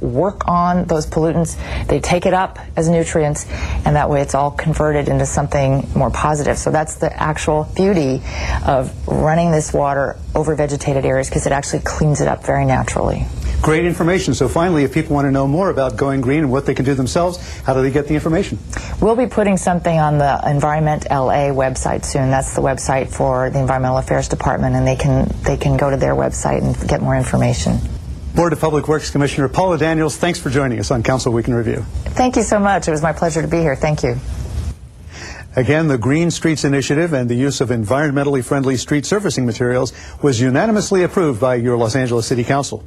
work on those pollutants. They take it up as nutrients, and that way it's all converted into something more positive. So that's the actual beauty of running this water over vegetated areas, because it actually cleans it up very naturally. Great information. So finally, if people want to know more about Going Green and what they can do themselves, how do they get the information? We'll be putting something on the Environment LA website soon. That's the website for the Environmental Affairs Department, and they can go to their website and get more information. Board of Public Works Commissioner Paula Daniels, thanks for joining us on Council Week in Review. Thank you so much. It was my pleasure to be here. Thank you. Again, the Green Streets Initiative and the use of environmentally friendly street surfacing materials was unanimously approved by your Los Angeles City Council.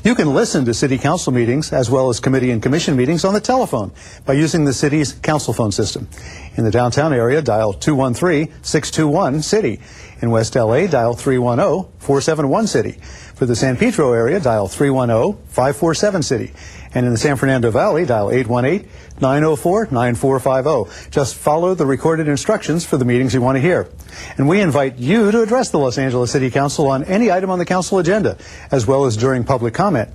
You can listen to City Council meetings as well as committee and commission meetings on the telephone by using the city's council phone system. In the downtown area, dial 213-621-CITY. In West LA, dial 310-471-CITY. For the San Pedro area, dial 310-547-CITY. And in the San Fernando Valley, dial 818-904-9450. Just follow the recorded instructions for the meetings you want to hear. And we invite you to address the Los Angeles City Council on any item on the council agenda, as well as during public comment.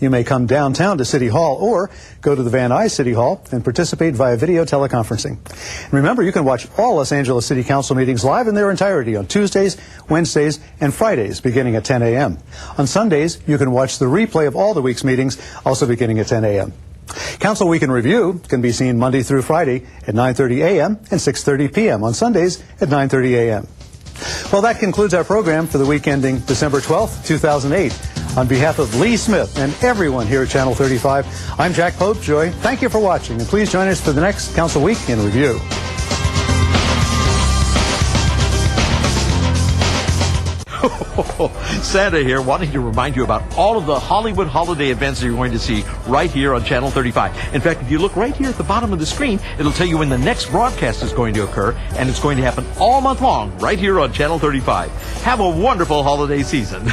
You may come downtown to City Hall or go to the Van Nuys City Hall and participate via video teleconferencing. And remember, you can watch all Los Angeles City Council meetings live in their entirety on Tuesdays, Wednesdays, and Fridays beginning at 10 a.m. On Sundays, you can watch the replay of all the week's meetings, also beginning at 10 a.m. Council Week in Review can be seen Monday through Friday at 9:30 a.m. and 6:30 p.m. on Sundays at 9:30 a.m. Well, that concludes our program for the week ending December 12th, 2008. On behalf of Lee Smith and everyone here at Channel 35, I'm Jack Popejoy. Thank you for watching, and please join us for the next Council Week in Review. Santa here, wanting to remind you about all of the Hollywood holiday events that you're going to see right here on Channel 35. In fact, if you look right here at the bottom of the screen, it'll tell you when the next broadcast is going to occur, and it's going to happen all month long right here on Channel 35. Have a wonderful holiday season.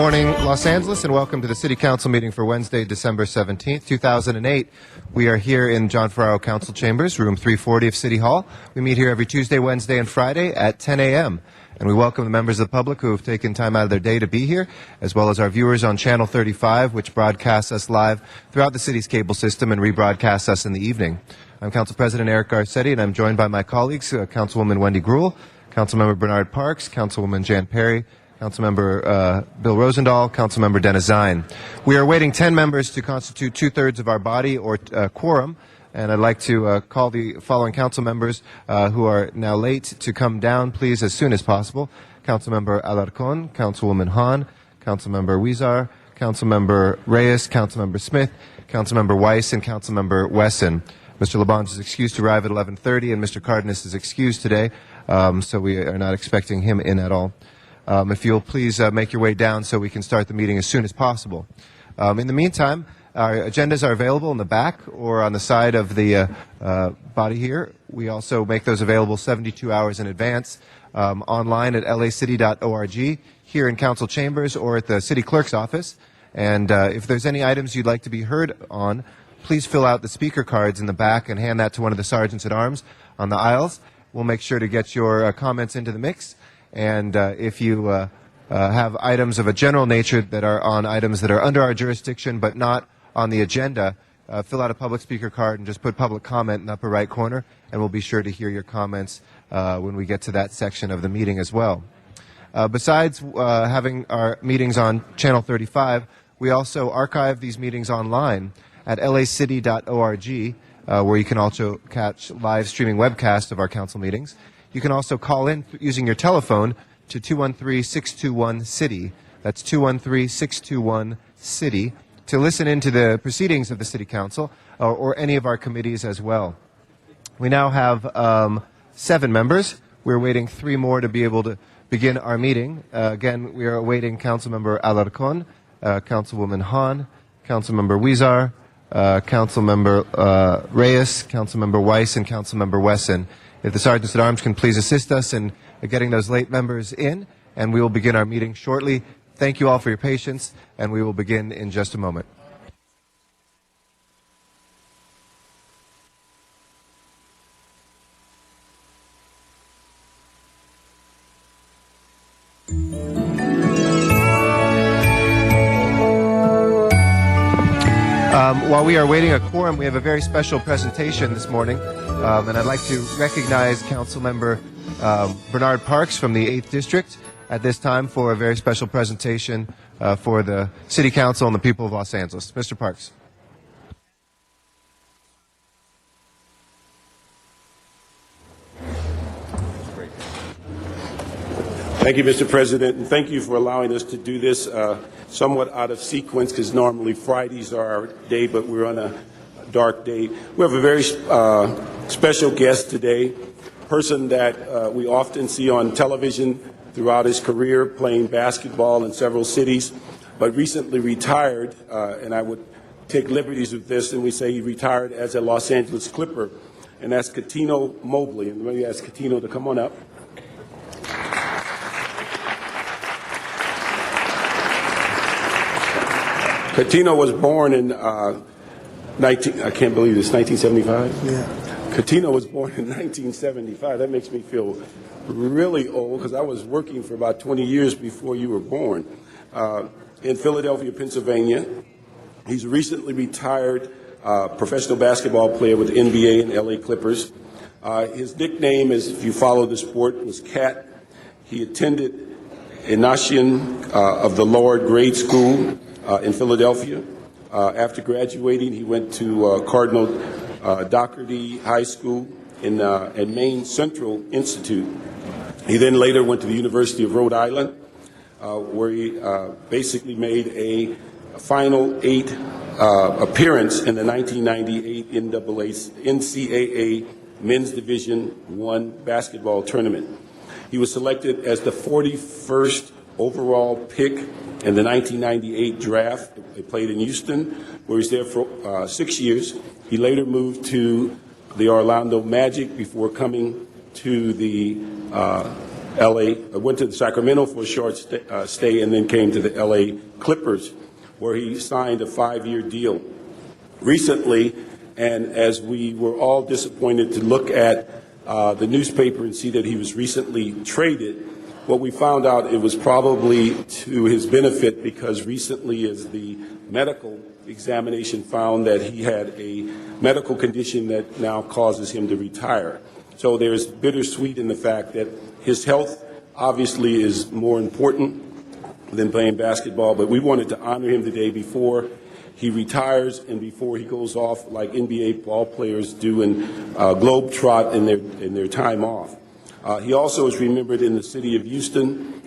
morning, Los Angeles, and welcome to the City Council meeting for Wednesday, December 17th, 2008. We are here in John Ferraro Council Chambers, room 340 of City Hall. We meet here every Tuesday, Wednesday, and Friday at 10 a.m. And we welcome the members of the public who have taken time out of their day to be here, as well as our viewers on Channel 35, which broadcasts us live throughout the city's cable system and rebroadcasts us in the evening. I'm Council President Eric Garcetti, and I'm joined by my colleagues, Councilwoman Wendy Gruhl, Councilmember Bernard Parks, Councilwoman Jan Perry, Councilmember Bill Rosendahl, Councilmember Dennis Zine. We are awaiting 10 members to constitute two-thirds of our body, or quorum, and I'd like to call the following council members who are now late to come down, please, as soon as possible. Councilmember Alarcon, Councilwoman Hahn, Councilmember Huizar, Councilmember Reyes, Councilmember Smith, Councilmember Weiss, and Councilmember Wesson. Mr. Labange is excused to arrive at 11:30, and Mr. Cardenas is excused today, so we are not expecting him in at all. If you'll please make your way down so we can start the meeting as soon as possible. In the meantime, our agendas are available in the back or on the side of the body here. We also make those available 72 hours in advance online at lacity.org, here in council chambers or at the city clerk's office. And if there's any items you'd like to be heard on, please fill out the speaker cards in the back and hand that to one of the sergeants at arms on the aisles. We'll make sure to get your comments into the mix. And if you have items of a general nature that are on items that are under our jurisdiction but not on the agenda, fill out a public speaker card and just put public comment in the upper right corner, and we'll be sure to hear your comments when we get to that section of the meeting as well. Besides having our meetings on Channel 35, we also archive these meetings online at lacity.org, where you can also catch live streaming webcasts of our council meetings. You can also call in using your telephone to 213-621-CITY. That's 213-621-CITY to listen into the proceedings of the City Council or any of our committees as well. We now have 7 members. We're waiting 3 more to be able to begin our meeting. Again, we are awaiting Councilmember Alarcon, Councilwoman Hahn, Councilmember Huizar, Councilmember Reyes, Councilmember Weiss, and Councilmember Wesson. If the sergeants at arms can please assist us in getting those late members in, and we will begin our meeting shortly. Thank you all for your patience, and we will begin in just a moment. While we are waiting a quorum, we have a very special presentation this morning, and I'd like to recognize Councilmember Bernard Parks from the 8th District at this time for a very special presentation for the City Council and the people of Los Angeles. Mr. Parks. Thank you, Mr. President, and thank you for allowing us to do this somewhat out of sequence, because normally Fridays are our day, but we're on a dark day. We have a very special guest today, a person that we often see on television throughout his career, playing basketball in several cities, but recently retired, and I would take liberties with this, and we say he retired as a Los Angeles Clipper, and that's Cuttino Mobley. And let me ask Cuttino to come on up. Cuttino was born in I can't believe this, 1975? Yeah. Cuttino was born in 1975. That makes me feel really old, because I was working for about 20 years before you were born. In Philadelphia, Pennsylvania. He's a recently retired professional basketball player with the NBA and LA Clippers. His nickname, is, if you follow the sport, was Cat. He attended Ignatian of the Lord Grade School in Philadelphia. After graduating, he went to Cardinal Doherty High School and Maine Central Institute. He then later went to the University of Rhode Island, where he basically made a Final 8 appearance in the 1998 NCAA Men's Division I basketball tournament. He was selected as the 41st overall pick in the 1998 draft. He played in Houston, where he was there for 6 years. He later moved to the Orlando Magic before coming to the went to Sacramento for a short stay, and then came to the LA Clippers, where he signed a 5-year deal. Recently, and as we were all disappointed to look at the newspaper and see that he was recently traded, what we found out, it was probably to his benefit, because recently as the medical examination found that he had a medical condition that now causes him to retire. So there's bittersweet in the fact that his health obviously is more important than playing basketball, but we wanted to honor him today before he retires and before he goes off like NBA ball players do and globetrot in their time off. He also is remembered in the city of Houston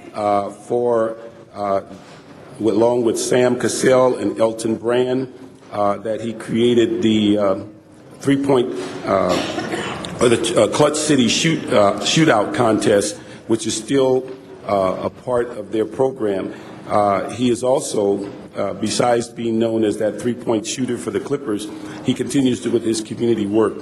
along with Sam Cassell and Elton Brand, that he created the Clutch City Shootout contest, which is still a part of their program. He is also, besides being known as that three-point shooter for the Clippers, he continues with his community work.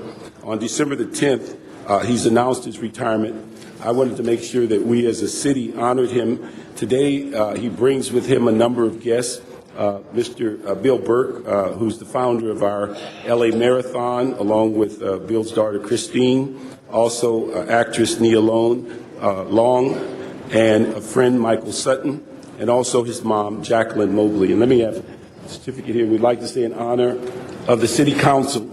On December the 10th, he's announced his retirement. I wanted to make sure that we as a city honored him. Today, he brings with him a number of guests. Mr. Bill Burke, who's the founder of our LA Marathon, along with Bill's daughter Christine, also actress Nia Long, and a friend Michael Sutton, and also his mom Jacqueline Mobley. And let me have a certificate here. We'd like to say in honor of the City Council,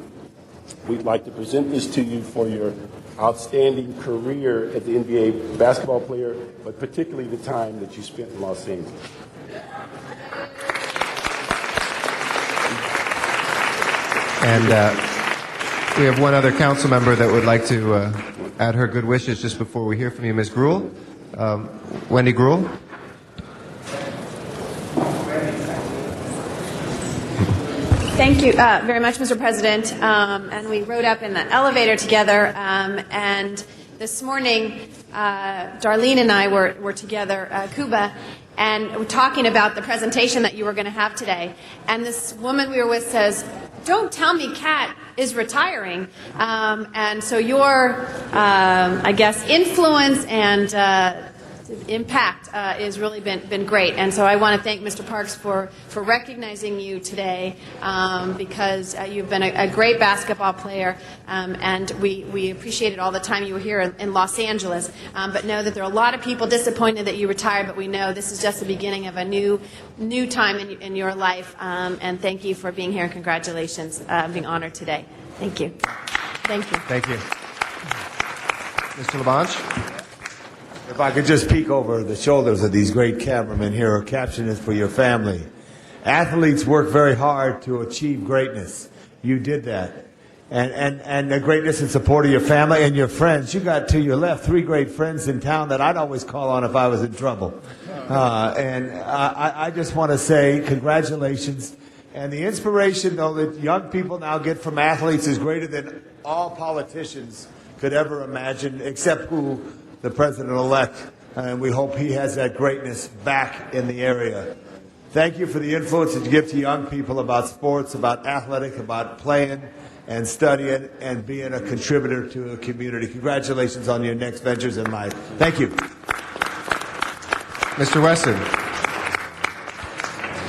we'd like to present this to you for your outstanding career as the NBA basketball player, but particularly the time that you spent in Los Angeles. And we have one other council member that would like to add her good wishes just before we hear from you, Ms. Gruhl. Wendy Gruhl. Thank you very much, Mr. President. And we rode up in the elevator together, and this morning, Darlene and I were together, Cuba, and we're talking about the presentation that you were going to have today. And this woman we were with says, "Don't tell me Kat is retiring." And so your, I guess, influence and impact has really been great. And so I want to thank Mr. Parks for recognizing you today, because you've been a great basketball player, and we appreciated all the time you were here in Los Angeles. But know that there are a lot of people disappointed that you retired, but we know this is just the beginning of a new time in your life. And thank you for being here, and congratulations being honored today. Thank you. Thank you. Thank you. Mr. LaBonge? If I could just peek over the shoulders of these great cameramen here who are captioning this for your family. Athletes work very hard to achieve greatness. You did that. And the greatness and support of your family and your friends. You got to your left 3 great friends in town that I'd always call on if I was in trouble. And I just want to say congratulations. And the inspiration, though, that young people now get from athletes is greater than all politicians could ever imagine, except who the president-elect, and we hope he has that greatness back in the area. Thank you for the influence that you give to young people about sports, about athletics, about playing and studying and being a contributor to the community. Congratulations on your next ventures in life. Thank you. Mr. Wesson.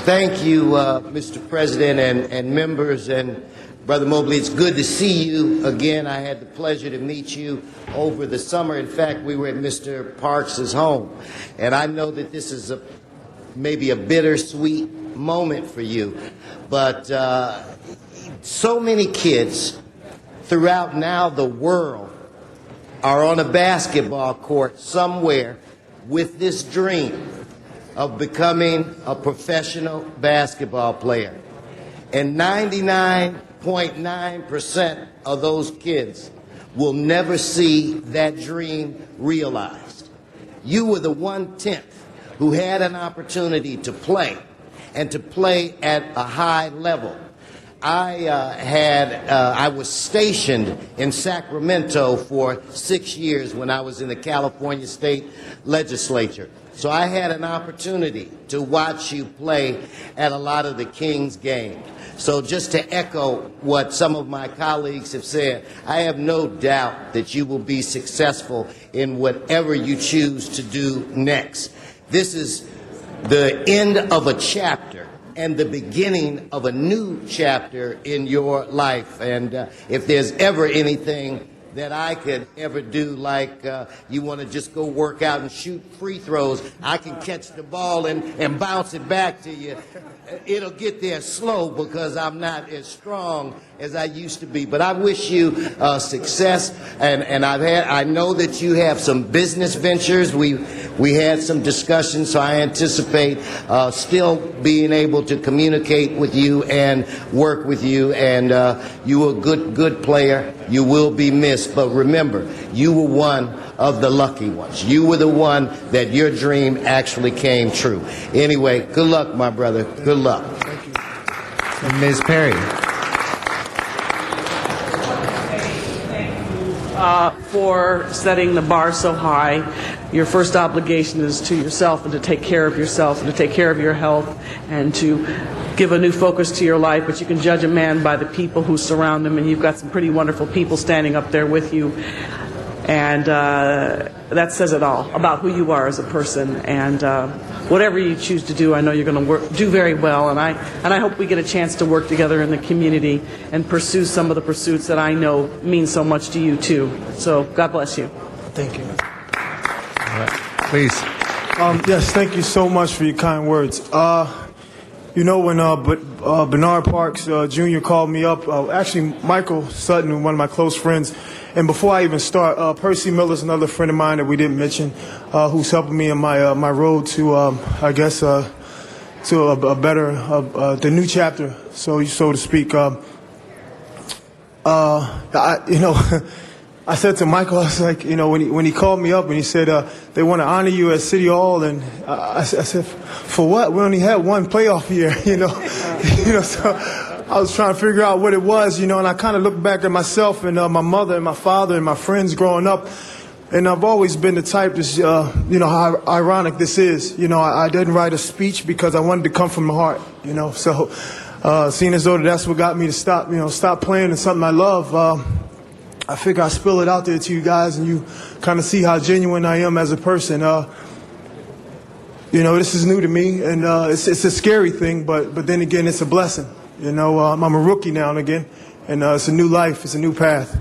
Thank you, Mr. President and members. And Brother Mobley, it's good to see you again. I had the pleasure to meet you over the summer. In fact, we were at Mr. Parks' home. And I know that this is maybe a bittersweet moment for you. But so many kids throughout now the world are on a basketball court somewhere with this dream of becoming a professional basketball player. And 99.9% of those kids will never see that dream realized. You were the 1/10 who had an opportunity to play, and to play at a high level. I was stationed in Sacramento for 6 years when I was in the California State Legislature. So I had an opportunity to watch you play at a lot of the Kings games. So just to echo what some of my colleagues have said, I have no doubt that you will be successful in whatever you choose to do next. This is the end of a chapter and the beginning of a new chapter in your life. And if there's ever anything that I could ever do, like you want to just go work out and shoot free throws, I can catch the ball and bounce it back to you. It'll get there slow because I'm not as strong as I used to be. But I wish you success, and I know that you have some business ventures. We had some discussions, so I anticipate still being able to communicate with you and work with you. And you are a good player. You will be missed. But remember, you were one of the lucky ones. You were the one that your dream actually came true. Anyway, good luck, my brother. Good luck. Thank you. And Ms. Perry. For setting the bar so high. Your first obligation is to yourself and to take care of yourself and to take care of your health and to give a new focus to your life. But you can judge a man by the people who surround him, and you've got some pretty wonderful people standing up there with you. And that says it all about who you are as a person. And whatever you choose to do, I know you're going to do very well. And I hope we get a chance to work together in the community and pursue some of the pursuits that I know mean so much to you, too. So God bless you. Thank you. All right. Please. Yes, thank you so much for your kind words. You know, when Bernard Parks Jr. called me up, actually Michael Sutton, one of my close friends, and before I even start, Percy Miller's another friend of mine that we didn't mention, who's helping me in my road to, I guess, to a better, the new chapter, so to speak. I said to Michael, I was like, when he called me up and he said they want to honor you at City Hall, and I said, for what? We only had one playoff year, So I was trying to figure out what it was, and I kind of looked back at myself and my mother and my father and my friends growing up, and I've always been the type to, how ironic this is. I didn't write a speech because I wanted to come from the heart, So seeing as though that's what got me to stop playing in something I love. I figure I spill it out there to you guys, and you kind of see how genuine I am as a person. This is new to me, and it's a scary thing, but then again, it's a blessing. I'm a rookie now and again, and it's a new life, it's a new path.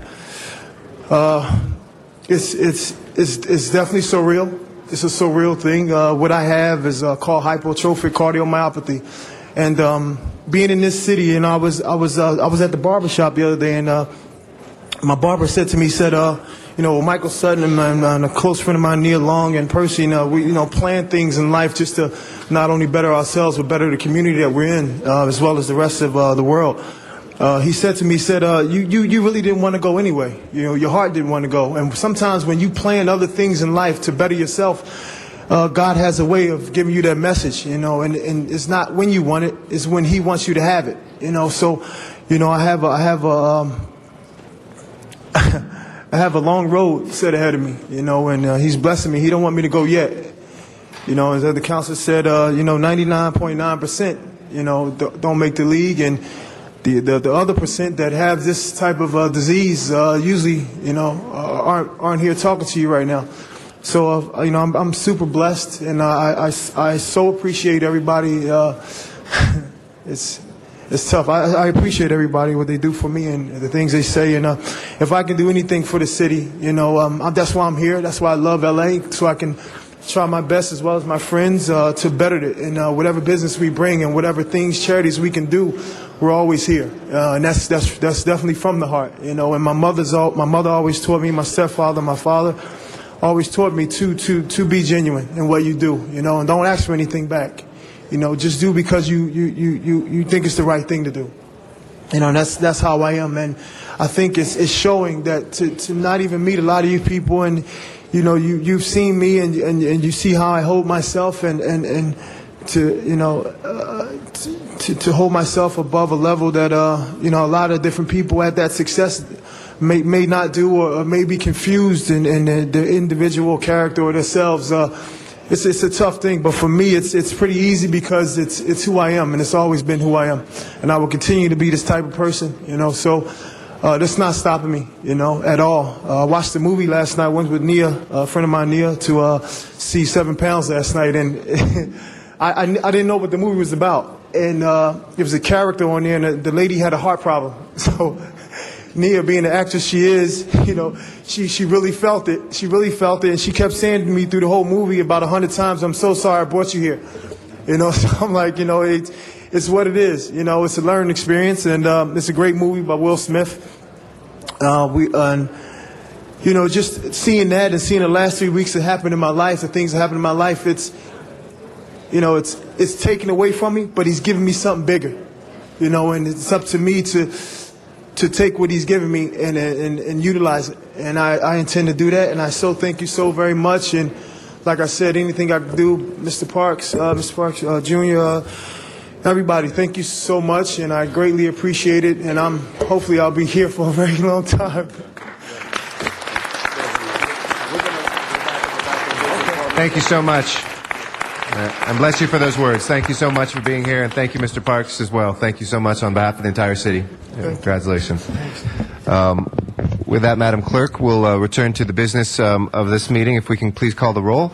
It's definitely surreal. It's a surreal thing. What I have is called hypertrophic cardiomyopathy, and being in this city, and I was at the barbershop the other day, and my barber said to me, Michael Sutton and a close friend of mine, Neil Long, and Percy, we plan things in life just to not only better ourselves, but better the community that we're in, as well as the rest of the world. He said to me, you really didn't want to go anyway. Your heart didn't want to go. And sometimes when you plan other things in life to better yourself, God has a way of giving you that message, and it's not when you want it, it's when He wants you to have it, So, I have a long road set ahead of me, and He's blessing me. He don't want me to go yet. As the counselor said, 99.9%, don't make the league, and the other percent that have this type of disease usually, aren't here talking to you right now. So, I'm super blessed, and I so appreciate everybody. It's tough. I appreciate everybody, what they do for me and the things they say. And if I can do anything for the city, that's why I'm here. That's why I love L.A., so I can try my best, as well as my friends, to better it. And whatever business we bring and whatever things, charities we can do, we're always here. And that's definitely from the heart. And my mother always taught me, my stepfather, my father, always taught me to be genuine in what you do. And don't ask for anything back. Just do because you think it's the right thing to do. That's how I am, and I think it's showing that to not even meet a lot of you people, and you've seen me and you see how I hold myself, and to hold myself above a level that a lot of different people at that success may not do, or may be confused in their individual character or themselves. it's a tough thing, but for me, it's pretty easy because it's who I am, and it's always been who I am, and I will continue to be this type of person, So that's not stopping me, at all. I watched the movie last night. Went with Nia, a friend of mine, Nia, to see 7 Pounds last night, and I didn't know what the movie was about, and there was a character on there, and the lady had a heart problem, so. Nia, being the actress she is, she really felt it. She really felt it, and she kept saying to me through the whole movie about 100 times, "I'm so sorry I brought you here." So I'm like, it's what it is. It's a learning experience, and it's a great movie by Will Smith. Just seeing that and seeing the last 3 weeks that happened in my life, the things that happened in my life, it's taken away from me, but he's giving me something bigger. And it's up to me to take what he's given me and utilize it. And I intend to do that. And I so thank you so very much. And like I said, anything I can do, Mr. Parks Jr., everybody, thank you so much. And I greatly appreciate it. And hopefully I'll be here for a very long time. Thank you so much. And bless you for those words. Thank you so much for being here, and thank you, Mr. Parks, as well. Thank you so much on behalf of the entire city. Congratulations. With that, Madam Clerk, we'll return to the business of this meeting. If we can please call the roll.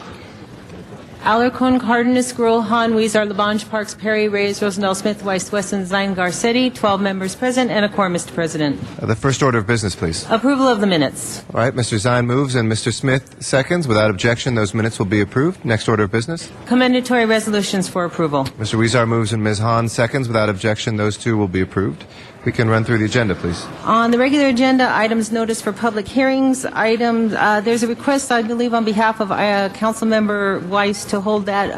Alarcon, Cardenas, Gruel, Hahn, Weezer, Labange, Parks, Perry, Reyes, Rosendahl, Smith, Weiss, Wesson, Zine, Garcetti, 12 members present, and a quorum, Mr. President. The first order of business, please. Approval of the minutes. All right, Mr. Zine moves and Mr. Smith seconds. Without objection, those minutes will be approved. Next order of business. Commendatory resolutions for approval. Mr. Weezer moves and Ms. Hahn seconds. Without objection, those two will be approved. We can run through the agenda, please. On the regular agenda, items noticed for public hearings. There's a request, I believe, on behalf of Councilmember Weiss to hold that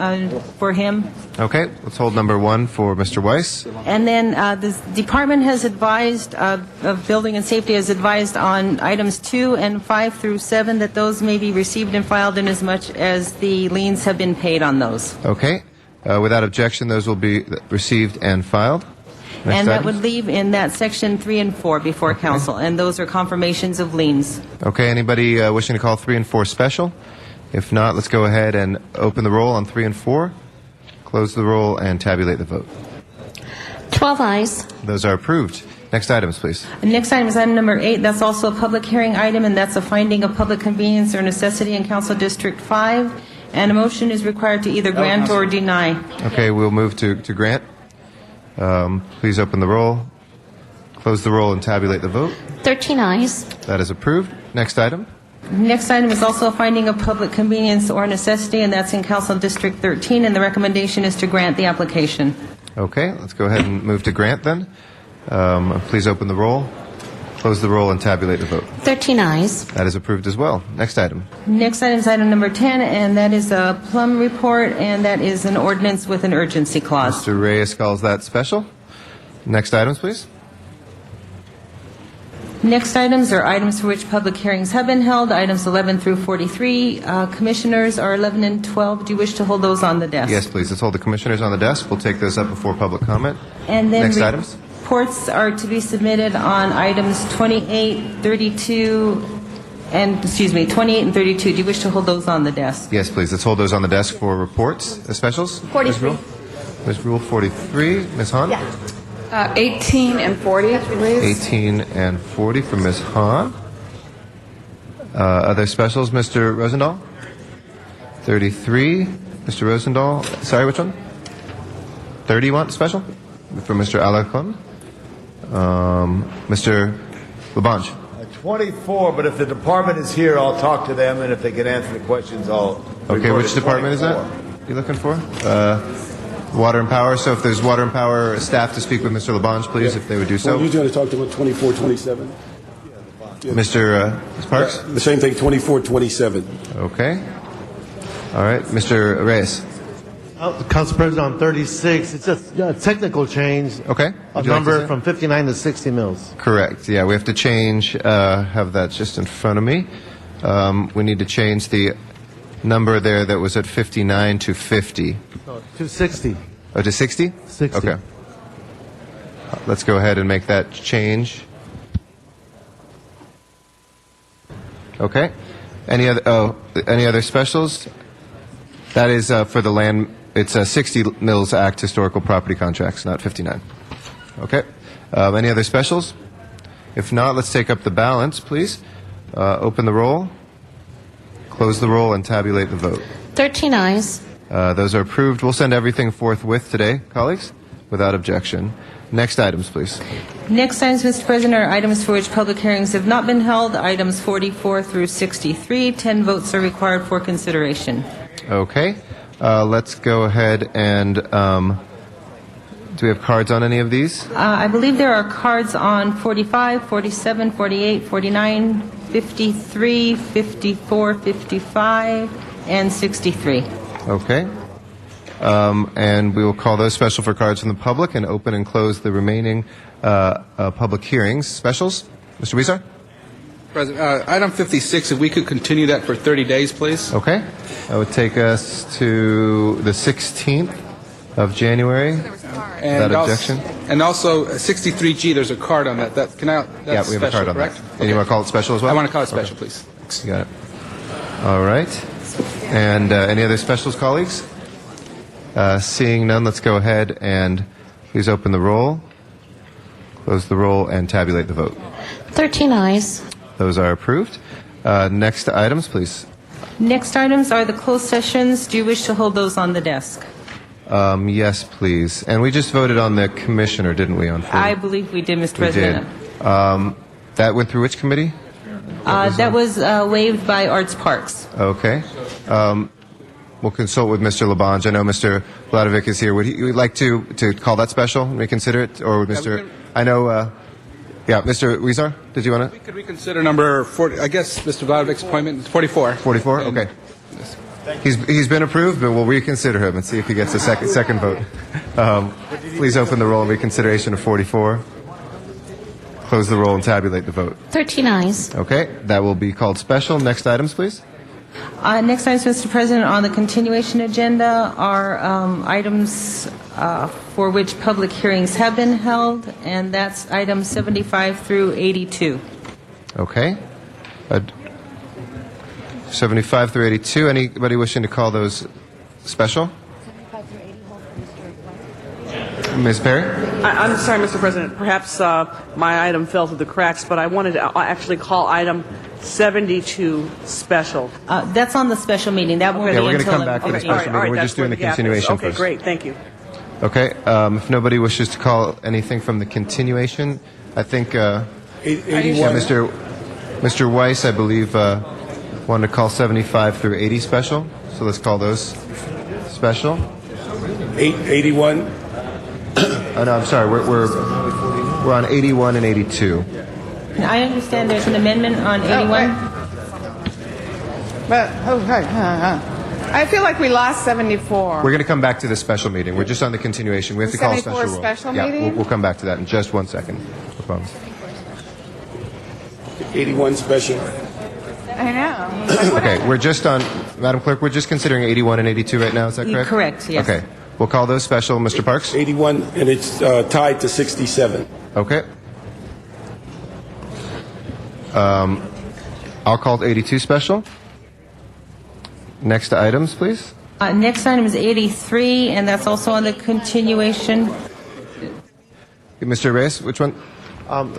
for him. Okay, let's hold number 1 for Mr. Weiss. And then the department has advised, of Building and Safety has advised on items 2 and 5 through 7 that those may be received and filed in as much as the liens have been paid on those. Okay, without objection, those will be received and filed. Next and that items. would leave in that section 3 and 4 before council, and those are confirmations of liens. Okay, anybody wishing to call 3 and 4 special? If not, let's go ahead and open the roll on 3 and 4, close the roll, and tabulate the vote. 12 ayes. Those are approved. Next items, please. The next item is item number 8. That's also a public hearing item, and that's a finding of public convenience or necessity in Council District 5. And a motion is required to either grant or deny. Okay, we'll move to grant. Please open the roll, close the roll, and tabulate the vote. 13 ayes. That is approved. Next item. Next item is also a finding of public convenience or necessity, and that's in Council District 13, and the recommendation is to grant the application. Okay, let's go ahead and move to grant then. Please open the roll, close the roll, and tabulate the vote. 13 ayes. That is approved as well. Next item. Next item is item number 10, and that is a Plum report, and that is an ordinance with an urgency clause. Mr. Reyes calls that special. Next items, please. Next items are items for which public hearings have been held, items 11 through 43. Commissioners are 11 and 12. Do you wish to hold those on the desk? Yes, please. Let's hold the commissioners on the desk. We'll take those up before public comment. And then next items. Reports are to be submitted on items 28, 32, and 28 and 32. Do you wish to hold those on the desk? Yes, please. Let's hold those on the desk for reports, specials. 43. Ms. Rule 43. Ms. Hahn? Yeah. 18 and 40, please. 18 and 40 for Ms. Hahn. Other specials, Mr. Rosendahl? 33. Mr. Rosendahl. Sorry, which one? 30 you want special? For Mr. Alarcon. Mr. Labange. 24, but if the department is here, I'll talk to them, and if they can answer the questions, I'll... Okay, which department is that you looking for? Water and Power. So if there's Water and Power staff to speak with Mr. Labange, please, if they would do so. Well, you're going to talk to him at 24, 27? Mr. Parks? The same thing, 24, 27. Okay. All right. Mr. Reyes. Council President, on 36, it's just a technical change. Okay. A number from 59 to 60 mils. Correct. Yeah, we have to change, have that just in front of me. We need to change the number there that was at 59 to 50. No, to 60. Oh, to 60? 60. Okay. Let's go ahead and make that change. Okay. Any other specials? That is for the land, it's 60 Mills Act historical property contracts, not 59. Okay. Any other specials? If not, let's take up the balance, please. Open the roll, close the roll, and tabulate the vote. 13 ayes. Those are approved. We'll send everything forthwith today, colleagues, without objection. Next items, please. Next items, Mr. President, are items for which public hearings have not been held, items 44 through 63. 10 votes are required for consideration. Okay. Let's go ahead and, do we have cards on any of these? I believe there are cards on 45, 47, 48, 49, 53, 54, 55, and 63. Okay. And we will call those special for cards from the public and open and close the remaining public hearings. Specials? Mr. Weezer? President, item 56, if we could continue that for 30 days, please. Okay. That would take us to the 16th of January. Without objection. And also 63G, there's a card on that. That's Yeah, we have special, a card on correct? that. And you want to call it special as well? I want to call it special, Okay. please. You got it. All right. And any other specials, colleagues? Seeing none, let's go ahead and please open the roll, close the roll, and tabulate the vote. 13 ayes. Those are approved. Next items, please. Next items are the closed sessions. Do you wish to hold those on the desk? Yes, please. And we just voted on the commissioner, didn't we? On I believe we did, Mr. we did. President. That went through which committee? That was waived by Arts Parks. Okay. We'll consult with Mr. Labange. I know Mr. Vladovic is here. Would he like to call that special and reconsider it? Or would Mr. I know, yeah, Mr. Weezer, did you want to? Could we consider number 40? I guess Mr. Vladovic's appointment is 44. 44? Okay. He's been approved, but we'll reconsider him and see if he gets a second vote. Please open the roll in reconsideration of 44. Close the roll and tabulate the vote. 13 ayes. Okay, that will be called special. Next items, please. Next items, Mr. President, on the continuation agenda are items for which public hearings have been held, and that's items 75 through 82. Okay. 75 through 82. Anybody wishing to call those special? Ms. Perry? I'm sorry, Mr. President. Perhaps my item fell through the cracks, but I wanted to actually call item 72 special. That's on the special meeting. That won't Yeah, be we're going to until come back to the 11:15. special meeting. We're just doing the continuation Okay, first. great. Thank you. Okay. If nobody wishes to call anything from the continuation, I think yeah, 81. Mr. Weiss, I believe, wanted to call 75 through 80 special. So let's call those special. 81. Oh, no, I'm sorry. We're on 81 and 82. I understand there's an amendment on 81. But, I feel like we lost 74. We're going to come back to the special meeting. We're just on the continuation. We have to call a 74 special roll. special Yeah, meeting? we'll come back to that in just 1 second. I promise. 81 special. I know. Okay, we're just on, Madam Clerk, we're just considering 81 and 82 right now. Is that correct? Correct, yes. Okay. We'll call those special. Mr. Parks? 81, and it's tied to 67. Okay. I'll call 82 special. Next items, please. Next item is 83, and that's also on the continuation. Mr. Reyes, which one?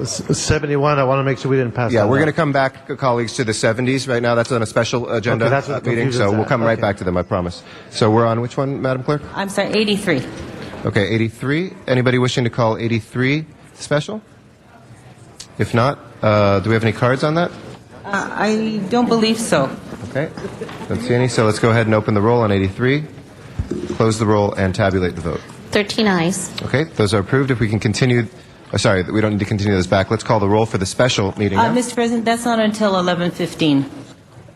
71, I want to make sure we didn't pass Yeah, that we're going to out. come back, colleagues, to the 70s right now. That's on a special agenda Okay, that's what meeting, confuses so we'll that. come right Okay. back to them, I promise. So we're on which one, Madam Clerk? I'm sorry, 83. Okay, 83. Anybody wishing to call 83 special? If not, do we have any cards on that? I don't believe so. Okay. Don't see any, so let's go ahead and open the roll on 83, close the roll, and tabulate the vote. 13 ayes. Okay, those are approved. If we can continue, sorry, we don't need to continue this back. Let's call the roll for the special meeting now. Mr. President, that's not until 11:15.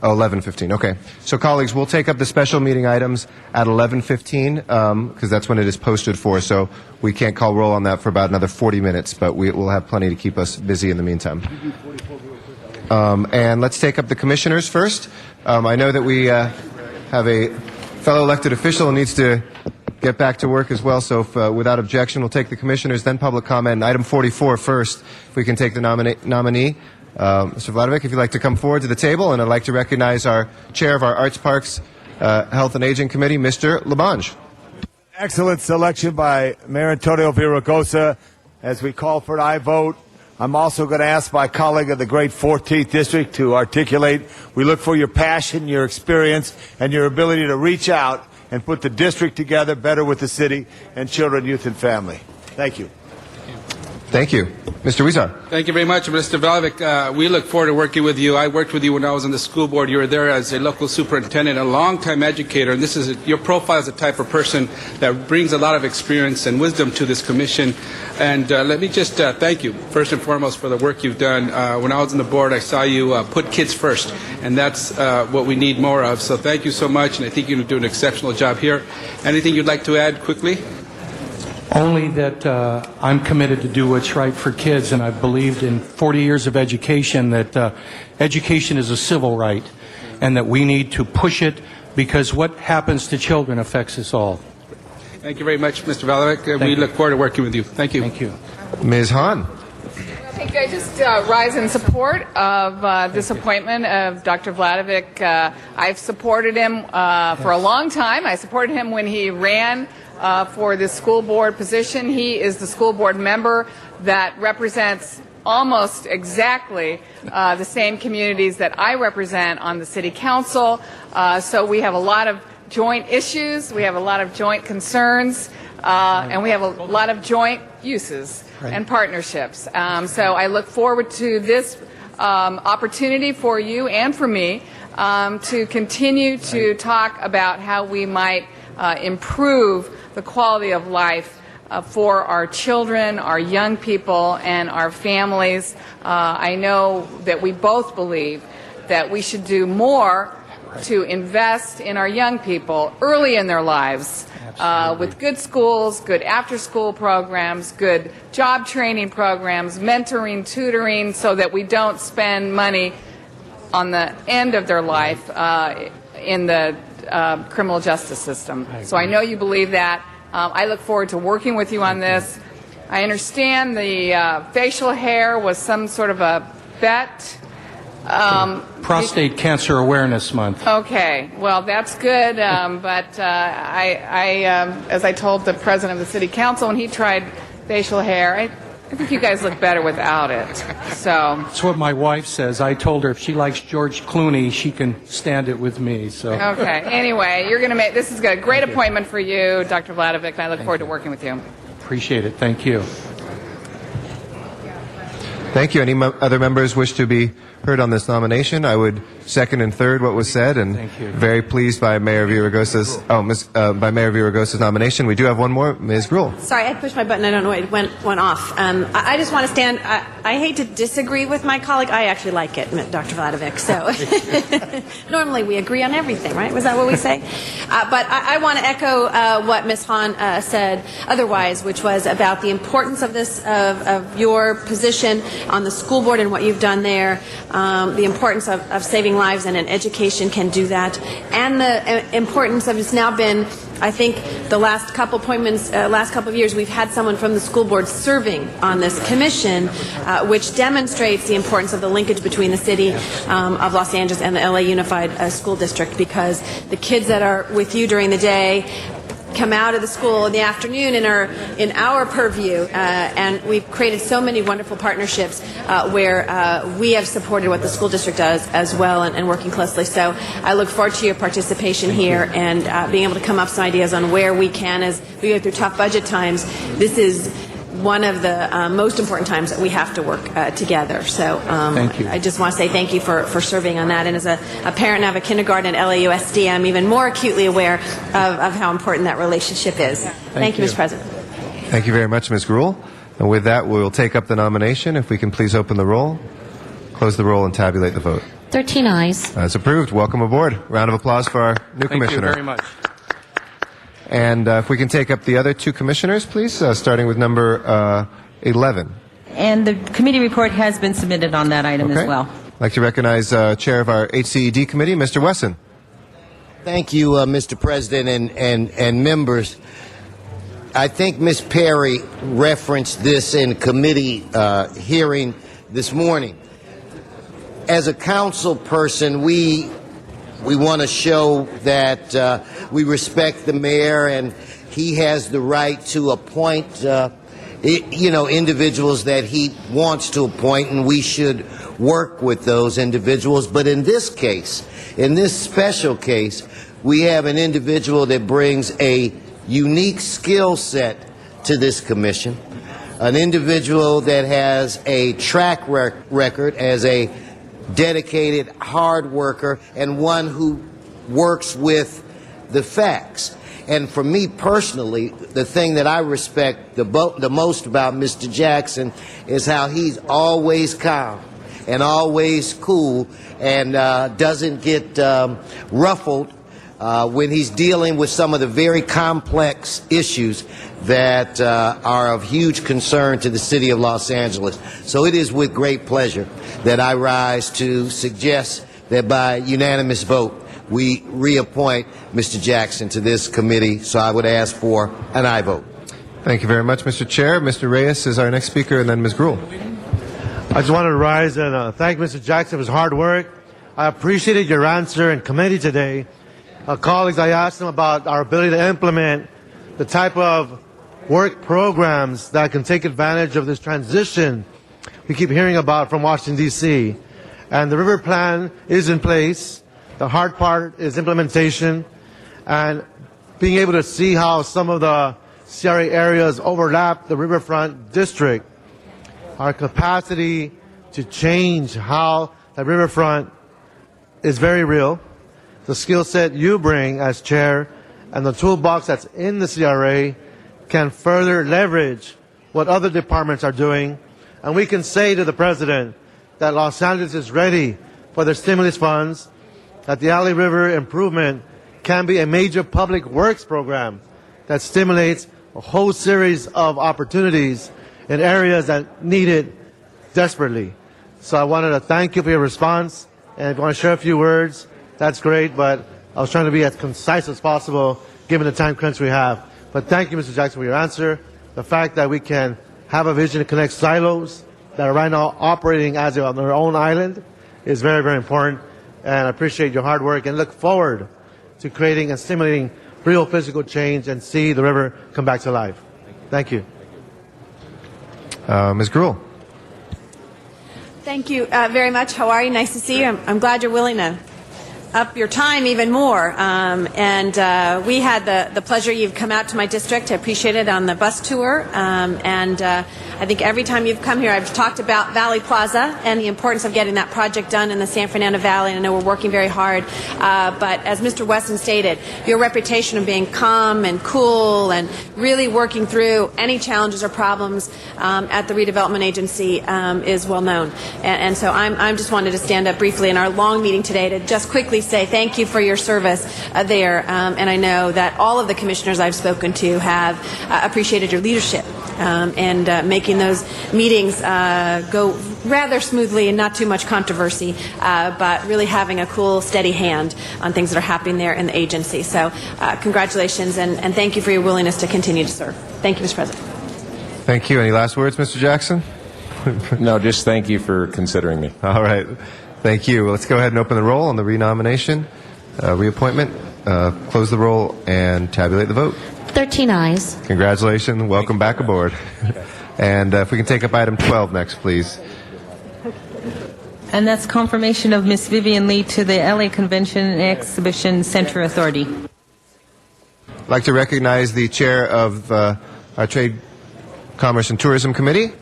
Oh, 11:15. Okay. So, colleagues, we'll take up the special meeting items at 11:15 because that's when it is posted for. So we can't call roll on that for about another 40 minutes, but we'll have plenty to keep us busy in the meantime. And let's take up the commissioners first. I know that we have a fellow elected official who needs to get back to work as well. So, without objection, we'll take the commissioners, then public comment. And item 44 first, if we can take the nominee. Mr. Vladovic, if you'd like to come forward to the table, and I'd like to recognize our chair of our Arts Parks Health and Aging Committee, Mr. Labange. Excellent selection by Mayor Antonio Villaraigosa. As we call for an aye vote, I'm also going to ask my colleague of the great 14th District to articulate. We look for your passion, your experience, and your ability to reach out and put the district together better with the city and children, youth, and family. Thank you. Thank you. Mr. Huizar. Thank you very much, Mr. Valavic. We look forward to working with you. I worked with you when I was on the school board. You were there as a local superintendent, a longtime educator, and your profile is the type of person that brings a lot of experience and wisdom to this commission. And let me just thank you, first and foremost, for the work you've done. When I was on the board, I saw you put kids first, and that's what we need more of. So thank you so much, and I think you do an exceptional job here. Anything you'd like to add quickly? Only that I'm committed to do what's right for kids, and I've believed in 40 years of education that education is a civil right, and that we need to push it because what happens to children affects us all. Thank you very much, Mr. Valavic. We look forward to working with you. Thank you. Thank you. Ms. Hahn. I think I just rise in support of this appointment of Dr. Vladevic. I've supported him for a long time. I supported him when he ran for the school board position. He is the school board member that represents almost exactly the same communities that I represent on the city council. So we have a lot of joint issues, we have a lot of joint concerns, and we have a lot of joint uses and partnerships. So I look forward to this opportunity for you and for me to continue to talk about how we might improve the quality of life for our children, our young people, and our families. I know that we both believe that we should do more to invest in our young people early in their lives with good schools, good after-school programs, good job training programs, mentoring, tutoring, so that we don't spend money on the end of their life in the criminal justice system. So I know you believe that. I look forward to working with you on this. I understand the facial hair was some sort of a bet. Prostate Cancer Awareness Month. Okay, well, that's good, but as I told the president of the city council when he tried facial hair, I think you guys look better without it. So That's what my wife says. I told her if she likes George Clooney, she can stand it with me. So okay. Anyway, you're going to make this is a great appointment for you, Dr. Vladevic, and I look forward to working with you. appreciate it. Thank you. Thank you. Any other members wish to be heard on this nomination? I would second and third what was said, and very pleased by Mayor Villaraigosa's nomination. We do have one more, Ms. Gruhl. Sorry, I pushed my button. I don't know. It went off. I just want to stand. I hate to disagree with my colleague. I actually like it, Dr. Vladevic. So normally we agree on everything, right? Was that what we say? But I want to echo what Ms. Hahn said otherwise, which was about the importance of this, of your position on the school board and what you've done there. The importance of saving lives, and an education can do that, and the importance of it's now been, I think, the last couple appointments, last couple of years, we've had someone from the school board serving on this commission, which demonstrates the importance of the linkage between the city of Los Angeles and the LA Unified School District, because the kids that are with you during the day come out of the school in the afternoon and are in our purview, and we've created so many wonderful partnerships where we have supported what the school district does as well, and working closely. So I look forward to your participation here and being able to come up with some ideas on where we can, as we go through tough budget times. This is one of the most important times that we have to work together. So thank you. I just want to say thank you for serving on that. And as a parent of a kindergarten at LAUSD, I'm even more acutely aware of how important that relationship is. Thank you, Mr. President. Thank you very much, Ms. Gruhl. And with that, we will take up the nomination. If we can please open the roll, close the roll, and tabulate the vote. 13 ayes. That's approved. Welcome aboard. Round of applause for our new commissioner. Thank you very much. And if we can take up the other two commissioners, please, starting with number 11. And the committee report has been submitted on that item as well. I'd like to recognize Chair of our HCED committee, Mr. Wesson. Thank you, Mr. President and members. I think Ms. Perry referenced this in committee hearing this morning. As a council person, we We want to show that we respect the mayor and he has the right to appoint, individuals that he wants to appoint, and we should work with those individuals. But in this case, in this special case, we have an individual that brings a unique skill set to this commission, an individual that has a track record as a dedicated hard worker and one who works with the facts. And for me personally, the thing that I respect the most about Mr. Jackson is how he's always calm and always cool and doesn't get ruffled when he's dealing with some of the very complex issues that are of huge concern to the city of Los Angeles. So it is with great pleasure that I rise to suggest that by unanimous vote, we reappoint Mr. Jackson to this committee. So I would ask for an aye vote. Thank you very much, Mr. Chair. Mr. Reyes is our next speaker, and then Ms. Gruhl. I just wanted to rise and thank Mr. Jackson for his hard work. I appreciated your answer in committee today. Colleagues, I asked him about our ability to implement the type of work programs that can take advantage of this transition we keep hearing about from Washington, D.C. And the river plan is in place. The hard part is implementation and being able to see how some of the CRA areas overlap the riverfront district. Our capacity to change how the riverfront is very real. The skill set you bring as chair and the toolbox that's in the CRA can further leverage what other departments are doing. And we can say to the president that Los Angeles is ready for their stimulus funds, that the Alley River improvement can be a major public works program that stimulates a whole series of opportunities in areas that need it desperately. So I wanted to thank you for your response, and if you want to share a few words, that's great, but I was trying to be as concise as possible given the time crunch we have. But thank you, Mr. Jackson, for your answer. The fact that we can have a vision to connect silos that are right now operating as on their own island is very, very important. And I appreciate your hard work and look forward to creating and stimulating real physical change and see the river come back to life. Thank you. Ms. Gruhl. Thank you very much. How are you? Nice to see you. I'm glad you're willing to up your time even more. We had the pleasure, you've come out to my district. I appreciate it on the bus tour. I think every time you've come here, I've talked about Valley Plaza and the importance of getting that project done in the San Fernando Valley. And I know we're working very hard. But as Mr. Weston stated, your reputation of being calm and cool and really working through any challenges or problems at the redevelopment agency is well known. And so I'm just wanted to stand up briefly in our long meeting today to just quickly say thank you for your service there. And I know that all of the commissioners I've spoken to have appreciated your leadership and making those meetings go rather smoothly and not too much controversy, but really having a cool, steady hand on things that are happening there in the agency. So congratulations and thank you for your willingness to continue to serve. Thank you, Mr. President. Thank you. Any last words, Mr. Jackson? No, just thank you for considering me. All right. Thank you. Let's go ahead and open the roll on the renomination, reappointment, close the roll, and tabulate the vote. 13 ayes. Congratulations. Welcome back aboard. And if we can take up item 12 next, please. And that's confirmation of Ms. Vivian Lee to the LA Convention and Exhibition Center Authority. I'd like to recognize the chair of our Trade, Commerce, and Tourism Committee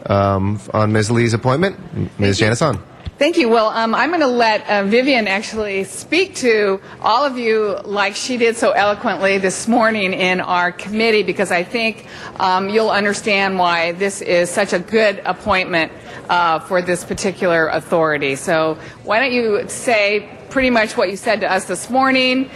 on Ms. Lee's appointment, Ms. Janice Hahn. Thank you. Well, I'm going to let Vivian actually speak to all of you like she did so eloquently this morning in our committee, because I think you'll understand why this is such a good appointment for this particular authority. So why don't you say pretty much what you said to us this morning,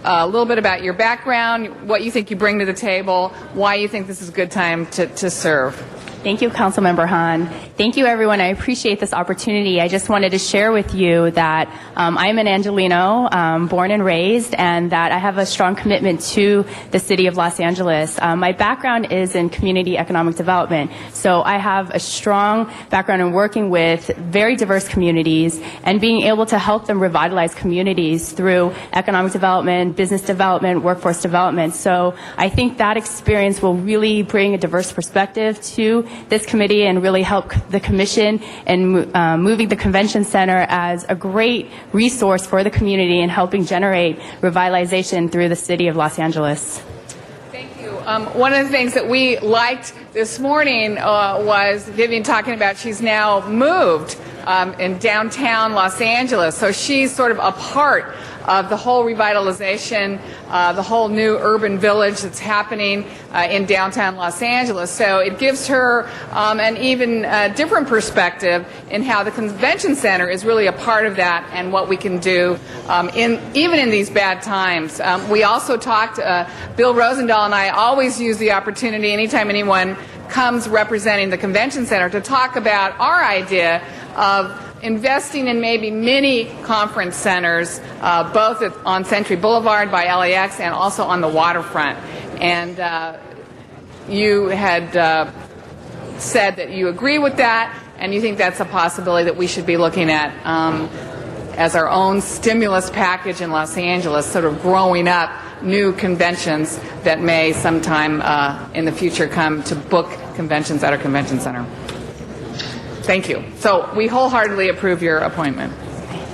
a little bit about your background, what you think you bring to the table, why you think this is a good time to serve. Thank you, Councilmember Hahn. Thank you, everyone. I appreciate this opportunity. I just wanted to share with you that I'm an Angelino, born and raised, and that I have a strong commitment to the city of Los Angeles. My background is in community economic development, so I have a strong background in working with very diverse communities and being able to help them revitalize communities through economic development, business development, workforce development. So I think that experience will really bring a diverse perspective to this committee and really help the commission in moving the convention center as a great resource for the community and helping generate revitalization through the city of Los Angeles. Thank you. One of the things that we liked this morning was Vivian talking about she's now moved in downtown Los Angeles. So she's sort of a part of the whole revitalization, the whole new urban village that's happening in downtown Los Angeles. So it gives her an even different perspective in how the convention center is really a part of that and what we can do even in these bad times. We also talked, Bill Rosendahl and I always use the opportunity anytime anyone comes representing the convention center to talk about our idea of investing in maybe mini conference centers, both on Century Boulevard by LAX and also on the waterfront. And you had said that you agree with that, and you think that's a possibility that we should be looking at as our own stimulus package in Los Angeles, sort of growing up new conventions that may sometime in the future come to book conventions at our convention center. Thank you. So we wholeheartedly approve your appointment.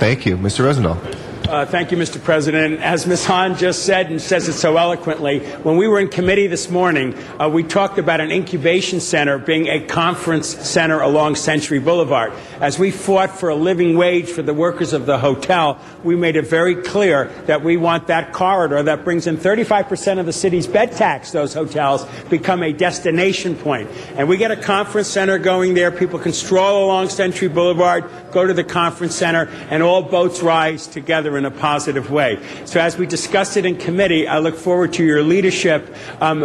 Thank you. Mr. Rosendahl. Thank you, Mr. President. As Ms. Hahn just said and says it so eloquently, when we were in committee this morning, we talked about an incubation center being a conference center along Century Boulevard. As we fought for a living wage for the workers of the hotel, we made it very clear that we want that corridor that brings in 35% of the city's bed tax, those hotels, become a destination point. And we get a conference center going there. People can stroll along Century Boulevard, go to the conference center, and all boats rise together in a positive way. So as we discussed it in committee, I look forward to your leadership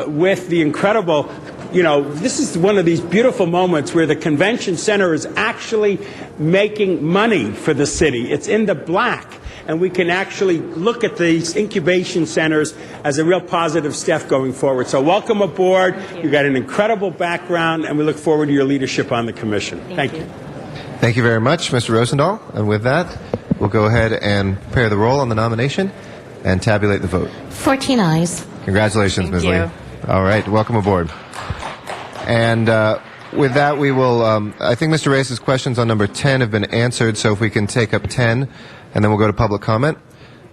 with the incredible, this is one of these beautiful moments where the convention center is actually making money for the city. It's in the black. And we can actually look at these incubation centers as a real positive step going forward. So welcome aboard. You've got an incredible background, and we look forward to your leadership on the commission. Thank you. Thank you very much, Mr. Rosendahl. And with that, we'll go ahead and prepare the roll on the nomination and tabulate the vote. 14 ayes. Congratulations, Ms. Thank Lee. you. All right, welcome aboard. And with that, we will, I think Mr. Reyes' questions on number 10 have been answered, so if we can take up 10, and then we'll go to public comment.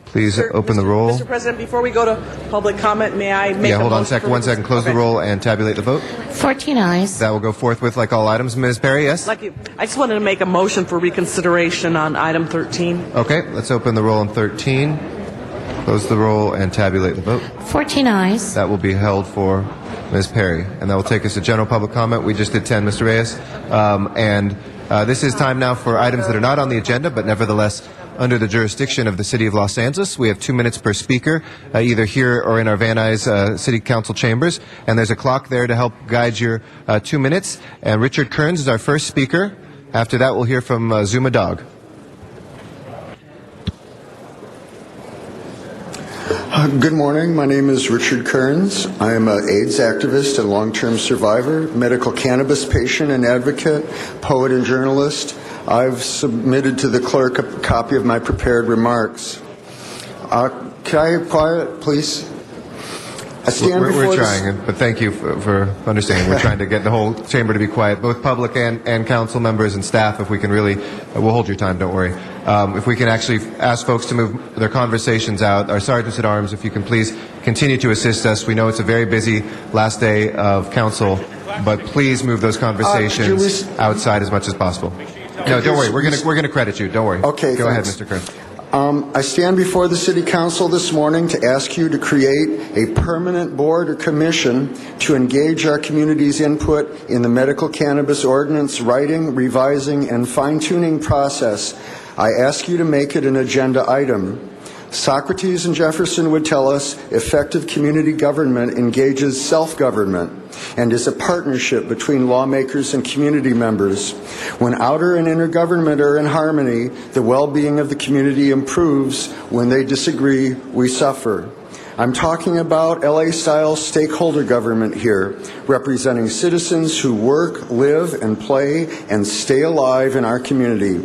Please open the roll. Mr. President, before we go to public comment, may I make a hold on motion one second. Close the roll and tabulate the vote. 14 ayes. That will go forthwith like all items. Ms. Perry, yes? I just wanted to make a motion for reconsideration on item 13. Okay, let's open the roll on 13. Close the roll and tabulate the vote. 14 ayes. That will be held for Ms. Perry. And that will take us to general public comment. We just did 10, Mr. Reyes. This is time now for items that are not on the agenda, but nevertheless under the jurisdiction of the City of Los Angeles. We have 2 minutes per speaker, either here or in our Van Nuys City Council chambers. And there's a clock there to help guide your 2 minutes. And Richard Kearns is our first speaker. After that, we'll hear from Zuma Dog. Good morning. My name is Richard Kearns. I am an AIDS activist and long-term survivor, medical cannabis patient and advocate, poet and journalist. I've submitted to the clerk a copy of my prepared remarks. Can I have quiet, please? I stand We're trying, but thank you for understanding. We're trying to get the whole chamber to be quiet, both public and council members and staff. If we can really, we'll hold your time, don't worry. If we can actually ask folks to move their conversations out, our sergeants at arms, if you can please continue to assist us. We know it's a very busy last day of council, but please move those conversations outside as much as possible. No, don't worry. We're gonna credit you. Don't worry. Okay. Go ahead, Mr. Kearns. I stand before the City Council this morning to ask you to create a permanent board or commission to engage our community's input in the medical cannabis ordinance writing, revising, and fine-tuning process. I ask you to make it an agenda item. Socrates and Jefferson would tell us effective community government engages self-government and is a partnership between lawmakers and community members. When outer and inner government are in harmony, the well-being of the community improves. When they disagree, we suffer. I'm talking about LA-style stakeholder government here, representing citizens who work, live, and play and stay alive in our community.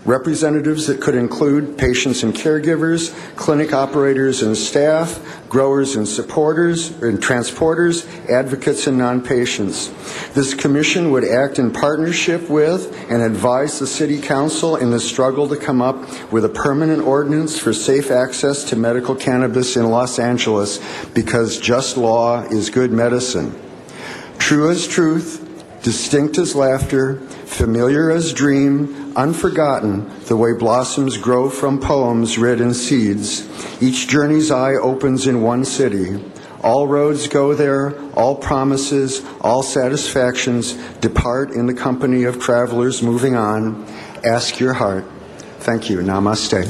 Representatives that could include patients and caregivers, clinic operators and staff, growers and supporters and transporters, advocates and non-patients. This commission would act in partnership with and advise the City Council in the struggle to come up with a permanent ordinance for safe access to medical cannabis in Los Angeles, because just law is good medicine. True as truth, distinct as laughter, familiar as dream, unforgotten, the way blossoms grow from poems read in seeds. Each journey's eye opens in one city. All roads go there, all promises, all satisfactions depart in the company of travelers moving on. Ask your heart. Thank you. Namaste.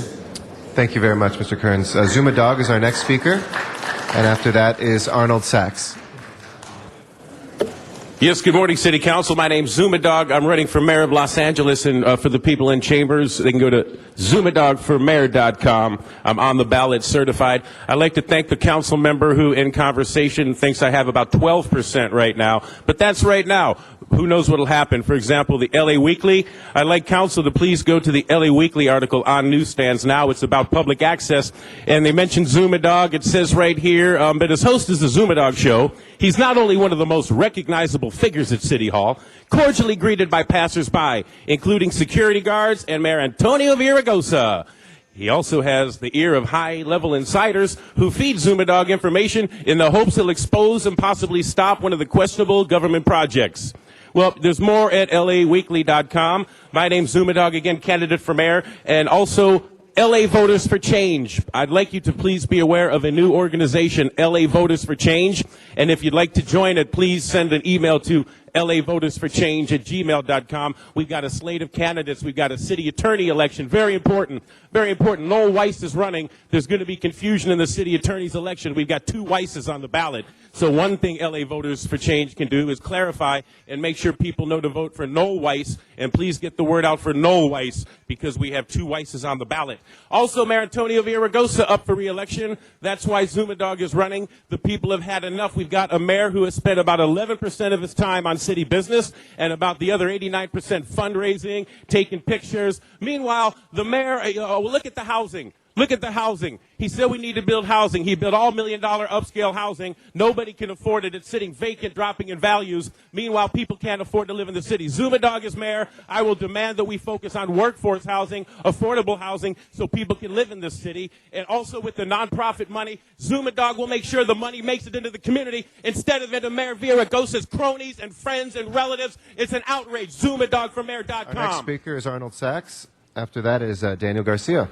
Thank you very much, Mr. Kearns. Zuma Dog is our next speaker, and after that is Arnold Sachs. Yes, good morning, City Council. My name's Zuma Dog. I'm running for mayor of Los Angeles, and for the people in chambers, they can go to zumadogformayor.com. I'm on the ballot, certified. I'd like to thank the council member who, in conversation, thinks I have about 12% right now. But that's right now. Who knows what will happen? For example, the LA Weekly. I'd like council to please go to the LA Weekly article on newsstands now. It's about public access. And they mentioned Zuma Dog. It says right here, but his host is the Zuma Dog Show. He's not only one of the most recognizable figures at City Hall, cordially greeted by passersby, including security guards and Mayor Antonio Villaraigosa. He also has the ear of high-level insiders who feed Zuma Dog information in the hopes he'll expose and possibly stop one of the questionable government projects. Well, there's more at laweekly.com. My name's Zuma Dog, again, candidate for mayor, and also LA Voters for Change. I'd like you to please be aware of a new organization, LA Voters for Change. And if you'd like to join it, please send an email to lavotersforchange@gmail.com. We've got a slate of candidates. We've got a city attorney election. Very important. Very important. Noel Weiss is running. There's going to be confusion in the city attorney's election. We've got two Weisses on the ballot. So one thing LA Voters for Change can do is clarify and make sure people know to vote for Noel Weiss. And please get the word out for Noel Weiss, because we have two Weisses on the ballot. Also, Mayor Antonio Villaraigosa up for re-election. That's why Zuma Dog is running. The people have had enough. We've got a mayor who has spent about 11% of his time on city business and about the other 89% fundraising, taking pictures. Meanwhile, the mayor, look at the housing. Look at the housing. He said we need to build housing. He built all $1 million upscale housing. Nobody can afford it. It's sitting vacant, dropping in values. Meanwhile, people can't afford to live in the city. Zuma Dog is mayor. I will demand that we focus on workforce housing, affordable housing, so people can live in this city. And also with the nonprofit money, Zuma Dog will make sure the money makes it into the community instead of into Mayor Villaraigosa's cronies and friends and relatives. It's an outrage. ZumaDogForMayor.com. Our next speaker is Arnold Sachs. After that is Daniel Garcia.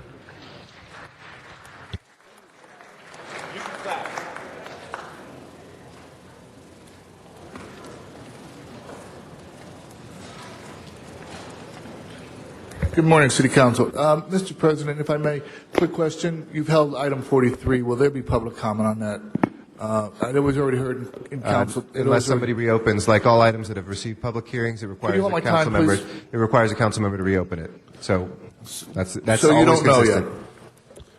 Good morning, City Council. Mr. President, if I may, quick question. You've held item 43. Will there be public comment on that? It was already heard in council. Unless somebody reopens, like all items that have received public hearings, it requires a council member. It requires a council member to reopen it. So that's so you always don't know consistent. yet.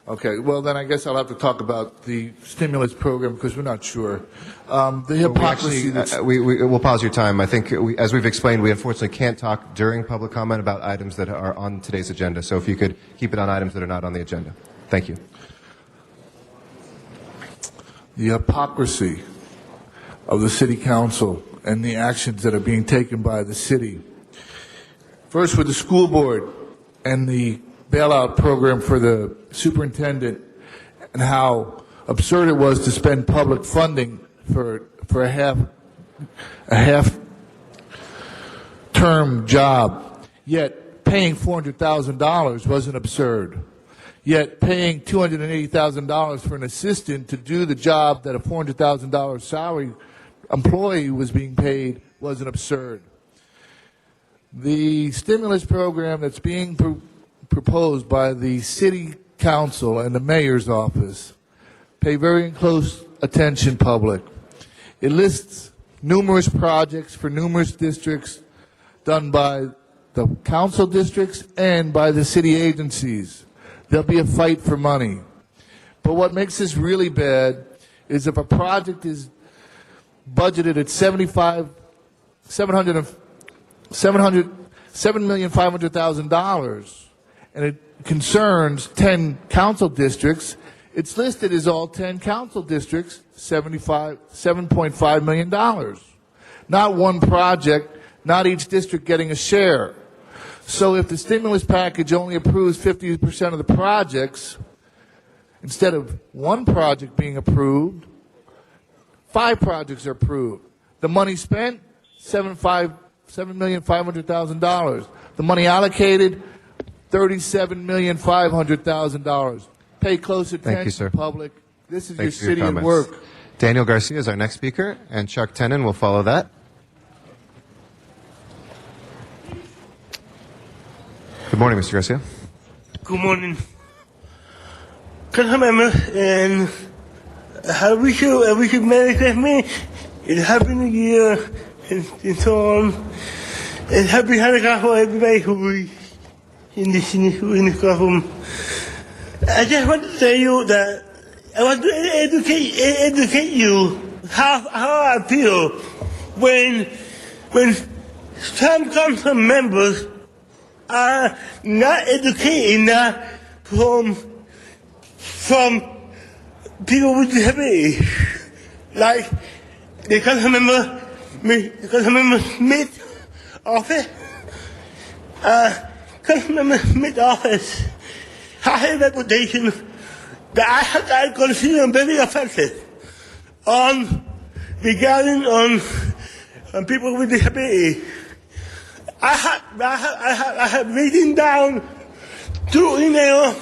Okay. Well, then I guess I'll have to talk about the stimulus program because we're not sure. The hypocrisy. We'll pause your time. I think, as we've explained, we unfortunately can't talk during public comment about items that are on today's agenda. So if you could keep it on items that are not on the agenda. Thank you. The hypocrisy of the City Council and the actions that are being taken by the city. First, with the school board and the bailout program for the superintendent, and how absurd it was to spend public funding for a half term job, yet paying $400,000 wasn't absurd. Yet paying $280,000 for an assistant to do the job that a $400,000 salary employee was being paid wasn't absurd. The stimulus program that's being proposed by the city council and the mayor's office pay very close attention, public. It lists numerous projects for numerous districts done by the council districts and by the city agencies. There'll be a fight for money. But what makes this really bad is if a project is budgeted at $7,500,000 and it concerns 10 council districts, it's listed as all 10 council districts, $7.5 million. Not one project, not each district getting a share. So if the stimulus package only approves 50% of the projects, instead of one project being approved, 5 projects are approved. The money spent, $7,500,000. The money allocated, $37,500,000. Pay close attention, Thank you, sir. public. This is your Thanks for your city at comments. work. Daniel Garcia is our next speaker, and Chuck Tenon will follow that. Good morning, Mr. Garcia. Good morning. Councilmember, and I wish you Merry Christmas and Happy New Year and so on. And Happy Hanukkah for everybody who is in this classroom. I just want to tell you that I want to educate you how I feel when some council members are not educated enough from people with disabilities. Like the Councilmember Smith office. Councilmember Smith office has a reputation that I consider very offensive regarding people with disabilities. I have written down 2 emails,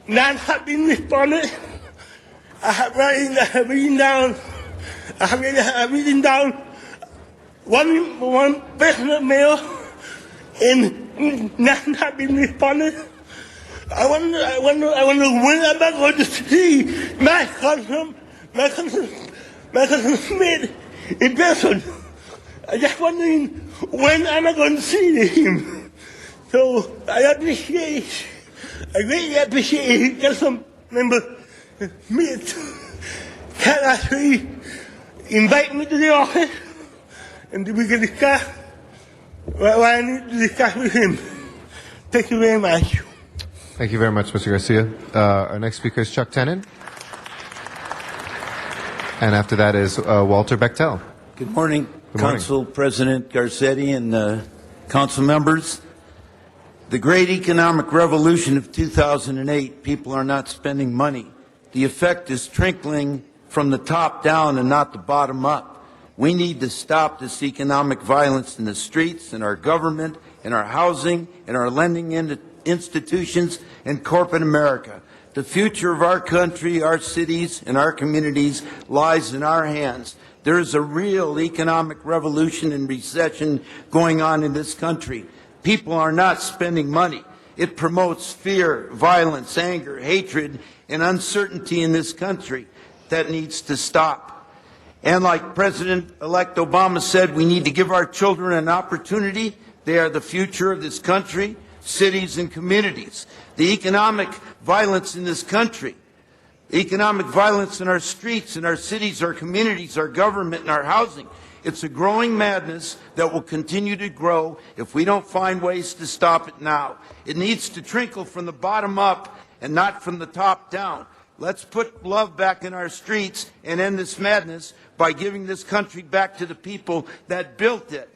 none have been responded. I have written down one personal mail, and none have been responded. I wonder when am I going to see my cousin Smith in person. I'm just wondering when am I going to see him. So I really appreciate Councilmember Smith can actually invite me to the office and we can discuss what I need to discuss with him. Thank you very much. Thank you very much, Mr. Garcia. Our next speaker is Chuck Tenon. And after that is Walter Bechtel. Good morning, Good morning. Council President Garcetti and council members. The great economic revolution of 2008, people are not spending money. The effect is trickling from the top down and not the bottom up. We need to stop this economic violence in the streets, in our government, in our housing, in our lending institutions, and corporate America. The future of our country, our cities, and our communities lies in our hands. There is a real economic revolution and recession going on in this country. People are not spending money. It promotes fear, violence, anger, hatred, and uncertainty in this country. That needs to stop. And like President-elect Obama said, we need to give our children an opportunity. They are the future of this country, cities, and communities. The economic violence in this country, economic violence in our streets, in our cities, our communities, our government, and our housing. It's a growing madness that will continue to grow if we don't find ways to stop it now. It needs to trickle from the bottom up and not from the top down. Let's put love back in our streets and end this madness by giving this country back to the people that built it.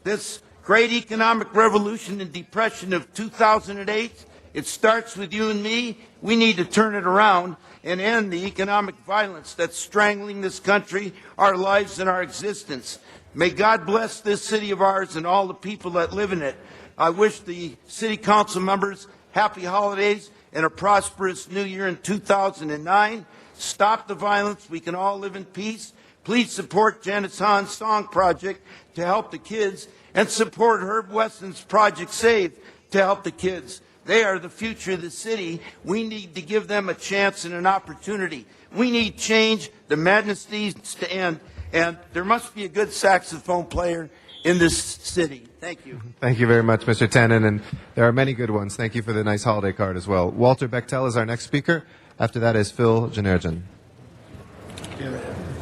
This great economic revolution and depression of 2008, it starts with you and me. We need to turn it around and end the economic violence that's strangling this country, our lives, and our existence. May God bless this city of ours and all the people that live in it. I wish the city council members happy holidays and a prosperous new year in 2009. Stop the violence. We can all live in peace. Please support Janice Hahn's Song Project to help the kids and support Herb Wesson's Project Save to help the kids. They are the future of the city. We need to give them a chance and an opportunity. We need change. The madness needs to end. And there must be a good saxophone player in this city. Thank you. Thank you very much, Mr. Tannen, and there are many good ones. Thank you for the nice holiday card as well. Walter Bechtel is our next speaker. After that is Phil Janerjan.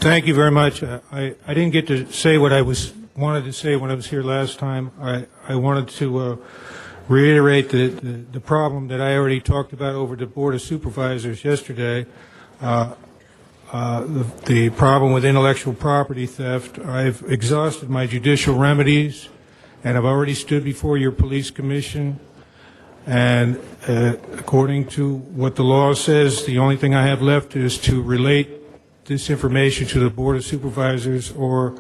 Thank you very much. I didn't get to say what I wanted to say when I was here last time. I wanted to reiterate the problem that I already talked about over the Board of Supervisors yesterday. The problem with intellectual property theft. I've exhausted my judicial remedies, and I've already stood before your police commission. And according to what the law says, the only thing I have left is to relate this information to the Board of Supervisors or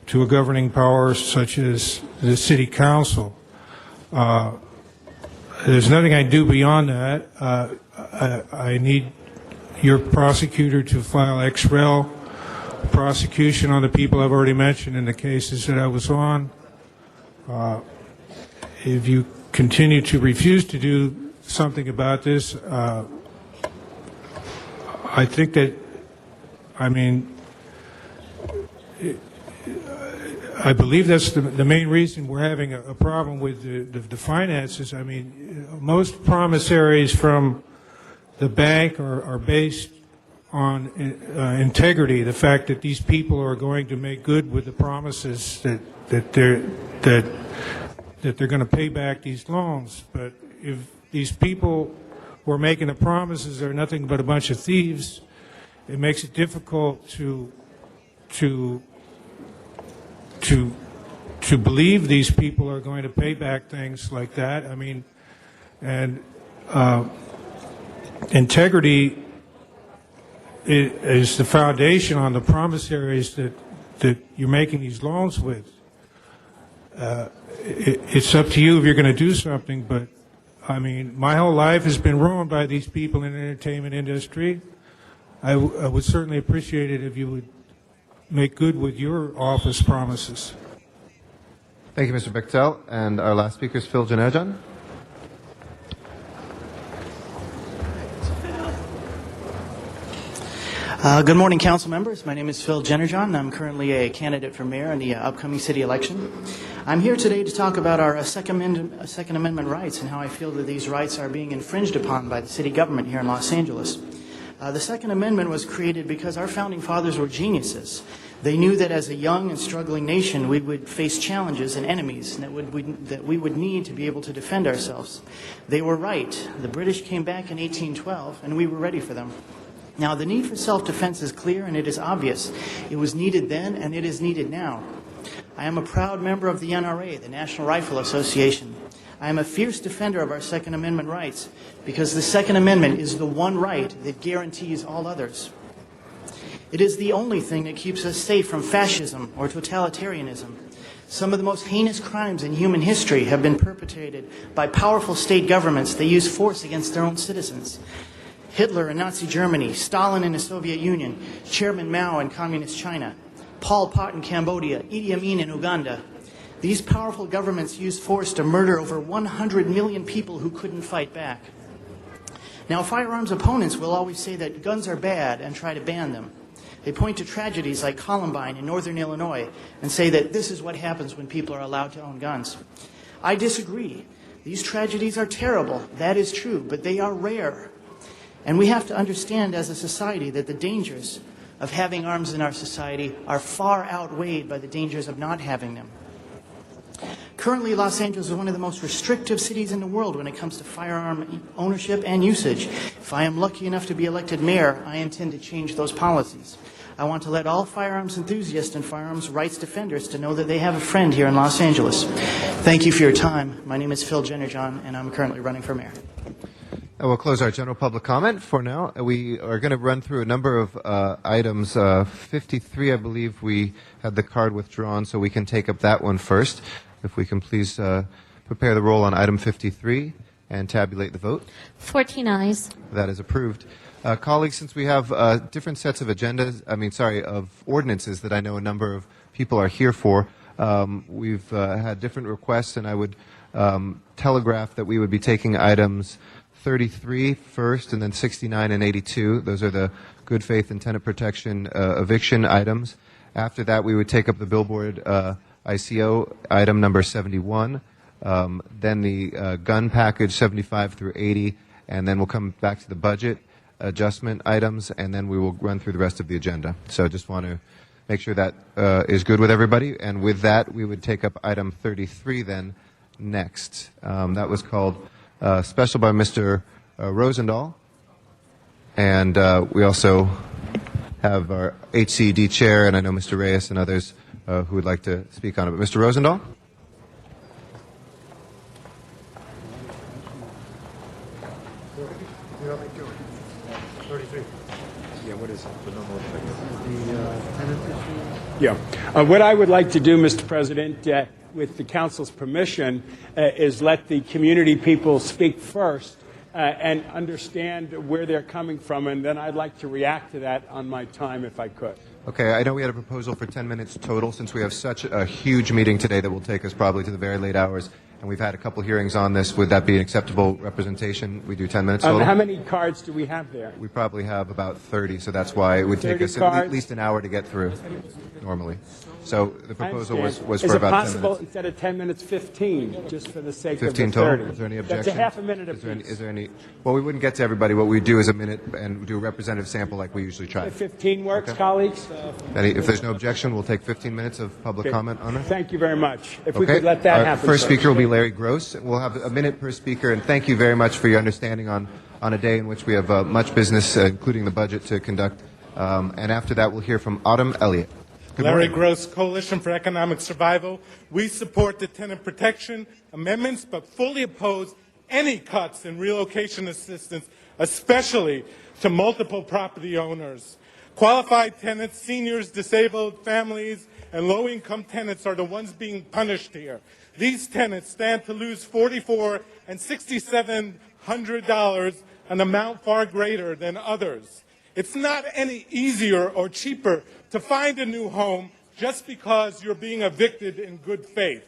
to a governing power such as the City Council. There's nothing I can do beyond that. I need your prosecutor to file ex-rel prosecution on the people I've already mentioned in the cases that I was on. If you continue to refuse to do something about this, I think that, I believe that's the main reason we're having a problem with the finances. Most promissories from the bank are based on integrity, the fact that these people are going to make good with the promises that they're going to pay back these loans. But if these people who are making the promises are nothing but a bunch of thieves, it makes it difficult to believe these people are going to pay back things like that. Integrity is the foundation on the promissories that you're making these loans with. It's up to you if you're going to do something, but my whole life has been ruined by these people in the entertainment industry. I would certainly appreciate it if you would make good with your office promises. Thank you, Mr. Bechtel. And our last speaker is Phil Janerjan. Good morning, council members. My name is Phil Janerjan. I'm currently a candidate for mayor in the upcoming city election. I'm here today to talk about our Second Amendment rights and how I feel that these rights are being infringed upon by the city government here in Los Angeles. The Second Amendment was created because our founding fathers were geniuses. They knew that as a young and struggling nation, we would face challenges and enemies that we would need to be able to defend ourselves. They were right. The British came back in 1812, and we were ready for them. Now, the need for self-defense is clear and it is obvious. It was needed then and it is needed now. I am a proud member of the NRA, the National Rifle Association. I am a fierce defender of our Second Amendment rights because the Second Amendment is the one right that guarantees all others. It is the only thing that keeps us safe from fascism or totalitarianism. Some of the most heinous crimes in human history have been perpetrated by powerful state governments that use force against their own citizens. Hitler in Nazi Germany, Stalin in the Soviet Union, Chairman Mao in Communist China, Pol Pot in Cambodia, Idi Amin in Uganda. These powerful governments used force to murder over 100 million people who couldn't fight back. Now, firearms opponents will always say that guns are bad and try to ban them. They point to tragedies like Columbine in northern Illinois and say that this is what happens when people are allowed to own guns. I disagree. These tragedies are terrible. That is true, but they are rare. And we have to understand as a society that the dangers of having arms in our society are far outweighed by the dangers of not having them. Currently, Los Angeles is one of the most restrictive cities in the world when it comes to firearm ownership and usage. If I am lucky enough to be elected mayor, I intend to change those policies. I want to let all firearms enthusiasts and firearms rights defenders to know that they have a friend here in Los Angeles. Thank you for your time. My name is Phil Janerjan, and I'm currently running for mayor. We'll close our general public comment for now. We are going to run through a number of items. 53, I believe we had the card withdrawn, so we can take up that one first. If we can please prepare the roll on item 53 and tabulate the vote. 14 ayes. That is approved. Colleagues, since we have different sets of of ordinances that I know a number of people are here for, we've had different requests, and I would telegraph that we would be taking items 33 first and then 69 and 82. Those are the good faith and tenant protection eviction items. After that, we would take up the billboard ICO item number 71, then the gun package 75 through 80, and then we'll come back to the budget adjustment items, and then we will run through the rest of the agenda. So I just want to make sure that is good with everybody. And with that, we would take up item 33 then next. That was called special by Mr. Rosendahl. And we also have our HCD chair, and I know Mr. Reyes and others who would like to speak on it. But Mr. Rosendahl? Yeah. What I would like to do, Mr. President, with the Council's permission, is let the community people speak first and understand where they're coming from, and then I'd like to react to that on my time if I could. Okay, I know we had a proposal for 10 minutes total since we have such a huge meeting today that will take us probably to the very late hours, and we've had a couple hearings on this. Would that be an acceptable representation? We do 10 minutes total? How many cards do we have there? We probably have about 30, so that's why it would take us at least an hour to get through normally. So the proposal was for about 10 minutes. Is it possible instead of 10 minutes, 15, just for the sake of the 15 30? total? Is there any objection? That's a half a minute apiece. Is there any? Well, we wouldn't get to everybody. What we do is a minute and do a representative sample like we usually try. 15 works, colleagues? If there's no objection, we'll take 15 minutes of public comment on it. Thank you very much. If we could let that happen. First speaker will be Larry Gross. We'll have a minute per speaker, and thank you very much for your understanding on a day in which we have much business, including the budget, to conduct. And after that, we'll hear from Autumn Elliott. Larry Gross, Coalition for Economic Survival. We support the tenant protection amendments, but fully oppose any cuts in relocation assistance, especially to multiple property owners. Qualified tenants, seniors, disabled families, and low-income tenants are the ones being punished here. These tenants stand to lose $4,400 and $6,700, an amount far greater than others. It's not any easier or cheaper to find a new home just because you're being evicted in good faith.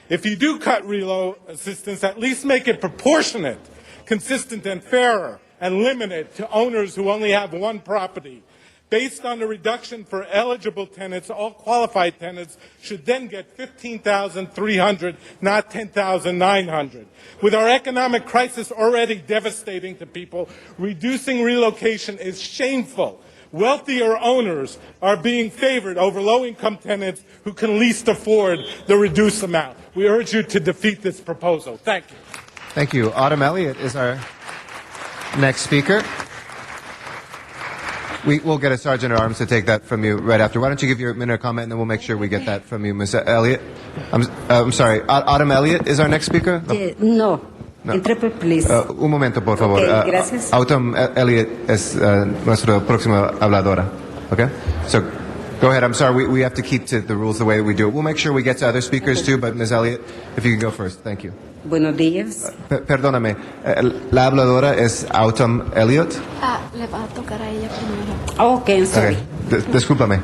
If you do cut relo assistance, at least make it proportionate, consistent, and fairer, and limit it to owners who only have one property. Based on the reduction for eligible tenants, all qualified tenants should then get $15,300, not $10,900. With our economic crisis already devastating to people, reducing relocation is shameful. Wealthier owners are being favored over low-income tenants who can least afford the reduced amount. We urge you to defeat this proposal. Thank you. Thank you. Autumn Elliott is our next speaker. We'll get a sergeant at arms to take that from you right after. Why don't you give your minute comment, and then we'll make sure we get that from you, Ms. Elliott. I'm sorry. Autumn Elliott is our next speaker? No. Interpret, please. Un momento, por favor. Okay, gracias. Autumn Elliott es nuestra próxima habladora. Okay? So, go ahead. I'm sorry. We have to keep to the rules the way that we do it. We'll make sure we get to other speakers too, but Ms. Elliott, if you can go first. Thank you. Buenos días. Perdóname. La habladora es Autumn Elliott. Le va a tocar a ella primero. Okay, sorry. Discúlpame.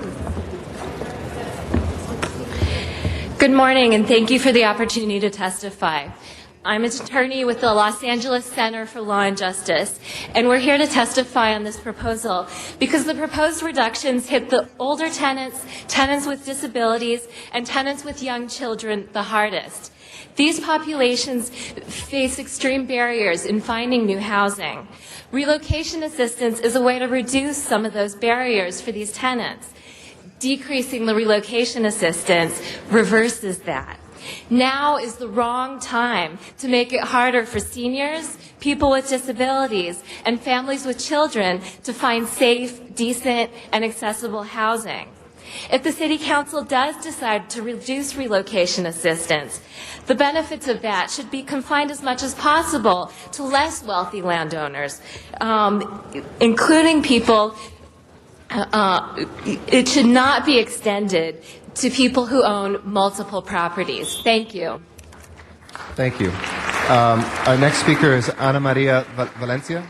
Good morning, and thank you for the opportunity to testify. I'm an attorney with the Los Angeles Center for Law and Justice, and we're here to testify on this proposal because the proposed reductions hit the older tenants, tenants with disabilities, and tenants with young children the hardest. These populations face extreme barriers in finding new housing. Relocation assistance is a way to reduce some of those barriers for these tenants. Decreasing the relocation assistance reverses that. Now is the wrong time to make it harder for seniors, people with disabilities, and families with children to find safe, decent, and accessible housing. If the City Council does decide to reduce relocation assistance, the benefits of that should be confined as much as possible to less wealthy landowners, including people. It should not be extended to people who own multiple properties. Thank you. Thank you. Our next speaker is Ana Maria Valencia.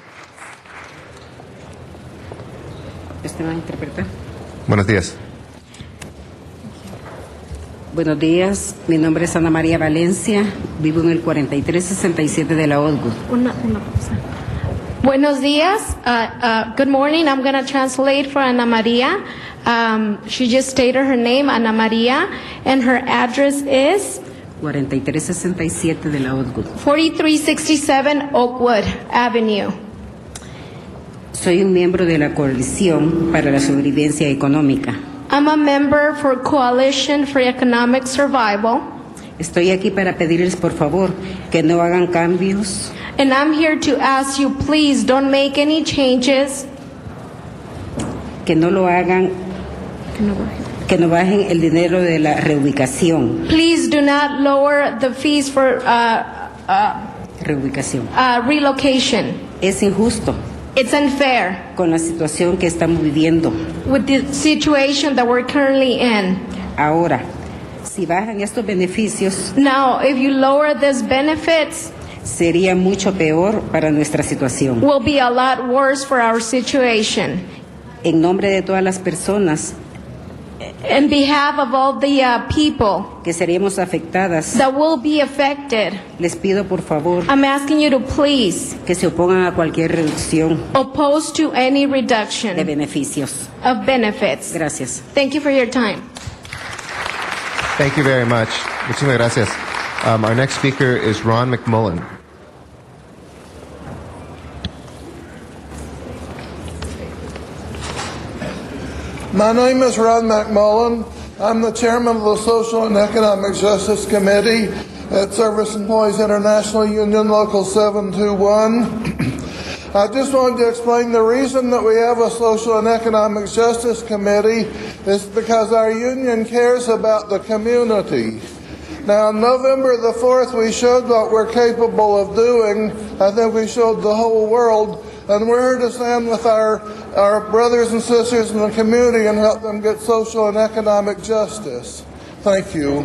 ¿Este va a interpretar? Buenos días. Buenos días, mi nombre es Ana María Valencia, vivo en el 4367 de la Osgood. Una pausa. Buenos días. Good morning. I'm going to translate for Ana Maria. She just stated her name, Ana Maria, and her address is 4367 de la Osgood. 4367 Oakwood Avenue. Soy un miembro de la Coalición para la Sobrevivencia Económica. I'm a member for Coalition for Economic Survival. Estoy aquí para pedirles por favor que no hagan cambios. And I'm here to ask you, please don't make any changes. Que no lo hagan. Que no bajen el dinero de la reubicación. Please do not lower the fees for Reubicación. Relocation. Es injusto. It's unfair Con la situación que estamos viviendo. with the situation that we're currently in. Ahora, si bajan estos beneficios, Now, if you lower these benefits, sería mucho peor para nuestra situación. will be a lot worse for our situation. En nombre de todas las personas In behalf of all the people que seríamos afectadas, that will be affected, les pido por favor I'm asking you to please que se opongan a cualquier reducción oppose to any reduction de beneficios. of benefits. Gracias. Thank you for your time. Thank you very much. Muchísimas gracias. Our next speaker is Ron McMullen. My name is Ron McMullen. I'm the chairman of the Social and Economic Justice Committee at Service Employees International Union Local 721. I just wanted to explain the reason that we have a Social and Economic Justice Committee is because our union cares about the community. Now, on November the 4th, we showed what we're capable of doing. I think we showed the whole world. And we're here to stand with our brothers and sisters in the community and help them get social and economic justice. Thank you.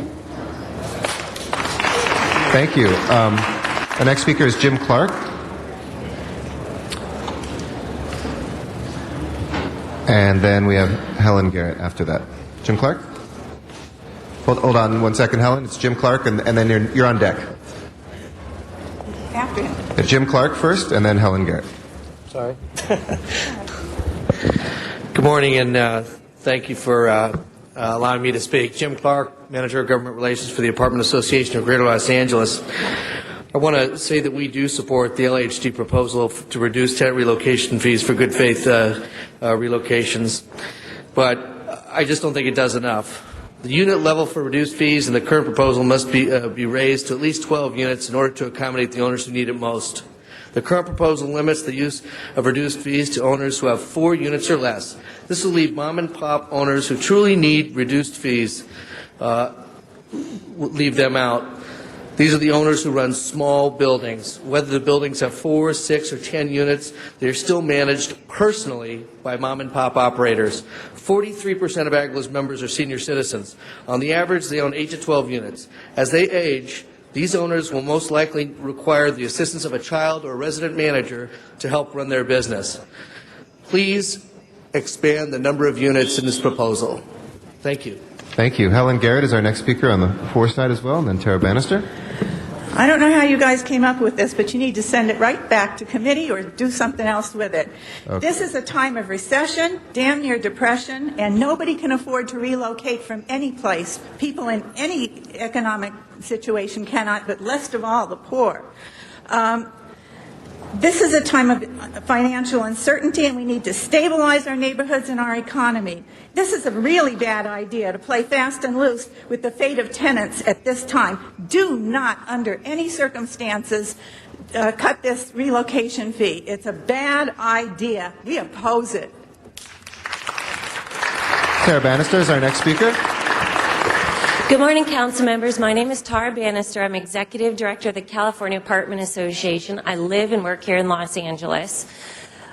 Thank you. Our next speaker is Jim Clark. And then we have Helen Garrett after that. Jim Clark? Hold on 1 second, Helen. It's Jim Clark, and then you're on deck. After him. Jim Clark first, and then Helen Garrett. Sorry. Good morning, and thank you for allowing me to speak. Jim Clark, Manager of Government Relations for the Apartment Association of Greater Los Angeles. I want to say that we do support the LHD proposal to reduce tenant relocation fees for good faith relocations, but I just don't think it does enough. The unit level for reduced fees in the current proposal must be raised to at least 12 units in order to accommodate the owners who need it most. The current proposal limits the use of reduced fees to owners who have 4 units or less. This will leave mom-and-pop owners who truly need reduced fees, leave them out. These are the owners who run small buildings. Whether the buildings have 4, 6, or 10 units, they're still managed personally by mom-and-pop operators. 43% of AGLA's members are senior citizens. On the average, they own 8 to 12 units. As they age, these owners will most likely require the assistance of a child or a resident manager to help run their business. Please expand the number of units in this proposal. Thank you. Thank you. Helen Garrett is our next speaker on the for side as well, and then Tara Bannister. I don't know how you guys came up with this, but you need to send it right back to committee or do something else with it. Okay. This is a time of recession, damn near depression, and nobody can afford to relocate from any place. People in any economic situation cannot, but least of all the poor. This is a time of financial uncertainty, and we need to stabilize our neighborhoods and our economy. This is a really bad idea to play fast and loose with the fate of tenants at this time. Do not, under any circumstances, cut this relocation fee. It's a bad idea. We oppose it. Tara Bannister is our next speaker. Good morning, council members. My name is Tara Bannister. I'm Executive Director of the California Apartment Association. I live and work here in Los Angeles.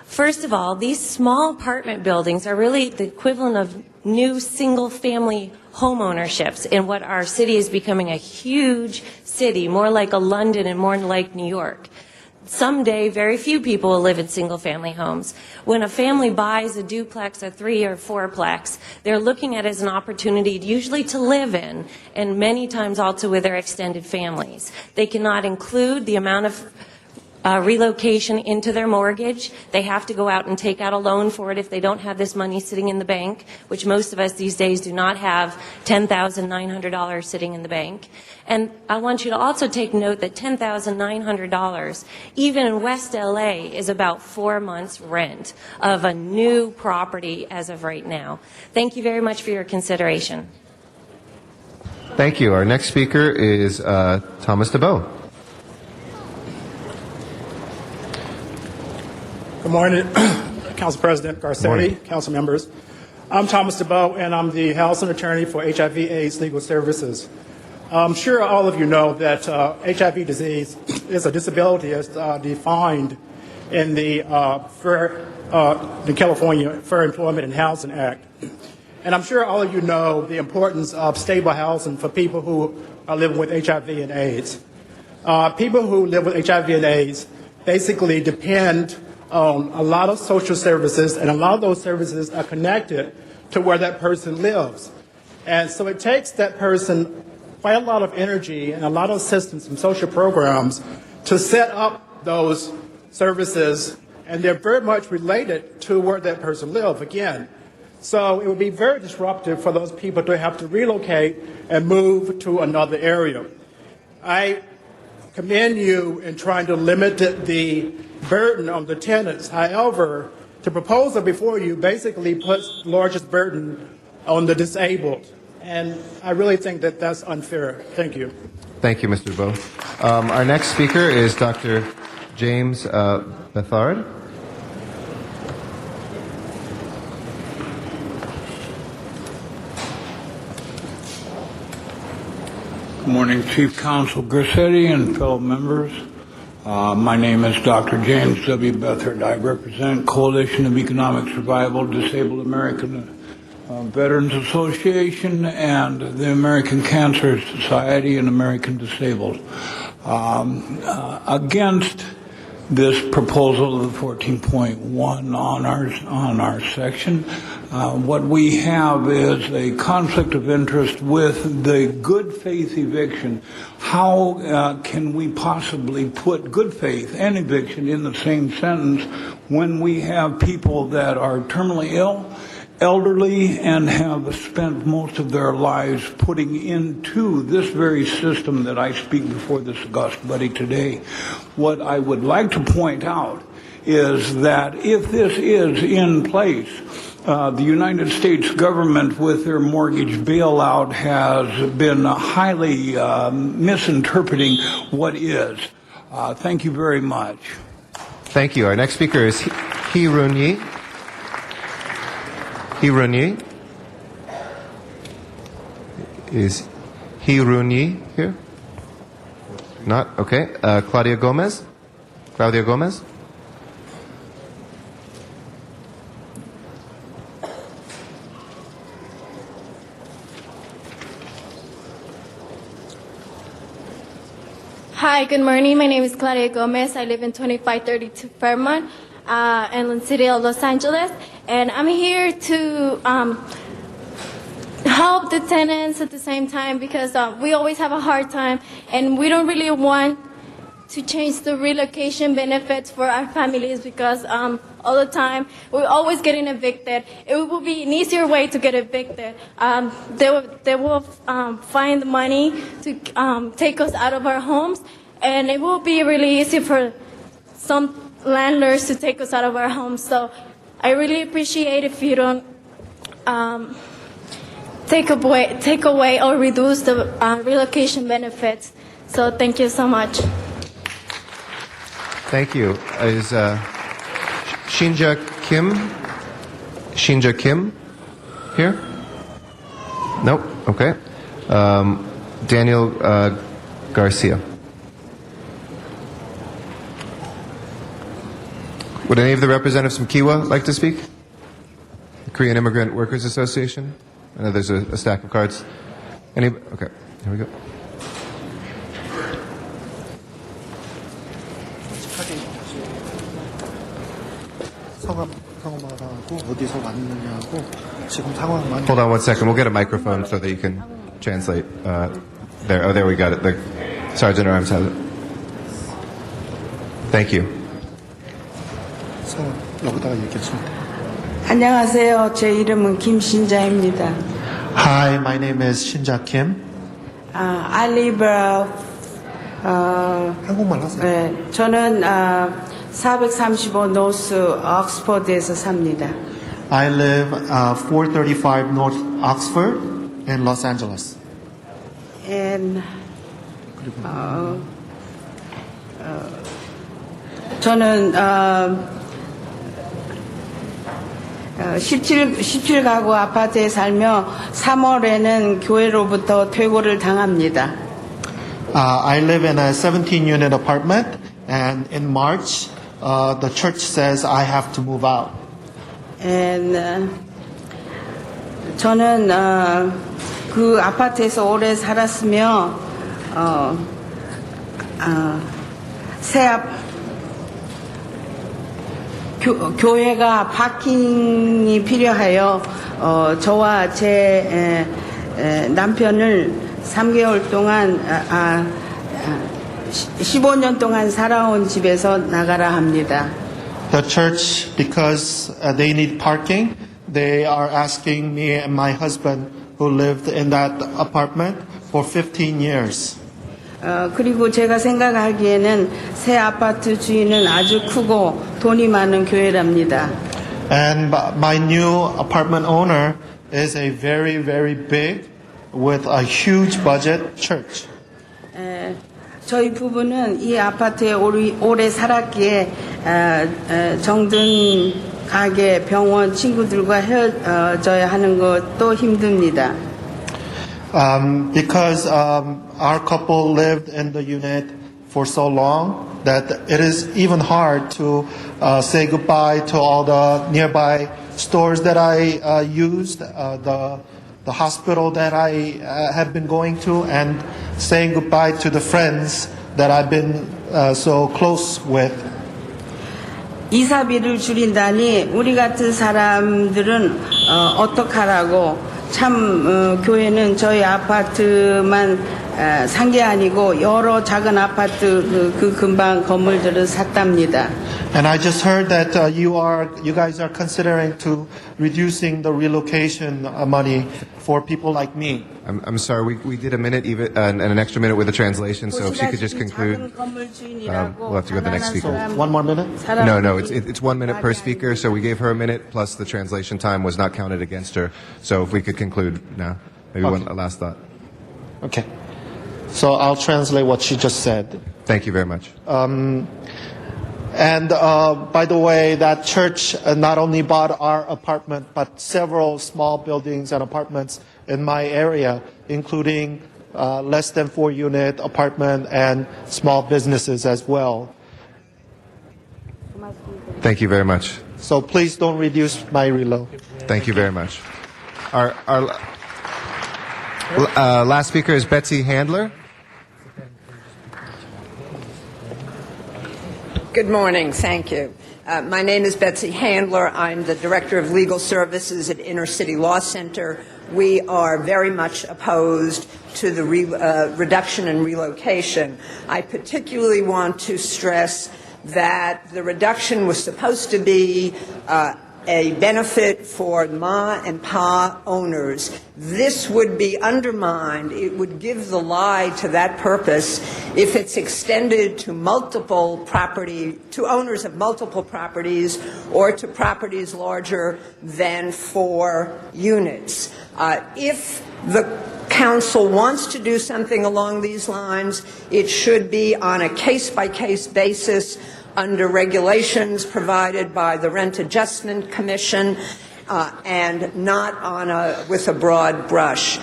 First of all, these small apartment buildings are really the equivalent of new single-family home ownerships in what our city is becoming a huge city, more like a London and more like New York. someday very few people will live in single-family homes. When a family buys a duplex, a 3 or 4-plex, they're looking at it as an opportunity usually to live in, and many times also with their extended families. They cannot include the amount of relocation into their mortgage. They have to go out and take out a loan for it if they don't have this money sitting in the bank, which most of us these days do not have $10,900 sitting in the bank. And I want you to also take note that $10,900, even in West LA, is about 4 months' rent of a new property as of right now. Thank you very much for your consideration. Thank you. Our next speaker is Thomas DeBow. Good morning, Council President Garcetti, Council members. I'm Thomas DeBow, and I'm the housing attorney for HIV/AIDS Legal Services. I'm sure all of you know that HIV disease is a disability as defined in the California Fair Employment and Housing Act. And I'm sure all of you know the importance of stable housing for people who are living with HIV and AIDS. People who live with HIV and AIDS basically depend on a lot of social services, and a lot of those services are connected to where that person lives. And so it takes that person quite a lot of energy and a lot of assistance from social programs to set up those services, and they're very much related to where that person lives, again. So it would be very disruptive for those people to have to relocate and move to another area. I commend you in trying to limit the burden on the tenants. However, the proposal before you basically puts the largest burden on the disabled. And I really think that that's unfair. Thank you. Thank you, Mr. DeBow. Our next speaker is Dr. James Bethard. Good morning, Chief Counsel Garcetti and fellow members. My name is Dr. James W. Bethard. I represent Coalition of Economic Survival Disabled American Veterans Association and the American Cancer Society and American Disabled. Against this proposal of the 14.1 on our section, what we have is a conflict of interest with the good faith eviction. How can we possibly put good faith and eviction in the same sentence when we have people that are terminally ill, elderly, and have spent most of their lives putting into this very system that I speak before this august body today? What I would like to point out is that if this is in place, the United States government with their mortgage bailout has been highly misinterpreting what is. Thank you very much. Thank you. Our next speaker is Hee Roon Yi. Hee Roon Yi. Is Hee Roon Yi here? Not? Okay. Claudia Gomez? Claudia Gomez? Hi, good morning. My name is Claudia Gomez. I live in 2532 Fairmont, in the city of Los Angeles. And I'm here to help the tenants at the same time because we always have a hard time and we don't really want to change the relocation benefits for our families because all the time we're always getting evicted. It will be an easier way to get evicted. They will find the money to take us out of our homes, and it will be really easy for some landlords to take us out of our homes. So I really appreciate if you don't take away or reduce the relocation benefits. So thank you so much. Thank you. Is Shinja Kim here? Nope. Okay. Daniel Garcia. Would any of the representatives from Kiwa like to speak? The Korean Immigrant Workers Association? I know there's a stack of cards. Okay, here we go. 성함하고 어디서 왔느냐고 지금 상황만. Hold on one second. We'll get a microphone so that you can translate. There. Oh, there we got it. The Sergeant at Arms has it. Thank you. 성함 여기다가 얘기하시면 돼요. 안녕하세요. 제 이름은 김신자입니다. Hi, my name is Shinja Kim. I live. 한국말 하세요. 네, 저는 435 노스 옥스퍼드에서 삽니다. I live 435 North Oxford in Los Angeles. And 저는 17가구 아파트에 살며 3월에는 교회로부터 퇴고를 당합니다. I live in a 17-unit apartment, and in March, the church says I have to move out. And 저는 그 아파트에서 오래 살았으며 교회가 파킹이 필요하여 저와 제 남편을 3개월 동안 15년 동안 살아온 집에서 나가라 합니다. The church, because they need parking, they are asking me and my husband, who lived in that apartment for 15 years. 그리고 제가 생각하기에는 새 아파트 주인은 아주 크고 돈이 많은 교회랍니다. And my new apartment owner is a very, very big, with a huge budget church. 저희 부부는 이 아파트에 오래 살았기에 정든 가게, 병원, 친구들과 헤어져야 하는 것도 힘듭니다. Because our couple lived in the unit for so long that it is even hard to say goodbye to all the nearby stores that I used, the hospital that I have been going to, and saying goodbye to the friends that I've been so close with. 이사비를 줄인다니 우리 같은 사람들은 어떡하라고. 참 교회는 저희 아파트만 산 게 아니고 여러 작은 아파트 그 근방 건물들을 샀답니다. And I just heard that you guys are considering to reducing the relocation money for people like me. I'm sorry, we did a minute even and an extra minute with the translation, so if you could just conclude, we'll have to go to the next speaker. So 1 more minute? No, it's 1 minute per speaker, so we gave her a minute, plus the translation time was not counted against her. So if we could conclude now, maybe Okay. one last thought. Okay. So I'll translate what she just said. Thank you very much. And by the way, that church not only bought our apartment, but several small buildings and apartments in my area, including less than 4-unit apartment and small businesses as well. Thank you very much. So please don't reduce my relo. Thank you very much. Our last speaker is Betsy Handler. Good morning. Thank you. My name is Betsy Handler. I'm the Director of Legal Services at Inner City Law Center. We are very much opposed to the reduction and relocation. I particularly want to stress that the reduction was supposed to be a benefit for Ma and Pa owners. This would be undermined. It would give the lie to that purpose if it's extended to to owners of multiple properties or to properties larger than 4 units. If the Council wants to do something along these lines, it should be on a case-by-case basis under regulations provided by the Rent Adjustment Commission and not with a broad brush.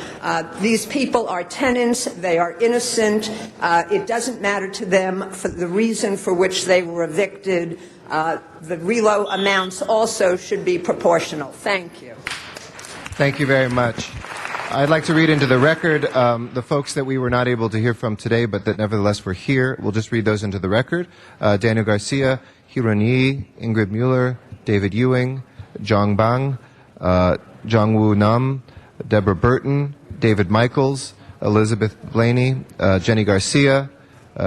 These people are tenants. They are innocent. It doesn't matter to them for the reason for which they were evicted. The relo amounts also should be proportional. Thank you. Thank you very much. I'd like to read into the record the folks that we were not able to hear from today, but that nevertheless were here. We'll just read those into the record. Daniel Garcia, Hiron Yi, Ingrid Mueller, David Ewing, Jong Bang, Jongwoo Nam, Deborah Burton, David Michaels, Elizabeth Blaney, Jenny Garcia,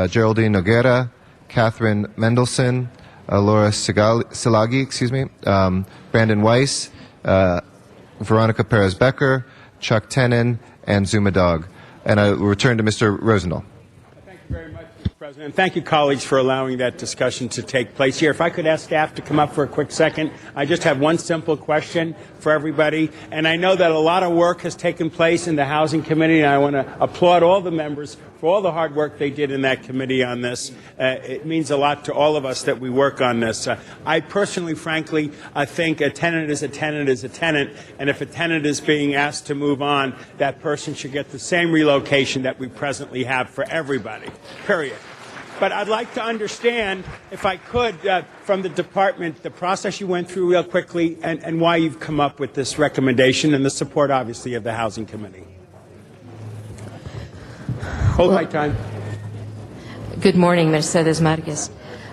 Geraldine Noguera, Catherine Mendelson, Laura Silagi, Brandon Weiss, Veronica Perez-Becker, Chuck Tenon, and Zuma Dog. And I will return to Mr. Rosendahl. Thank you very much, Mr. President. Thank you, colleagues, for allowing that discussion to take place here. If I could ask staff to come up for a quick second. I just have one simple question for everybody. And I know that a lot of work has taken place in the Housing Committee, and I want to applaud all the members for all the hard work they did in that committee on this. It means a lot to all of us that we work on this. I personally, frankly, I think a tenant is a tenant is a tenant, and if a tenant is being asked to move on, that person should get the same relocation that we presently have for everybody, period. But I'd like to understand, if I could, from the department, the process you went through real quickly and why you've come up with this recommendation and the support, obviously, of the Housing Committee. Hold my time. Good morning, Mercedes Marquez.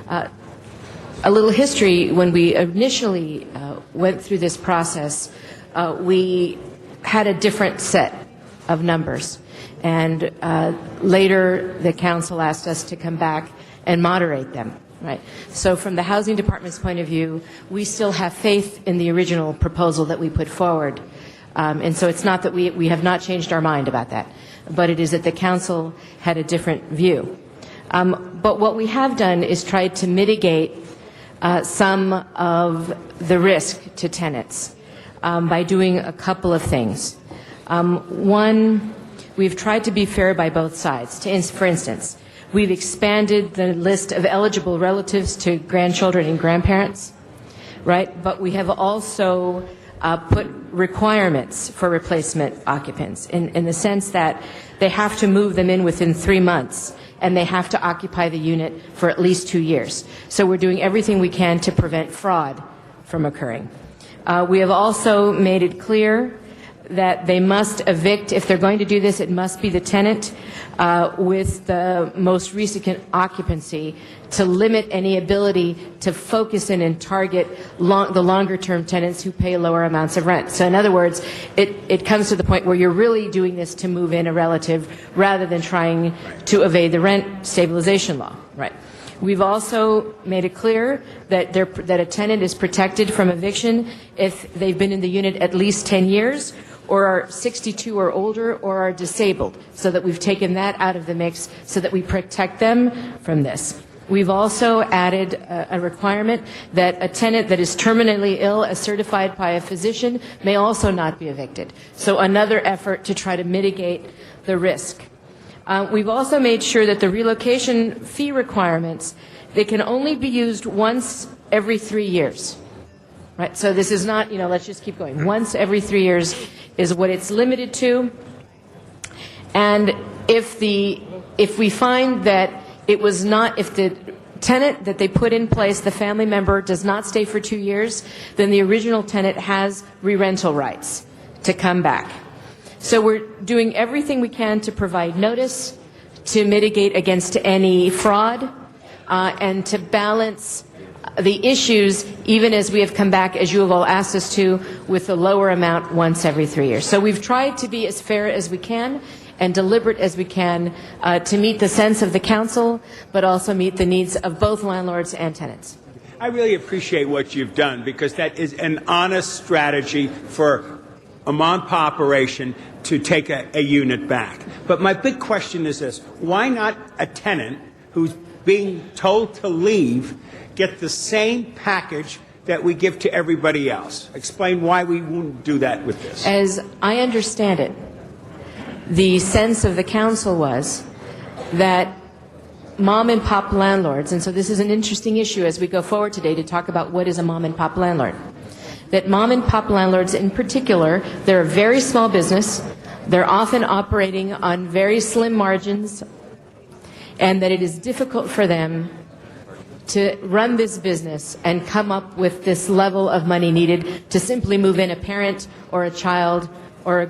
A little history. When we initially went through this process, we had a different set of numbers. And later, the council asked us to come back and moderate them. Right. So from the Housing Department's point of view, we still have faith in the original proposal that we put forward. And so it's not that we have not changed our mind about that, but it is that the council had a different view. But what we have done is tried to mitigate some of the risk to tenants by doing a couple of things. One, we've tried to be fair by both sides. For instance, we've expanded the list of eligible relatives to grandchildren and grandparents, right? But we have also put requirements for replacement occupants in the sense that they have to move them in within 3 months and they have to occupy the unit for at least 2 years. So we're doing everything we can to prevent fraud from occurring. We have also made it clear that they must evict. If they're going to do this, it must be the tenant with the most recent occupancy to limit any ability to focus in and target the longer-term tenants who pay lower amounts of rent. So in other words, it comes to the point where you're really doing this to move in a relative rather than trying to evade the rent stabilization law. Right. We've also made it clear that a tenant is protected from eviction if they've been in the unit at least 10 years or are 62 or older or are disabled, so that we've taken that out of the mix so that we protect them from this. We've also added a requirement that a tenant that is terminally ill as certified by a physician may also not be evicted. So another effort to try to mitigate the risk. We've also made sure that the relocation fee requirements, they can only be used once every 3 years. Right? So this is not, let's just keep going. Once every 3 years is what it's limited to. And if we find that if the tenant that they put in place, the family member, does not stay for 2 years, then the original tenant has re-rental rights to come back. So we're doing everything we can to provide notice, to mitigate against any fraud, and to balance the issues, even as we have come back, as you have all asked us to, with a lower amount once every 3 years. So we've tried to be as fair as we can and deliberate as we can to meet the sense of the council, but also meet the needs of both landlords and tenants. I really appreciate what you've done, because that is an honest strategy for a mom-and-pop operation to take a unit back. But my big question is this: why not a tenant who's being told to leave get the same package that we give to everybody else? Explain why we wouldn't do that with this. As I understand it, the sense of the council was that mom-and-pop landlords, and so this is an interesting issue as we go forward today to talk about what is a mom-and-pop landlord, that mom-and-pop landlords in particular, they're a very small business, they're often operating on very slim margins, and that it is difficult for them to run this business and come up with this level of money needed to simply move in a parent or a child or a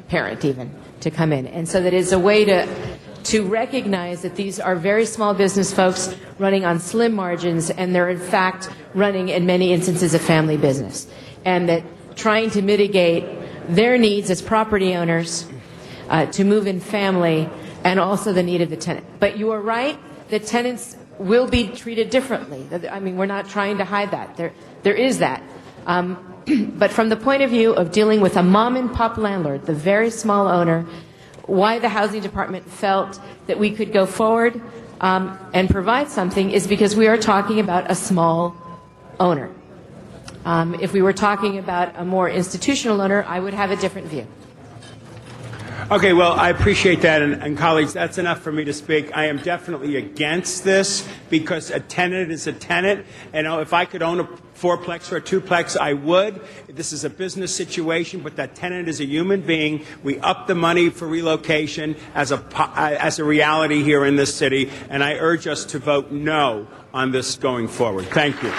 parent even to come in. And so that is a way to recognize that these are very small business folks running on slim margins, and they're in fact running in many instances a family business, and that trying to mitigate their needs as property owners to move in family, and also the need of the tenant. But you are right, the tenants will be treated differently. I mean, we're not trying to hide that. There is that. But from the point of view of dealing with a mom and pop landlord, the very small owner, why the housing department felt that we could go forward and provide something is because we are talking about a small owner. If we were talking about a more institutional owner, I would have a different view. Okay, well, I appreciate that, and colleagues, that's enough for me to speak. I am definitely against this because a tenant is a tenant. And if I could own a fourplex or a twoplex, I would. This is a business situation, but that tenant is a human being. We up the money for relocation as a reality here in this city, and I urge us to vote no on this going forward. Thank you.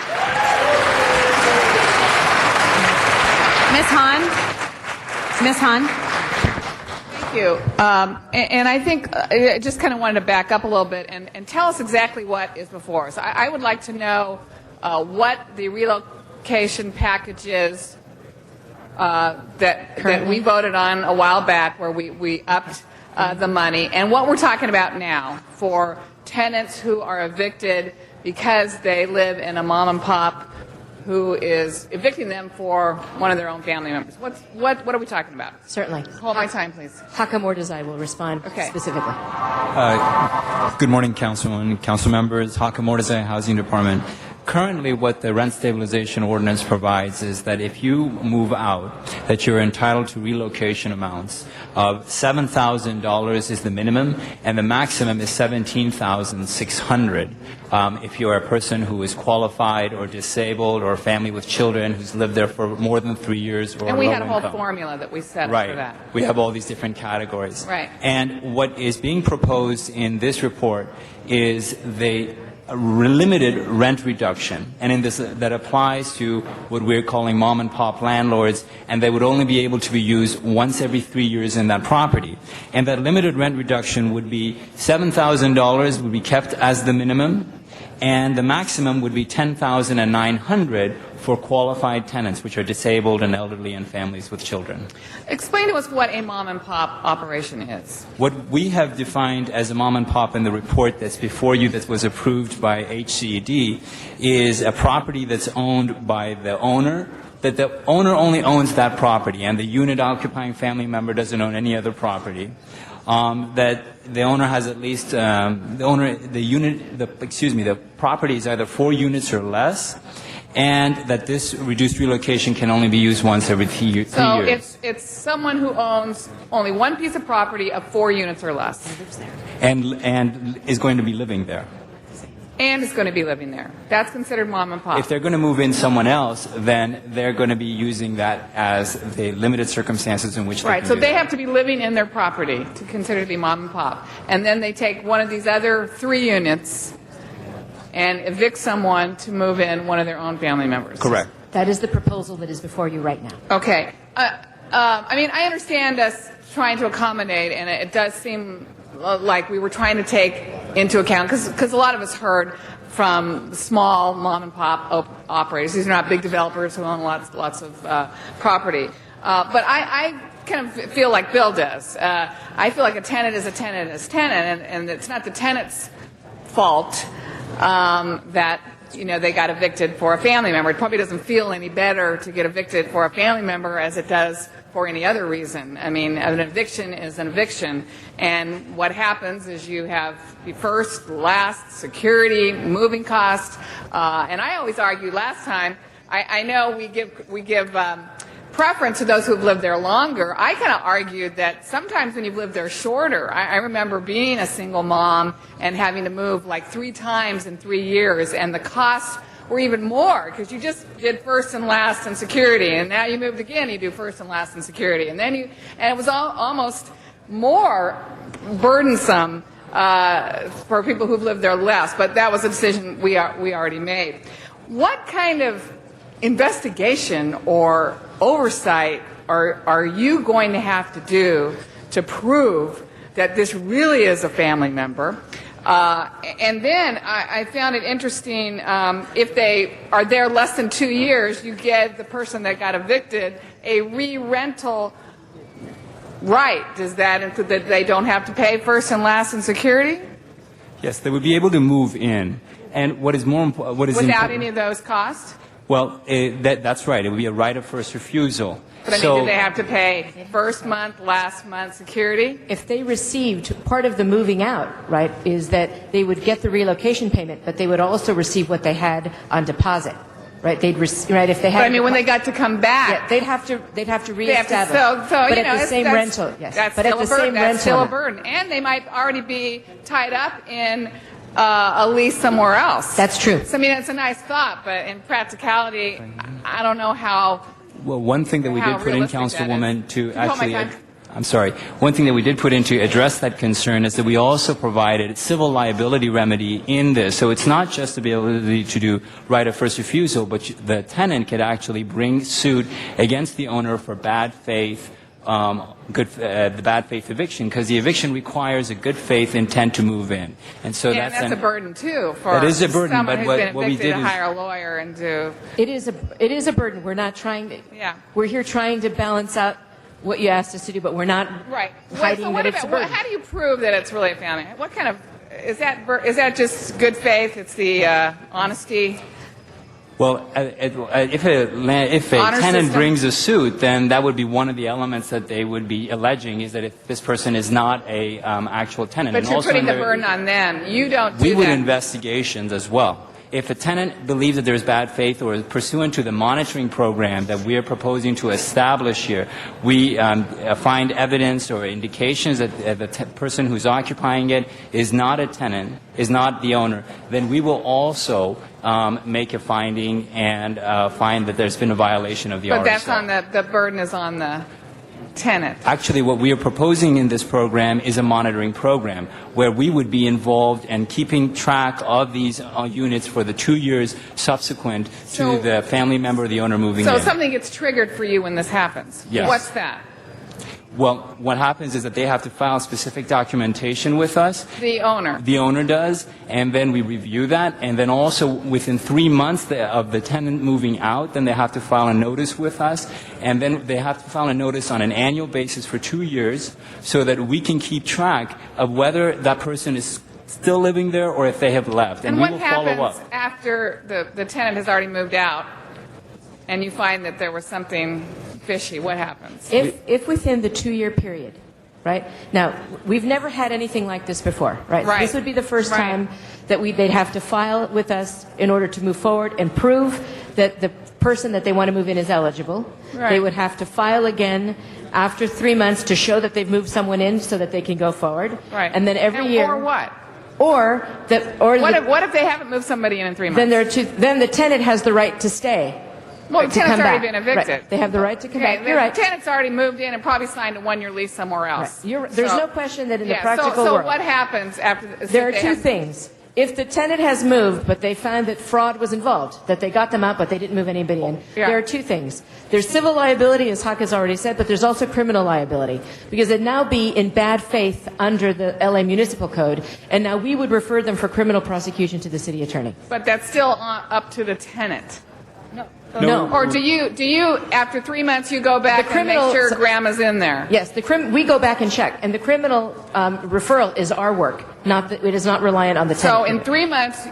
Ms. Hahn? Ms. Hahn? Thank you. And I think I just kind of wanted to back up a little bit and tell us exactly what is before us. I would like to know what the relocation package is that we voted on a while back, where we upped the money, and what we're talking about now for tenants who are evicted because they live in a mom and pop who is evicting them for one of their own family members. What are we talking about? Certainly. Hold my time, please. Haka Mordezai will respond specifically. Good morning, Councilwoman, Council members. Haka Mordezai, Housing Department. Currently, what the rent stabilization ordinance provides is that if you move out, that you're entitled to relocation amounts of $7,000 is the minimum, and the maximum is $17,600 if you're a person who is qualified or disabled or a family with children who's lived there for more than 3 years or And we had a low whole income. formula that we set Right. for that. We have all these different categories. Right. And what is being proposed in this report is a limited rent reduction, and in this that applies to what we're calling mom and pop landlords, and they would only be able to be used once every 3 years in that property. And that limited rent reduction would be $7,000 would be kept as the minimum, and the maximum would be $10,900 for qualified tenants, which are disabled and elderly and families with children. Explain to us what a mom and pop operation is. What we have defined as a mom and pop in the report that's before you that was approved by HCED is a property that's owned by the owner, that the owner only owns that property, and the unit occupying family member doesn't own any other property. That the owner has at least the property is either 4 units or less, and that this reduced relocation can only be used once every 3 years. So it's someone who owns only one piece of property of 4 units or less. And is going to be living there. And is going to be living there. That's considered mom and pop. If they're going to move in someone else, then they're going to be using that as the limited circumstances in which they Right, can so do they that. have to be living in their property to consider to be mom and pop. And then they take one of these other 3 units and evict someone to move in one of their own family members. Correct. That is the proposal that is before you right now. Okay. I mean, I understand us trying to accommodate, and it does seem like we were trying to take into account, because a lot of us heard from small mom and pop operators. These are not big developers who own lots of property. But I kind of feel like Bill does. I feel like a tenant is a tenant is tenant, and it's not the tenant's fault that they got evicted for a family member. It probably doesn't feel any better to get evicted for a family member as it does for any other reason. I mean, an eviction is an eviction, and what happens is you have the first, last, security, moving cost, and I always argued last time. I know we give preference to those who have lived there longer. I kind of argued that sometimes when you've lived there shorter, I remember being a single mom and having to move like 3 times in 3 years, and the costs were even more because you just did first and last and security, and now you moved again, you do first and last and security, and it was almost more burdensome for people who've lived there less. But that was a decision we already made. What kind of investigation or oversight are you going to have to do to prove that this really is a family member? And then I found it interesting, if they are there less than 2 years, you give the person that got evicted a re-rental right. Does that include that they don't have to pay first and last in security? Yes, they would be able to move in. And what is more important, Without any of those costs? Well, that's right. It would be a right of first refusal. But I mean, do they have to pay first month, last month security? If they received, part of the moving out, right, is that they would get the relocation payment, but they would also receive what they had on deposit, right? They'd right if they had. But I mean, when they got to come back, yeah, they'd have to reestablish. So but you know, at the same rental, yes. That's but still at the a burden. same That's rental. still a burden, and they might already be tied up in a lease somewhere else. That's true. So I mean, it's a nice thought, but in practicality, I don't know how. Well, one thing that we did put in, Councilwoman, to actually, my time? I'm sorry, one thing that we did put in to address that concern is that we also provided civil liability remedy in this. So it's not just the ability to do right of first refusal, but the tenant could actually bring suit against the owner for bad faith, the bad faith eviction, because the eviction requires a good faith intent to move in, and so that's a burden too for that is a burden. someone But who's been what we evicted did to is hire a lawyer and do. It is a burden. We're not trying to. Yeah. We're here trying to balance out what you asked us to do, but we're not Right. hiding so that it's a burden. how do you prove that it's really a family? What kind of is that just good faith? It's the honesty. Well, if a Honor tenant system? brings a suit, then that would be one of the elements that they would be alleging, is that if this person is not a actual tenant. But And you're also putting the under- burden on them. You don't do We would that. investigations as well. If a tenant believes that there's bad faith or pursuant to the monitoring program that we are proposing to establish here, we find evidence or indications that the person who's occupying it is not a tenant, is not the owner, then we will also make a finding and find that there's been a violation of the RSO. But that's on the burden is on the tenant. Actually, what we are proposing in this program is a monitoring program where we would be involved in keeping track of these units for the 2 years subsequent to the family member or the owner moving So in. something gets triggered for you when this happens. Yes. What's that? Well, what happens is that they have to file specific documentation with us. The owner. The owner does, and then we review that, and then also within 3 months of the tenant moving out, then they have to file a notice with us, and then they have to file a notice on an annual basis for 2 years so that we can keep track of whether that person is still living there or if they have left, and we what will follow happens up. after the tenant has already moved out and you find that there was something fishy? What happens? If within the 2-year period, right? Now, we've never had anything like this before, right? Right. This would be the first Right. time that they'd have to file with us in order to move forward and prove that the person that they want to move in is eligible. Right. They would have to file again after 3 months to show that they've moved someone in so that they can go forward. Right. And then every year. Or what? What if they haven't moved somebody in 3 months? Then the tenant has the right to stay. Well, the to tenant's come already back. been evicted. Right. They have the right to come Okay, back. You're right. The tenant's already moved in and probably signed a 1-year lease somewhere else. There's no question that in the practical so world. what happens after? There are two things. If the tenant has moved, but they found that fraud was involved, that they got them out, but they didn't move anybody in, there are two things. There's civil liability, as Huck has already said, but there's also criminal liability, because it'd now be in bad faith under the LA Municipal Code, and now we would refer them for criminal prosecution to the city attorney. But that's still up to the tenant. No. Or do you after 3 months you go back and make sure grandma's in there? Yes, we go back and check, and the criminal referral is our work. It is not reliant on the tenant. So in 3 months,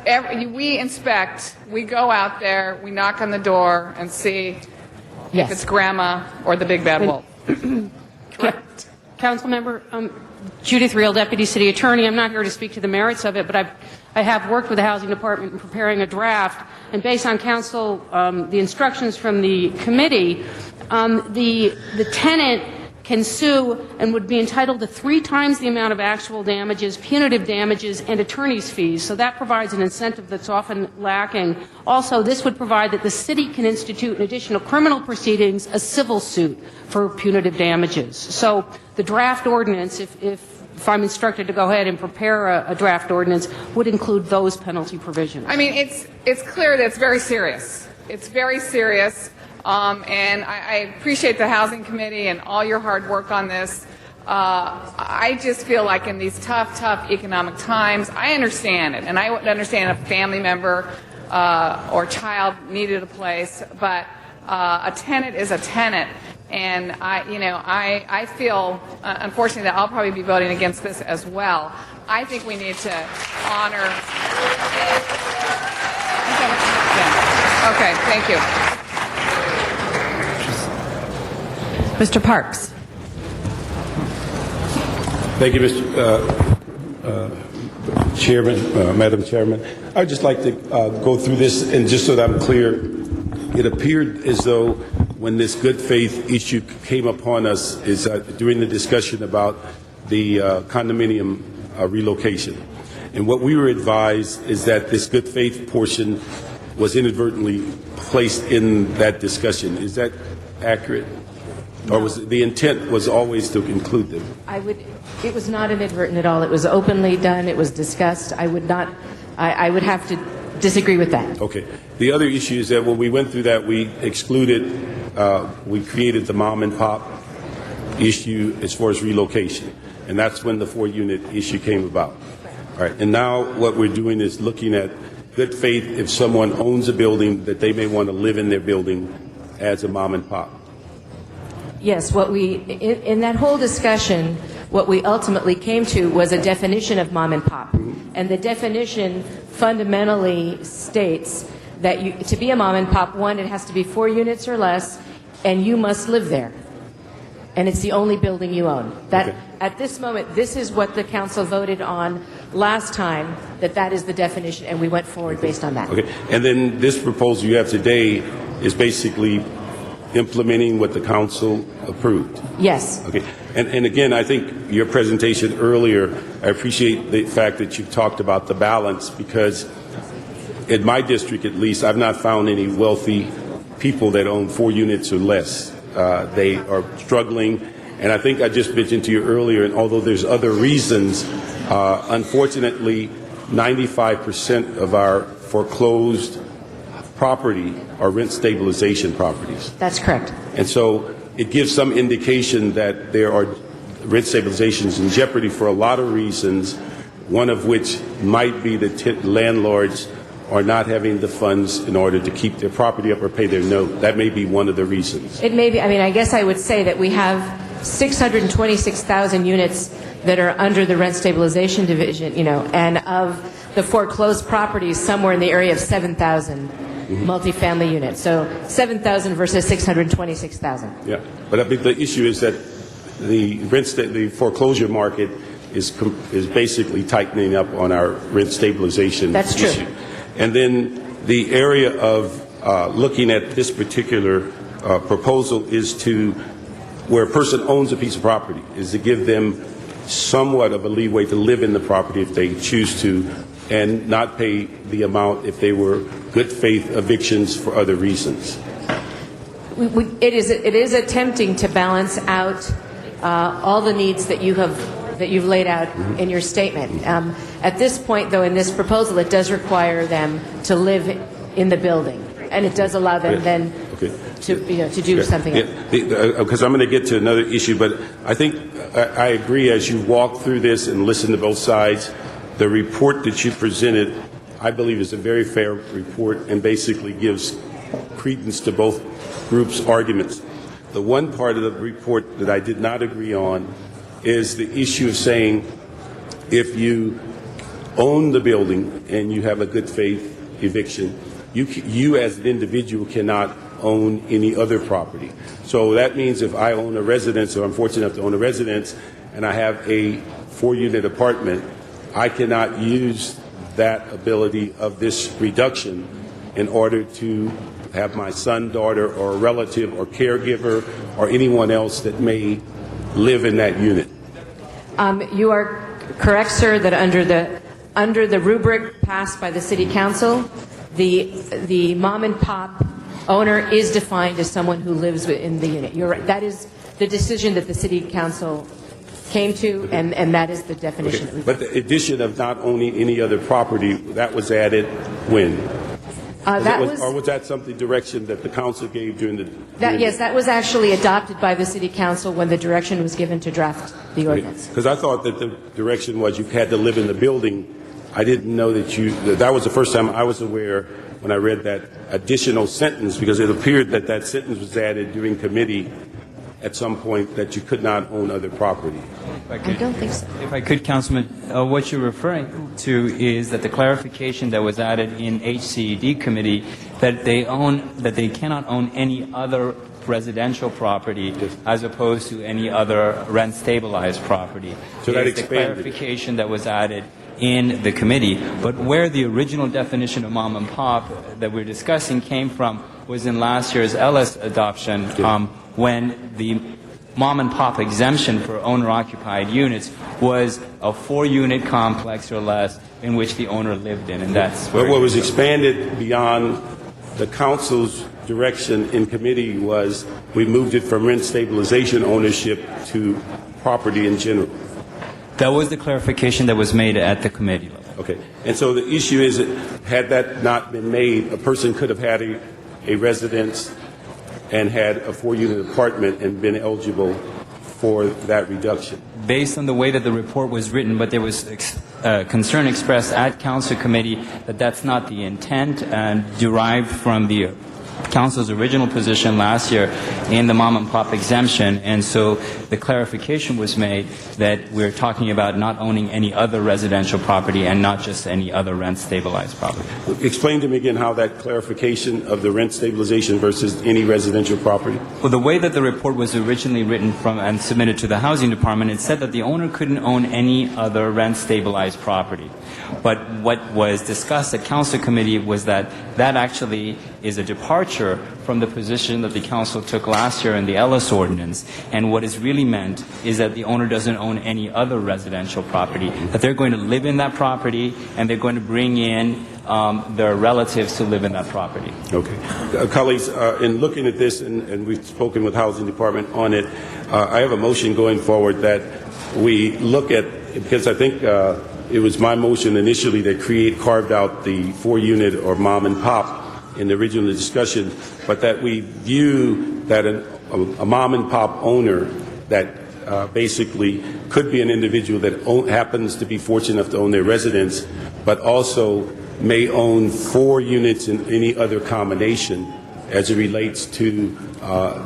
we inspect, we go out there, we knock on the door and see if it's grandma or the big bad wolf. Correct. Councilmember, Judith Reel, Deputy City Attorney. I'm not here to speak to the merits of it, but I have worked with the Housing Department in preparing a draft, and based on council, the instructions from the committee, the tenant can sue and would be entitled to 3 times the amount of actual damages, punitive damages, and attorney's fees. So that provides an incentive that's often lacking. Also, this would provide that the city can institute in additional criminal proceedings a civil suit for punitive damages. So the draft ordinance, if I'm instructed to go ahead and prepare a draft ordinance, would include those penalty provisions. I mean, it's clear that it's very serious. It's very serious. And I appreciate the Housing Committee and all your hard work on this. I just feel like in these tough economic times, I understand it, and I would understand if a family member or child needed a place, but a tenant is a tenant, and I feel, unfortunately, that I'll probably be voting against this as well. I think we need to honor. Okay, thank you. Mr. Parks. Thank you, Mr. Chairman, Madam Chairman. I'd just like to go through this, and just so that I'm clear, it appeared as though when this good faith issue came upon us is during the discussion about the condominium relocation. And what we were advised is that this good faith portion was inadvertently placed in that discussion. Is that accurate? Or was the intent was always to include them? It was not inadvertent at all. It was openly done. It was discussed. I would have to disagree with that. Okay. The other issue is that when we went through that, we created the mom and pop issue as far as relocation. And that's when the 4-unit issue came about. All right. And now what we're doing is looking at good faith if someone owns a building that they may want to live in their building as a mom and pop. Yes, in that whole discussion, what we ultimately came to was a definition of mom and pop. And the definition fundamentally states that to be a mom and pop, one, it has to be 4 units or less, and you must live there. And it's the only building you own. At this moment, this is what the council voted on last time, that is the definition, and we went forward based on that. Okay. And then this proposal you have today is basically implementing what the council approved. Yes. Okay. And again, I think your presentation earlier, I appreciate the fact that you talked about the balance, because in my district at least, I've not found any wealthy people that own 4 units or less. They are struggling. And I think I just mentioned to you earlier, and although there's other reasons, unfortunately, 95% of our foreclosed property are rent stabilization properties. That's correct. And so it gives some indication that there are rent stabilizations in jeopardy for a lot of reasons, one of which might be that landlords are not having the funds in order to keep their property up or pay their note. That may be one of the reasons. It may be. I mean, I guess I would say that we have 626,000 units that are under the rent stabilization division, and of the foreclosed properties, somewhere in the area of 7,000 multifamily units. So 7,000 versus 626,000. Yeah, but I think the issue is that the foreclosure market is basically tightening up on our rent stabilization That's true. issue. And then the area of looking at this particular proposal is to, where a person owns a piece of property, is to give them somewhat of a leeway to live in the property if they choose to, and not pay the amount if they were good faith evictions for other reasons. It is attempting to balance out all the needs that you've laid out in your statement. At this point, though, in this proposal, it does require them to live in the building, and it does allow them then to do something else. Because I'm going to get to another issue, but I think I agree as you walk through this and listen to both sides. The report that you presented, I believe, is a very fair report and basically gives credence to both groups' arguments. The one part of the report that I did not agree on is the issue of saying if you own the building and you have a good faith eviction, you as an individual cannot own any other property. So that means if I own a residence, or I'm fortunate enough to own a residence, and I have a 4-unit apartment, I cannot use that ability of this reduction in order to have my son, daughter, or a relative or caregiver or anyone else that may live in that unit. You are correct, sir, that under the rubric passed by the City Council, the mom and pop owner is defined as someone who lives within the unit. You're right. That is the decision that the City Council came to, and that is the definition. But the addition of not owning any other property, that was added when? Or was that something direction that the council gave during the... Yes, that was actually adopted by the City Council when the direction was given to draft the ordinance. Because I thought that the direction was you had to live in the building. I didn't know that was the first time I was aware when I read that additional sentence, because it appeared that that sentence was added during committee at some point, that you could not own other property. I don't think so. If I could, Councilman, what you're referring to is that the clarification that was added in HCED committee that they cannot own any other residential property as opposed to any other rent stabilized property. So that is the expanded. clarification that was added in the committee. But where the original definition of mom and pop that we're discussing came from was in last year's Ellis adoption, when the mom and pop exemption for owner-occupied units was a 4-unit complex or less in which the owner lived in, and that's where... But what was expanded beyond the council's direction in committee was we moved it from rent stabilization ownership to property in general. That was the clarification that was made at the committee level. Okay. And so the issue is, had that not been made, a person could have had a residence and had a 4-unit apartment and been eligible for that reduction. Based on the way that the report was written, but there was concern expressed at council committee that that's not the intent and derived from the council's original position last year in the mom and pop exemption, and so the clarification was made that we're talking about not owning any other residential property and not just any other rent stabilized property. Explain to me again how that clarification of the rent stabilization versus any residential property. Well, the way that the report was originally written from and submitted to the housing department, it said that the owner couldn't own any other rent stabilized property. But what was discussed at council committee was that that actually is a departure from the position that the council took last year in the Ellis ordinance. And what is really meant is that the owner doesn't own any other residential property, that they're going to live in that property and they're going to bring in their relatives to live in that property. Okay. Colleagues, in looking at this, and we've spoken with housing department on it, I have a motion going forward that we look at, because I think it was my motion initially that carved out the 4-unit or mom and pop in the original discussion, but that we view that a mom and pop owner that basically could be an individual that happens to be fortunate enough to own their residence, but also may own 4 units in any other combination as it relates to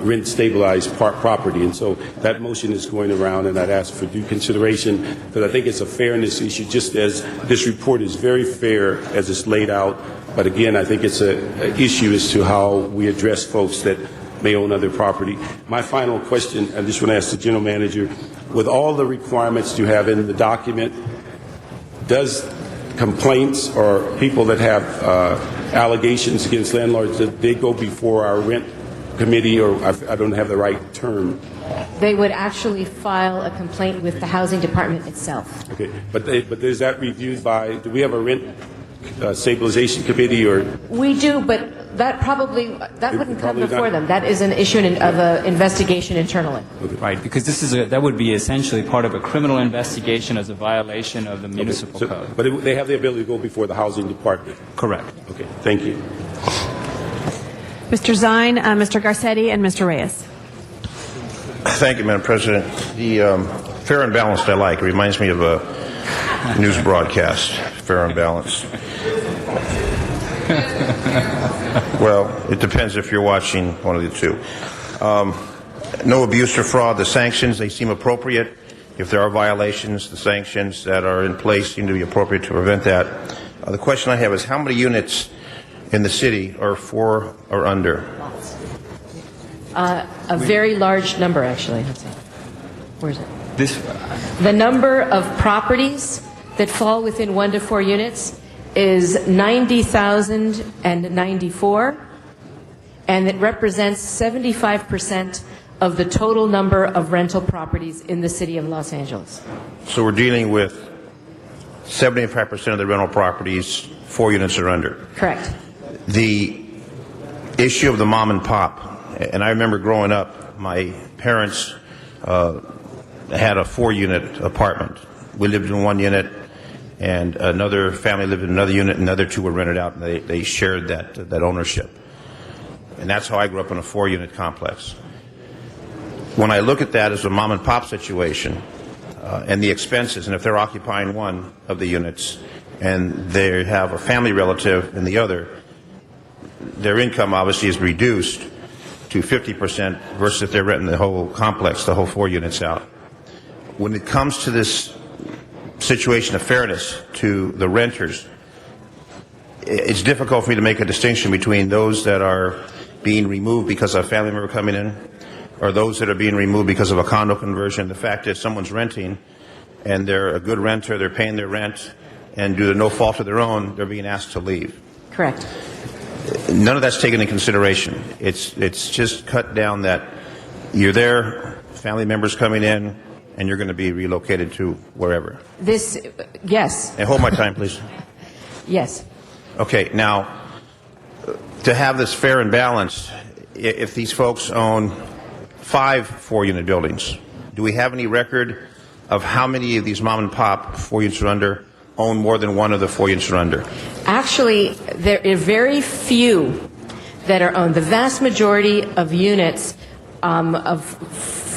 rent stabilized property. And so that motion is going around, and I'd ask for due consideration, because I think it's a fairness issue, just as this report is very fair as it's laid out. But again, I think it's an issue as to how we address folks that may own other property. My final question, I just want to ask the general manager, with all the requirements you have in the document, does complaints or people that have allegations against landlords, that they go before our rent committee, or I don't have the right term? They would actually file a complaint with the housing department itself. Okay, but is that reviewed by, do we have a rent stabilization committee, or? We do, but that wouldn't come before them. That is an issue of an investigation internally. Okay. Right, because that would be essentially part of a criminal investigation as a violation of the municipal code. But they have the ability to go before the housing department? Correct. Okay, thank you. Mr. Zine, Mr. Garcetti, and Mr. Reyes. Thank you, Madam President. The fair and balanced I like. It reminds me of a news broadcast, fair and balanced. Well, it depends if you're watching one of the two. No abuse or fraud. The sanctions, they seem appropriate. If there are violations, the sanctions that are in place seem to be appropriate to prevent that. The question I have is, how many units in the city are 4 or under? A very large number, actually. Let's see. Where is it? The number of properties that fall within 1 to 4 units is 90,094, and it represents 75% of the total number of rental properties in the city of Los Angeles. So we're dealing with 75% of the rental properties, 4 units or under. Correct. The issue of the mom and pop, and I remember growing up, my parents had a 4-unit apartment. We lived in 1 unit, and another family lived in another unit, and the other two were rented out, and they shared that ownership. And that's how I grew up in a 4-unit complex. When I look at that as a mom and pop situation, and the expenses, and if they're occupying one of the units and they have a family relative in the other, their income obviously is reduced to 50% versus if they're renting the whole complex, the whole 4 units out. When it comes to this situation of fairness to the renters, it's difficult for me to make a distinction between those that are being removed because of a family member coming in or those that are being removed because of a condo conversion. The fact is someone's renting and they're a good renter, they're paying their rent, and due to no fault of their own, they're being asked to leave. Correct. None of that's taken into consideration. It's just cut down that you're there, family members coming in, and you're going to be relocated to wherever. Yes. And hold my time, please. Yes. Okay, now, to have this fair and balanced, if these folks own 5 4-unit buildings, do we have any record of how many of these mom and pop 4 units or under own more than one of the 4 units or under? Actually, there are very few that are owned. The vast majority of units of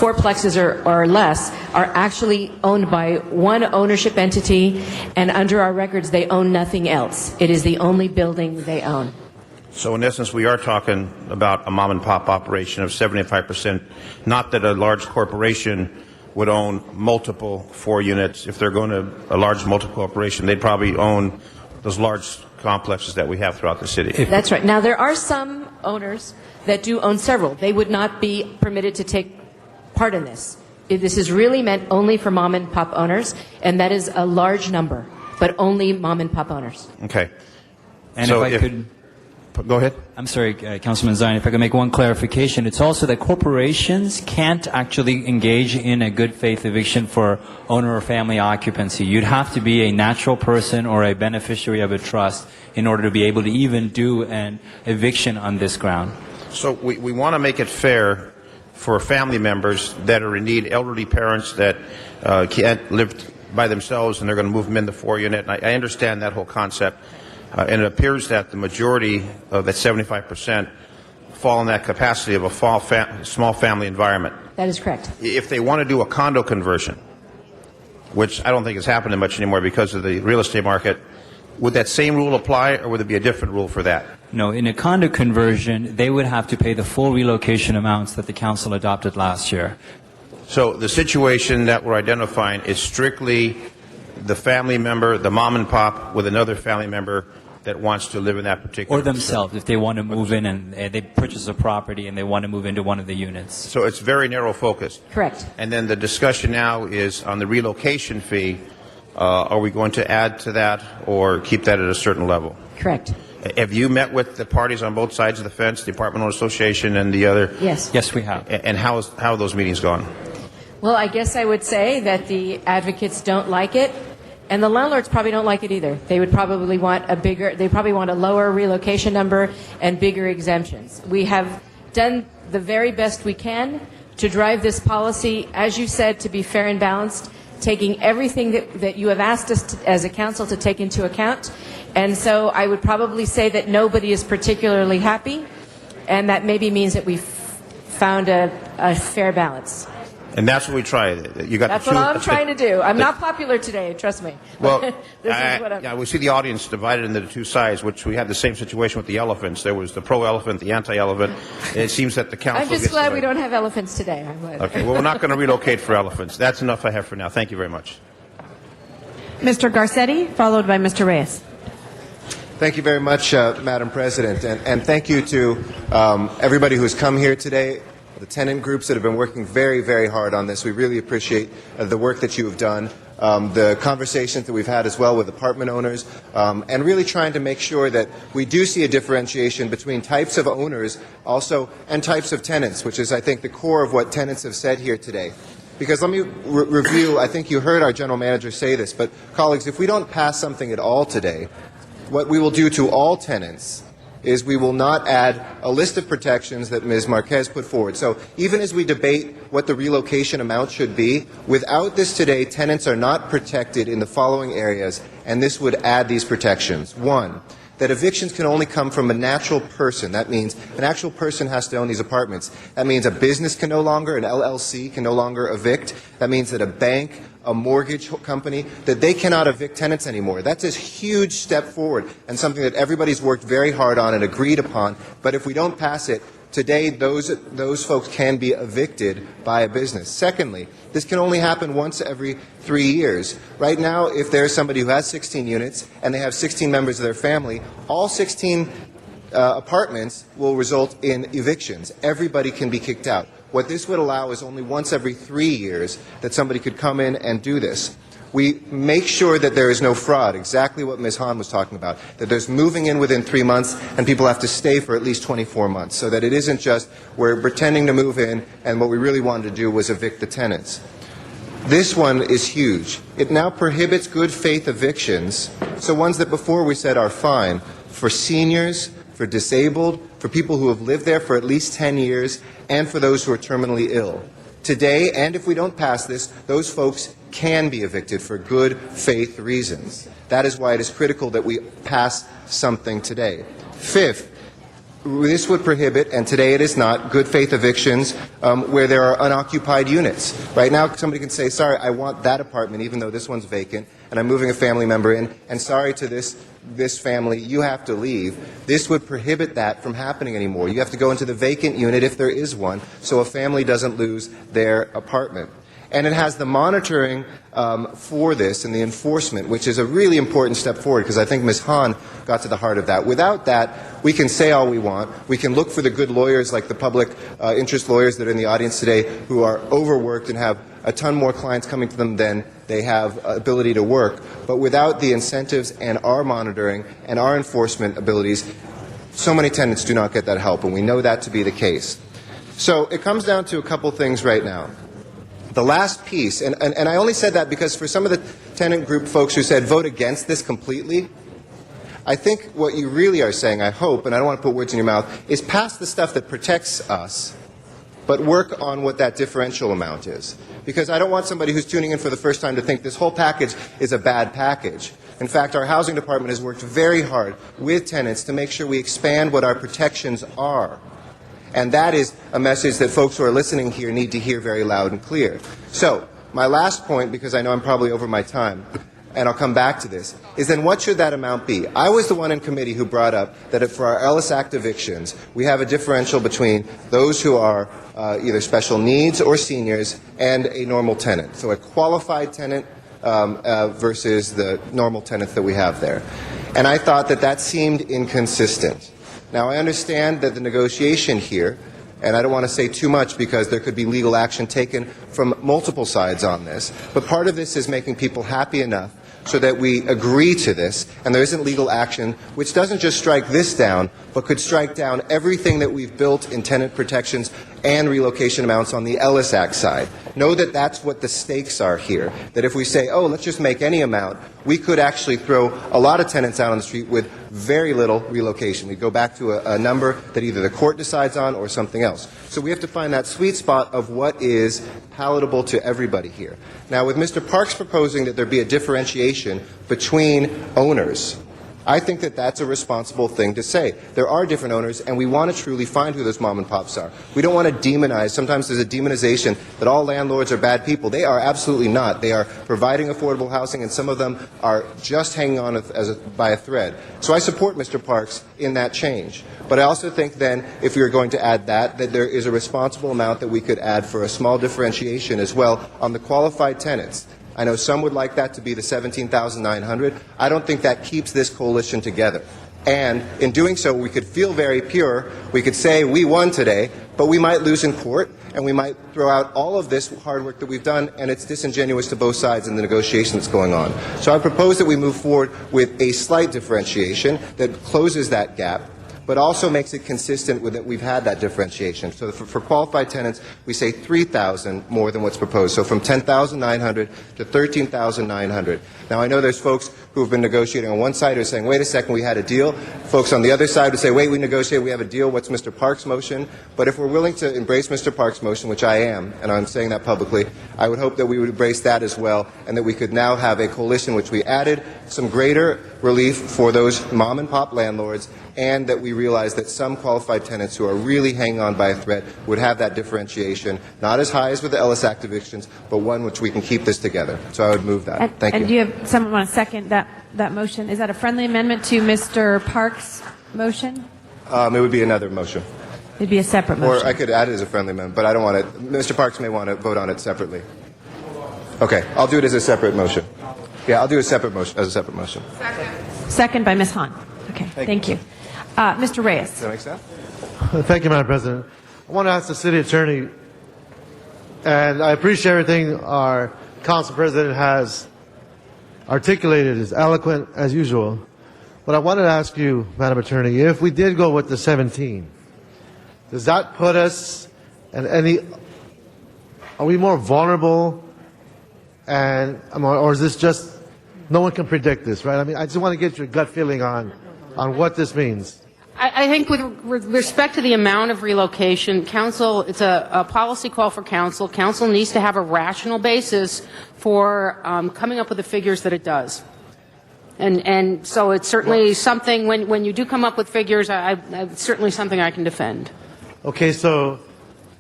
4plexes or less are actually owned by one ownership entity, and under our records, they own nothing else. It is the only building they own. So in essence, we are talking about a mom and pop operation of 75%, not that a large corporation would own multiple 4 units. If they're going to a large multiple corporation, they'd probably own those large complexes that we have throughout the city. That's right. Now, there are some owners that do own several. They would not be permitted to take part in this. This is really meant only for mom and pop owners, and that is a large number, but only mom and pop owners. Okay. And so if I could... Go ahead. I'm sorry, Councilman Zion, if I could make one clarification. It's also that corporations can't actually engage in a good faith eviction for owner or family occupancy. You'd have to be a natural person or a beneficiary of a trust in order to be able to even do an eviction on this ground. So we want to make it fair for family members that are in need, elderly parents that can't live by themselves and they're going to move them in the 4-unit. And I understand that whole concept. And it appears that the majority of that 75% fall in that capacity of a small family environment. That is correct. If they want to do a condo conversion, which I don't think is happening much anymore because of the real estate market, would that same rule apply, or would there be a different rule for that? No, in a condo conversion, they would have to pay the full relocation amounts that the council adopted last year. So the situation that we're identifying is strictly the family member, the mom and pop, with another family member that wants to live in that particular... Or themselves, if they want to move in and they purchase a property and they want to move into one of the units. So it's very narrow focused. Correct. And then the discussion now is on the relocation fee. Are we going to add to that or keep that at a certain level? Correct. Have you met with the parties on both sides of the fence, the Apartment Owner Association and the other? Yes. Yes, we have. And how have those meetings gone? Well, I guess I would say that the advocates don't like it, and the landlords probably don't like it either. They would probably want a lower relocation number and bigger exemptions. We have done the very best we can to drive this policy, as you said, to be fair and balanced, taking everything that you have asked us as a council to take into account. And so I would probably say that nobody is particularly happy, and that maybe means that we've found a fair balance. And that's what we try. That's what I'm trying to do. I'm not popular today, trust me. Well, we see the audience divided into the two sides, which we had the same situation with the elephants. There was the pro-elephant, the anti-elephant. It seems that the council... I'm just glad we don't have elephants today. Okay, well, we're not going to relocate for elephants. That's enough I have for now. Thank you very much. Mr. Garcetti, followed by Mr. Reyes. Thank you very much, Madam President, and thank you to everybody who's come here today, the tenant groups that have been working very, very hard on this. We really appreciate the work that you have done, the conversations that we've had as well with apartment owners, and really trying to make sure that we do see a differentiation between types of owners also and types of tenants, which is, I think, the core of what tenants have said here today. Because let me review, I think you heard our general manager say this, but colleagues, if we don't pass something at all today, what we will do to all tenants is we will not add a list of protections that Ms. Marquez put forward. So even as we debate what the relocation amount should be, without this today, tenants are not protected in the following areas, and this would add these protections. One, that evictions can only come from a natural person. That means an actual person has to own these apartments. That means a business can no longer, an LLC can no longer evict. That means that a bank, a mortgage company, that they cannot evict tenants anymore. That's a huge step forward and something that everybody's worked very hard on and agreed upon. But if we don't pass it, today those folks can be evicted by a business. Secondly, this can only happen once every 3 years. Right now, if there's somebody who has 16 units and they have 16 members of their family, all 16 apartments will result in evictions. Everybody can be kicked out. What this would allow is only once every 3 years that somebody could come in and do this. We make sure that there is no fraud, exactly what Ms. Hahn was talking about, that there's moving in within 3 months and people have to stay for at least 24 months, so that it isn't just we're pretending to move in and what we really wanted to do was evict the tenants. This one is huge. It now prohibits good faith evictions, so ones that before we said are fine, for seniors, for disabled, for people who have lived there for at least 10 years, and for those who are terminally ill. Today, and if we don't pass this, those folks can be evicted for good faith reasons. That is why it is critical that we pass something today. Fifth, this would prohibit, and today it is not, good faith evictions where there are unoccupied units. Right now, somebody can say, sorry, I want that apartment even though this one's vacant, and I'm moving a family member in, and sorry to this family, you have to leave. This would prohibit that from happening anymore. You have to go into the vacant unit if there is one, so a family doesn't lose their apartment. And it has the monitoring for this and the enforcement, which is a really important step forward, because I think Ms. Hahn got to the heart of that. Without that, we can say all we want. We can look for the good lawyers like the public interest lawyers that are in the audience today who are overworked and have a ton more clients coming to them than they have ability to work. But without the incentives and our monitoring and our enforcement abilities, so many tenants do not get that help, and we know that to be the case. So it comes down to a couple things right now. The last piece, and I only said that because for some of the tenant group folks who said vote against this completely, I think what you really are saying, I hope, and I don't want to put words in your mouth, is pass the stuff that protects us, but work on what that differential amount is. Because I don't want somebody who's tuning in for the first time to think this whole package is a bad package. In fact, our housing department has worked very hard with tenants to make sure we expand what our protections are. And that is a message that folks who are listening here need to hear very loud and clear. So, my last point, because I know I'm probably over my time, and I'll come back to this, is then what should that amount be? I was the one in committee who brought up that for our Ellis Act evictions, we have a differential between those who are either special needs or seniors and a normal tenant. So a qualified tenant versus the normal tenants that we have there. And I thought that that seemed inconsistent. Now, I understand that the negotiation here, and I don't want to say too much because there could be legal action taken from multiple sides on this, but part of this is making people happy enough so that we agree to this, and there isn't legal action which doesn't just strike this down, but could strike down everything that we've built in tenant protections and relocation amounts on the Ellis Act side. Know that that's what the stakes are here, that if we say, oh, let's just make any amount, we could actually throw a lot of tenants out on the street with very little relocation. We go back to a number that either the court decides on or something else. So we have to find that sweet spot of what is palatable to everybody here. Now, with Mr. Parks proposing that there be a differentiation between owners, I think that that's a responsible thing to say. There are different owners, and we want to truly find who those mom and pops are. We don't want to demonize. Sometimes there's a demonization that all landlords are bad people. They are absolutely not. They are providing affordable housing, and some of them are just hanging on by a thread. So I support Mr. Parks in that change. But I also think then, if we are going to add that there is a responsible amount that we could add for a small differentiation as well on the qualified tenants. I know some would like that to be the $17,900. I don't think that keeps this coalition together. And in doing so, we could feel very pure. We could say we won today, but we might lose in court, and we might throw out all of this hard work that we've done, and it's disingenuous to both sides in the negotiation that's going on. So I propose that we move forward with a slight differentiation that closes that gap, but also makes it consistent with that we've had that differentiation. So for qualified tenants, we say $3,000 more than what's proposed. So from $10,900 to $13,900. Now, I know there's folks who have been negotiating on one side who are saying, wait a second, we had a deal. Folks on the other side would say, wait, we negotiated, we have a deal, what's Mr. Park's motion? But if we're willing to embrace Mr. Park's motion, which I am, and I'm saying that publicly, I would hope that we would embrace that as well, and that we could now have a coalition which we added some greater relief for those mom and pop landlords, and that we realize that some qualified tenants who are really hanging on by a thread would have that differentiation, not as high as with the Ellis Act evictions, but one which we can keep this together. So I would move that. Thank you. And do you have someone want to second that motion? Is that a friendly amendment to Mr. Park's motion? It would be another motion. It'd be a separate motion. Or I could add it as a friendly amendment, but I don't want it. Mr. Parks may want to vote on it separately. Okay, I'll do it as a separate motion. Yeah, I'll do a separate motion as a separate motion. Second by Ms. Hahn. Okay, thank you. Mr. Reyes. Does that make sense? Thank you, Madam President. I want to ask the city attorney, and I appreciate everything our council president has articulated, is eloquent as usual. But I wanted to ask you, Madam Attorney, if we did go with the 17, does that put us in any? Are we more vulnerable? And or is this just no one can predict this, right? I mean, I just want to get your gut feeling on what this means. I think with respect to the amount of relocation, council, it's a policy call for council. Council needs to have a rational basis for coming up with the figures that it does. And so it's certainly something, when you do come up with figures, it's certainly something I can defend. Okay, so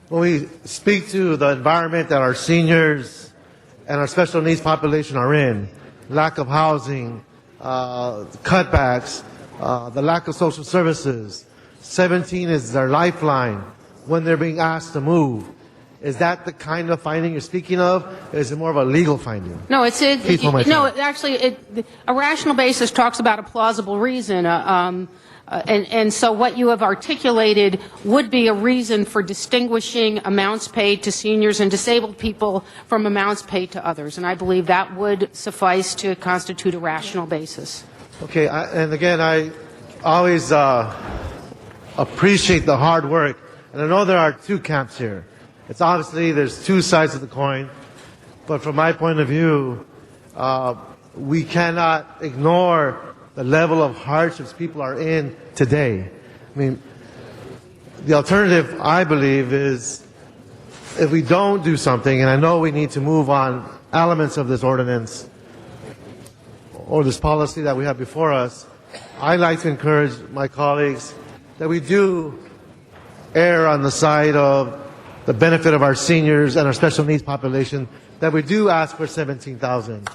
when we speak to the environment that our seniors and our special needs population are in, lack of housing, cutbacks, the lack of social services, 17 is their lifeline when they're being asked to move. Is that the kind of finding you're speaking of? Or is it more of a legal finding? No, actually, a rational basis talks about a plausible reason. And so what you have articulated would be a reason for distinguishing amounts paid to seniors and disabled people from amounts paid to others. And I believe that would suffice to constitute a rational basis. Okay, and again, I always appreciate the hard work. And I know there are two camps here. It's obviously there's two sides of the coin. But from my point of view, we cannot ignore the level of hardships people are in today. I mean, the alternative, I believe, is if we don't do something, and I know we need to move on elements of this ordinance or this policy that we have before us, I'd like to encourage my colleagues that we do err on the side of the benefit of our seniors and our special needs population, that we do ask for 17,000.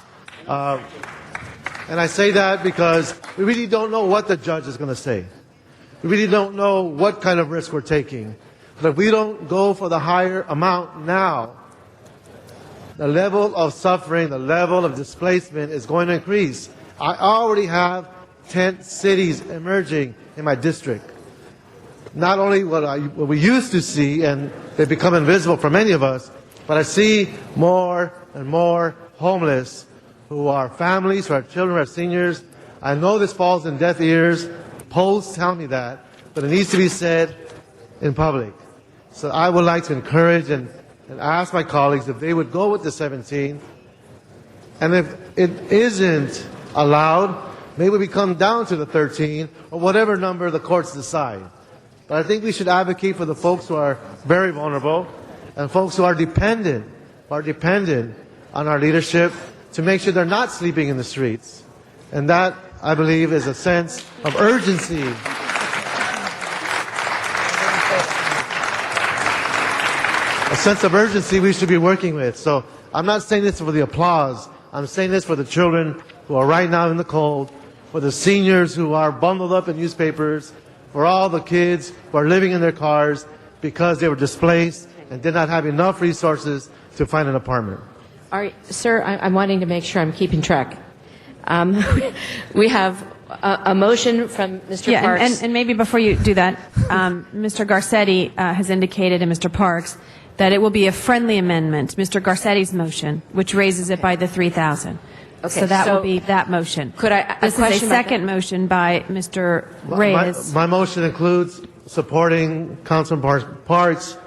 And I say that because we really don't know what the judge is going to say. We really don't know what kind of risk we're taking. But if we don't go for the higher amount now, the level of suffering, the level of displacement is going to increase. I already have tent cities emerging in my district. Not only what we used to see, and they've become invisible for many of us, but I see more and more homeless who are families, who are children, who are seniors. I know this falls in deaf ears. Polls tell me that, but it needs to be said in public. So I would like to encourage and ask my colleagues if they would go with the 17. And if it isn't allowed, maybe we come down to the 13 or whatever number the courts decide. But I think we should advocate for the folks who are very vulnerable and folks who are dependent on our leadership to make sure they're not sleeping in the streets. And that, I believe, is a sense of urgency. A sense of urgency we should be working with. So I'm not saying this for the applause. I'm saying this for the children who are right now in the cold, for the seniors who are bundled up in newspapers, for all the kids who are living in their cars because they were displaced and did not have enough resources to find an apartment. All right, sir, I'm wanting to make sure I'm keeping track. We have a motion from Mr. Parks. And maybe before you do that, Mr. Garcetti has indicated, and Mr. Parks, that it will be a friendly amendment, Mr. Garcetti's motion, which raises it by the 3,000. Okay, so that will be that motion. Could I? This is a second motion by Mr. Reyes. My motion includes supporting Councilman Parks'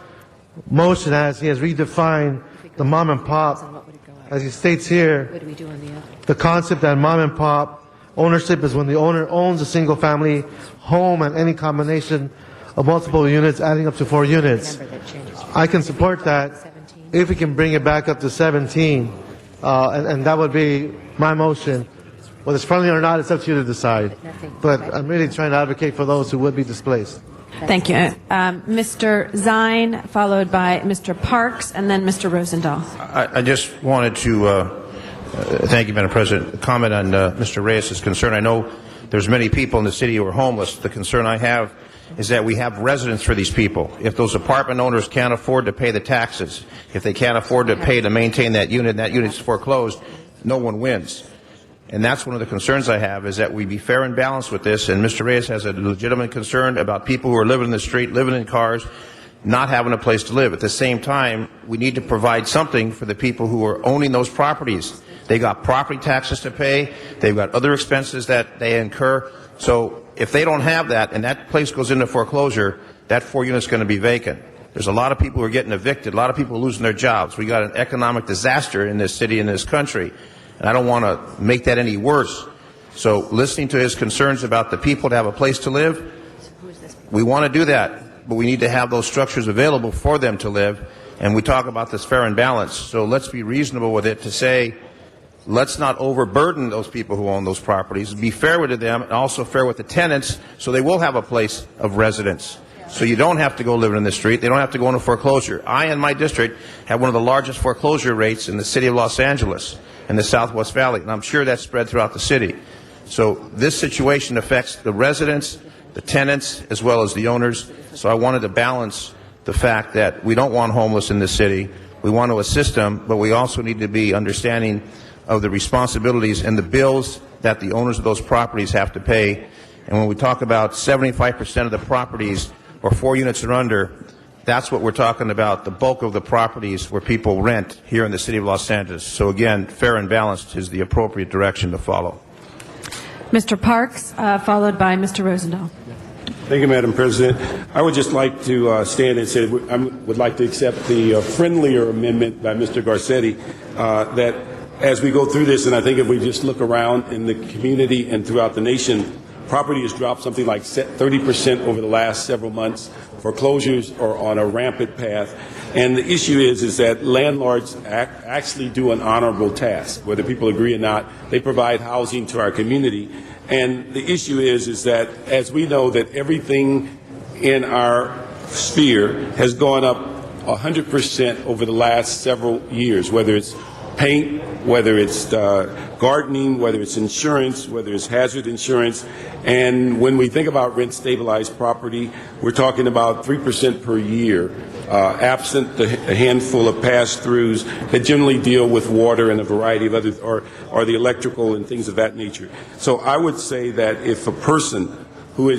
motion as he has redefined the mom and pop as he states here, What do we do on the other? the concept that mom and pop ownership is when the owner owns a single family home and any combination of multiple units adding up to 4 units. I can support that if we can bring it back up to 17, and that would be my motion. Whether it's friendly or not, it's up to you to decide. But I'm really trying to advocate for those who would be displaced. Thank you. Mr. Zine, followed by Mr. Parks, and then Mr. Rosendahl. I just wanted to, thank you, Madam President, comment on Mr. Reyes' concern. I know there's many people in the city who are homeless. The concern I have is that we have residence for these people. If those apartment owners can't afford to pay the taxes, if they can't afford to pay to maintain that unit, and that unit's foreclosed, no one wins. And that's one of the concerns I have, is that we be fair and balanced with this. And Mr. Reyes has a legitimate concern about people who are living in the street, living in cars, not having a place to live. At the same time, we need to provide something for the people who are owning those properties. They got property taxes to pay. They've got other expenses that they incur. So if they don't have that and that place goes into foreclosure, that 4 units is going to be vacant. There's a lot of people who are getting evicted. A lot of people are losing their jobs. We got an economic disaster in this city, in this country. And I don't want to make that any worse. So listening to his concerns about the people to have a place to live, we want to do that, but we need to have those structures available for them to live. And we talk about this fair and balanced. So let's be reasonable with it to say, let's not overburden those people who own those properties. Be fair with them and also fair with the tenants so they will have a place of residence. So you don't have to go living in the street. They don't have to go into foreclosure. I, in my district, have one of the largest foreclosure rates in the city of Los Angeles, in the Southwest Valley, and I'm sure that's spread throughout the city. So this situation affects the residents, the tenants, as well as the owners. So I wanted to balance the fact that we don't want homeless in this city. We want to assist them, but we also need to be understanding of the responsibilities and the bills that the owners of those properties have to pay. And when we talk about 75% of the properties or 4 units or under, that's what we're talking about, the bulk of the properties where people rent here in the city of Los Angeles. So again, fair and balanced is the appropriate direction to follow. Mr. Parks, followed by Mr. Rosendahl. Thank you, Madam President. I would just like to stand and say I would like to accept the friendlier amendment by Mr. Garcetti that as we go through this, and I think if we just look around in the community and throughout the nation, property has dropped something like 30% over the last several months. Foreclosures are on a rampant path. And the issue is that landlords actually do an honorable task. Whether people agree or not, they provide housing to our community. And the issue is that, as we know, that everything in our sphere has gone up 100% over the last several years, whether it's paint, whether it's gardening, whether it's insurance, whether it's hazard insurance. And when we think about rent-stabilized property, we're talking about 3% per year, absent a handful of pass-throughs that generally deal with water and a variety of other, or the electrical and things of that nature. So I would say that if a person who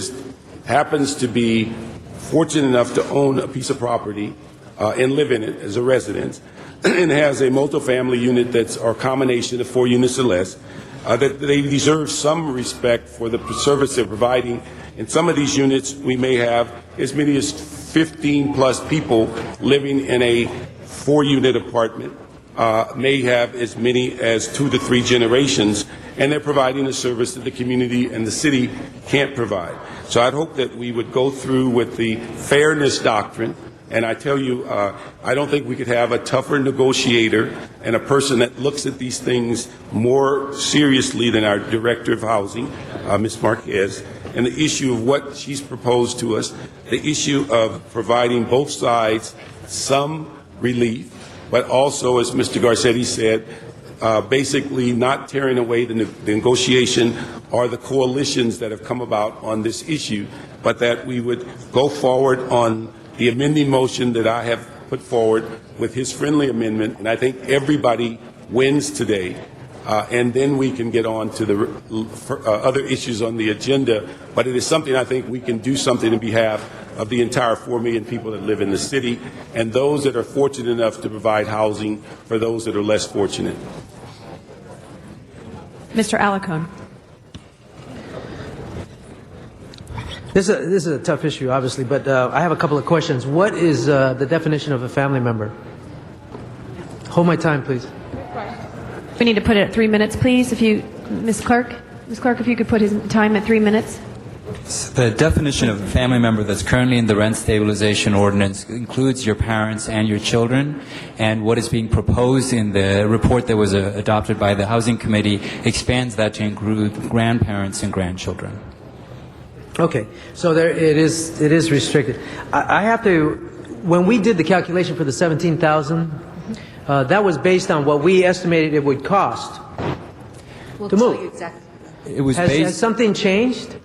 happens to be fortunate enough to own a piece of property and live in it as a resident, and has a multifamily unit that's or a combination of 4 units or less, that they deserve some respect for the service they're providing. In some of these units, we may have as many as 15 plus people living in a 4-unit apartment, may have as many as 2 to 3 generations, and they're providing a service that the community and the city can't provide. So I'd hope that we would go through with the fairness doctrine. And I tell you, I don't think we could have a tougher negotiator and a person that looks at these things more seriously than our Director of Housing, Ms. Marquez, and the issue of what she's proposed to us, the issue of providing both sides some relief, but also, as Mr. Garcetti said, basically not tearing away the negotiation or the coalitions that have come about on this issue, but that we would go forward on the amending motion that I have put forward with his friendly amendment, and I think everybody wins today. And then we can get on to the other issues on the agenda. But it is something I think we can do something on behalf of the entire 4 million people that live in the city and those that are fortunate enough to provide housing for those that are less fortunate. Mr. Alarcon. This is a tough issue, obviously, but I have a couple of questions. What is the definition of a family member? Hold my time, please. We need to put it at 3 minutes, please. If you, Ms. Clerk, if you could put his time at 3 minutes. The definition of a family member that's currently in the rent stabilization ordinance includes your parents and your children, and what is being proposed in the report that was adopted by the Housing Committee expands that to include grandparents and grandchildren. Okay, so it is restricted. I have to, when we did the calculation for the 17,000, that was based on what we estimated it would cost to move. Exactly. It was Has something changed?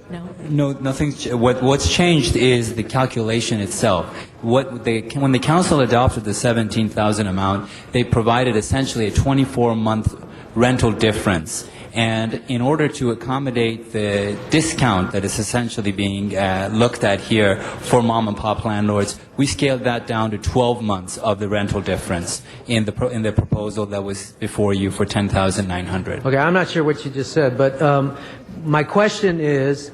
No, nothing's. What's changed is the calculation itself. When the council adopted the 17,000 amount, they provided essentially a 24-month rental difference. And in order to accommodate the discount that is essentially being looked at here for mom and pop landlords, we scaled that down to 12 months of the rental difference in the proposal that was before you for $10,900. Okay, I'm not sure what you just said, but my question is,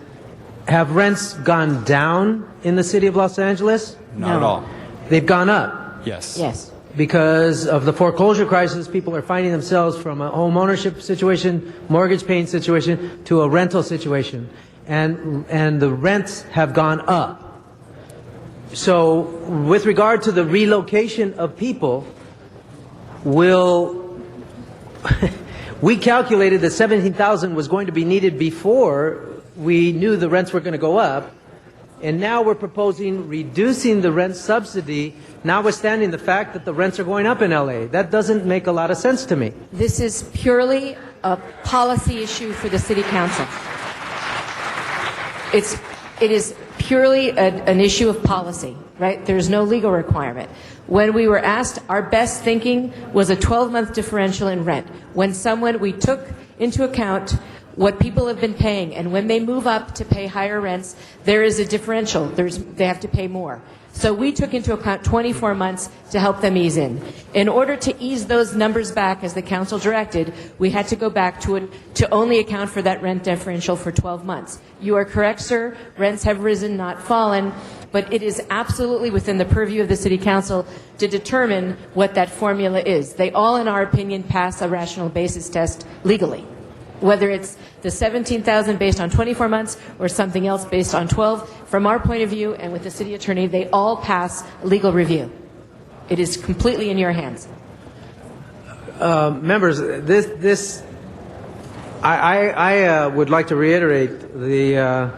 have rents gone down in the city of Los Angeles? Not at all. They've gone up? Yes. Yes. Because of the foreclosure crisis, people are finding themselves from a home ownership situation, mortgage paying situation, to a rental situation. And the rents have gone up. So with regard to the relocation of people, we calculated that 17,000 was going to be needed before we knew the rents were going to go up. And now we're proposing reducing the rent subsidy, notwithstanding the fact that the rents are going up in LA. That doesn't make a lot of sense to me. This is purely a policy issue for the City Council. It is purely an issue of policy, right? There's no legal requirement. When we were asked, our best thinking was a 12-month differential in rent. When we took into account what people have been paying, and when they move up to pay higher rents, there is a differential. They have to pay more. So we took into account 24 months to help them ease in. In order to ease those numbers back, as the council directed, we had to go back to only account for that rent differential for 12 months. You are correct, sir. Rents have risen, not fallen. But it is absolutely within the purview of the City Council to determine what that formula is. They all, in our opinion, pass a rational basis test legally. Whether it's the 17,000 based on 24 months or something else based on 12, from our point of view and with the city attorney, they all pass legal review. It is completely in your hands. Members, I would like to reiterate the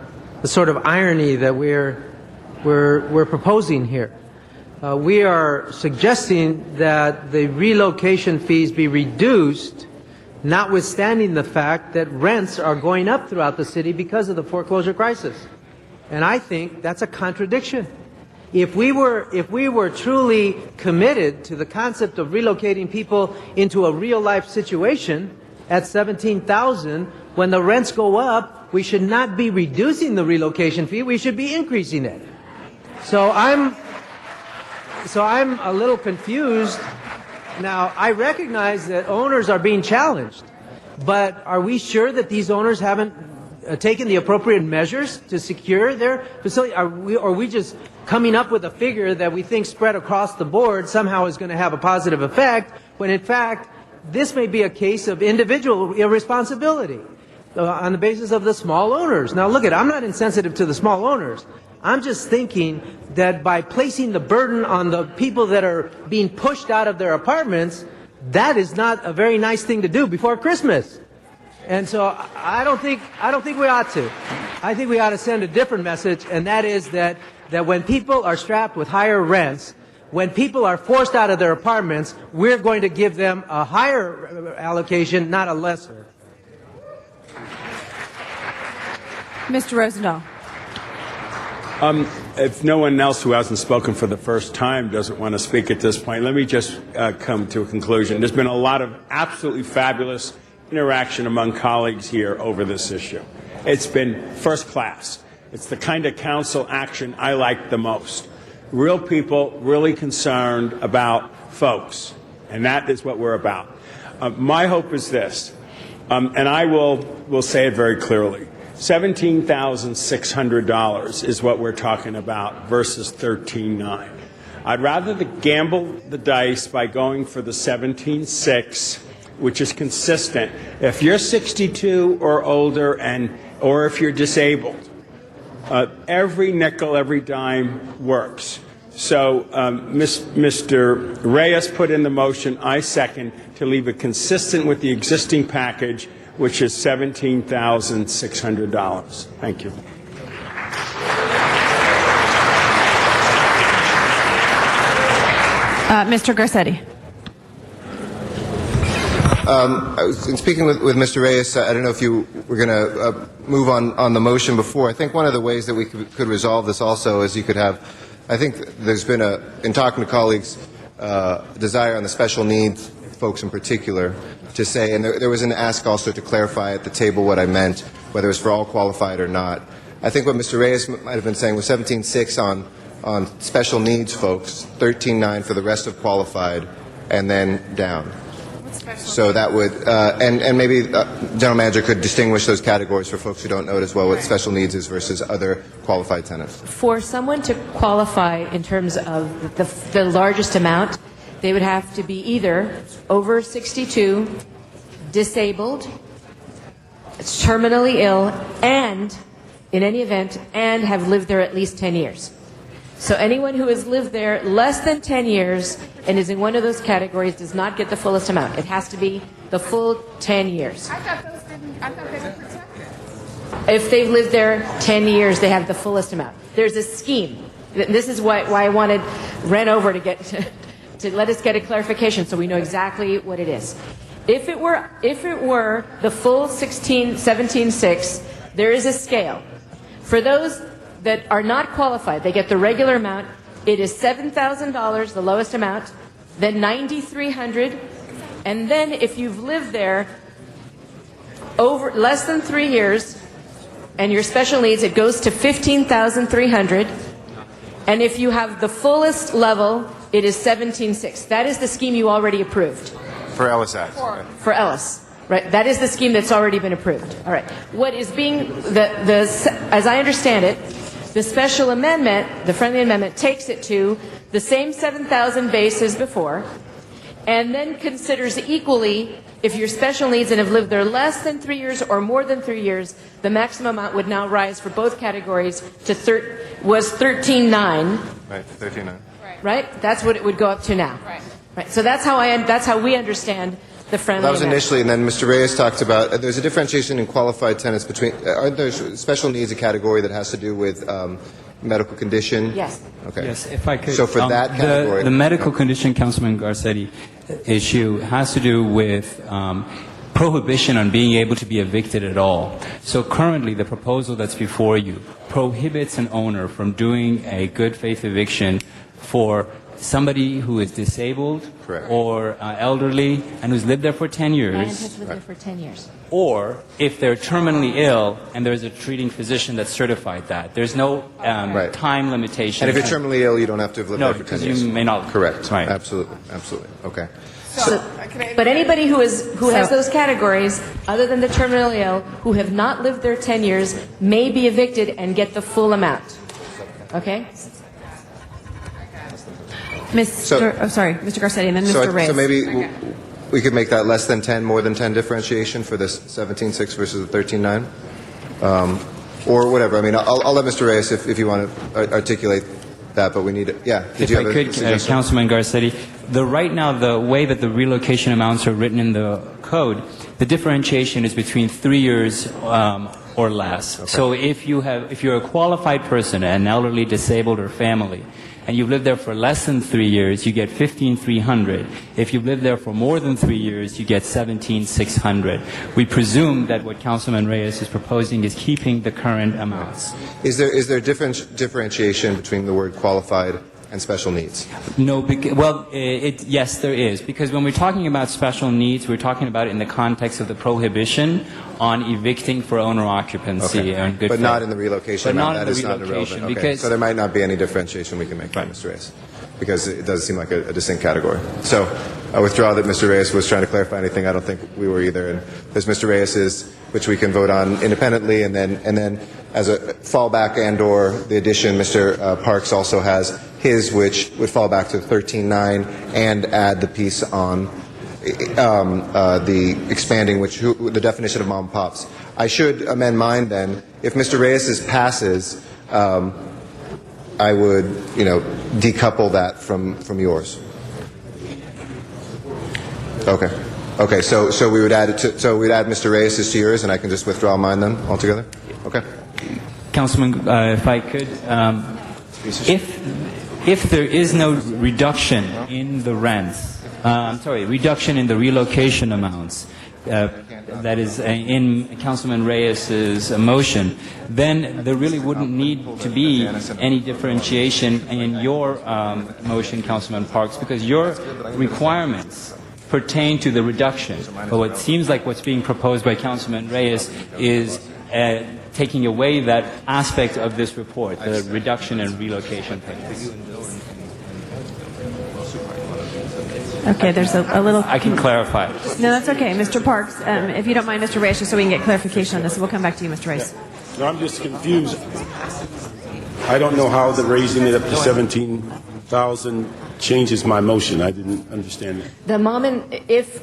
sort of irony that we're proposing here. We are suggesting that the relocation fees be reduced, notwithstanding the fact that rents are going up throughout the city because of the foreclosure crisis. And I think that's a contradiction. If we were truly committed to the concept of relocating people into a real-life situation at 17,000, when the rents go up, we should not be reducing the relocation fee, we should be increasing it. So I'm a little confused. Now, I recognize that owners are being challenged, but are we sure that these owners haven't taken the appropriate measures to secure their facility? Are we just coming up with a figure that we think spread across the board somehow is going to have a positive effect, when in fact, this may be a case of individual irresponsibility on the basis of the small owners? Now, look, I'm not insensitive to the small owners. I'm just thinking that by placing the burden on the people that are being pushed out of their apartments, that is not a very nice thing to do before Christmas. And so I don't think we ought to. I think we ought to send a different message, and that is that when people are strapped with higher rents, when people are forced out of their apartments, we're going to give them a higher allocation, not a lesser. Mr. Rosendahl. If no one else who hasn't spoken for the first time doesn't want to speak at this point, let me just come to a conclusion. There's been a lot of absolutely fabulous interaction among colleagues here over this issue. It's been first class. It's the kind of council action I like the most. Real people really concerned about folks, and that is what we're about. My hope is this, and I will say it very clearly. $17,600 is what we're talking about versus $13,900. I'd rather gamble the dice by going for the $17,600 which is consistent. If you're 62 or older or if you're disabled, every nickel, every dime works. So Mr. Reyes put in the motion, I second, to leave it consistent with the existing package, which is $17,600. Thank you. Mr. Garcetti. In speaking with Mr. Reyes, I don't know if you were going to move on the motion before. I think one of the ways that we could resolve this also is you could have, I think there's been in talking to colleagues, desire on the special needs folks in particular to say, and there was an ask also to clarify at the table what I meant, whether it was for all qualified or not. I think what Mr. Reyes might have been saying was 17.6 on special needs folks, 13.9 for the rest of qualified, and then down. So that would, and maybe General Manager could distinguish those categories for folks who don't know it as well, what special needs is versus other qualified tenants. For someone to qualify in terms of the largest amount, they would have to be either over 62, disabled, terminally ill, and, in any event, and have lived there at least 10 years. So anyone who has lived there less than 10 years and is in one of those categories does not get the fullest amount. It has to be the full 10 years. I thought they were protected. If they've lived there 10 years, they have the fullest amount. There's a scheme. This is why I wanted Ren over to let us get a clarification so we know exactly what it is. If it were the full 17.6, there is a scale. For those that are not qualified, they get the regular amount. It is $7,000, the lowest amount, then $9,300, and then if you've lived there over less than 3 years and your special needs, it goes to $15,300, and if you have the fullest level, it is $17,600. That is the scheme you already approved. For Ellis Act. For Ellis. Right, that is the scheme that's already been approved. All right. What is being, as I understand it, the special amendment, the friendly amendment, takes it to the same 7,000 base as before, and then considers equally if your special needs and have lived there less than 3 years or more than 3 years, the maximum amount would now rise for both categories to was 13.9. Right, 13.9. Right. That's what it would go up to now. Right. So that's how we understand the friendly That was amendment. initially, and then Mr. Reyes talked about there's a differentiation in qualified tenants between. Aren't there special needs a category that has to do with medical condition? Yes. Okay. Yes, if I could. So for that category, the medical condition, Councilman Garcetti, issue has to do with prohibition on being able to be evicted at all. So currently, the proposal that's before you prohibits an owner from doing a good faith eviction for somebody who is disabled or elderly and who's lived there for 10 years. And has lived there for 10 years. Or if they're terminally ill and there's a treating physician that certified that. There's no time limitation. and if you're terminally ill, you don't have to have lived there for 10 years. you may not. Correct. Right. Absolutely. Okay. But anybody who has those categories, other than the terminally ill, who have not lived there 10 years, may be evicted and get the full amount. Okay? Mr. Garcetti, and then Mr. Reyes. So maybe we could make that less than 10, more than 10 differentiation for this 17.6 versus the 13.9, or whatever. I mean, I'll let Mr. Reyes if you want to articulate that, but we need it. Yeah. If I could, Councilman Garcetti, right now the way that the relocation amounts are written in the code, the differentiation is between 3 years or less. Okay. So if you're a qualified person, an elderly, disabled, or family, and you've lived there for less than 3 years, you get $15,300. If you've lived there for more than 3 years, you get $17,600. We presume that what Councilman Reyes is proposing is keeping the current amounts. Is there differentiation between the word qualified and special needs? No, yes, there is. Because when we're talking about special needs, we're talking about it in the context of the prohibition on evicting for owner occupancy. And good but faith. not in the relocation But amount. not in That the is not relocation, irrelevant. Okay. because- So there might not be any differentiation we can make, Mr. Reyes, because it does seem like a distinct category. So I withdraw that Mr. Reyes was trying to clarify anything. I don't think we were either. And there's Mr. Reyes's, which we can vote on independently, and then as a fallback and/or the addition, Mr. Parks also has his, which would fall back to 13.9 and add the piece on the expanding the definition of mom and pops. I should amend mine then. If Mr. Reyes's passes, I would, decouple that from yours. Okay. Okay. So we would add it to. So we'd add Mr. Reyes's to yours, and I can just withdraw mine then altogether. Okay. Councilman, if I could, if there is no reduction in the rents, reduction in the relocation amounts, that is in Councilman Reyes's motion, then there really wouldn't need to be any differentiation in your motion, Councilman Parks, because your requirements pertain to the reduction. But what seems like what's being proposed by Councilman Reyes is taking away that aspect of this report, the reduction in relocation payments. Okay, there's a little... I can clarify. No, that's okay. Mr. Parks, if you don't mind, Mr. Reyes, just so we can get clarification on this, we'll come back to you, Mr. Reyes. No, I'm just confused. I don't know how the raising it up to 17,000 changes my motion. I didn't understand that. If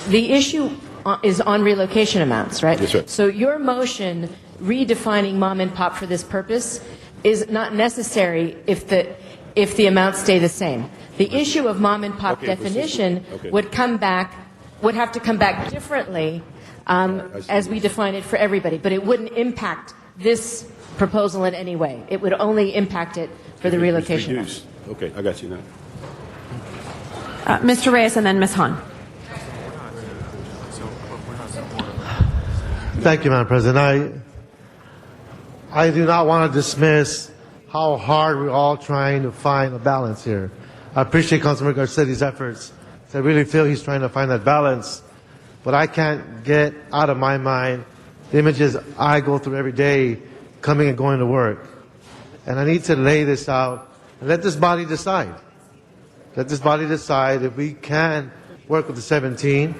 the issue is on relocation amounts, right? That's right. So your motion redefining mom and pop for this purpose is not necessary if the amounts stay the same. The issue of mom and pop definition would have to come back differently as we define it for everybody, but it wouldn't impact this proposal in any way. It would only impact it for the relocation. Okay, I got you now. Mr. Reyes and then Ms. Hahn. Thank you, Madam President. I do not want to dismiss how hard we're all trying to find a balance here. I appreciate Councilman Garcetti's efforts. I really feel he's trying to find that balance. But I can't get out of my mind the images I go through every day coming and going to work. And I need to lay this out and let this body decide. Let this body decide if we can work with the 17.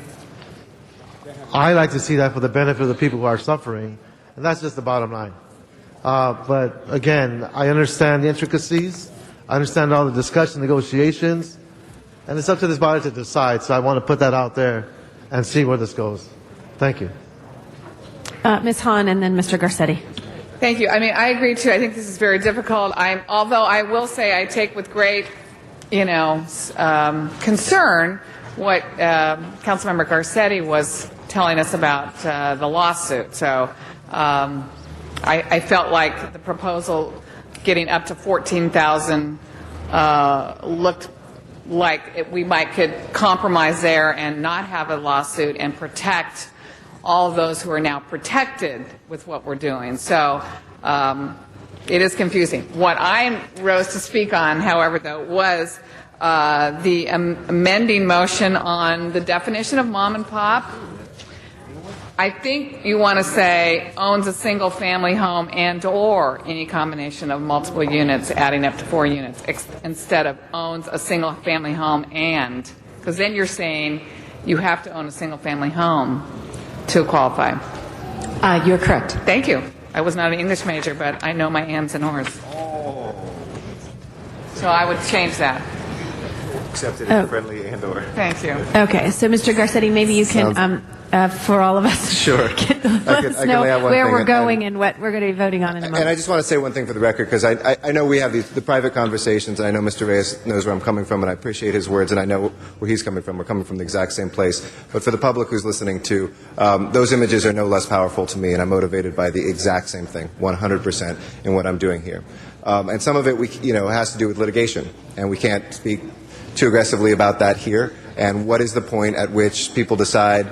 I like to see that for the benefit of the people who are suffering. And that's just the bottom line. But again, I understand the intricacies. I understand all the discussion, negotiations, and it's up to this body to decide. So I want to put that out there and see where this goes. Thank you. Ms. Hahn and then Mr. Garcetti. Thank you. I mean, I agree too. I think this is very difficult. Although I will say I take with great, concern what Councilmember Garcetti was telling us about the lawsuit. So I felt like the proposal getting up to 14,000 looked like we could compromise there and not have a lawsuit and protect all of those who are now protected with what we're doing. So it is confusing. What I rose to speak on, however, though, was the amending motion on the definition of mom and pop. I think you want to say owns a single family home and or any combination of multiple units adding up to 4 units instead of owns a single family home and, because then you're saying you have to own a single family home to qualify. You're correct. Thank you. I was not an English major, but I know my ands and ors. So I would change that. Accepted in friendly and or. Thank you. Okay, so Mr. Garcetti, maybe you can, for all of us, Sure. let us know where we're going and what we're going to be voting on in a moment. And I just want to say one thing for the record, because I know we have the private conversations, and I know Mr. Reyes knows where I'm coming from, and I appreciate his words, and I know where he's coming from. We're coming from the exact same place. But for the public who's listening to, those images are no less powerful to me, and I'm motivated by the exact same thing, 100%, in what I'm doing here. And some of it, has to do with litigation, and we can't speak too aggressively about that here. And what is the point at which people decide,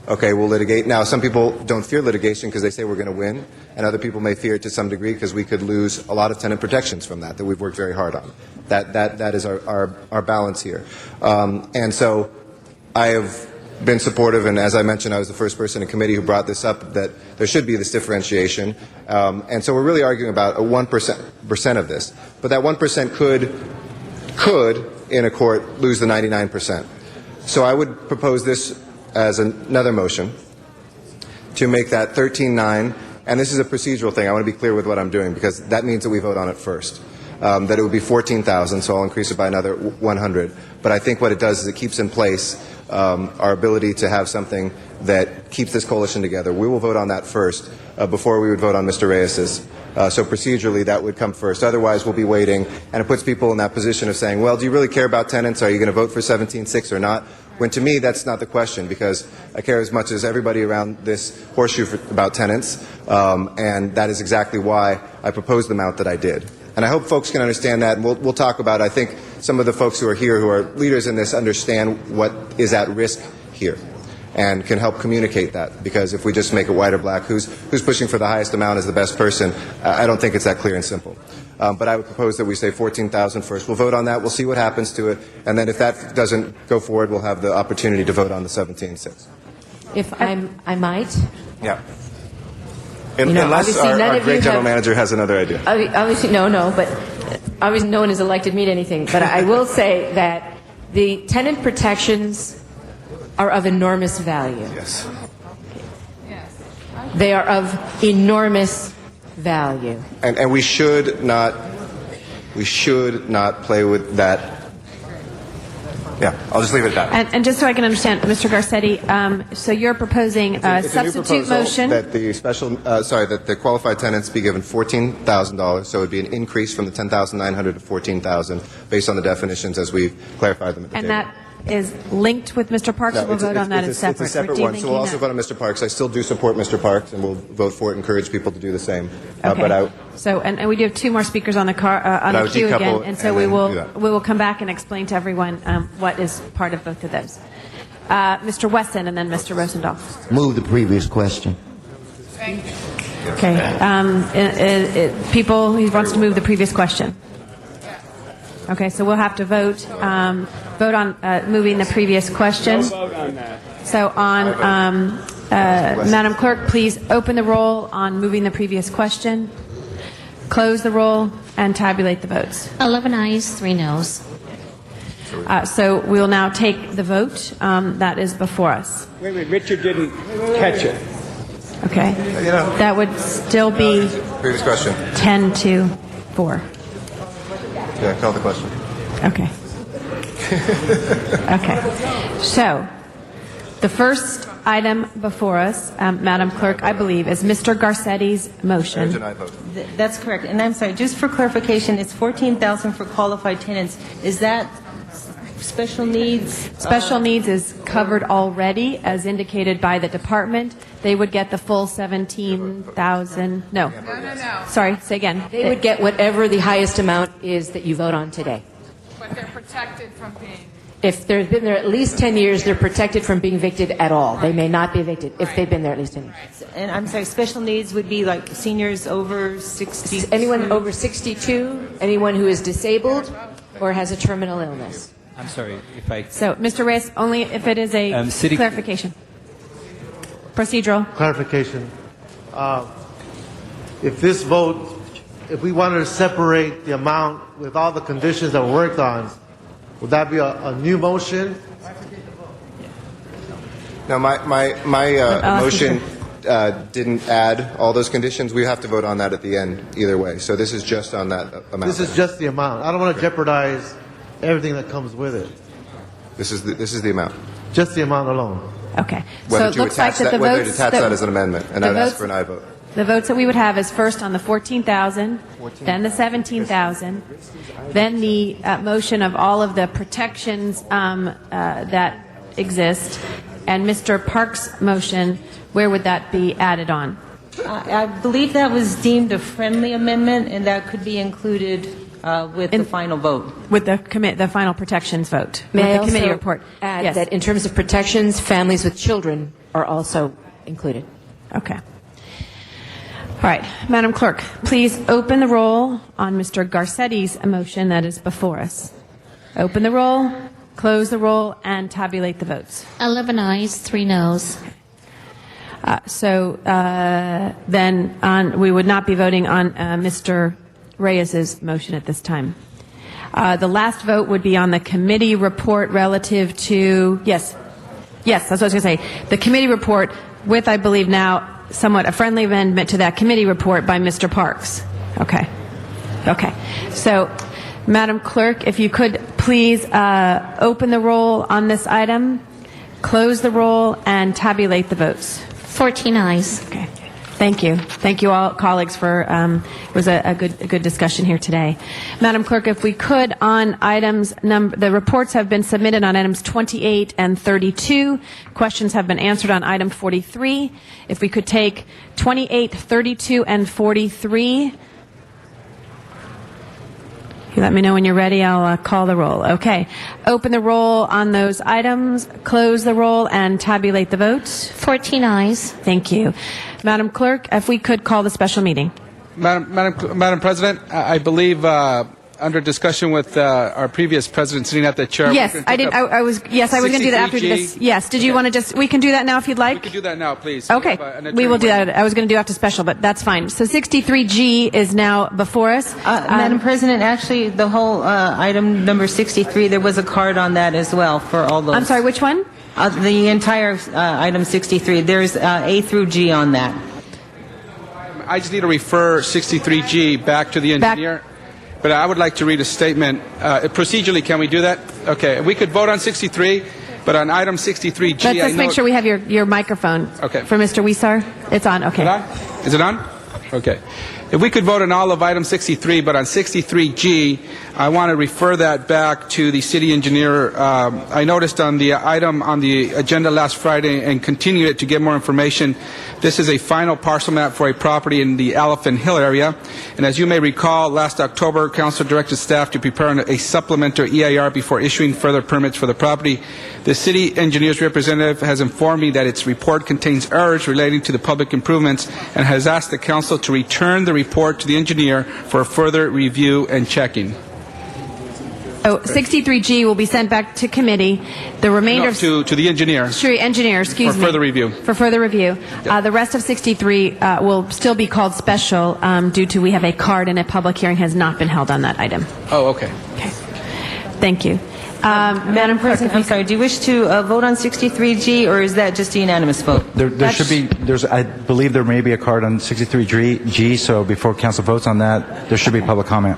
okay, we'll litigate. Now, some people don't fear litigation because they say we're going to win, and other people may fear it to some degree because we could lose a lot of tenant protections from that we've worked very hard on. That is our balance here. And so I have been supportive, and as I mentioned, I was the first person in committee who brought this up, that there should be this differentiation. And so we're really arguing about a 1% of this. But that 1% could, in a court, lose the 99%. So I would propose this as another motion to make that 13.9, and this is a procedural thing. I want to be clear with what I'm doing because that means that we vote on it first. That it would be 14,000, so I'll increase it by another 100. But I think what it does is it keeps in place our ability to have something that keeps this coalition together. We will vote on that first before we would vote on Mr. Reyes's. So procedurally, that would come first. Otherwise, we'll be waiting, and it puts people in that position of saying, well, do you really care about tenants? Are you going to vote for 17-6 or not? When to me, that's not the question, because I care as much as everybody around this horseshoe about tenants, and that is exactly why I proposed the amount that I did. And I hope folks can understand that, and we'll talk about it. I think some of the folks who are here, who are leaders in this, understand what is at risk here and can help communicate that, because if we just make it white or black, who's pushing for the highest amount as the best person, I don't think it's that clear and simple. But I would propose that we say $14,000 first. We'll vote on that. We'll see what happens to it. And then if that doesn't go forward, we'll have the opportunity to vote on the 17-6. If I might. Yeah. Unless our great general manager has another idea. Obviously, but obviously no one has elected me to anything. But I will say that the tenant protections are of enormous value. Yes. They are of enormous value. And we should not play with that. Yeah, I'll just leave it at that. And just so I can understand, Mr. Garcetti, so you're proposing a It's a new substitute proposal motion? that that the qualified tenants be given $14,000, so it would be an increase from the $10,900 to $14,000 based on the definitions as we've clarified them at the And table. that is linked with Mr. Parks, or we'll vote on that as separate? It's a separate Or do you one, think so we'll you also know? vote on Mr. Parks. I still do support Mr. Parks, and we'll vote for it, encourage people to do the same. Okay. So, and we do have two more speakers on the queue again, and so we will come back and explain to everyone what is part of both of those. Mr. Wesson and then Mr. Rosendahl. Move the previous question. Okay. People, he wants to move the previous question. Okay, so we'll have to vote on moving the previous question. No vote on that. So on, Madam Clerk, please open the roll on moving the previous question, close the roll, and tabulate the votes. 11 ayes, 3 noes. So we'll now take the vote that is before us. Wait, Richard didn't catch it. Okay. That would still be Previous question. 10-4. Yeah, call the question. Okay. Okay. So, the first item before us, Madam Clerk, I believe, is Mr. Garcetti's motion. That's correct. And I'm sorry, just for clarification, it's $14,000 for qualified tenants. Is that special needs? Special needs is covered already, as indicated by the department. They would get the full 17,000. No. No. Sorry, say again. They would get whatever the highest amount is that you vote on today. But they're protected from being. If they've been there at least 10 years, they're protected from being evicted at all. They may not be evicted if they've been there at least 10 years. And I'm sorry, special needs would be like seniors over 60? Anyone over 62, anyone who is disabled or has a terminal illness. I'm sorry if I. So, Mr. Reyes, only if it is a clarification. Procedural. Clarification. If this vote, if we wanted to separate the amount with all the conditions that were worked on, would that be a new motion? No, my motion didn't add all those conditions. We have to vote on that at the end either way. So this is just on that amount. This is just the amount. I don't want to jeopardize everything that comes with it. This is the amount. Just the amount alone. Okay. Whether So it looks like that the whether to votes attach that as an amendment, and the I'd ask votes- for an aye vote. The votes that we would have is first on the 14,000, then the 17,000, then the motion of all of the protections that exist, and Mr. Park's motion, where would that be added on? I believe that was deemed a friendly amendment, and that could be included with the final vote. With the final protections vote, May I with the committee also report. add Yes. that in terms of protections, families with children are also included. Okay. All right, Madam Clerk, please open the roll on Mr. Garcetti's motion that is before us. Open the roll, close the roll, and tabulate the votes. 11 ayes, 3 noes. Then we would not be voting on Mr. Reyes's motion at this time. The last vote would be on the committee report relative to, yes, that's what I was going to say. The committee report with, I believe now, somewhat a friendly amendment to that committee report by Mr. Parks. Okay. So, Madam Clerk, if you could please open the roll on this item, close the roll, and tabulate the votes. 14 ayes. Okay. Thank you. Thank you all, colleagues, for it was a good discussion here today. Madam Clerk, if we could, on items the reports have been submitted on items 28 and 32. Questions have been answered on item 43. If we could take 28, 32, and 43. You let me know when you're ready. I'll call the roll. Okay. Open the roll on those items, close the roll, and tabulate the votes. 14 ayes. Thank you. Madam Clerk, if we could call the special meeting. Madam President, I believe under discussion with our previous president sitting at the chair. Yes, I did. I was going to do that after this. Yes. Did you want to just? We can do that now if you'd like. We can do that now, please. Okay. We will do that. I was going to do after special, but that's fine. So 63G is now before us. Madam President, actually, the whole item number 63, there was a card on that as well for all those. I'm sorry, which one? The entire item 63. There's A through G on that. I just need to refer 63G back to the engineer. But I would like to read a statement. Procedurally, can we do that? Okay. We could vote on 63, but on item 63G, Let's make sure we have your microphone. Okay. For Mr. Wisar. It's on. Okay. Is it on? Okay. If we could vote on all of item 63, but on 63G, I want to refer that back to the city engineer. I noticed on the item on the agenda last Friday and continued it to get more information. This is a final parcel map for a property in the Elephant Hill area. And as you may recall, last October, Council directed staff to prepare a supplementary EIR before issuing further permits for the property. The city engineer's representative has informed me that its report contains errors relating to the public improvements and has asked the council to return the report to the engineer for further review and checking. So 63G will be sent back to committee. The remainder to the engineer. Sure, engineer, excuse me. For further review. For further review. The rest of 63 will still be called special due to we have a card and a public hearing has not been held on that item. Oh, okay. Okay. Thank you. Madam President, I'm sorry, do you wish to vote on 63G, or is that just a unanimous vote? There should be, I believe there may be a card on 63G, so before council votes on that, there should be public comment.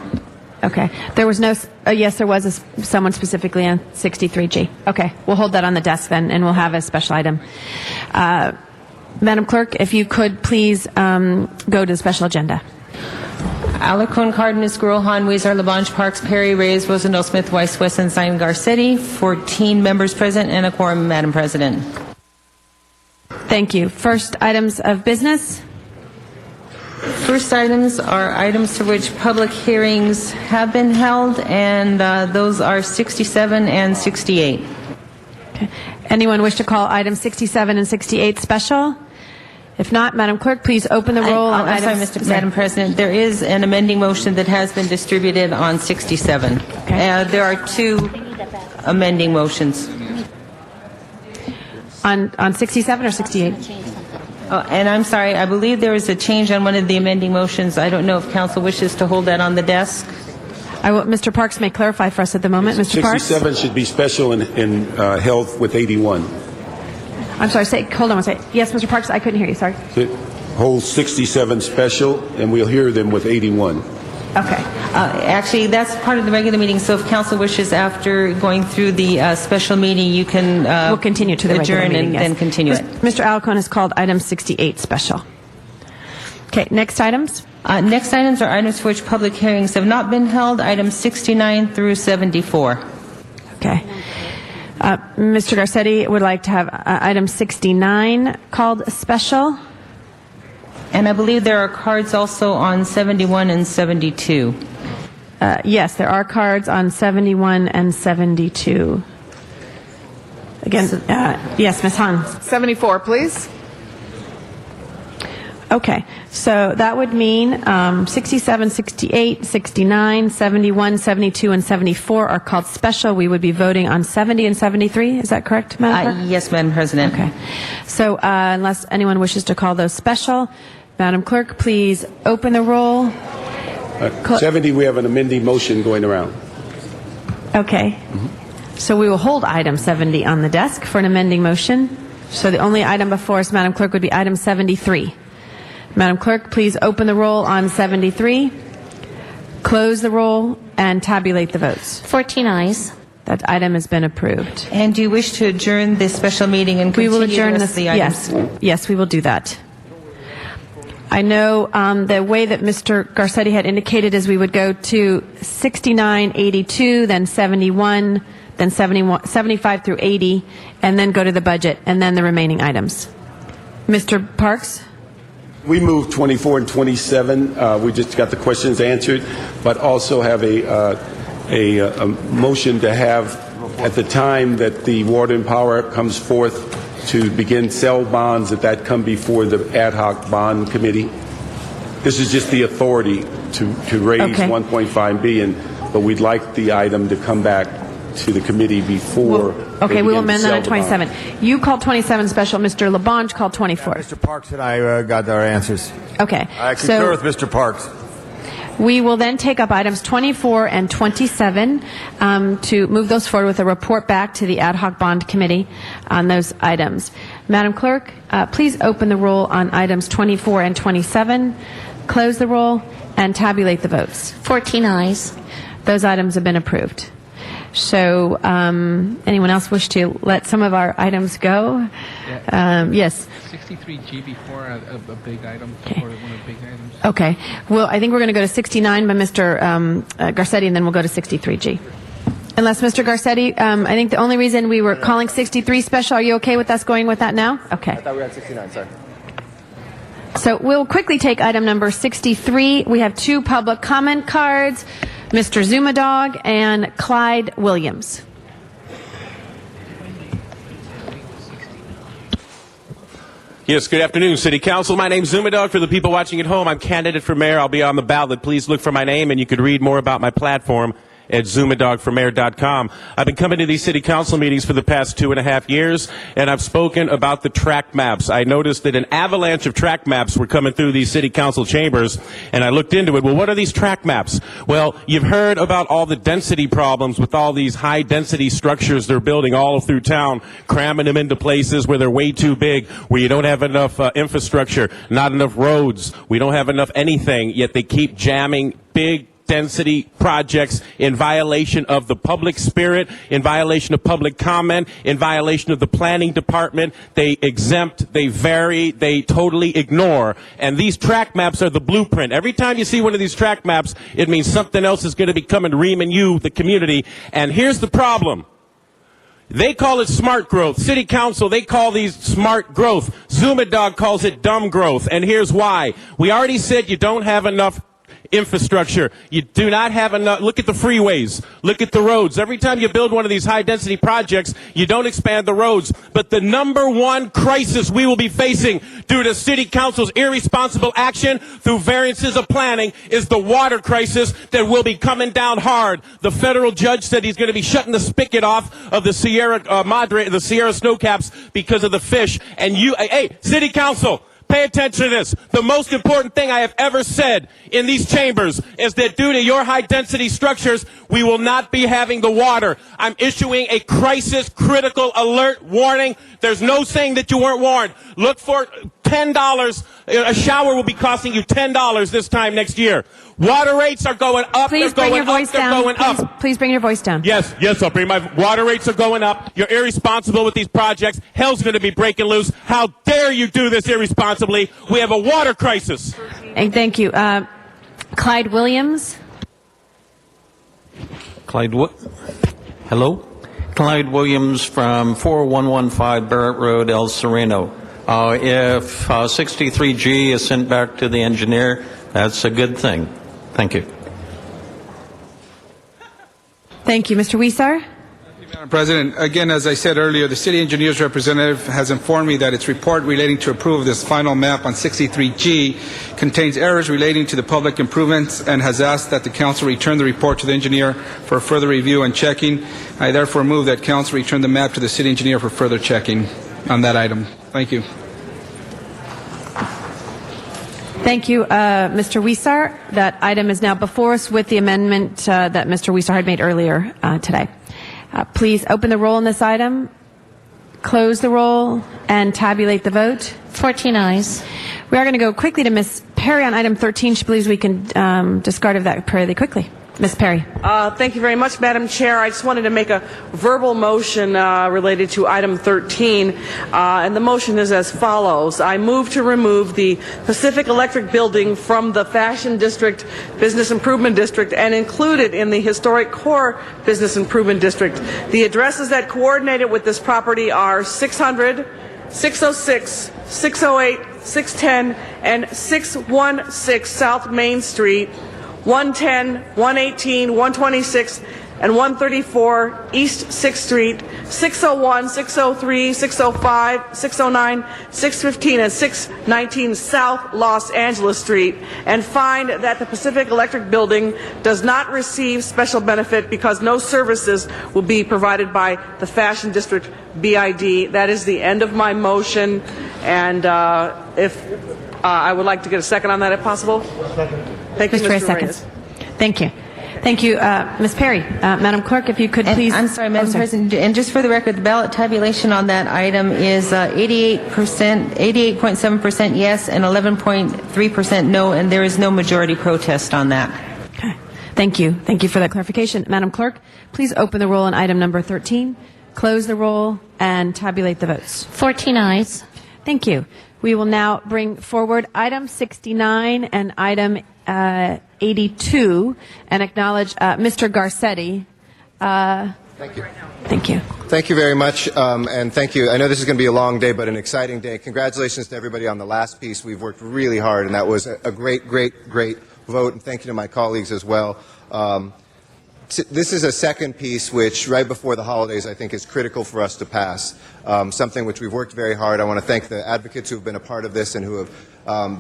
Okay. There was no, yes, there was someone specifically on 63G. Okay. We'll hold that on the desk then, and we'll have a special item. Madam Clerk, if you could please go to the special agenda. Alarcon, Cardenas, Gruelhan, Weezer, Labange, Parks, Perry, Reyes, Rosendale, Smith, Weiss, Wesson, Simon, Garcetti. 14 members present and a quorum, Madam President. Thank you. First items of business. First items are items to which public hearings have been held, and those are 67 and 68. Okay. Anyone wish to call items 67 and 68 special? If not, Madam Clerk, please open the roll on items. Madam President, there is an amending motion that has been distributed on 67. Okay. There are two amending motions. On 67 or 68? And I'm sorry, I believe there is a change on one of the amending motions. I don't know if council wishes to hold that on the desk. Mr. Parks may clarify for us at the moment. Mr. Parks? 67 should be special and held with 81. I'm sorry, hold on one second. Yes, Mr. Parks, I couldn't hear you, sorry. Hold 67 special, and we'll hear them with 81. Okay. Actually, that's part of the regular meeting, so if council wishes, after going through the special meeting, you can we'll continue to the regular adjourn meeting, and yes. then continue it. Mr. Alarcon has called item 68 special. Okay, next items? Next items are items for which public hearings have not been held, items 69 through 74. Okay. Mr. Garcetti would like to have item 69 called special. And I believe there are cards also on 71 and 72. Yes, there are cards on 71 and 72. Again, yes, Ms. Hahn. 74, please. Okay, so that would mean 67, 68, 69, 71, 72, and 74 are called special. We would be voting on 70 and 73. Is that correct, Madam Clerk? Yes, Madam President. Okay. So unless anyone wishes to call those special, Madam Clerk, please open the roll. 70, we have an amending motion going around. Okay. So we will hold item 70 on the desk for an amending motion. So the only item before us, Madam Clerk, would be item 73. Madam Clerk, please open the roll on 73, close the roll, and tabulate the votes. 14 ayes. That item has been approved. And do you wish to adjourn this special meeting and We continue will adjourn the rest of the items? Yes, we will do that. I know the way that Mr. Garcetti had indicated is we would go to 69, 82, then 71, then 71, 75 through 80, and then go to the budget, and then the remaining items. Mr. Parks? We moved 24 and 27. We just got the questions answered, but also have a motion to have, at the time that the Water and Power comes forth to begin sell bonds, that come before the ad hoc bond committee. This is just the authority to raise Okay. $1.5 billion, but we'd like the item to come back to the committee before. Okay, we will amend that sell at the bond. 27. You called 27 special. Mr. Labange called 24. Mr. Parks and I got our answers. Okay. I concur with Mr. Parks. We will then take up items 24 and 27 to move those forward with a report back to the ad hoc bond committee on those items. Madam Clerk, please open the roll on items 24 and 27, close the roll, and tabulate the votes. 14 ayes. Those items have been approved. So anyone else wish to let some of our items go? Yes. 63G before a big item, or one of the big items. Okay. Well, I think we're going to go to 69 by Mr. Garcetti, and then we'll go to 63G. Unless Mr. Garcetti, I think the only reason we were calling 63 special, are you okay with us going with that now? Okay. I thought we had 69, sorry. So we'll quickly take item number 63. We have two public comment cards, Mr. Zumadog and Clyde Williams. Yes, good afternoon, City Council. My name's Zumadog. For the people watching at home, I'm candidate for mayor. I'll be on the ballot. Please look for my name, and you could read more about my platform at zumadogformayor.com. I've been coming to these city council meetings for the past 2.5 years, and I've spoken about the track maps. I noticed that an avalanche of track maps were coming through these city council chambers, and I looked into it. Well, what are these track maps? Well, you've heard about all the density problems with all these high-density structures they're building all through town, cramming them into places where they're way too big, where you don't have enough infrastructure, not enough roads, we don't have enough anything, yet they keep jamming big density projects in violation of the public spirit, in violation of public comment, in violation of the planning department. They exempt, they vary, they totally ignore. And these track maps are the blueprint. Every time you see one of these track maps, it means something else is going to be coming reaming you, the community. And here's the problem. They call it smart growth. City Council, they call these smart growth. Zumadog calls it dumb growth. And here's why. We already said you don't have enough infrastructure. You do not have enough. Look at the freeways. Look at the roads. Every time you build one of these high-density projects, you don't expand the roads. But the number one crisis we will be facing due to City Council's irresponsible action through variances of planning is the water crisis that will be coming down hard. The federal judge said he's going to be shutting the spigot off of the Sierra Madre, the Sierra snowcaps because of the fish. And you, hey, City Council, pay attention to this. The most important thing I have ever said in these chambers is that due to your high-density structures, we will not be having the water. I'm issuing a crisis critical alert warning. There's no saying that you weren't warned. Look for $10. A shower will be costing you $10 this time next year. Water rates are going up. Please they're bring your going voice up. They're down. going up. Please bring your voice down. Yes, I'll bring my water rates are going up. You're irresponsible with these projects. Hell's going to be breaking loose. How dare you do this irresponsibly? We have a water crisis. And thank you. Clyde Williams. Hello? Clyde Williams from 4115 Barrett Road, El Sereno. If 63G is sent back to the engineer, that's a good thing. Thank you. Thank you. Mr. Wiesar? Madam President, again, as I said earlier, the city engineer's representative has informed me that its report relating to approval of this final map on 63G contains errors relating to the public improvements and has asked that the council return the report to the engineer for further review and checking. I therefore move that council return the map to the city engineer for further checking on that item. Thank you. Thank you, Mr. Wiesar. That item is now before us with the amendment that Mr. Wiesar had made earlier today. Please open the roll on this item, close the roll, and tabulate the vote. 14 ayes. We are going to go quickly to Ms. Perry on item 13. She believes we can discard of that fairly quickly. Ms. Perry. Thank you very much, Madam Chair. I just wanted to make a verbal motion related to item 13, and the motion is as follows. I move to remove the Pacific Electric building from the Fashion District Business Improvement District and include it in the Historic Core Business Improvement District. The addresses that coordinate it with this property are 600, 606, 608, 610, and 616 South Main Street, 110, 118, 126, and 134 East 6th Street, 601, 603, 605, 609, 615, and 619 South Los Angeles Street, and find that the Pacific Electric building does not receive special benefit because no services will be provided by the Fashion District BID. That is the end of my motion, and I would like to get a second on that if possible. Thank you, Mr. Reyes. Thank you. Thank you, Ms. Perry. Madam Clerk, if you could please. I'm sorry, Madam President, and just for the record, the ballot tabulation on that item is 88.7% yes and 11.3% no, and there is no majority protest on that. Okay. Thank you. Thank you for that clarification. Madam Clerk, please open the roll on item number 13, close the roll, and tabulate the votes. 14 ayes. Thank you. We will now bring forward item 69 and item 82 and acknowledge Mr. Garcetti. Thank you. Thank you. Thank you very much, and thank you. I know this is going to be a long day, but an exciting day. Congratulations to everybody on the last piece. We've worked really hard, and that was a great vote, and thank you to my colleagues as well. This is a second piece which, right before the holidays, I think is critical for us to pass, something which we've worked very hard. I want to thank the advocates who have been a part of this and who have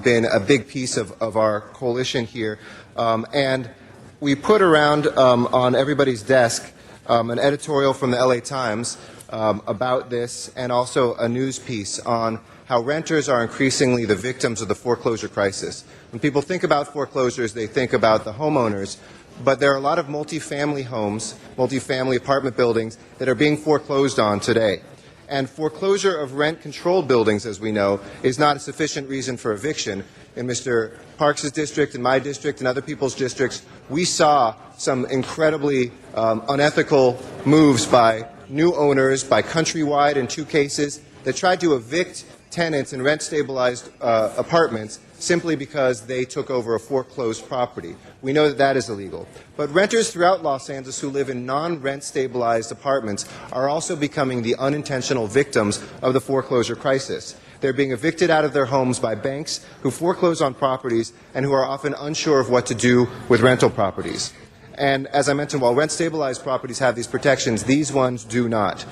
been a big piece of our coalition here. And we put around on everybody's desk an editorial from the LA Times about this, and also a news piece on how renters are increasingly the victims of the foreclosure crisis. When people think about foreclosures, they think about the homeowners, but there are a lot of multifamily homes, multifamily apartment buildings that are being foreclosed on today. And foreclosure of rent-controlled buildings, as we know, is not a sufficient reason for eviction. In Mr. Parks' district, in my district, and other people's districts, we saw some incredibly unethical moves by new owners, by Countrywide in 2 cases, that tried to evict tenants in rent-stabilized apartments simply because they took over a foreclosed property. We know that that is illegal. But renters throughout Los Angeles who live in non-rent stabilized apartments are also becoming the unintentional victims of the foreclosure crisis. They're being evicted out of their homes by banks who foreclose on properties and who are often unsure of what to do with rental properties. And as I mentioned, while rent-stabilized properties have these protections, these ones do not.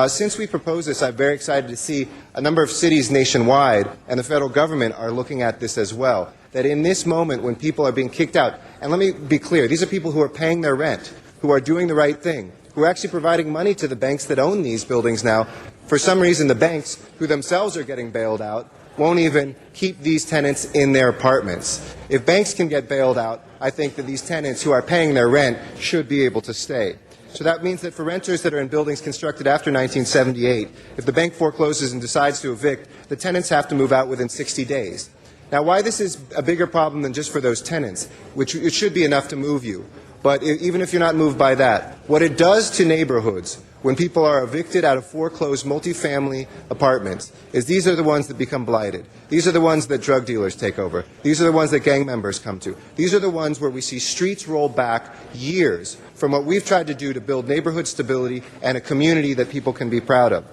Since we proposed this, I'm very excited to see a number of cities nationwide and the federal government are looking at this as well. That in this moment when people are being kicked out, and let me be clear, these are people who are paying their rent, who are doing the right thing, who are actually providing money to the banks that own these buildings now. For some reason, the banks, who themselves are getting bailed out, won't even keep these tenants in their apartments. If banks can get bailed out, I think that these tenants who are paying their rent should be able to stay. So that means that for renters that are in buildings constructed after 1978, if the bank forecloses and decides to evict, the tenants have to move out within 60 days. Now, why this is a bigger problem than just for those tenants, which it should be enough to move you, but even if you're not moved by that, what it does to neighborhoods when people are evicted out of foreclosed multifamily apartments is these are the ones that become blighted. These are the ones that drug dealers take over. These are the ones that gang members come to. These are the ones where we see streets roll back years from what we've tried to do to build neighborhood stability and a community that people can be proud of.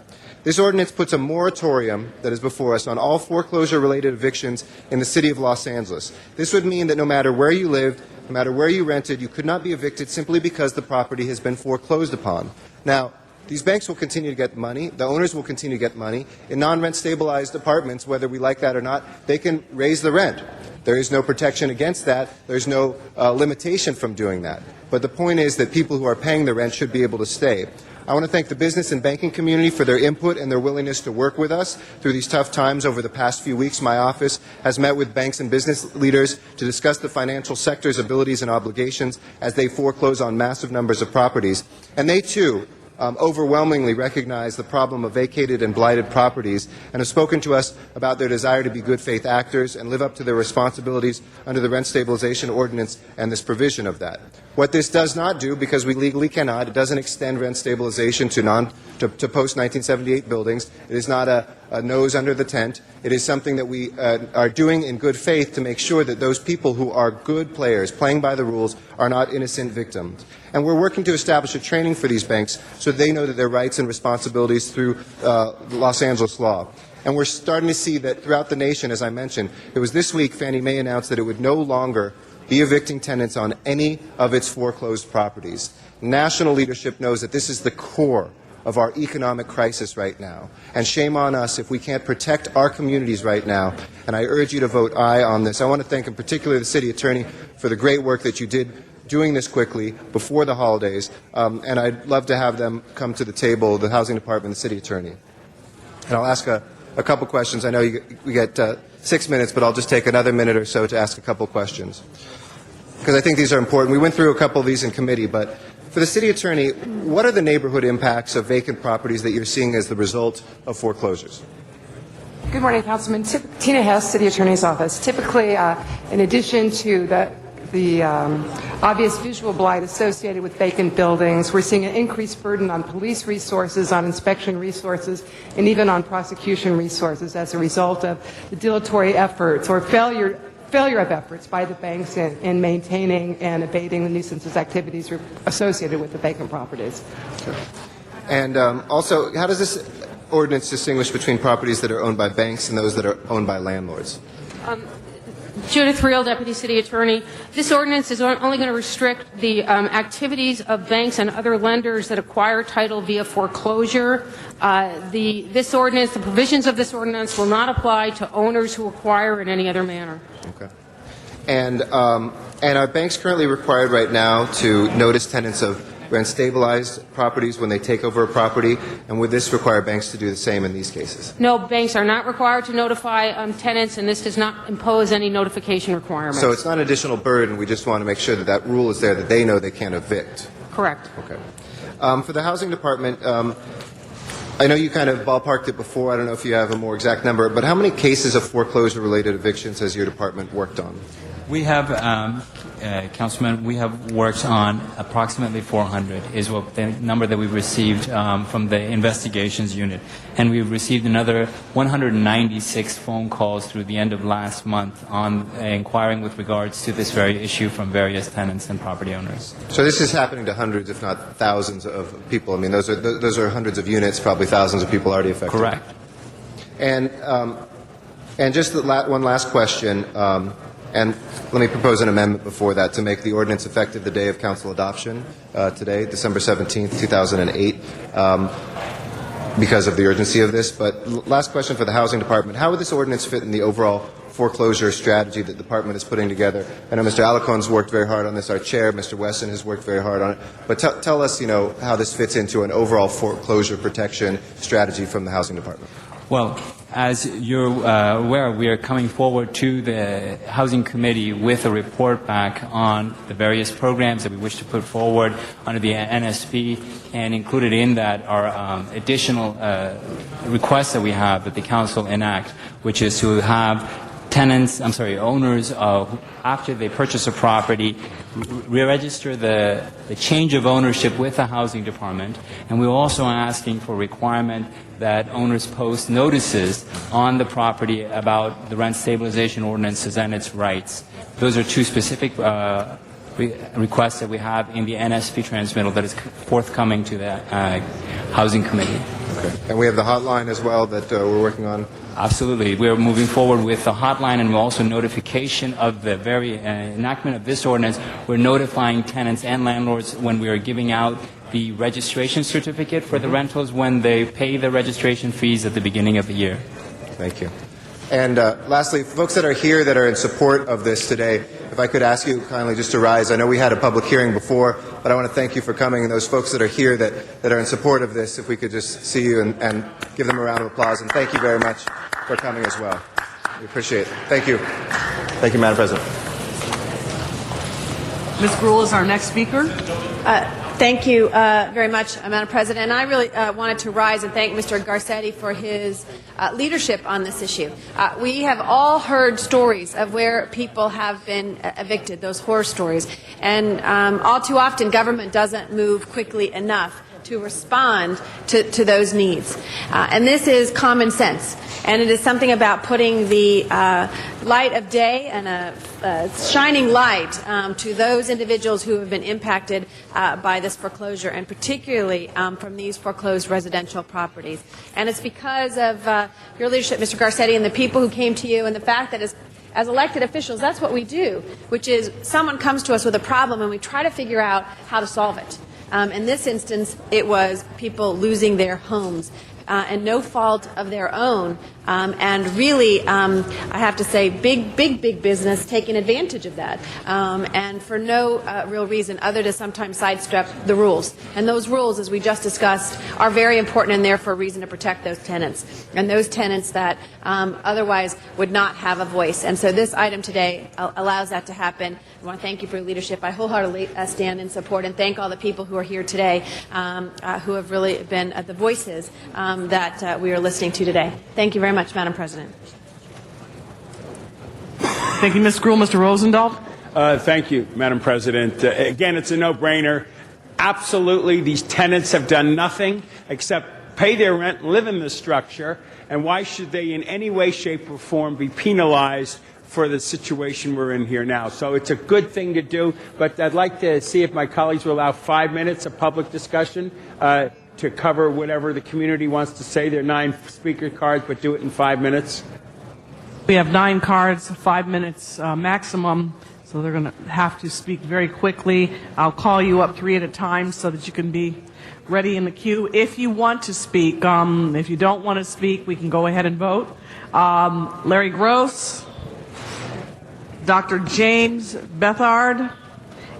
This ordinance puts a moratorium that is before us on all foreclosure-related evictions in the city of Los Angeles. This would mean that no matter where you lived, no matter where you rented, you could not be evicted simply because the property has been foreclosed upon. Now, these banks will continue to get money. The owners will continue to get money. In non-rent stabilized apartments, whether we like that or not, they can raise the rent. There is no protection against that. There's no limitation from doing that. But the point is that people who are paying the rent should be able to stay. I want to thank the business and banking community for their input and their willingness to work with us through these tough times. Over the past few weeks, my office has met with banks and business leaders to discuss the financial sector's abilities and obligations as they foreclose on massive numbers of properties. And they, too, overwhelmingly recognize the problem of vacated and blighted properties and have spoken to us about their desire to be good faith actors and live up to their responsibilities under the Rent Stabilization Ordinance and this provision of that. What this does not do, because we legally cannot, it doesn't extend rent stabilization to post-1978 buildings. It is not a nose under the tent. It is something that we are doing in good faith to make sure that those people who are good players, playing by the rules, are not innocent victims. And we're working to establish a training for these banks so they know that their rights and responsibilities through Los Angeles law. And we're starting to see that throughout the nation, as I mentioned. It was this week Fannie Mae announced that it would no longer be evicting tenants on any of its foreclosed properties. National leadership knows that this is the core of our economic crisis right now. And shame on us if we can't protect our communities right now. And I urge you to vote aye on this. I want to thank in particular the City Attorney for the great work that you did doing this quickly before the holidays. And I'd love to have them come to the table, the Housing Department and the City Attorney. And I'll ask a couple questions. I know we get 6 minutes, but I'll just take another minute or so to ask a couple questions, because I think these are important. We went through a couple of these in committee, but for the City Attorney, what are the neighborhood impacts of vacant properties that you're seeing as the result of foreclosures? Good morning, Councilman. Tina Hess, City Attorney's Office. Typically, in addition to the obvious visual blight associated with vacant buildings, we're seeing an increased burden on police resources, on inspection resources, and even on prosecution resources as a result of the dilatory efforts or failure of efforts by the banks in maintaining and abating the nuisance activities associated with the vacant properties. Okay. And also, how does this ordinance distinguish between properties that are owned by banks and those that are owned by landlords? Judith Reel, Deputy City Attorney. This ordinance is only going to restrict the activities of banks and other lenders that acquire title via foreclosure. This ordinance, the provisions of this ordinance will not apply to owners who acquire in any other manner. Okay. And are banks currently required right now to notice tenants of rent-stabilized properties when they take over a property? And would this require banks to do the same in these cases? No, banks are not required to notify tenants, and this does not impose any notification requirements. So it's not an additional burden. We just want to make sure that that rule is there, that they know they can't evict. Correct. Okay. For the Housing Department, I know you kind of ballparked it before. I don't know if you have a more exact number, but how many cases of foreclosure-related evictions has your department worked on? We have, Councilman, we have worked on approximately 400 is what the number that we've received from the investigations unit. And we've received another 196 phone calls through the end of last month on inquiring with regards to this very issue from various tenants and property owners. So this is happening to hundreds, if not thousands of people. I mean, those are hundreds of units, probably thousands of people already affected. Correct. And just one last question. And let me propose an amendment before that to make the ordinance effective the day of council adoption today, December 17th, 2008, because of the urgency of this. But last question for the Housing Department. How would this ordinance fit in the overall foreclosure strategy that the department is putting together? I know Mr. Alicon's worked very hard on this. Our chair, Mr. Wesson, has worked very hard on it. But tell us, how this fits into an overall foreclosure protection strategy from the Housing Department. Well, as you're aware, we are coming forward to the Housing Committee with a report back on the various programs that we wish to put forward under the NSP, and included in that are additional requests that we have that the Council enact, which is to have owners, after they purchase a property, re-register the change of ownership with the Housing Department. And we're also asking for requirement that owners post notices on the property about the rent stabilization ordinances and its rights. Those are two specific requests that we have in the NSP transmittal that is forthcoming to the Housing Committee. Okay. And we have the hotline as well that we're working on. Absolutely. We're moving forward with the hotline, and also notification of the very enactment of this ordinance. We're notifying tenants and landlords when we are giving out the registration certificate for the rentals when they pay the registration fees at the beginning of the year. Thank you. And lastly, folks that are here that are in support of this today, if I could ask you kindly just to rise. I know we had a public hearing before, but I want to thank you for coming. And those folks that are here that are in support of this, if we could just see you and give them a round of applause. And thank you very much for coming as well. We appreciate it. Thank you. Thank you, Madam President. Ms. Gruhl is our next speaker. Thank you very much, Madam President. And I really wanted to rise and thank Mr. Garcetti for his leadership on this issue. We have all heard stories of where people have been evicted, those horror stories. And all too often, government doesn't move quickly enough to respond to those needs. And this is common sense. And it is something about putting the light of day and a shining light to those individuals who have been impacted by this foreclosure, and particularly from these foreclosed residential properties. And it's because of your leadership, Mr. Garcetti, and the people who came to you, and the fact that as elected officials, that's what we do, which is someone comes to us with a problem and we try to figure out how to solve it. In this instance, it was people losing their homes. And no fault of their own, and really, I have to say, big business taking advantage of that, and for no real reason other to sometimes sidestep the rules. And those rules, as we just discussed, are very important, and there for a reason to protect those tenants, and those tenants that otherwise would not have a voice. And so this item today allows that to happen. I want to thank you for your leadership. I wholeheartedly stand in support and thank all the people who are here today who have really been the voices that we are listening to today. Thank you very much, Madam President. Thank you, Ms. Gruhl. Mr. Rosendahl. Thank you, Madam President. Again, it's a no-brainer. Absolutely, these tenants have done nothing except pay their rent, live in the structure, and why should they in any way, shape, or form be penalized for the situation we're in here now? So it's a good thing to do, but I'd like to see if my colleagues will allow 5 minutes of public discussion to cover whatever the community wants to say. There are 9 speaker cards, but do it in 5 minutes. We have 9 cards, 5 minutes maximum, so they're going to have to speak very quickly. I'll call you up 3 at a time so that you can be ready in the queue. If you want to speak, if you don't want to speak, we can go ahead and vote. Larry Gross, Dr. James Bethard,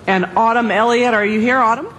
and Autumn Elliott. Are you here, Autumn?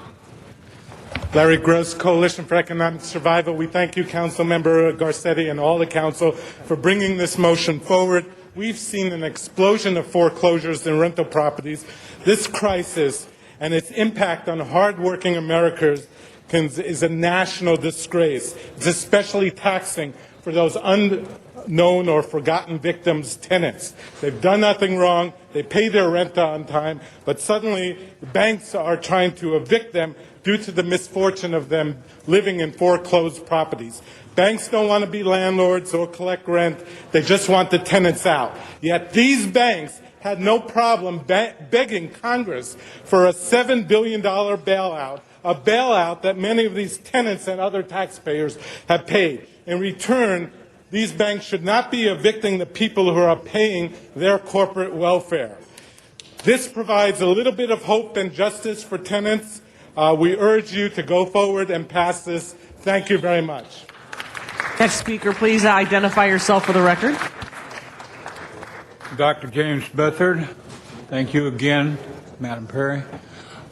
Larry Gross, Coalition for Economic Survival. We thank you, Councilmember Garcetti, and all the council for bringing this motion forward. We've seen an explosion of foreclosures in rental properties. This crisis and its impact on hardworking Americans is a national disgrace. It's especially taxing for those unknown or forgotten victims' tenants. They've done nothing wrong. They pay their rent on time, but suddenly the banks are trying to evict them due to the misfortune of them living in foreclosed properties. Banks don't want to be landlords or collect rent. They just want the tenants out. Yet these banks had no problem begging Congress for a $7 billion bailout, a bailout that many of these tenants and other taxpayers have paid. In return, these banks should not be evicting the people who are paying their corporate welfare. This provides a little bit of hope and justice for tenants. We urge you to go forward and pass this. Thank you very much. Next speaker, please identify yourself for the record. Dr. James Bethard. Thank you again, Madam Perry.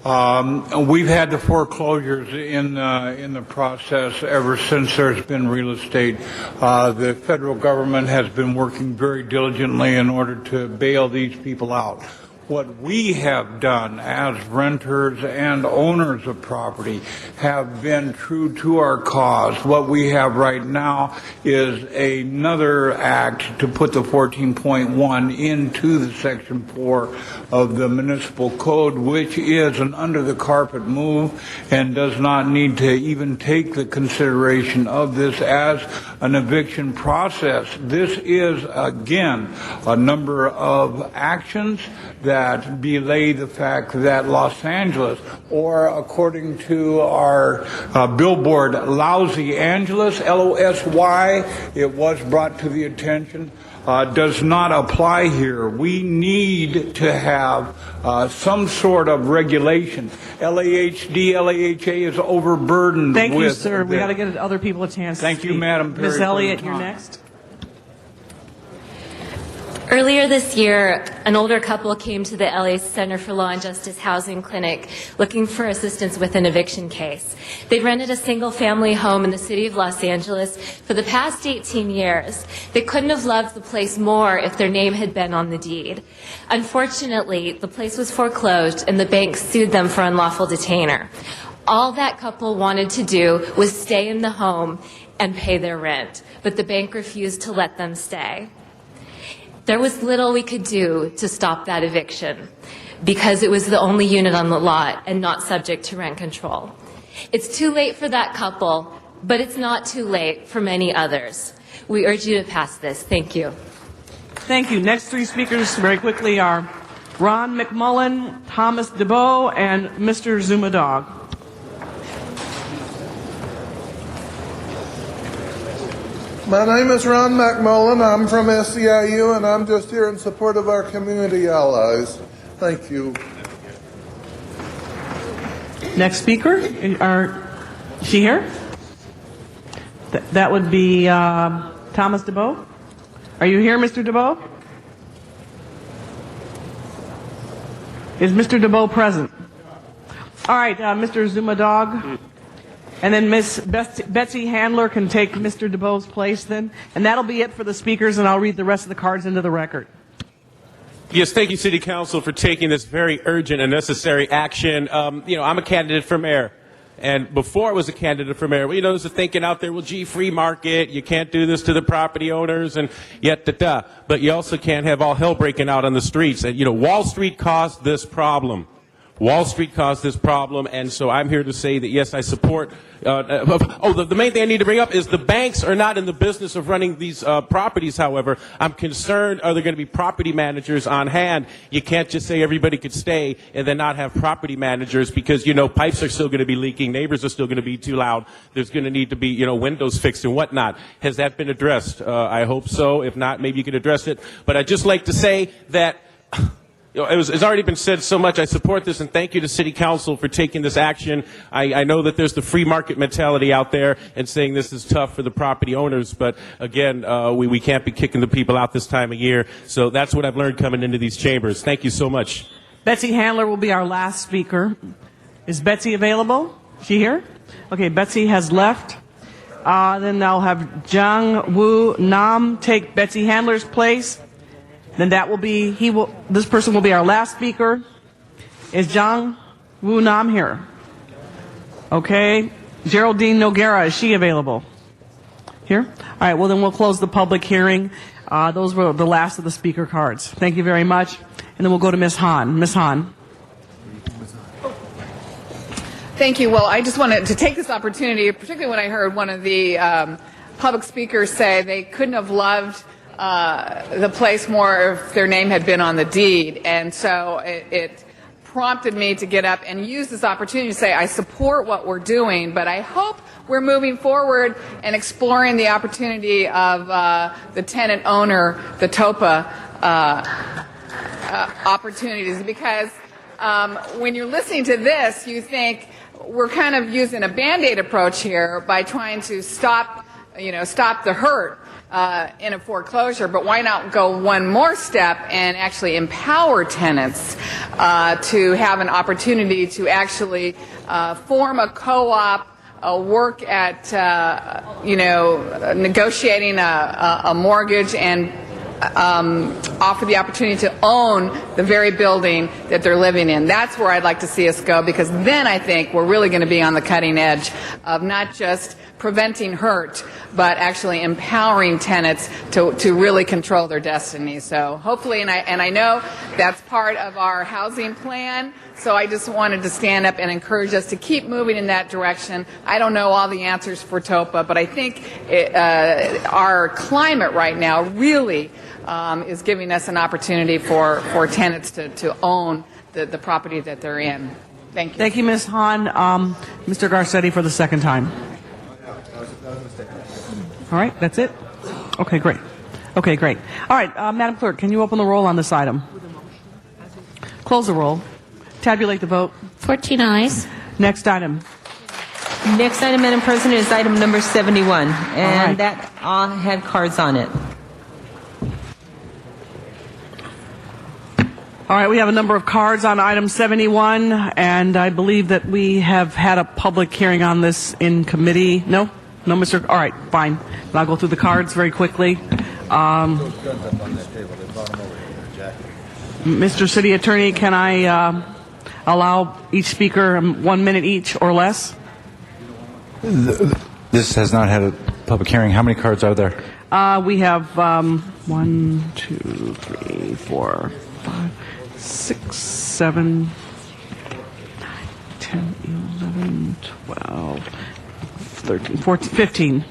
We've had the foreclosures in the process ever since there's been real estate. The federal government has been working very diligently in order to bail these people out. What we have done as renters and owners of property have been true to our cause. What we have right now is another act to put the 14.1 into the Section 4 of the municipal code, which is an under-the-carpet move and does not need to even take the consideration of this as an eviction process. This is, again, a number of actions that belay the fact that Los Angeles, or according to our billboard, Lousy Angeles, L-O-S-Y, it was brought to the attention, does not apply here. We need to have some sort of regulation. LAHD, LAHA is overburdened with... Thank you, sir. We got to get other people a chance to speak. Thank you, Madam Perry. Ms. Elliott, you're next. Earlier this year, an older couple came to the LA Center for Law and Justice Housing Clinic looking for assistance with an eviction case. They'd rented a single-family home in the city of Los Angeles for the past 18 years. They couldn't have loved the place more if their name had been on the deed. Unfortunately, the place was foreclosed and the bank sued them for unlawful detainer. All that couple wanted to do was stay in the home and pay their rent, but the bank refused to let them stay. There was little we could do to stop that eviction because it was the only unit on the lot and not subject to rent control. It's too late for that couple, but it's not too late for many others. We urge you to pass this. Thank you. Thank you. Next three speakers very quickly are Ron McMullen, Thomas DeBow, and Mr. Zumadog. My name is Ron McMullen. I'm from SEIU, and I'm just here in support of our community allies. Thank you. Next speaker, is she here? That would be Thomas DeBow. Are you here, Mr. DeBow? Is Mr. DeBow present? All right, Mr. Zumadog. And then Miss Betsy Handler can take Mr. DeBow's place then. And that'll be it for the speakers, and I'll read the rest of the cards into the record. Yes, thank you, City Council, for taking this very urgent and necessary action. I'm a candidate for mayor. And before I was a candidate for mayor, there's a thinking out there, well, gee, free market, you can't do this to the property owners, and yet, but you also can't have all hell breaking out on the streets. And, Wall Street caused this problem. Wall Street caused this problem, and so I'm here to say that, yes, I support. The main thing I need to bring up is the banks are not in the business of running these properties, however. I'm concerned, are there going to be property managers on hand? You can't just say everybody could stay and then not have property managers because, pipes are still going to be leaking, neighbors are still going to be too loud, there's going to need to be, windows fixed and whatnot. Has that been addressed? I hope so. If not, maybe you could address it. But I'd just like to say that it's already been said so much. I support this, and thank you to City Council for taking this action. I know that there's the free market mentality out there and saying this is tough for the property owners, but again, we can't be kicking the people out this time of year. So that's what I've learned coming into these chambers. Thank you so much. Betsy Handler will be our last speaker. Is Betsy available? Is she here? Okay, Betsy has left. Then I'll have Jang Woo Nam take Betsy Handler's place. Then this person will be our last speaker. Is Jang Woo Nam here? Okay. Geraldine Noguera, is she available? Here? All right, well then we'll close the public hearing. Those were the last of the speaker cards. Thank you very much. And then we'll go to Ms. Han. Ms. Han. Thank you. Well, I just wanted to take this opportunity, particularly when I heard one of the public speakers say they couldn't have loved the place more if their name had been on the deed. And so it prompted me to get up and use this opportunity to say I support what we're doing, but I hope we're moving forward and exploring the opportunity of the tenant owner, the TOPA opportunities, because when you're listening to this, you think we're kind of using a Band-Aid approach here by trying to stop the hurt in a foreclosure, but why not go one more step and actually empower tenants to have an opportunity to actually form a co-op, work at negotiating a mortgage and offer the opportunity to own the very building that they're living in. That's where I'd like to see us go, because then I think we're really going to be on the cutting edge of not just preventing hurt, but actually empowering tenants to really control their destiny. So hopefully, and I know that's part of our housing plan, so I just wanted to stand up and encourage us to keep moving in that direction. I don't know all the answers for TOPA, but I think our climate right now really is giving us an opportunity for tenants to own the property that they're in. Thank you. Thank you, Ms. Han. Mr. Garcetti for the second time. All right, that's it? Okay, great. All right, Madam Clerk, can you open the roll on this item? Close the roll. Tabulate the vote. 14 ayes. Next item. Next item, Madam President, is item number 71, and that all had cards on it. All right, we have a number of cards on item 71, and I believe that we have had a public hearing on this in committee. No, Mr. All right, fine. I'll go through the cards very quickly. Mr. City Attorney, can I allow each speaker 1 minute each or less? This has not had a public hearing. How many cards are there? We have 1, 2, 3, 4, 5, 6, 7, 9, 10, 11, 12, 13, 14, 15.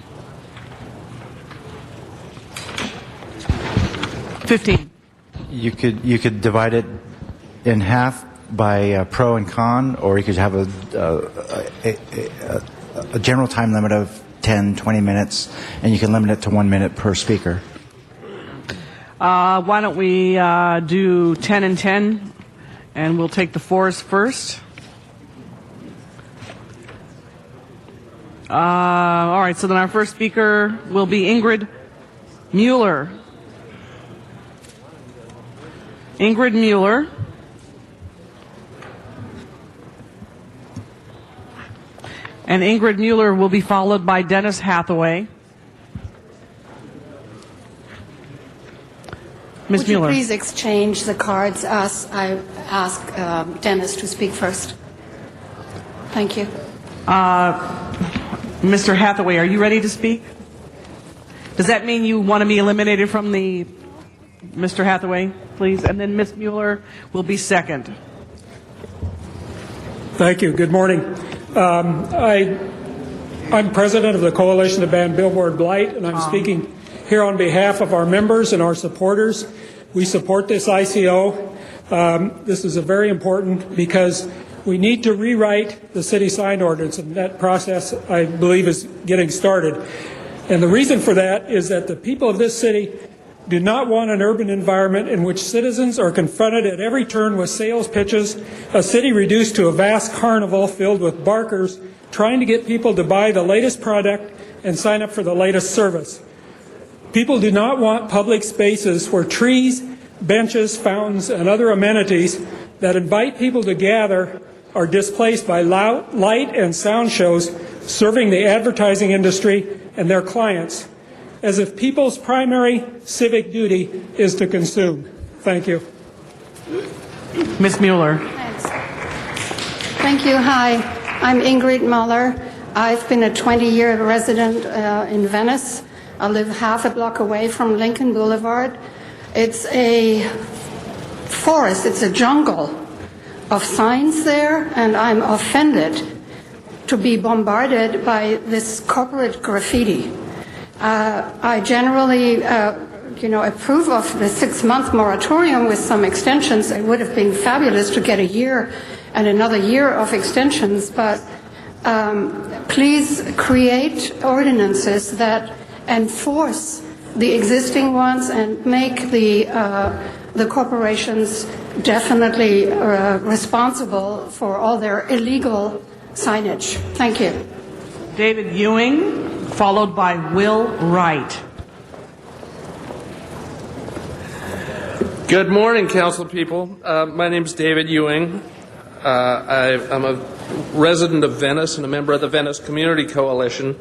15. You could divide it in half by pro and con, or you could have a general time limit of 10, 20 minutes, and you can limit it to 1 minute per speaker. Why don't we do 10 and 10, and we'll take the fours first. All right, so then our first speaker will be Ingrid Mueller. Ingrid Mueller. And Ingrid Mueller will be followed by Dennis Hathaway. Ms. Would you Mueller. please exchange the cards as I ask Dennis to speak first? Thank you. Mr. Hathaway, are you ready to speak? Does that mean you want to be eliminated from the... Mr. Hathaway, please. And then Ms. Mueller will be second. Thank you. Good morning. I'm president of the Coalition to Ban Billboard Blight, and I'm speaking here on behalf of our members and our supporters. We support this ICO. This is very important because we need to rewrite the city sign ordinance, and that process, I believe, is getting started. And the reason for that is that the people of this city do not want an urban environment in which citizens are confronted at every turn with sales pitches, a city reduced to a vast carnival filled with barkers trying to get people to buy the latest product and sign up for the latest service. People do not want public spaces where trees, benches, fountains, and other amenities that invite people to gather are displaced by light and sound shows serving the advertising industry and their clients, as if people's primary civic duty is to consume. Thank you. Ms. Mueller. Thanks. Thank you. Hi, I'm Ingrid Mueller. I've been a 20-year resident in Venice. I live half a block away from Lincoln Boulevard. It's a forest, it's a jungle of signs there, and I'm offended to be bombarded by this corporate graffiti. I generally, approve of the 6-month moratorium with some extensions. It would have been fabulous to get a year and another year of extensions, but please create ordinances that enforce the existing ones and make the corporations definitely responsible for all their illegal signage. Thank you. David Ewing, followed by Will Wright. Good morning, council people. My name is David Ewing. I'm a resident of Venice and a member of the Venice Community Coalition.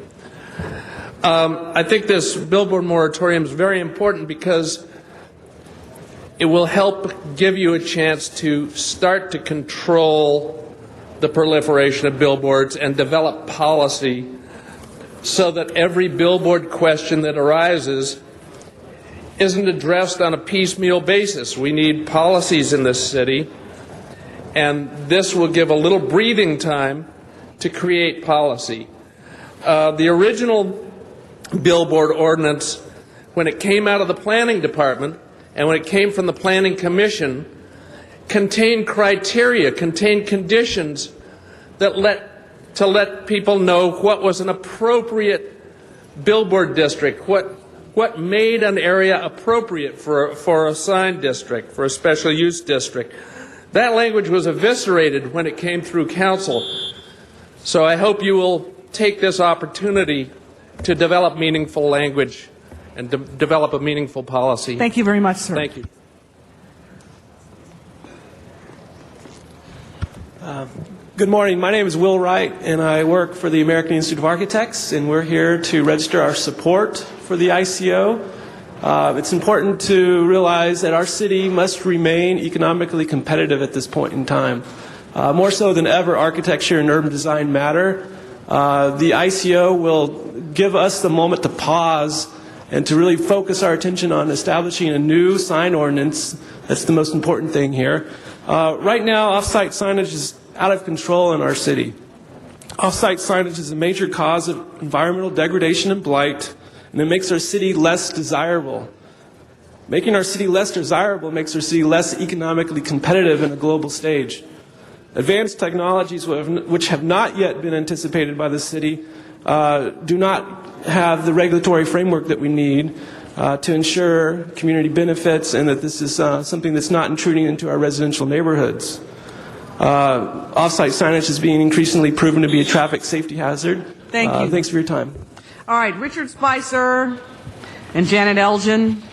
I think this billboard moratorium is very important because it will help give you a chance to start to control the proliferation of billboards and develop policy so that every billboard question that arises isn't addressed on a piecemeal basis. We need policies in this city, and this will give a little breathing time to create policy. The original billboard ordinance, when it came out of the planning department and when it came from the planning commission, contained criteria, contained conditions that let people know what was an appropriate billboard district, what made an area appropriate for a sign district, for a special use district. That language was eviscerated when it came through council. So I hope you will take this opportunity to develop meaningful language and develop a meaningful policy. Thank you very much, sir. Thank you. Good morning. My name is Will Wright, and I work for the American Institute of Architects, and we're here to register our support for the ICO. It's important to realize that our city must remain economically competitive at this point in time. More so than ever, architecture and urban design matter. The ICO will give us the moment to pause and to really focus our attention on establishing a new sign ordinance. That's the most important thing here. Right now, off-site signage is out of control in our city. Off-site signage is a major cause of environmental degradation and blight, and it makes our city less desirable. Making our city less desirable makes our city less economically competitive in a global stage. Advanced technologies which have not yet been anticipated by the city do not have the regulatory framework that we need to ensure community benefits and that this is something that's not intruding into our residential neighborhoods. Off-site signage is being increasingly proven to be a traffic safety hazard. Thank you. Thanks for your time. All right, Richard Spicer and Janet Elgin.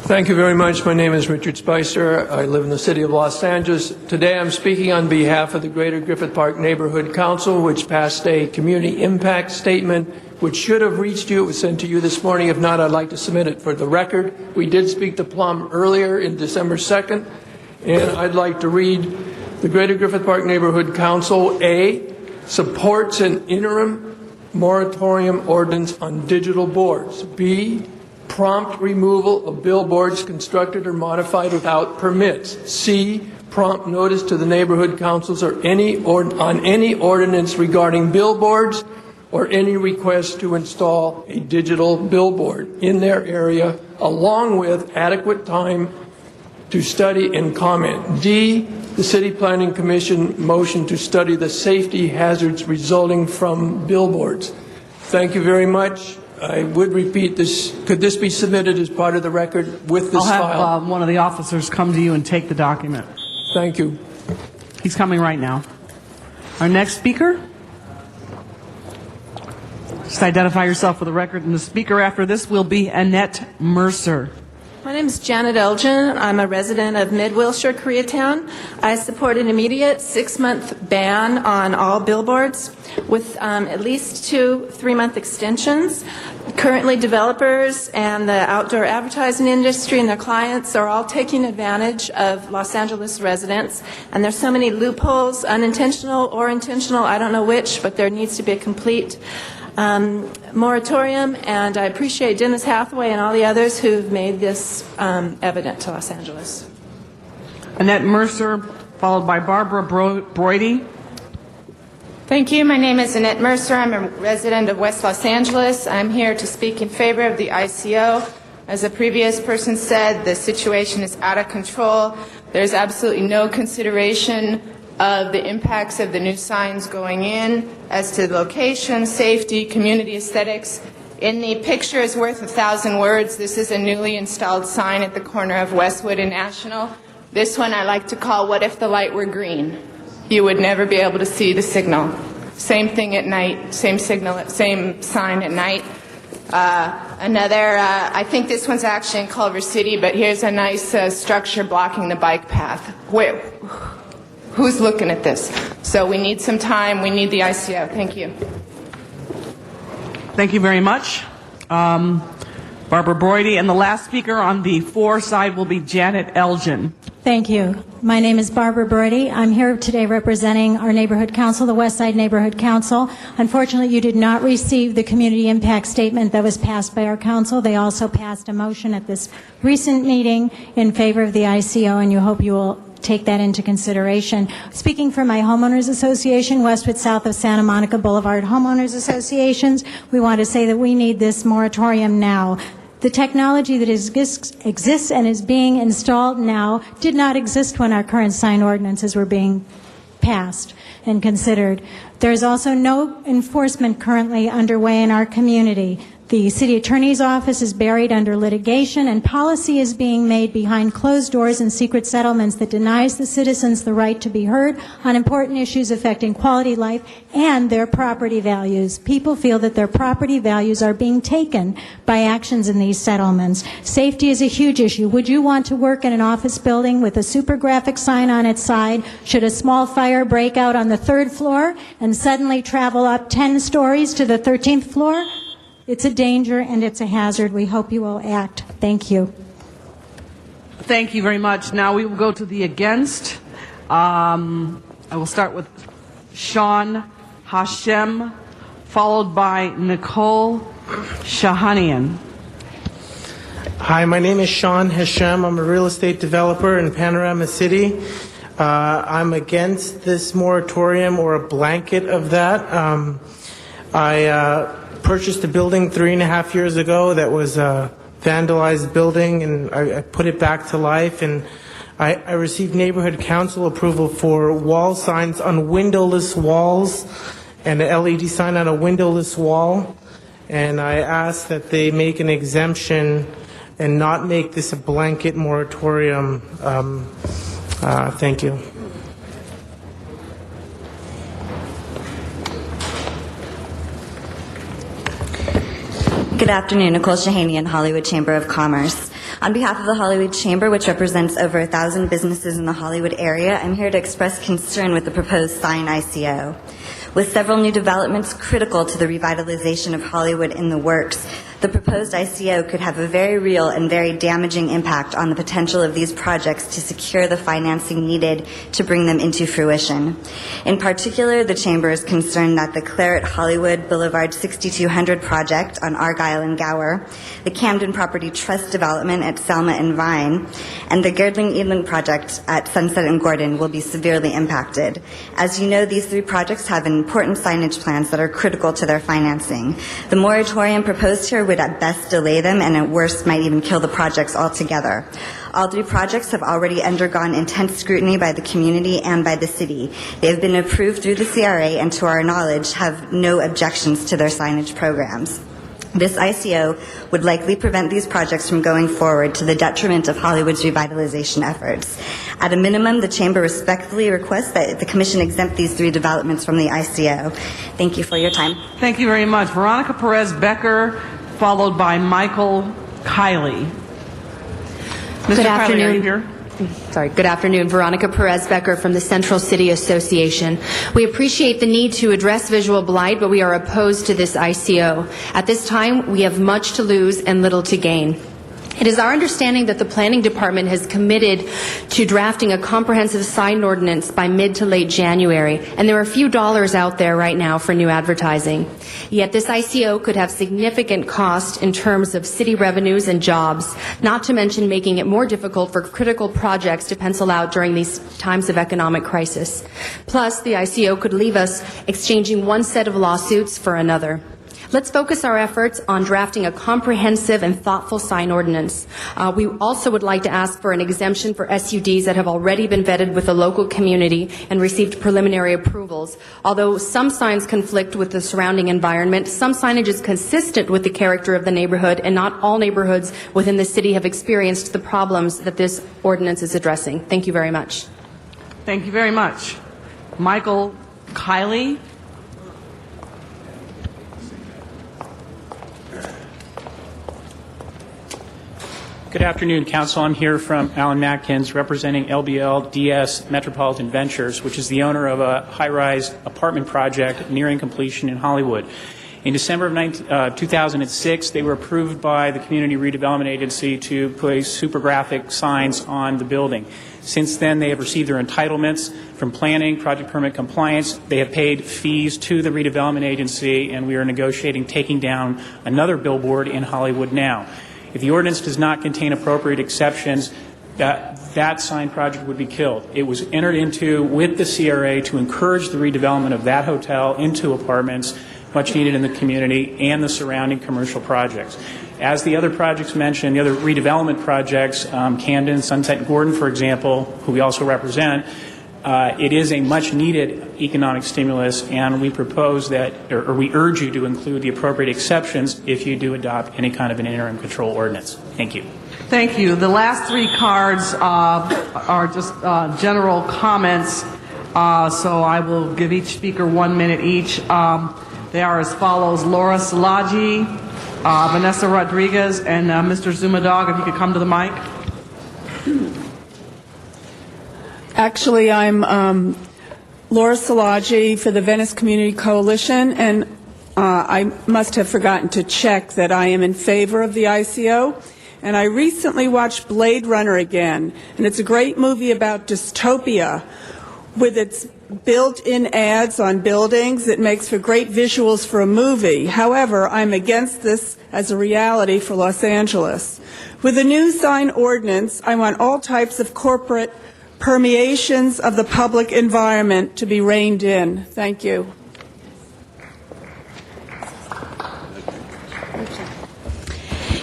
Thank you very much. My name is Richard Spicer. I live in the city of Los Angeles. Today I'm speaking on behalf of the Greater Griffith Park Neighborhood Council, which passed a community impact statement, which should have reached you. It was sent to you this morning. If not, I'd like to submit it for the record. We did speak to Plum earlier in December 2nd, and I'd like to read the Greater Griffith Park Neighborhood Council, A, supports an interim moratorium ordinance on digital boards. B, prompt removal of billboards constructed or modified without permits. C, prompt notice to the neighborhood councils or on any ordinance regarding billboards or any request to install a digital billboard in their area, along with adequate time to study and comment. D, the City Planning Commission motion to study the safety hazards resulting from billboards. Thank you very much. I would repeat this. Could this be submitted as part of the record with this I'll file? have one of the officers come to you and take the document. Thank you. He's coming right now. Our next speaker. Just identify yourself for the record. And the speaker after this will be Annette Mercer. My name is Janet Elgin. I'm a resident of Mid-Wilshire, Koreatown. I support an immediate 6-month ban on all billboards with at least 2 3-month extensions. Currently, developers and the outdoor advertising industry and their clients are all taking advantage of Los Angeles residents, and there's so many loopholes, unintentional or intentional, I don't know which, but there needs to be a complete moratorium, and I appreciate Dennis Hathaway and all the others who've made this evident to Los Angeles. Annette Mercer, followed by Barbara Broidy. Thank you. My name is Annette Mercer. I'm a resident of West Los Angeles. I'm here to speak in favor of the ICO. As a previous person said, the situation is out of control. There's absolutely no consideration of the impacts of the new signs going in as to location, safety, community aesthetics. In the picture is worth 1,000 words. This is a newly installed sign at the corner of Westwood and National. This one I like to call "What if the light were green?" You would never be able to see the signal. Same thing at night, same signal, same sign at night. I think this one's actually in Culver City, but here's a nice structure blocking the bike path. Who's looking at this? So we need some time. We need the ICO. Thank you. Thank you very much. Barbara Broidy. And the last speaker on the for side will be Janet Elgin. Thank you. My name is Barbara Broidy. I'm here today representing our neighborhood council, the West Side Neighborhood Council. Unfortunately, you did not receive the community impact statement that was passed by our council. They also passed a motion at this recent meeting in favor of the ICO, and you hope you will take that into consideration. Speaking for my homeowners association, Westwood South of Santa Monica Boulevard Homeowners Associations, we want to say that we need this moratorium now. The technology that exists and is being installed now did not exist when our current sign ordinances were being passed and considered. There is also no enforcement currently underway in our community. The city attorney's office is buried under litigation, and policy is being made behind closed doors and secret settlements that denies the citizens the right to be heard on important issues affecting quality of life and their property values. People feel that their property values are being taken by actions in these settlements. Safety is a huge issue. Would you want to work in an office building with a super graphic sign on its side? Should a small fire break out on the 3rd floor and suddenly travel up 10 stories to the 13th floor? It's a danger and it's a hazard. We hope you will act. Thank you. Thank you very much. Now we will go to the against. I will start with Sean Hashem, followed by Nicole Shahanian. Hi, my name is Sean Hashem. I'm a real estate developer in Panorama City. I'm against this moratorium or a blanket of that. I purchased a building 3.5 years ago that was a vandalized building, and I put it back to life, and I received neighborhood council approval for wall signs on windowless walls and an LED sign on a windowless wall, and I asked that they make an exemption and not make this a blanket moratorium. Thank you. Good afternoon, Nicole Shahanian, Hollywood Chamber of Commerce. On behalf of the Hollywood Chamber, which represents over 1,000 businesses in the Hollywood area, I'm here to express concern with the proposed sign ICO. With several new developments critical to the revitalization of Hollywood in the works, the proposed ICO could have a very real and very damaging impact on the potential of these projects to secure the financing needed to bring them into fruition. In particular, the Chamber is concerned that the Claret Hollywood Boulevard 6200 project on Argyle and Gower, the Camden Property Trust development at Selma and Vine, and the Girdling-Eland project at Sunset and Gordon will be severely impacted. As you know, these three projects have important signage plans that are critical to their financing. The moratorium proposed here would at best delay them, and at worst might even kill the projects altogether. All three projects have already undergone intense scrutiny by the community and by the city. They have been approved through the CRA and, to our knowledge, have no objections to their signage programs. This ICO would likely prevent these projects from going forward to the detriment of Hollywood's revitalization efforts. At a minimum, the Chamber respectfully requests that the Commission exempt these three developments from the ICO. Thank you for your time. Thank you very much. Veronica Perez Becker, followed by Michael Kiley. Mr. Good Kiley, afternoon. are you here? Sorry. Good afternoon. Veronica Perez Becker from the Central City Association. We appreciate the need to address visual blight, but we are opposed to this ICO. At this time, we have much to lose and little to gain. It is our understanding that the Planning Department has committed to drafting a comprehensive sign ordinance by mid to late January, and there are a few dollars out there right now for new advertising. Yet this ICO could have significant cost in terms of city revenues and jobs, not to mention making it more difficult for critical projects to pencil out during these times of economic crisis. Plus, the ICO could leave us exchanging one set of lawsuits for another. Let's focus our efforts on drafting a comprehensive and thoughtful sign ordinance. We also would like to ask for an exemption for SUDs that have already been vetted with the local community and received preliminary approvals. Although some signs conflict with the surrounding environment, some signage is consistent with the character of the neighborhood, and not all neighborhoods within the city have experienced the problems that this ordinance is addressing. Thank you very much. Thank you very much. Michael Kiley. Good afternoon, Council. I'm here from Alan Matkins, representing LBL DS Metropolitan Ventures, which is the owner of a high-rise apartment project nearing completion in Hollywood. In December of 2006, they were approved by the Community Redevelopment Agency to place super graphic signs on the building. Since then, they have received their entitlements from planning, project permit compliance. They have paid fees to the redevelopment agency, and we are negotiating taking down another billboard in Hollywood now. If the ordinance does not contain appropriate exceptions, that sign project would be killed. It was entered into with the CRA to encourage the redevelopment of that hotel into apartments, much needed in the community, and the surrounding commercial projects. As the other projects mentioned, the other redevelopment projects, Camden, Sunset, and Gordon, for example, who we also represent, it is a much-needed economic stimulus, and we propose that, or we urge you to include the appropriate exceptions if you do adopt any kind of an interim control ordinance. Thank you. Thank you. The last three cards are just general comments, so I will give each speaker 1 minute each. They are as follows: Laura Szilagyi, Vanessa Rodriguez, and Mr. Zumadog, if you could come to the mic. Actually, I'm Laura Szilagyi for the Venice Community Coalition, and I must have forgotten to check that I am in favor of the ICO. And I recently watched Blade Runner again, and it's a great movie about dystopia, with its built-in ads on buildings. It makes for great visuals for a movie. However, I'm against this as a reality for Los Angeles. With the new sign ordinance, I want all types of corporate permeations of the public environment to be reined in. Thank you.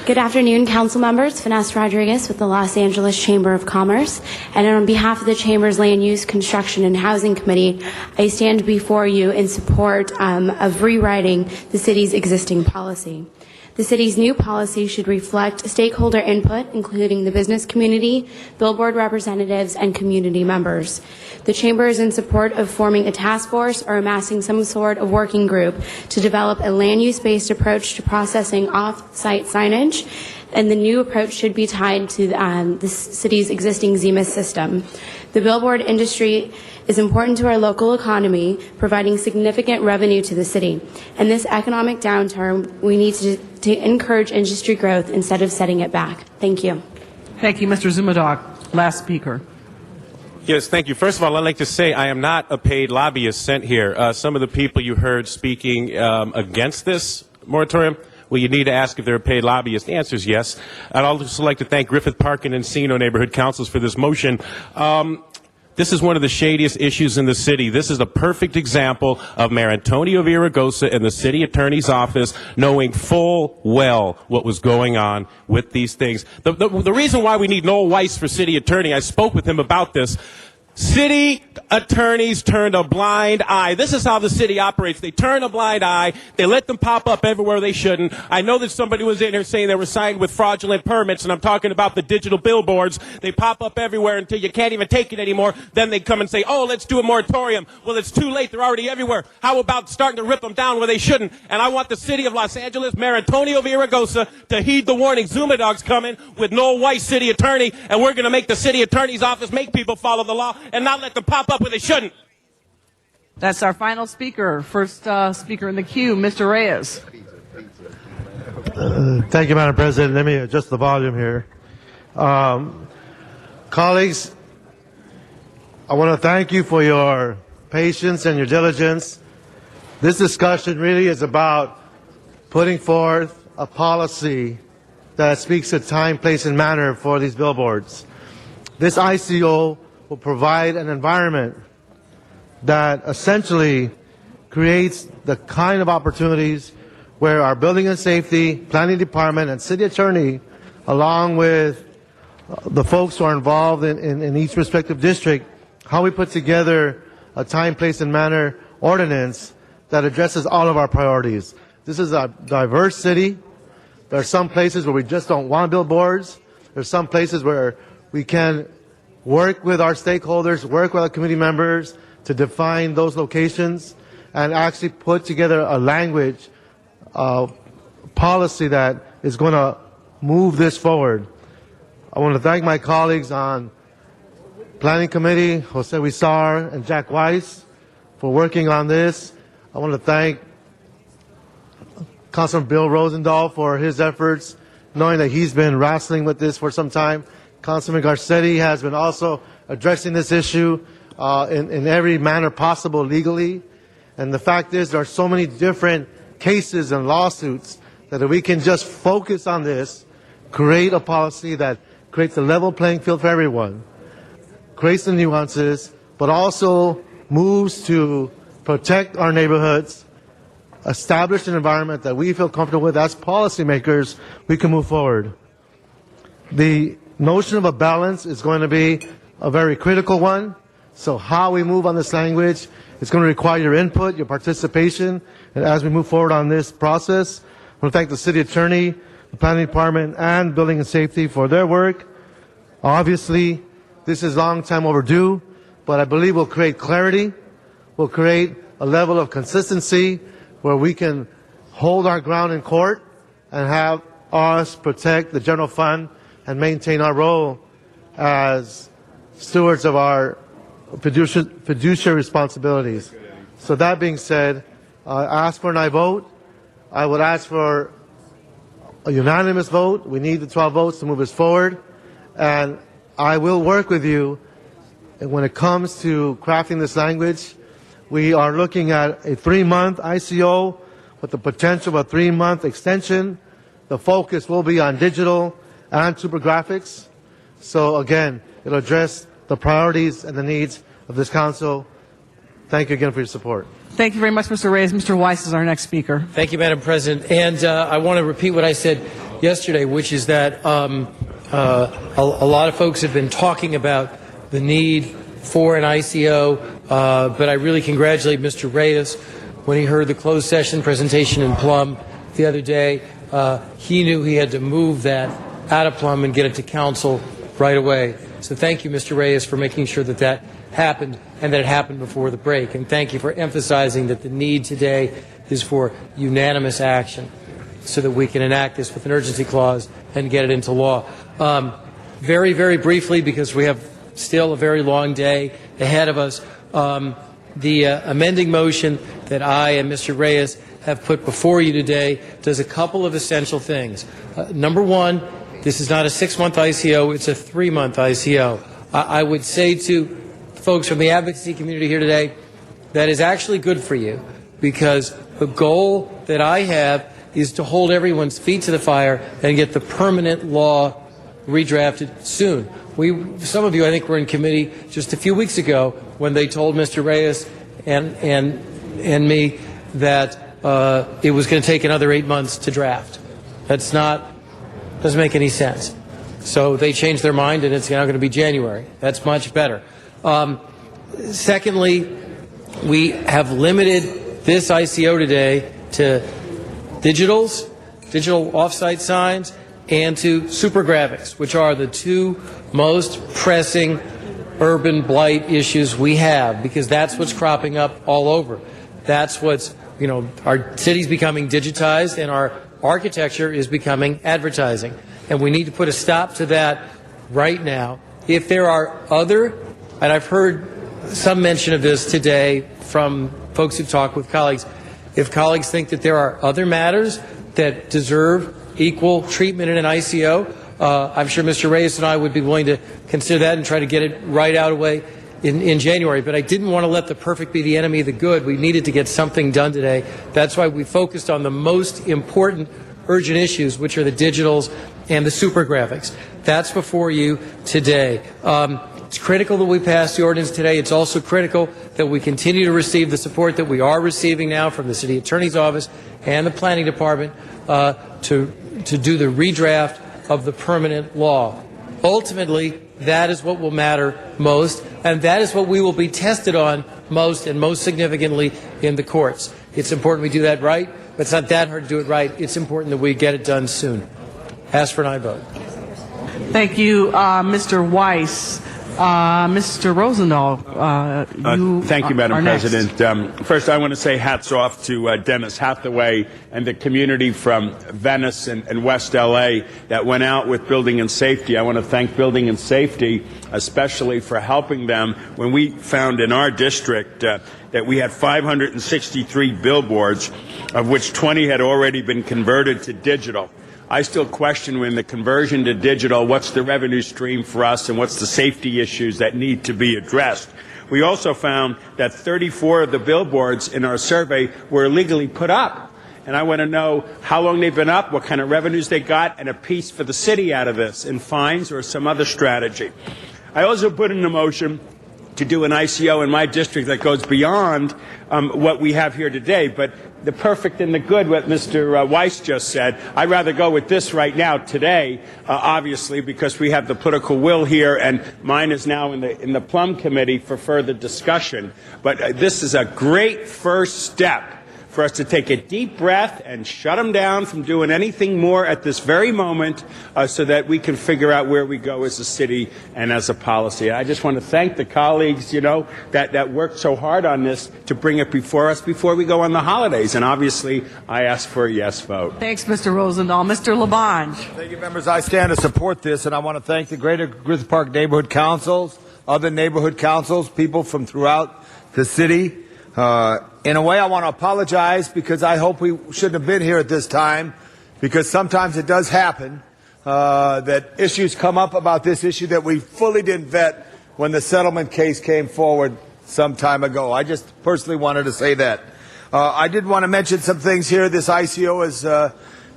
Good afternoon, council members. Vanessa Rodriguez with the Los Angeles Chamber of Commerce. And on behalf of the Chamber's Land Use, Construction, and Housing Committee, I stand before you in support of rewriting the city's existing policy. The city's new policy should reflect stakeholder input, including the business community, billboard representatives, and community members. The Chamber is in support of forming a task force or amassing some sort of working group to develop a land use-based approach to processing off-site signage, and the new approach should be tied to the city's existing ZEMA system. The billboard industry is important to our local economy, providing significant revenue to the city. In this economic downturn, we need to encourage industry growth instead of setting it back. Thank you. Thank you, Mr. Zumudog. Last speaker. Yes, thank you. First of all, I'd like to say I am not a paid lobbyist sent here. Some of the people you heard speaking against this moratorium, well, you need to ask if they're a paid lobbyist. The answer is yes. I'd also like to thank Griffith Park and Encino neighborhood councils for this motion. This is one of the shadiest issues in the city. This is a perfect example of Mayor Antonio Villaraigosa and the city attorney's office knowing full well what was going on with these things. The reason why we need Noel Weiss for city attorney, I spoke with him about this. City attorneys turned a blind eye. This is how the city operates. They turn a blind eye. They let them pop up everywhere they shouldn't. I know that somebody was in here saying they were signed with fraudulent permits, and I'm talking about the digital billboards. They pop up everywhere until you can't even take it anymore. Then they come and say, oh, let's do a moratorium. Well, it's too late. They're already everywhere. How about starting to rip them down where they shouldn't? And I want the city of Los Angeles, Mayor Antonio Villaraigosa, to heed the warning. Zumudog's coming with Noel Weiss, city attorney, and we're going to make the city attorney's office make people follow the law and not let them pop up where they shouldn't. That's our final speaker. First speaker in the queue, Mr. Reyes. Thank you, Madam President. Let me adjust the volume here. Colleagues, I want to thank you for your patience and your diligence. This discussion really is about putting forth a policy that speaks to time, place, and manner for these billboards. This ICO will provide an environment that essentially creates the kind of opportunities where our building and safety, planning department, and city attorney, along with the folks who are involved in each respective district, how we put together a time, place, and manner ordinance that addresses all of our priorities. This is a diverse city. There are some places where we just don't want billboards. There's some places where we can work with our stakeholders, work with our community members to define those locations and actually put together a language policy that is going to move this forward. I want to thank my colleagues on Planning Committee, Jose Huizar and Jack Weiss, for working on this. I want to thank Councilman Bill Rosendahl for his efforts, knowing that he's been wrestling with this for some time. Councilman Garcetti has been also addressing this issue in every manner possible legally. And the fact is there are so many different cases and lawsuits that if we can just focus on this, create a policy that creates a level playing field for everyone, creates the nuances, but also moves to protect our neighborhoods, establish an environment that we feel comfortable with as policymakers, we can move forward. The notion of a balance is going to be a very critical one. So how we move on this language is going to require your input, your participation, and as we move forward on this process, I want to thank the city attorney, the planning department, and building and safety for their work. Obviously, this is long time overdue, but I believe we'll create clarity, we'll create a level of consistency where we can hold our ground in court and have us protect the general fund and maintain our role as stewards of our fiduciary responsibilities. So that being said, I ask for an aye vote. I would ask for a unanimous vote. We need the 12 votes to move us forward. And I will work with you And when it comes to crafting this language, we are looking at a 3-month ICO with the potential of a 3-month extension. The focus will be on digital and super graphics. So again, it'll address the priorities and the needs of this council. Thank you again for your support. Thank you very much, Mr. Reyes. Mr. Weiss is our next speaker. Thank you, Madam President. And I want to repeat what I said yesterday, which is that a lot of folks have been talking about the need for an ICO, but I really congratulate Mr. Reyes. When he heard the closed session presentation in Plum the other day, he knew he had to move that out of Plum and get it to council right away. So thank you, Mr. Reyes, for making sure that that happened and that it happened before the break. And thank you for emphasizing that the need today is for unanimous action so that we can enact this with an urgency clause and get it into law. Very, very briefly, because we have still a very long day ahead of us, the amending motion that I and Mr. Reyes have put before you today does a couple of essential things. Number one, this is not a 6-month ICO, it's a 3-month ICO. I would say to folks from the advocacy community here today, that is actually good for you, because the goal that I have is to hold everyone's feet to the fire and get the permanent law redrafted soon. Some of you, I think, were in committee just a few weeks ago when they told Mr. Reyes and me that it was going to take another 8 months to draft. Doesn't make any sense. So they changed their mind, and it's now going to be January. That's much better. Secondly, we have limited this ICO today to digital off-site signs, and to super graphics, which are the two most pressing urban blight issues we have, because that's what's cropping up all over. That's what's, our city's becoming digitized and our architecture is becoming advertising. And we need to put a stop to that right now. If there are other, and I've heard some mention of this today from folks who've talked with colleagues, if colleagues think that there are other matters that deserve equal treatment in an ICO, I'm sure Mr. Reyes and I would be willing to consider that and try to get it right out of the way in January. But I didn't want to let the perfect be the enemy of the good. We needed to get something done today. That's why we focused on the most important urgent issues, which are the digitals and the super graphics. That's before you today. It's critical that we pass the ordinance today. It's also critical that we continue to receive the support that we are receiving now from the City Attorney's Office and the Planning Department to do the redraft of the permanent law. Ultimately, that is what will matter most, and that is what we will be tested on most and most significantly in the courts. It's important we do that right, but it's not that hard to do it right. It's important that we get it done soon. Ask for an aye vote. Thank you, Mr. Weiss. Mr. Rosendahl, thank you, Madam next. President. First, I want to say hats off to Dennis Hathaway and the community from Venice and West LA that went out with Building and Safety. I want to thank Building and Safety especially for helping them when we found in our district that we had 563 billboards, of which 20 had already been converted to digital. I still question, when the conversion to digital, what's the revenue stream for us and what's the safety issues that need to be addressed. We also found that 34 of the billboards in our survey were illegally put up. And I want to know how long they've been up, what kind of revenues they got, and a piece for the city out of this in fines or some other strategy. I also put in a motion to do an ICO in my district that goes beyond what we have here today. But the perfect and the good, what Mr. Weiss just said, I'd rather go with this right now today, obviously, because we have the political will here, and mine is now in the Plum Committee for further discussion. But this is a great first step for us to take a deep breath and shut them down from doing anything more at this very moment so that we can figure out where we go as a city and as a policy. I just want to thank the colleagues, that worked so hard on this to bring it before us before we go on the holidays. And obviously, I ask for a yes vote. Thanks, Mr. Rosendahl. Mr. Labange. Thank you, members. I stand to support this, and I want to thank the Greater Griffith Park Neighborhood Councils, other neighborhood councils, people from throughout the city. In a way, I want to apologize because I hope we shouldn't have been here at this time, because sometimes it does happen that issues come up about this issue that we fully didn't vet when the settlement case came forward some time ago. I just personally wanted to say that. I did want to mention some things here. This ICO is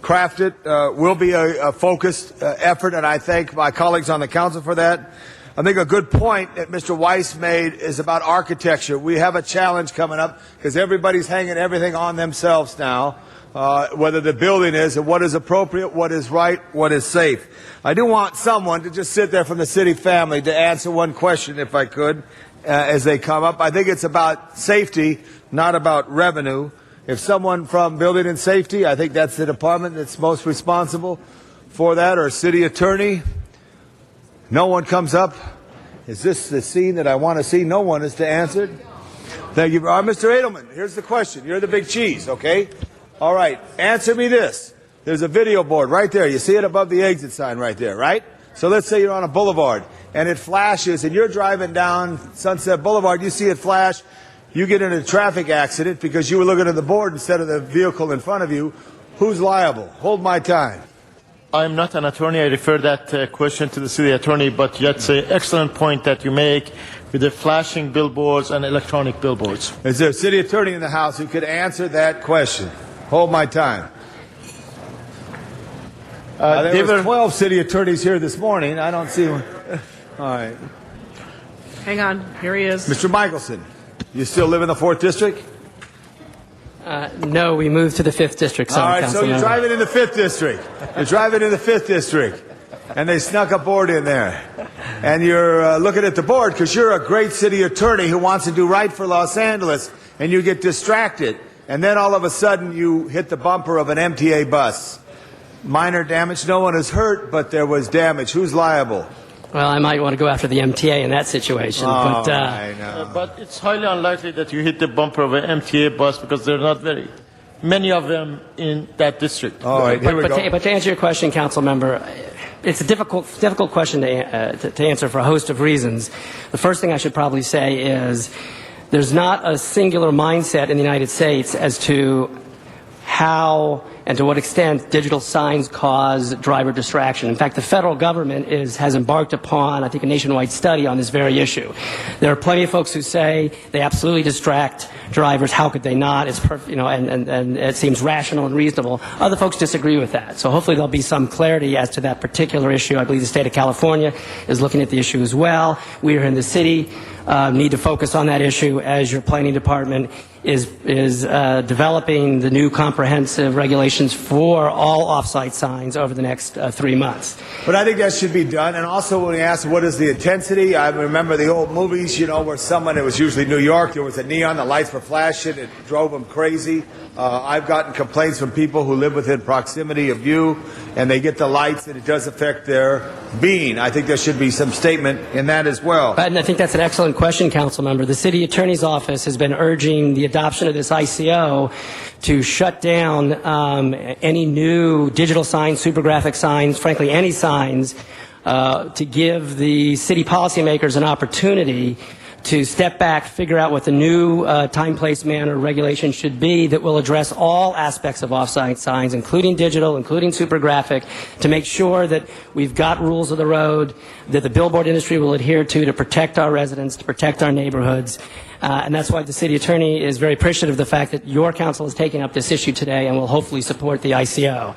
crafted, will be a focused effort, and I thank my colleagues on the council for that. I think a good point that Mr. Weiss made is about architecture. We have a challenge coming up because everybody's hanging everything on themselves now, whether the building is and what is appropriate, what is right, what is safe. I do want someone to just sit there from the city family to answer one question, if I could, as they come up. I think it's about safety, not about revenue. If someone from Building and Safety, I think that's the department that's most responsible for that, or city attorney. No one comes up. Is this the scene that I want to see? No one is to answer it. Thank you. Mr. Edelman, here's the question. You're the big cheese, okay? All right. Answer me this. There's a video board right there. You see it above the exit sign right there, right? So let's say you're on a boulevard and it flashes and you're driving down Sunset Boulevard. You see it flash. You get in a traffic accident because you were looking at the board instead of the vehicle in front of you. Who's liable? Hold my time. I'm not an attorney. I refer that question to the city attorney, but that's an excellent point that you make with the flashing billboards and electronic billboards. Is there a city attorney in the house who could answer that question? Hold my time. There were 12 city attorneys here this morning. I don't see one. All right. Hang on. Here he is. Mr. Michelson, you still live in the 4th District? No, we moved to the 5th District. All right, so you're driving in the 5th District. You're driving in the 5th District. And they snuck a board in there. And you're looking at the board because you're a great city attorney who wants to do right for Los Angeles. And you get distracted. And then all of a sudden you hit the bumper of an MTA bus. Minor damage. No one is hurt, but there was damage. Who's liable? Well, I might want to go after the MTA in that situation. I know. But it's highly unlikely that you hit the bumper of an MTA bus because there are not very many of them in that district. All right, here we go. But to answer your question, council member, it's a difficult question to answer for a host of reasons. The first thing I should probably say is there's not a singular mindset in the United States as to how and to what extent digital signs cause driver distraction. In fact, the federal government has embarked upon, I think, a nationwide study on this very issue. There are plenty of folks who say they absolutely distract drivers. How could they not? It's and it seems rational and reasonable. Other folks disagree with that. So hopefully there'll be some clarity as to that particular issue. I believe the state of California is looking at the issue as well. We are in the city need to focus on that issue as your planning department is developing the new comprehensive regulations for all off-site signs over the next 3 months. But I think that should be done. And also when we ask what is the intensity, I remember the old movies, where it was usually New York, there was a neon, the lights were flashing, it drove them crazy. I've gotten complaints from people who live within proximity of you, and they get the lights, and it does affect their being. I think there should be some statement in that as well. And I think that's an excellent question, council member. The city attorney's office has been urging the adoption of this ICO to shut down any new digital signs, super graphic signs, frankly, any signs, to give the city policymakers an opportunity to step back, figure out what the new time, place, manner regulation should be that will address all aspects of off-site signs, including digital, including super graphic, to make sure that we've got rules of the road that the billboard industry will adhere to protect our residents, to protect our neighborhoods. And that's why the city attorney is very appreciative of the fact that your council is taking up this issue today and will hopefully support the ICO.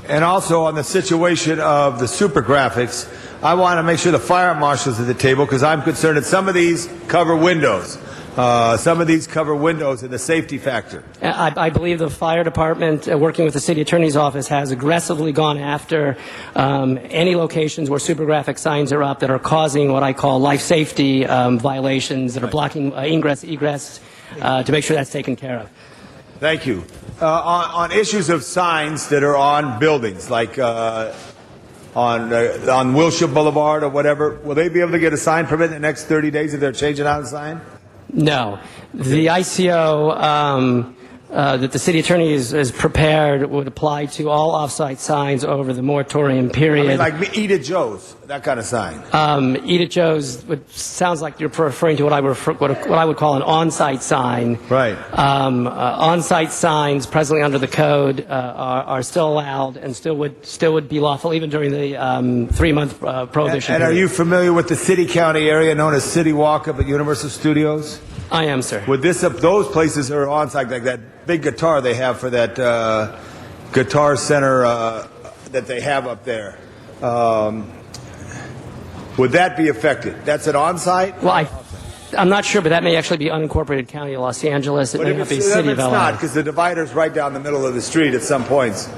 And also on the situation of the super graphics, I want to make sure the fire marshal's at the table because I'm concerned that some of these cover windows. Some of these cover windows and the safety factor. I believe the fire department, working with the city attorney's office, has aggressively gone after any locations where super graphic signs are up that are causing what I call life safety violations that are blocking ingress, egress, to make sure that's taken care of. Thank you. On issues of signs that are on buildings, like on Wilshire Boulevard or whatever, will they be able to get a sign permit in the next 30 days if they're changing out a sign? No. The ICO that the city attorney is prepared would apply to all off-site signs over the moratorium period. I mean, like Eat at Joe's, that kind of sign. Eat at Joe's sounds like you're referring to what I would call an on-site sign. Right. On-site signs presently under the code are still allowed and still would be lawful even during the 3-month prohibition. And are you familiar with the city-county area known as City Walk up at Universal Studios? I am, sir. With those places are on-site, like that big guitar they have for that guitar center that they have up there. Would that be affected? That's an on-site? Well, I'm not sure, but that may actually be unincorporated county of Los Angeles. It But may if not be it's city of LA. not, because the divider's right down the middle of the street at some points.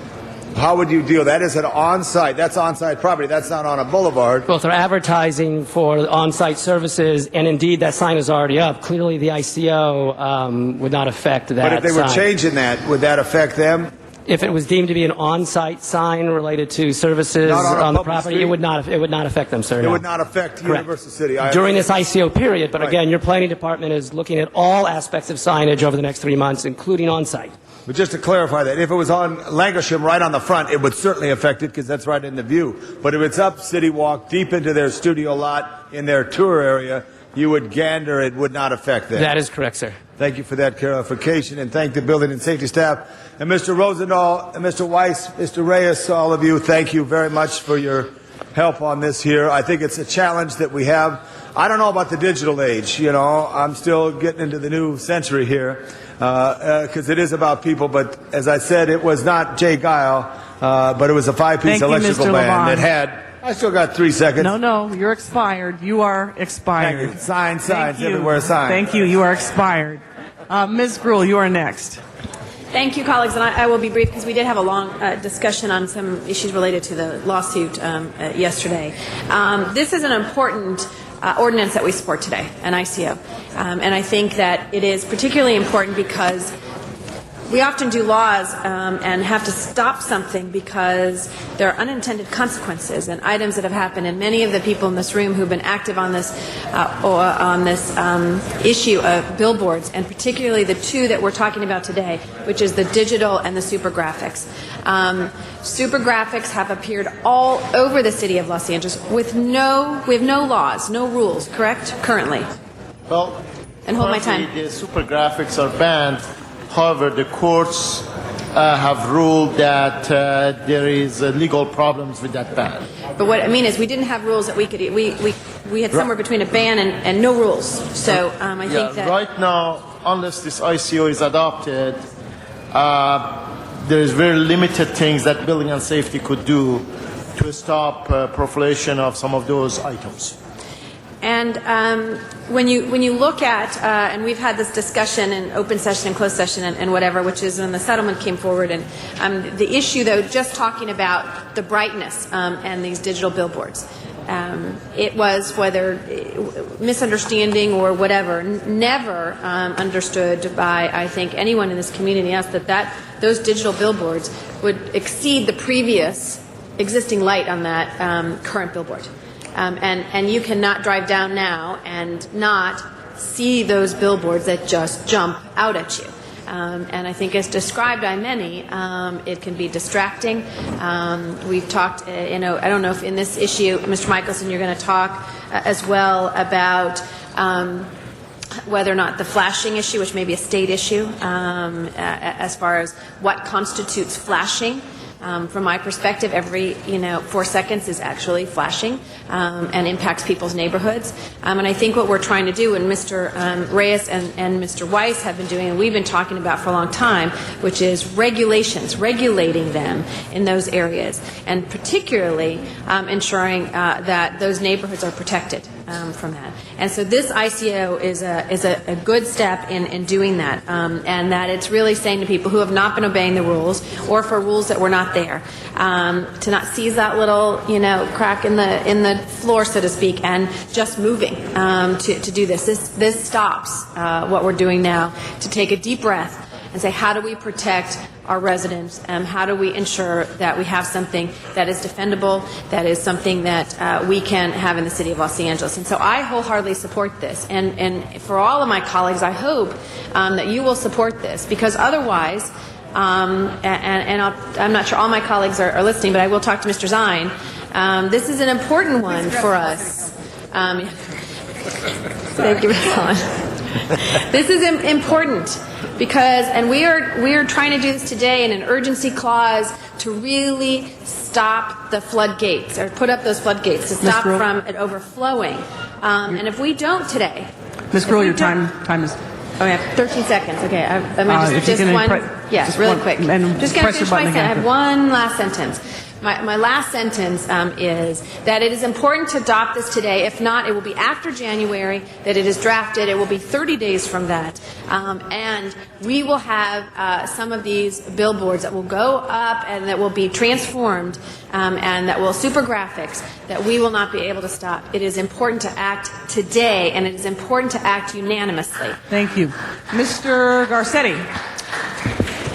How would you deal? That is an on-site. That's on-site property. That's not on a boulevard. Well, if they're advertising for on-site services, and indeed that sign is already up, clearly the ICO would not affect that sign. But if they were changing that, would that affect them? If it was deemed to be an on-site sign related to services Not on a the public property, street? it would not affect them, sir. It no. would not affect Correct. Universal City. During this ICO period, but again, your planning department is looking at all aspects of signage over the next 3 months, including on-site. But just to clarify that, if it was on Lankershim right on the front, it would certainly affect it because that's right in the view. But if it's up City Walk, deep into their studio lot, in their tour area, you would gander it would not affect that. That is correct, sir. Thank you for that clarification, and thank the building and safety staff. And Mr. Rosendahl, and Mr. Weiss, Mr. Reyes, all of you, thank you very much for your help on this here. I think it's a challenge that we have. I don't know about the digital age, you know. I'm still getting into the new century here, because it is about people. But as I said, it was not Jay Guile, but it was a 5-piece electrical band that had... I still got 3 seconds. No, you're expired. You are expired. Thank you. Signs Thank you. everywhere, signs. Thank you. You are expired. Ms. Gruhl, you are next. Thank you, colleagues, and I will be brief because we did have a long discussion on some issues related to the lawsuit yesterday. This is an important ordinance that we support today, an ICO, and I think that it is particularly important because we often do laws and have to stop something because there are unintended consequences and items that have happened. And many of the people in this room who've been active on this issue of billboards, and particularly the two that we're talking about today, which is the digital and the super graphics. Super graphics have appeared all over the city of Los Angeles we have no laws, no rules, correct? Currently. Well, and hold my time. The super graphics are banned. However, the courts have ruled that there is legal problems with that ban. But what I mean is we didn't have rules that we could, we had somewhere between a ban and no rules. So I think that... Right now, unless this ICO is adopted, there is very limited things that building and safety could do to stop proliferation of some of those items. And when you look at, and we've had this discussion in open session and closed session and whatever, which is when the settlement came forward, and the issue, though, just talking about the brightness and these digital billboards. It was, whether misunderstanding or whatever, never understood by, I think, anyone in this community else that those digital billboards would exceed the previous existing light on that current billboard. And you cannot drive down now and not see those billboards that just jump out at you. And I think as described by many, it can be distracting. We've talked, I don't know if in this issue, Mr. Michelson, you're going to talk as well about whether or not the flashing issue, which may be a state issue, as far as what constitutes flashing. From my perspective, every 4 seconds is actually flashing and impacts people's neighborhoods. And I think what we're trying to do, and Mr. Reyes and Mr. Weiss have been doing, and we've been talking about for a long time, which is regulating them in those areas, and particularly ensuring that those neighborhoods are protected from that. And so this ICO is a good step in doing that, and that it's really saying to people who have not been obeying the rules, or for rules that were not there, to not seize that little crack in the floor, so to speak, and just moving to do this. This stops what we're doing now, to take a deep breath and say, how do we protect our residents? How do we ensure that we have something that is defendable, that is something that we can have in the city of Los Angeles? And so I wholeheartedly support this. And for all of my colleagues, I hope that you will support this, because otherwise, I'm not sure all my colleagues are listening, but I will talk to Mr. Zine. This is an important one for us. Thank you, Ms. Hahn. This is important because, and we are trying to do this today in an urgency clause to really stop the floodgates, or put up those floodgates to stop from it overflowing. And if we don't today, Ms. Gruhl, your time is. Oh, yeah, 13 seconds. Okay, I'm just one. Yes, really quick. Just going to finish my sentence. I have one last sentence. My last sentence is that it is important to adopt this today. If not, it will be after January that it is drafted. It will be 30 days from that. And we will have some of these billboards that will go up and that will be transformed and that will super graphics that we will not be able to stop. It is important to act today, and it is important to act unanimously. Thank you. Mr. Garcetti.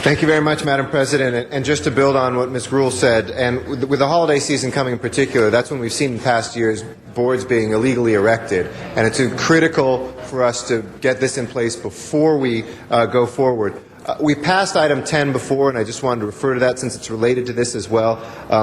Thank you very much, Madam President. And just to build on what Ms. Gruhl said, and with the holiday season coming in particular, that's when we've seen in past years boards being illegally erected. And it's critical for us to get this in place before we go forward. We passed item 10 before, and I just wanted to refer to that since it's related to this as well,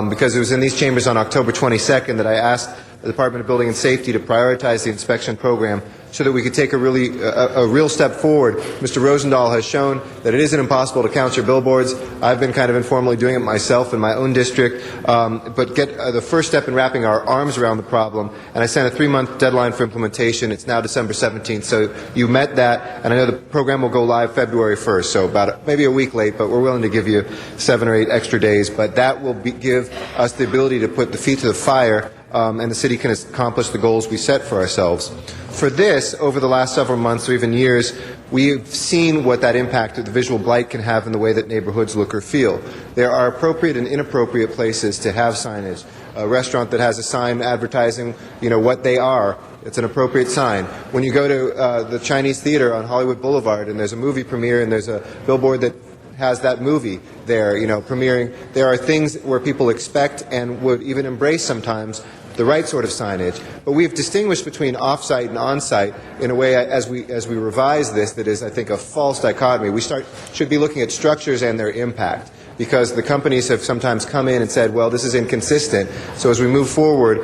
because it was in these chambers on October 22nd that I asked the Department of Building and Safety to prioritize the inspection program so that we could take a real step forward. Mr. Rosendahl has shown that it isn't impossible to count your billboards. I've been kind of informally doing it myself in my own district, but get the first step in wrapping our arms around the problem. And I sent a 3-month deadline for implementation. It's now December 17th, so you met that, and I know the program will go live February 1st, so about maybe a week late, but we're willing to give you 7 or 8 extra days. But that will give us the ability to put the feet to the fire, and the city can accomplish the goals we set for ourselves. For this, over the last several months or even years, we've seen what that impact of the visual blight can have in the way that neighborhoods look or feel. There are appropriate and inappropriate places to have signage. A restaurant that has a sign advertising, what they are, it's an appropriate sign. When you go to the Chinese Theater on Hollywood Boulevard and there's a movie premiere and there's a billboard that has that movie there, premiering, there are things where people expect and would even embrace sometimes the right sort of signage. But we've distinguished between off-site and on-site in a way, as we revise this, that is, I think, a false dichotomy. We should be looking at structures and their impact, because the companies have sometimes come in and said, well, this is inconsistent. So as we move forward,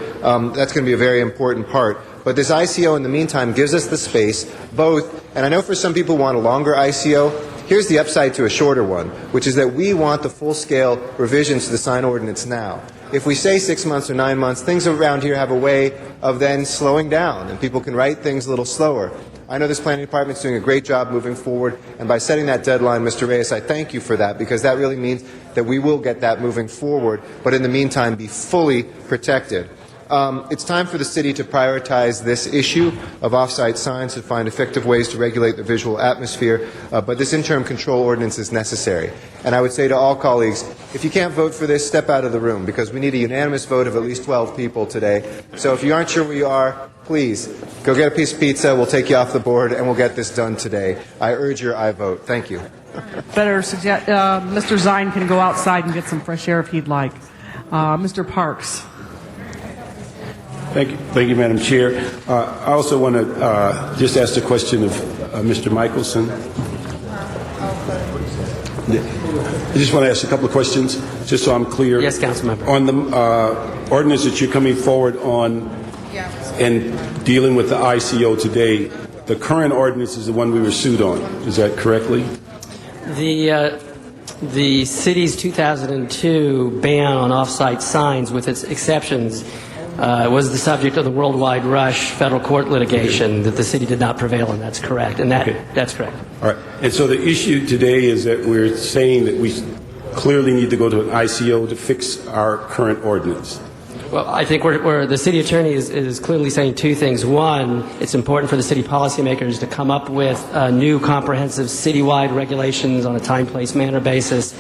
that's going to be a very important part. But this ICO, in the meantime, gives us the space, both, and I know for some people want a longer ICO. Here's the upside to a shorter one, which is that we want the full-scale revisions to the sign ordinance now. If we say 6 months or 9 months, things around here have a way of then slowing down, and people can write things a little slower. I know this planning department is doing a great job moving forward, and by setting that deadline, Mr. Reyes, I thank you for that, because that really means that we will get that moving forward, but in the meantime be fully protected. It's time for the city to prioritize this issue of off-site signs to find effective ways to regulate the visual atmosphere, but this interim control ordinance is necessary. And I would say to all colleagues, if you can't vote for this, step out of the room, because we need a unanimous vote of at least 12 people today. So if you aren't sure where you are, please go get a piece of pizza, we'll take you off the board, and we'll get this done today. I urge your I vote. Thank you. Better suggest Mr. Zine can go outside and get some fresh air if he'd like. Mr. Parks. Thank you, Madam Chair. I also want to just ask the question of Mr. Michelson. I just want to ask a couple of questions, just so I'm clear. Yes, Councilmember. On the ordinance that you're coming forward on and dealing with the ICO today, the current ordinance is the one we were sued on. Is that correctly? The city's 2002 ban on off-site signs, with its exceptions, was the subject of the Worldwide Rush federal court litigation that the city did not prevail on. That's correct, and that's correct. All right. And so the issue today is that we're saying that we clearly need to go to an ICO to fix our current ordinance. Well, I think the city attorney is clearly saying two things. One, it's important for the city policymakers to come up with new comprehensive citywide regulations on a time, place, manner basis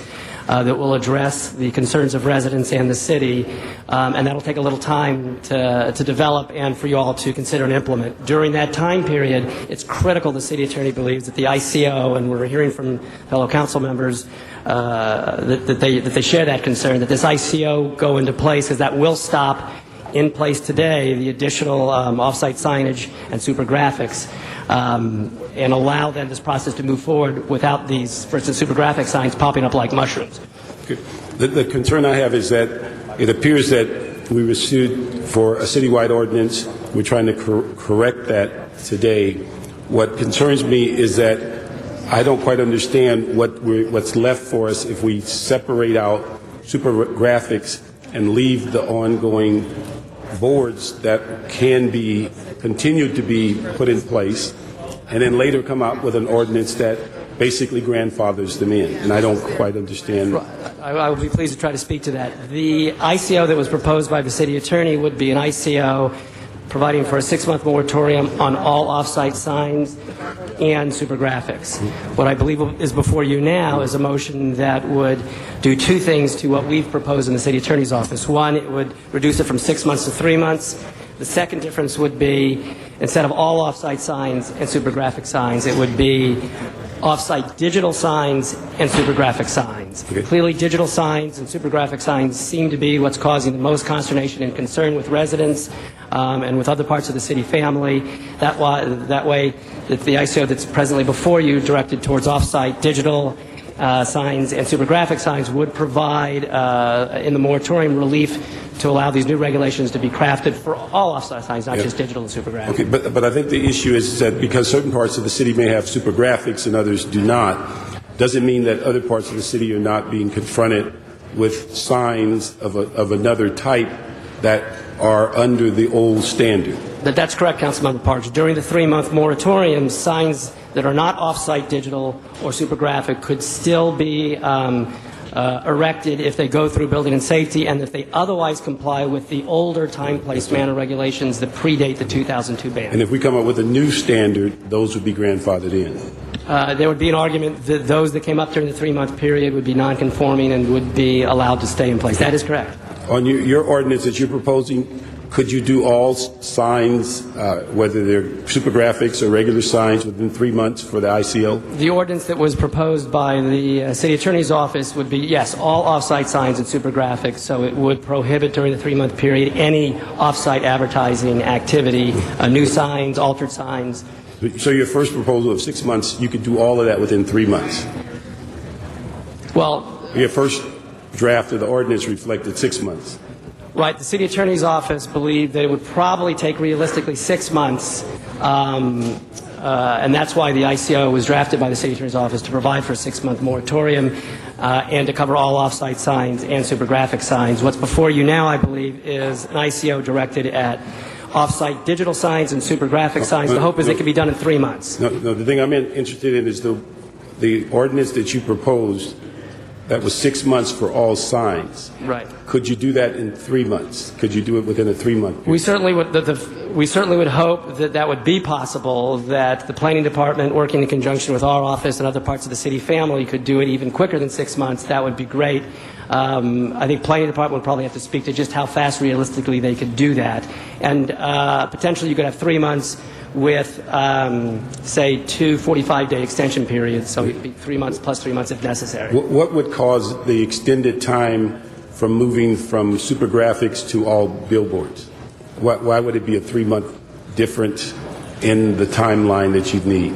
that will address the concerns of residents and the city, and that'll take a little time to develop and for you all to consider and implement. During that time period, it's critical the city attorney believes that the ICO, and we're hearing from fellow council members, that they share that concern, that this ICO go into place, because that will stop in place today the additional off-site signage and super graphics, and allow then this process to move forward without these, for instance, super graphic signs popping up like mushrooms. The concern I have is that it appears that we were sued for a citywide ordinance. We're trying to correct that today. What concerns me is that I don't quite understand what's left for us if we separate out super graphics and leave the ongoing boards that can be continued to be put in place, and then later come out with an ordinance that basically grandfathers them in. And I don't quite understand. I will be pleased to try to speak to that. The ICO that was proposed by the city attorney would be an ICO providing for a 6-month moratorium on all off-site signs and super graphics. What I believe is before you now is a motion that would do two things to what we've proposed in the city attorney's office. One, it would reduce it from 6 months to 3 months. The second difference would be, instead of all off-site signs and super graphic signs, it would be off-site digital signs and super graphic signs. Okay. Clearly, digital signs and super graphic signs seem to be what's causing the most consternation and concern with residents and with other parts of the city family. That way, that the ICO that's presently before you, directed towards off-site digital signs and super graphic signs, would provide in the moratorium relief to allow these new regulations to be crafted for all off-site signs, not just digital and super graphic. Okay, but I think the issue is that because certain parts of the city may have super graphics and others do not, doesn't mean that other parts of the city are not being confronted with signs of another type that are under the old standard. That's correct, Councilmember Parks. During the 3-month moratorium, signs that are not off-site digital or super graphic could still be erected if they go through building and safety and if they otherwise comply with the older time, place, manner regulations that predate the 2002 ban. And if we come up with a new standard, those would be grandfathered in. There would be an argument that those that came up during the 3-month period would be non-conforming and would be allowed to stay in place. That is correct. On your ordinance that you're proposing, could you do all signs, whether they're super graphics or regular signs, within 3 months for the ICO? The ordinance that was proposed by the city attorney's office would be, yes, all off-site signs and super graphics, so it would prohibit during the 3-month period any off-site advertising activity, new signs, altered signs. So your first proposal of 6 months, you could do all of that within 3 months? Well, your first draft of the ordinance reflected 6 months. Right. The city attorney's office believed that it would probably take realistically 6 months, and that's why the ICO was drafted by the city attorney's office, to provide for a 6-month moratorium and to cover all off-site signs and super graphic signs. What's before you now, I believe, is an ICO directed at off-site digital signs and super graphic signs. The hope is it can be done in 3 months. No, the thing I'm interested in is the ordinance that you proposed that was 6 months for all signs. Right. Could you do that in 3 months? Could you do it within a 3-month period? We certainly would hope that that would be possible, that the planning department, working in conjunction with our office and other parts of the city family, could do it even quicker than 6 months. That would be great. I think planning department would probably have to speak to just how fast realistically they could do that. And potentially you could have 3 months with, say, 2 45-day extension periods, so it would be 3 months plus 3 months if necessary. What would cause the extended time from moving from super graphics to all billboards? Why would it be a 3-month difference in the timeline that you'd need?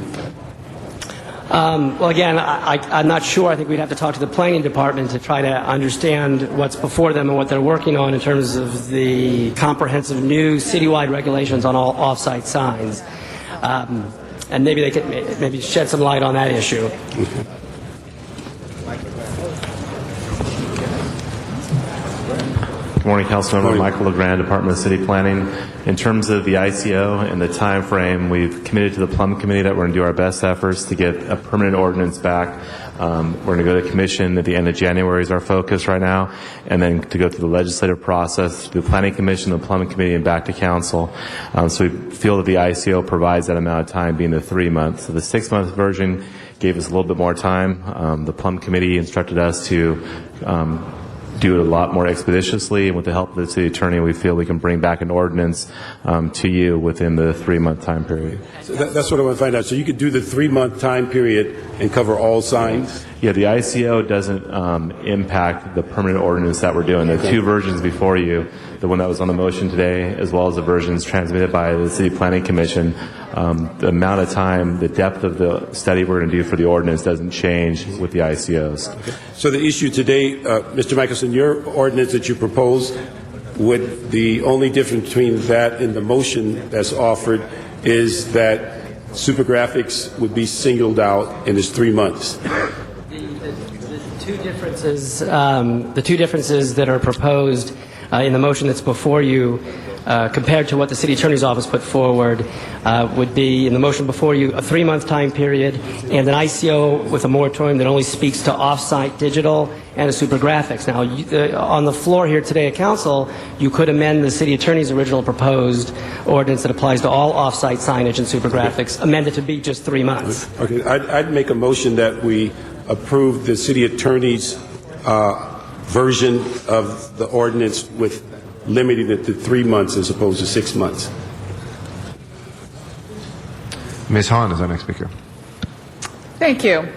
Well, again, I'm not sure. I think we'd have to talk to the planning department to try to understand what's before them and what they're working on in terms of the comprehensive new citywide regulations on all off-site signs. And maybe they could maybe shed some light on that issue. Good morning, Councilmember Michael LeGrand, Department of City Planning. In terms of the ICO and the time frame, we've committed to the Plum Committee that we're going to do our best efforts to get a permanent ordinance back. We're going to go to commission at the end of January is our focus right now, and then to go through the legislative process, through the Planning Commission, the Plum Committee, and back to Council. So we feel that the ICO provides that amount of time, being the 3 months. So the 6-month version gave us a little bit more time. The Plum Committee instructed us to do it a lot more expeditiously, and with the help of the city attorney, we feel we can bring back an ordinance to you within the 3-month time period. So that's what I want to find out. So you could do the 3-month time period and cover all signs? Yeah, the ICO doesn't impact the permanent ordinance that we're doing. The two versions before you, the one that was on the motion today, as well as the versions transmitted by the City Planning Commission, the amount of time, the depth of the study we're going to do for the ordinance doesn't change with the ICOs. So the issue today, Mr. Michelson, your ordinance that you proposed, would the only difference between that and the motion that's offered is that super graphics would be singled out and it's 3 months. The two differences that are proposed in the motion that's before you compared to what the City Attorney's Office put forward would be, in the motion before you, a 3-month time period and an ICO with a moratorium that only speaks to off-site digital and a super graphics. Now, on the floor here today at Council, you could amend the City Attorney's original proposed ordinance that applies to all off-site signage and super graphics, amend it to be just 3 months. Okay, I'd make a motion that we approve the City Attorney's version of the ordinance with limiting it to 3 months as opposed to 6 months. Ms. Hahn is our next speaker. Thank you.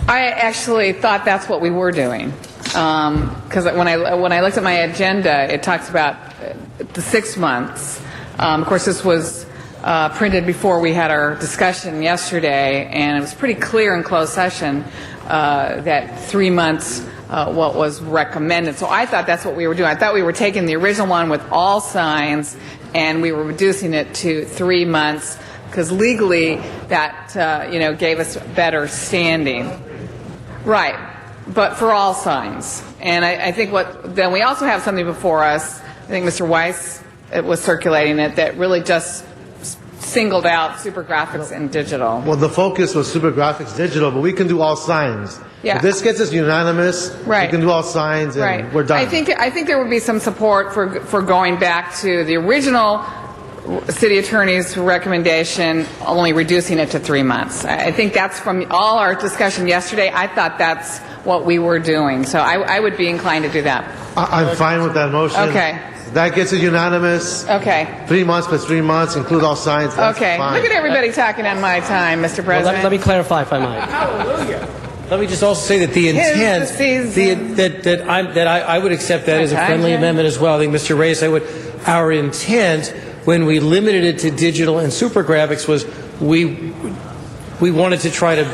I actually thought that's what we were doing, because when I looked at my agenda, it talks about the 6 months. Of course, this was printed before we had our discussion yesterday, and it was pretty clear in closed session that 3 months what was recommended. So I thought that's what we were doing. I thought we were taking the original one with all signs and we were reducing it to 3 months because legally that gave us better standing. Right, but for all signs. And I think then we also have something before us. I think Mr. Weiss was circulating it that really just singled out super graphics and digital. Well, the focus was super graphics digital, but we can do all signs. Yeah. If this gets us unanimous, right. we can do all signs and we're done. I think there would be some support for going back to the original City Attorney's recommendation, only reducing it to 3 months. I think that's from all our discussion yesterday. I thought that's what we were doing. So I would be inclined to do that. I'm fine with that motion. Okay. That gets it unanimous. Okay. 3 months plus 3 months, include all signs. That's okay. fine. Look at everybody talking on my time, Mr. President. Well, let me clarify, if I might. Hallelujah. Let me just also say that the intent, that I would accept that as a friendly amendment as well. I think Mr. Reyes, our intent when we limited it to digital and super graphics was we wanted to try to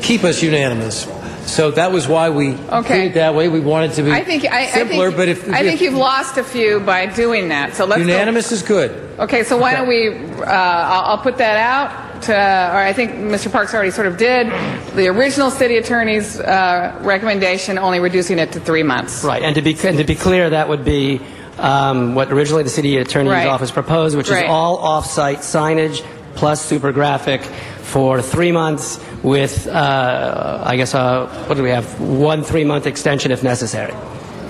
keep us unanimous. So that was why we did it that way. We wanted to be simpler. But I think you've lost a few by doing that. So let's unanimous is good. Okay, so why don't we? I'll put that out. Or I think Mr. Parks already sort of did. The original City Attorney's recommendation, only reducing it to 3 months. Right, and to be clear, that would be what originally the City Attorney's Office proposed, which is all off-site signage plus super graphic for 3 months with, what do we have? 1 3-month extension if necessary.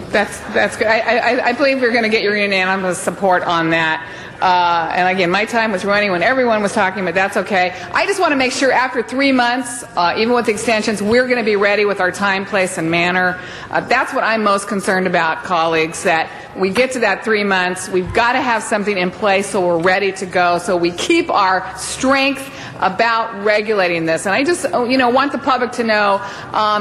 That's good. I believe we're going to get your unanimous support on that. And again, my time was running when everyone was talking, but that's okay. I just want to make sure after 3 months, even with the extensions, we're going to be ready with our time, place, and manner. That's what I'm most concerned about, colleagues, that we get to that 3 months. We've got to have something in place so we're ready to go, so we keep our strength about regulating this. And I just, want the public to know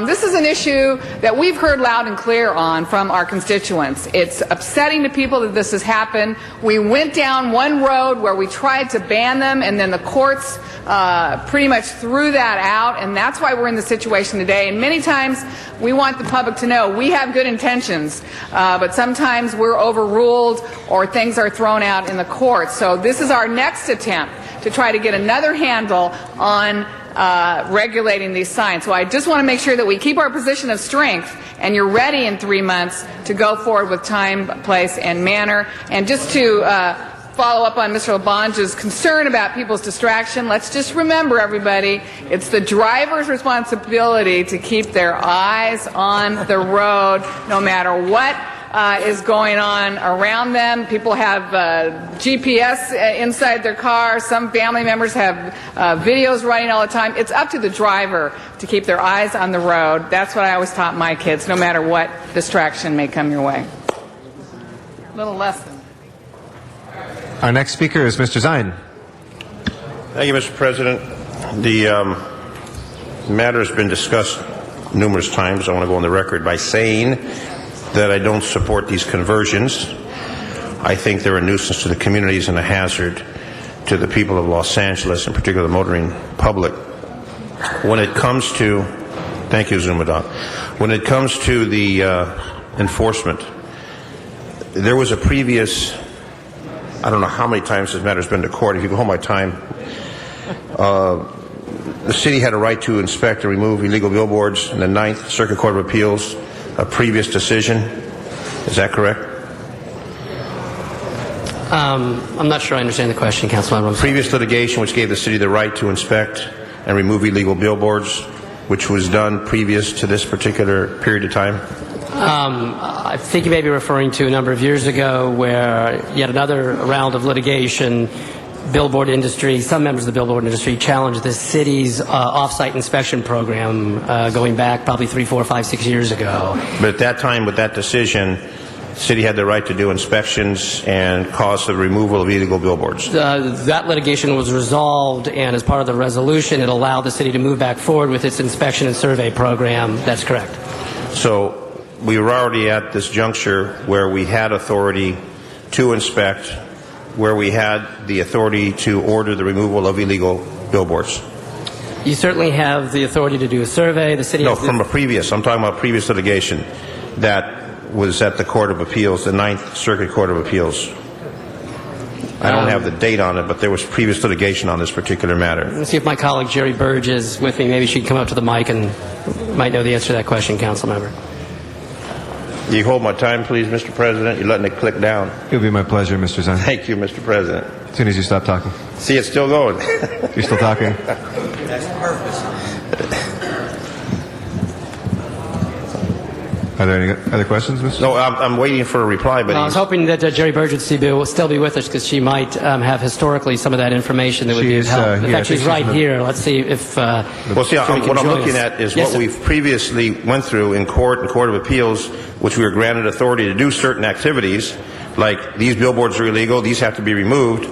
this is an issue that we've heard loud and clear on from our constituents. It's upsetting to people that this has happened. We went down one road where we tried to ban them, and then the courts pretty much threw that out, and that's why we're in the situation today. And many times we want the public to know we have good intentions, but sometimes we're overruled or things are thrown out in the courts. So this is our next attempt to try to get another handle on regulating these signs. So I just want to make sure that we keep our position of strength and you're ready in 3 months to go forward with time, place, and manner. And just to follow up on Mr. Labange's concern about people's distraction, let's just remember, everybody, it's the driver's responsibility to keep their eyes on the road no matter what is going on around them. People have GPS inside their car. Some family members have videos running all the time. It's up to the driver to keep their eyes on the road. That's what I always taught my kids, no matter what distraction may come your way. Little lesson. Our next speaker is Mr. Zine. Thank you, Mr. President. The The matter has been discussed numerous times. I want to go on the record by saying that I don't support these conversions. I think they're a nuisance to the communities and a hazard to the people of Los Angeles, in particular the motoring public. When it comes to, thank you, Zumadoc. When it comes to the enforcement, there was a previous, I don't know how many times this matter has been to court. If you go home by time, the city had a right to inspect and remove illegal billboards in the Ninth Circuit Court of Appeals, a previous decision. Is that correct? I'm not sure I understand the question, Councilman. Previous litigation which gave the city the right to inspect and remove illegal billboards, which was done previous to this particular period of time? I think you may be referring to a number of years ago where yet another round of litigation, billboard industry, some members of the billboard industry challenged the city's off-site inspection program going back probably 3, 4, 5, 6 years ago. But at that time, with that decision, the city had the right to do inspections and cause the removal of illegal billboards. That litigation was resolved, and as part of the resolution, it allowed the city to move back forward with its inspection and survey program. That's correct. So we were already at this juncture where we had authority to inspect, where we had the authority to order the removal of illegal billboards. You certainly have the authority to do a survey. The city No, has from a previous, I'm talking about previous litigation that was at the Court of Appeals, the Ninth Circuit Court of Appeals. I don't have the date on it, but there was previous litigation on this particular matter. Let's see if my colleague Jerry Burge is with me. Maybe she can come up to the mic and might know the answer to that question, council member. You hold my time, please, Mr. President. You're letting it click down. It'll be my pleasure, Mr. Zahn. Thank you, Mr. President. As soon as you stop talking. See, it's still going. You're still talking? That's purpose. Are there any other questions, Mr.? No, I'm waiting for a reply, but I was hoping that Jerry Burge would still be with us because she might have historically some of that information that would be helpful. In fact, she's right here. Let's see if well, see, Jerry can what I'm join looking us. at is Yes, what sir. we've previously went through in court and Court of Appeals, which we were granted authority to do certain activities, like these billboards are illegal, these have to be removed,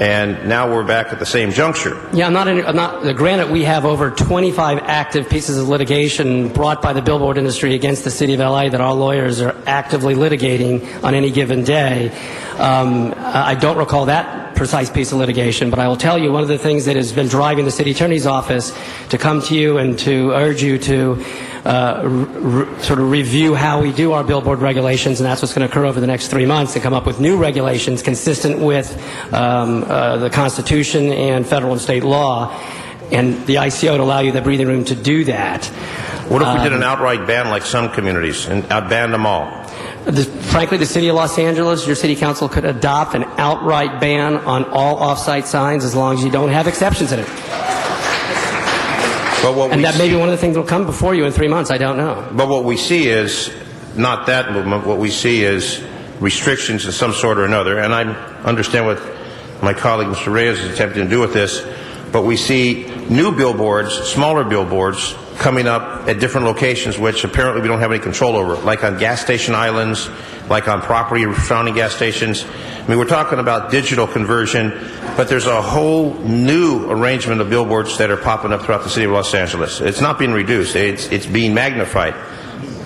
and now we're back at the same juncture. Yeah, I'm not. Granted, we have over 25 active pieces of litigation brought by the billboard industry against the city of LA that our lawyers are actively litigating on any given day. I don't recall that precise piece of litigation, but I will tell you one of the things that has been driving the city attorney's office to come to you and to urge you to sort of review how we do our billboard regulations, and that's what's going to occur over the next 3 months, to come up with new regulations consistent with the Constitution and federal and state law, and the ICO to allow you the breathing room to do that. What if we did an outright ban like some communities and outbanned them all? Frankly, the city of Los Angeles, your city council could adopt an outright ban on all off-site signs as long as you don't have exceptions in it. And that may be one of the things that will come before you in 3 months. I don't know. But what we see is not that movement. What we see is restrictions of some sort or another. And I understand what my colleague, Mr. Reyes, is attempting to do with this. But we see new billboards, smaller billboards, coming up at different locations which apparently we don't have any control over, like on gas station islands, like on property surrounding gas stations. I mean, we're talking about digital conversion, but there's a whole new arrangement of billboards that are popping up throughout the city of Los Angeles. It's not being reduced. It's being magnified.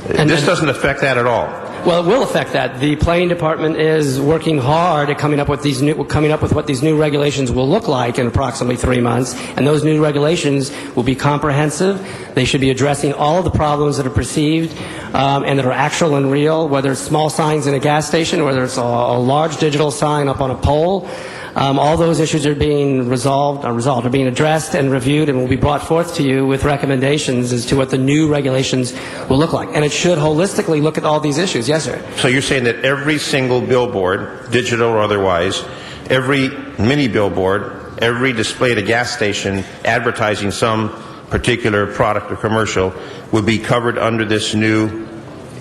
This doesn't affect that at all. Well, it will affect that. The planning department is working hard at coming up with what these new regulations will look like in approximately 3 months, and those new regulations will be comprehensive. They should be addressing all of the problems that are perceived and that are actual and real, whether it's small signs in a gas station, whether it's a large digital sign up on a pole. All those issues are being are being addressed and reviewed, and will be brought forth to you with recommendations as to what the new regulations will look like. And it should holistically look at all these issues. Yes, sir. So you're saying that every single billboard, digital or otherwise, every mini billboard, every display at a gas station advertising some particular product or commercial would be covered under this new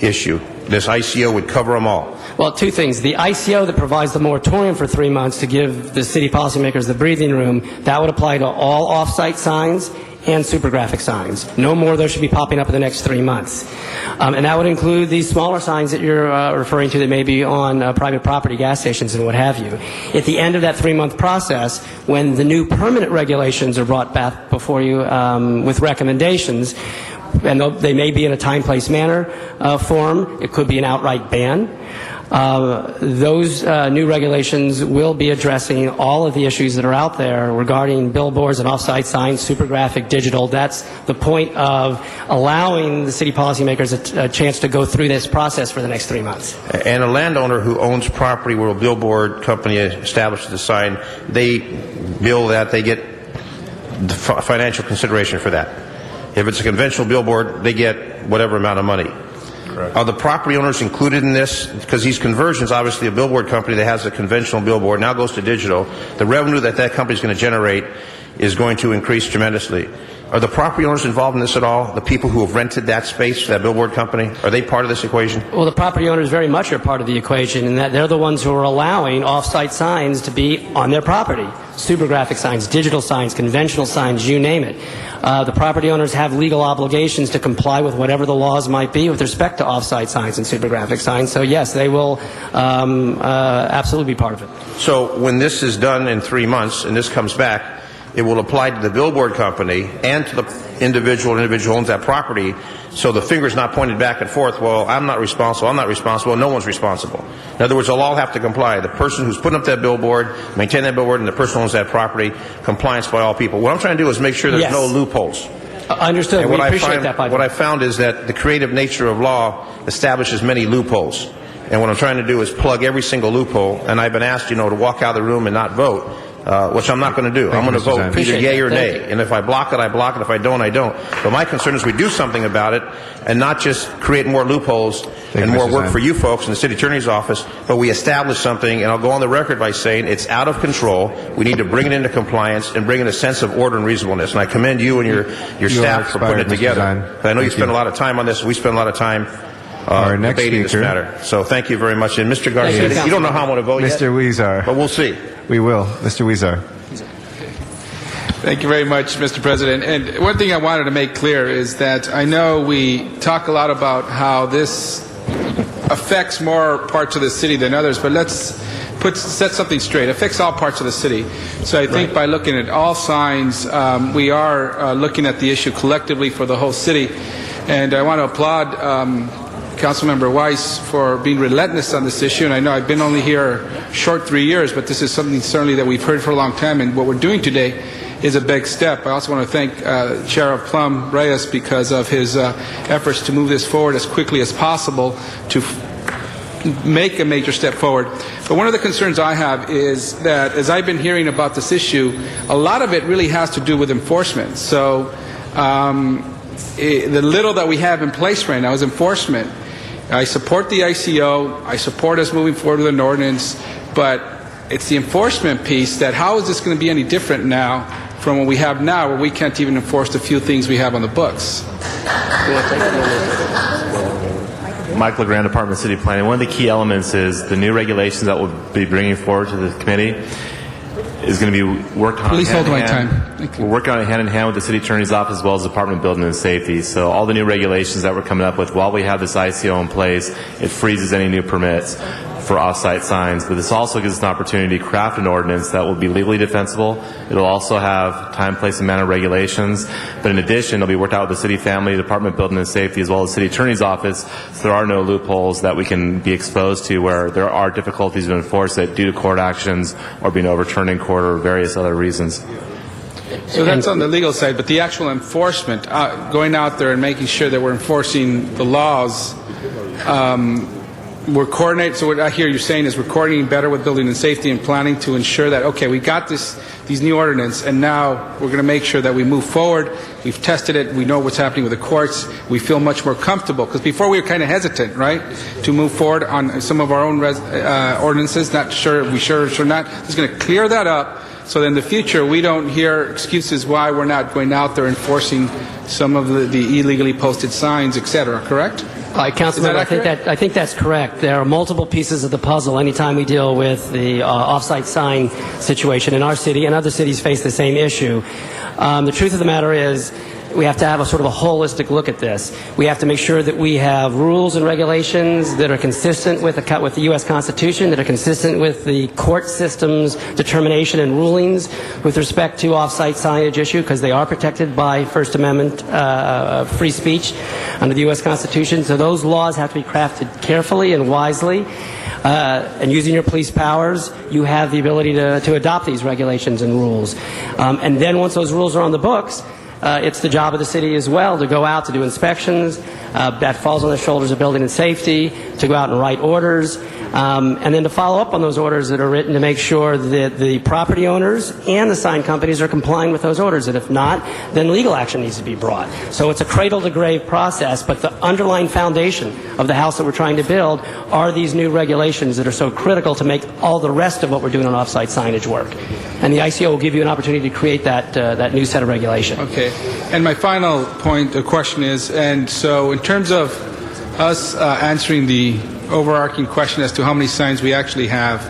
issue? This ICO would cover them all? Well, two things. The ICO that provides the moratorium for 3 months to give the city policymakers the breathing room, that would apply to all off-site signs and super graphic signs. No more of those should be popping up in the next 3 months. And that would include these smaller signs that you're referring to that may be on private property, gas stations, and what have you. At the end of that 3-month process, when the new permanent regulations are brought back before you with recommendations, and they may be in a time, place, manner form, it could be an outright ban. Those new regulations will be addressing all of the issues that are out there regarding billboards and off-site signs, super graphic, digital. That's the point of allowing the city policymakers a chance to go through this process for the next 3 months. And a landowner who owns property where a billboard company establishes a sign, they bill that, they get the financial consideration for that. If it's a conventional billboard, they get whatever amount of money. Are the property owners included in this? Because these conversions, obviously a billboard company that has a conventional billboard now goes to digital. The revenue that company is going to generate is going to increase tremendously. Are the property owners involved in this at all? The people who have rented that space for that billboard company? Are they part of this equation? Well, the property owners very much are part of the equation in that they're the ones who are allowing off-site signs to be on their property. Super graphic signs, digital signs, conventional signs, you name it. The property owners have legal obligations to comply with whatever the laws might be with respect to off-site signs and super graphic signs. So yes, they will absolutely be part of it. So when this is done in 3 months and this comes back, it will apply to the billboard company and to the individual who owns that property, so the finger's not pointed back and forth, well, I'm not responsible, no one's responsible. In other words, they'll all have to comply. The person who's putting up that billboard, maintaining that billboard, and the person who owns that property, compliance by all people. What I'm trying to do is make sure there's no loopholes. Understood. And we appreciate that, what I found is that the creative nature of law establishes many loopholes. And what I'm trying to do is plug every single loophole, and I've been asked, to walk out of the room and not vote. Which I'm not going to do. I'm going to vote either yay or nay. And if I block it, I block it. If I don't, I don't. But my concern is we do something about it and not just create more loopholes and more work for you folks in the city attorney's office, but we establish something, and I'll go on the record by saying it's out of control. We need to bring it into compliance and bring in a sense of order and reasonableness. And I commend you and your staff for putting it together. I know you spend a lot of time on this. We spend a lot of time debating this matter. So thank you very much. And Mr. Garcia, you don't know how I'm going to vote yet. Mr. Weezer. But we'll see. We will. Mr. Weezer. Thank you very much, Mr. President. And one thing I wanted to make clear is that I know we talk a lot about how this affects more parts of the city than others, but let's set something straight. It affects all parts of the city. So I think by looking at all signs, we are looking at the issue collectively for the whole city. And I want to applaud Councilmember Weiss for being relentless on this issue, and I know I've been only here short 3 years, but this is something certainly that we've heard for a long time, and what we're doing today is a big step. I also want to thank Chair of Plum Reyes because of his efforts to move this forward as quickly as possible to make a major step forward. But one of the concerns I have is that as I've been hearing about this issue, a lot of it really has to do with enforcement. So the little that we have in place right now is enforcement. I support the ICO. I support us moving forward with an ordinance, but it's the enforcement piece that how is this going to be any different now from what we have now, where we can't even enforce the few things we have on the books? Mike LeGrand, Department of City Planning. One of the key elements is the new regulations that we'll be bringing forward to the committee is going to be worked on Please hold my hand-in-hand. time. Thank you. We're working on it hand in hand with the City Attorney's Office as well as the Department of Building and Safety. So all the new regulations that we're coming up with, while we have this ICO in place, it freezes any new permits for off-site signs. But this also gives us an opportunity to craft an ordinance that will be legally defensible. It'll also have time, place, and manner regulations. But in addition, it'll be worked out with the City Family, Department of Building and Safety, as well as the City Attorney's Office, so there are no loopholes that we can be exposed to where there are difficulties to enforce it due to court actions or being overturned in court or various other reasons. So that's on the legal side, but the actual enforcement, going out there and making sure that we're enforcing the laws, we're coordinating. So what I hear you saying is we're coordinating better with building and safety and planning to ensure that, okay, we got these new ordinance, and now we're going to make sure that we move forward. We've tested it. We know what's happening with the courts. We feel much more comfortable, because before we were kind of hesitant, right, to move forward on some of our own ordinances, not sure if we should or not. It's going to clear that up, so that in the future we don't hear excuses why we're not going out there enforcing some of the illegally posted signs, etc. Correct? Councilman, I think that's correct. There are multiple pieces of the puzzle anytime we deal with the off-site sign situation in our city, and other cities face the same issue. The truth of the matter is, we have to have a sort of a holistic look at this. We have to make sure that we have rules and regulations that are consistent with the U.S. Constitution, that are consistent with the court system's determination and rulings with respect to off-site signage issue, because they are protected by First Amendment free speech under the U.S. Constitution. So those laws have to be crafted carefully and wisely. And using your police powers, you have the ability to adopt these regulations and rules. And then once those rules are on the books, it's the job of the city as well to go out to do inspections. That falls on the shoulders of building and safety, to go out and write orders, and then to follow up on those orders that are written to make sure that the property owners and the sign companies are complying with those orders. And if not, then legal action needs to be brought. So it's a cradle-to-grave process, but the underlying foundation of the house that we're trying to build are these new regulations that are so critical to make all the rest of what we're doing on off-site signage work. And the ICO will give you an opportunity to create that new set of regulation. Okay. And my final point, the question is, and so in terms of us answering the overarching question as to how many signs we actually have,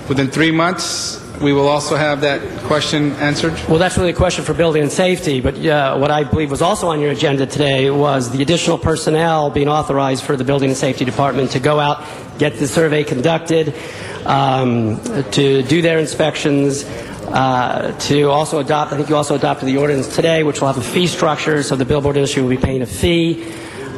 within 3 months, we will also have that question answered? Well, that's really a question for building and safety, but what I believe was also on your agenda today was the additional personnel being authorized for the Building and Safety Department to go out, get the survey conducted, to do their inspections, to also adopt, I think you also adopted the ordinance today, which will have a fee structure, so the billboard industry will be paying a fee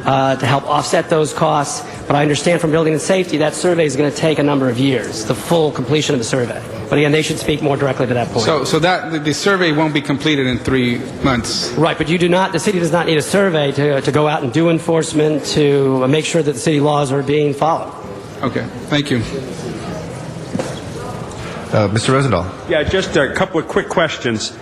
to help offset those costs. But I understand from Building and Safety that survey is going to take a number of years, the full completion of the survey. But again, they should speak more directly to that point. So that the survey won't be completed in 3 months? Right, but you do not, the city does not need a survey to go out and do enforcement, to make sure that the city laws are being followed. Okay, thank you. Mr. Rosendahl. Yeah, just a couple of quick questions.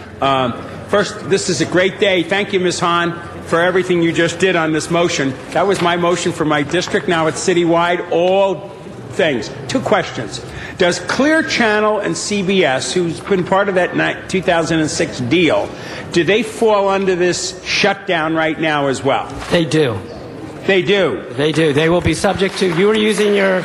First, this is a great day. Thank you, Ms. Hahn, for everything you just did on this motion. That was my motion for my district. Now it's citywide. All things. 2 questions. Does Clear Channel and CBS, who's been part of that 2006 deal, do they fall under this shutdown right now as well? They do. They do? They do. They will be subject to, you are using your,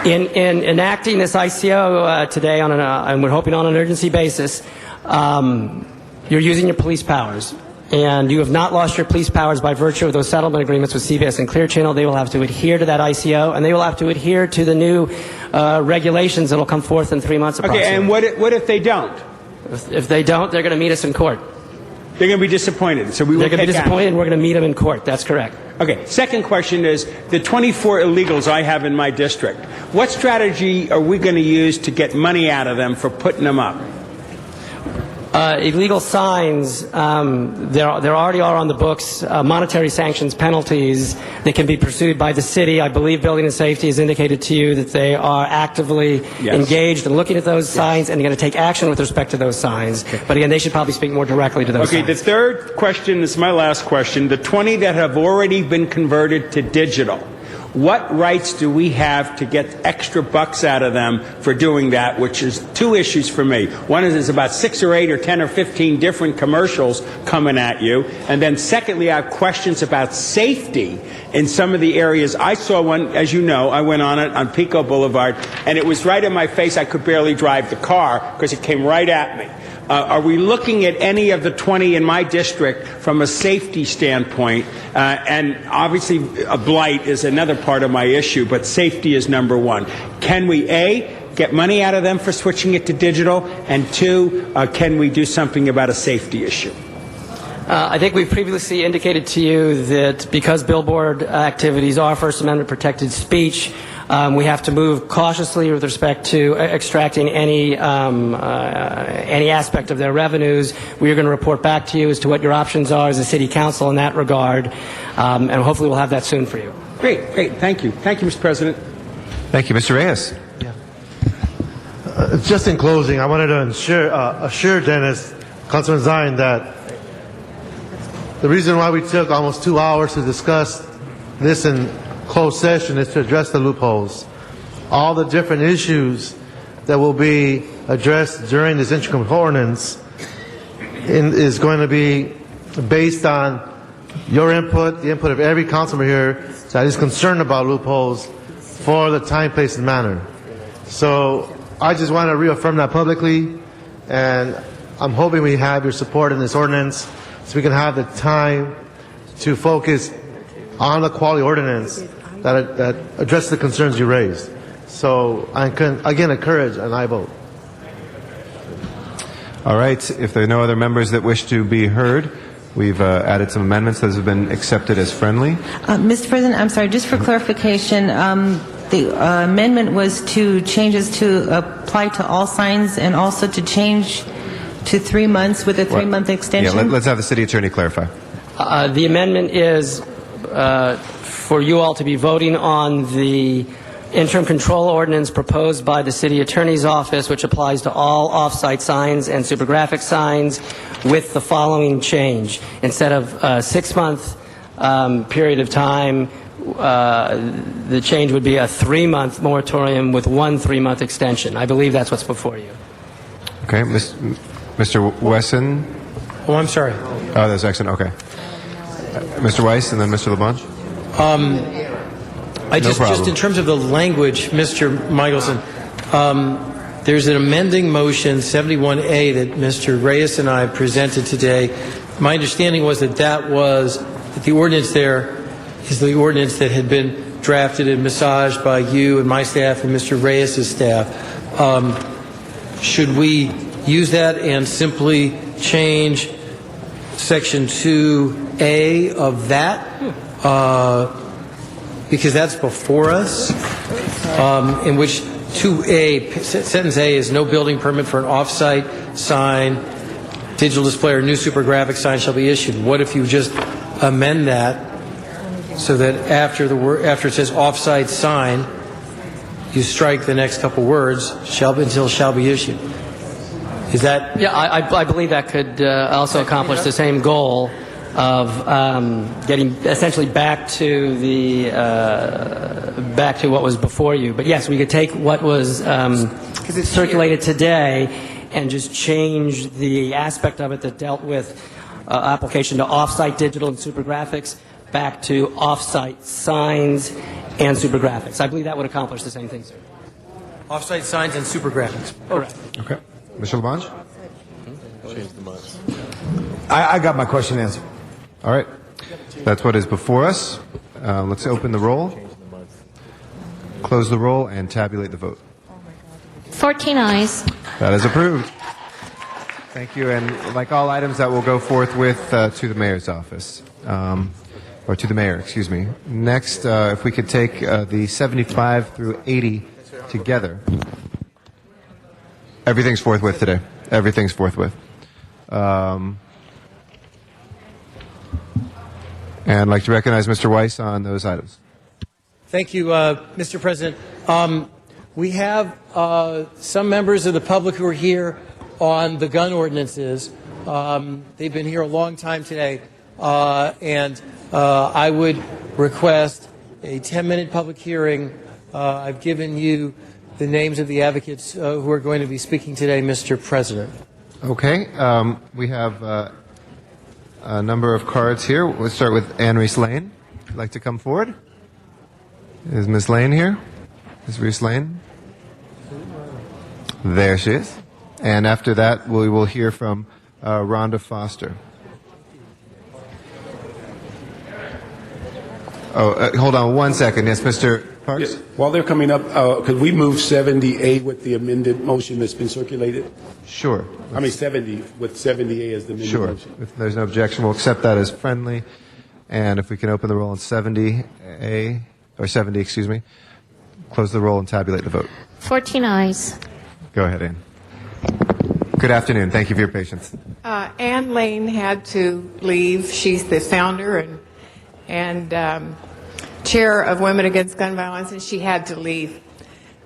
in enacting this ICO today on and we're hoping on an urgency basis, you're using your police powers. And you have not lost your police powers by virtue of those settlement agreements with CBS and Clear Channel. They will have to adhere to that ICO, and they will have to adhere to the new regulations that will come forth in 3 months. Okay, and what if they don't? If they don't, they're going to meet us in court. They're going to be disappointed. So we will They're going to be disappointed, action. and we're going to meet them in court. That's correct. Okay, second question is, the 24 illegals I have in my district, what strategy are we going to use to get money out of them for putting them up? Illegal signs, there already are on the books monetary sanctions, penalties that can be pursued by the city. I believe Building and Safety has indicated to you that they are actively engaged in looking at those signs and they're going to take action with respect to those signs. Okay. But again, they should probably speak more directly to those signs. The third question is my last question. The 20 that have already been converted to digital, what rights do we have to get extra bucks out of them for doing that, which is 2 issues for me. One is there's about 6 or 8 or 10 or 15 different commercials coming at you. And then secondly, I have questions about safety in some of the areas. I saw one, as you know, I went on it on Pico Boulevard, and it was right in my face. I could barely drive the car because it came right at me. Are we looking at any of the 20 in my district from a safety standpoint? And obviously, a blight is another part of my issue, but safety is number 1. Can we, A, get money out of them for switching it to digital? And 2, can we do something about a safety issue? I think we've previously indicated to you that because billboard activities are First Amendment protected speech, we have to move cautiously with respect to extracting any aspect of their revenues. We are going to report back to you as to what your options are as a city council in that regard, and hopefully we'll have that soon for you. Great. Thank you. Thank you, Mr. President. Thank you, Mr. Reyes. Just in closing, I wanted to assure Dennis, Councilman Zine, that the reason why we took almost 2 hours to discuss this in closed session is to address the loopholes. All the different issues that will be addressed during this interim ordinance is going to be based on your input, the input of every councilman here that is concerned about loopholes for the time, place, and manner. So I just want to reaffirm that publicly, and I'm hoping we have your support in this ordinance so we can have the time to focus on the quality ordinance that addresses the concerns you raised. So I can, again, encourage an aye vote. All right. If there are no other members that wish to be heard, we've added some amendments. Those have been accepted as friendly. Mr. President, I'm sorry, just for clarification, the amendment was to changes to apply to all signs and also to change to 3 months with a 3-month extension? Yeah, let's have the city attorney clarify. The amendment is for you all to be voting on the interim control ordinance proposed by the city attorney's office, which applies to all off-site signs and supergraphic signs, with the following change. Instead of a 6-month period of time, the change would be a 3-month moratorium with 1 3-month extension. I believe that's what's before you. Okay, Mr. Wesson. Oh, I'm sorry. Oh, that's excellent. Okay. Mr. Weiss and then Mr. LeBlanche. Just in terms of the language, Mr. Michelson, there's an amending motion 71A that Mr. Reyes and I presented today. My understanding was that the ordinance there is the ordinance that had been drafted and massaged by you and my staff and Mr. Reyes' staff. Should we use that and simply change Section 2A of that? Because that's before us, in which 2A, sentence A is no building permit for an off-site sign, digital display, or new supergraphic sign shall be issued. What if you just amend that so that after it says off-site sign, you strike the next couple words, until shall be issued? Is that? Yeah, I believe that could also accomplish the same goal of getting essentially back to what was before you. But yes, we could take what was circulated today and just change the aspect of it that dealt with application to off-site digital and supergraphics back to off-site signs and supergraphics. I believe that would accomplish the same thing, sir. Off-site signs and supergraphics. Correct. Okay. Mr. LeBlanche? I got my question answered. All right. That's what is before us. Let's open the roll, close the roll, and tabulate the vote. 14 ayes. That is approved. Thank you. And like all items, that will go forthwith to the mayor's office. Or to the mayor, excuse me. Next, if we could take the 75 through 80 together. Everything's forthwith today. Everything's forthwith. And I'd like to recognize Mr. Weiss on those items. Thank you, Mr. President. We have some members of the public who are here on the gun ordinances. They've been here a long time today. And I would request a 10-minute public hearing. I've given you the names of the advocates who are going to be speaking today, Mr. President. Okay. We have a number of cards here. Let's start with Anne Reese Lane. Would you like to come forward? Is Ms. Lane here? Ms. Reese Lane? There she is. And after that, we will hear from Rhonda Foster. Oh, hold on 1 second. Yes, Mr. Parks? Yes. While they're coming up, could we move 70A with the amended motion that's been circulated? Sure. 70 with 70A as the amended Sure. motion. If there's no objection, we'll accept that as friendly. And if we can open the roll on 70A, or 70, excuse me, close the roll and tabulate the vote. 14 ayes. Go ahead, Ann. Good afternoon. Thank you for your patience. Ann Lane had to leave. She's the founder and chair of Women Against Gun Violence, and she had to leave.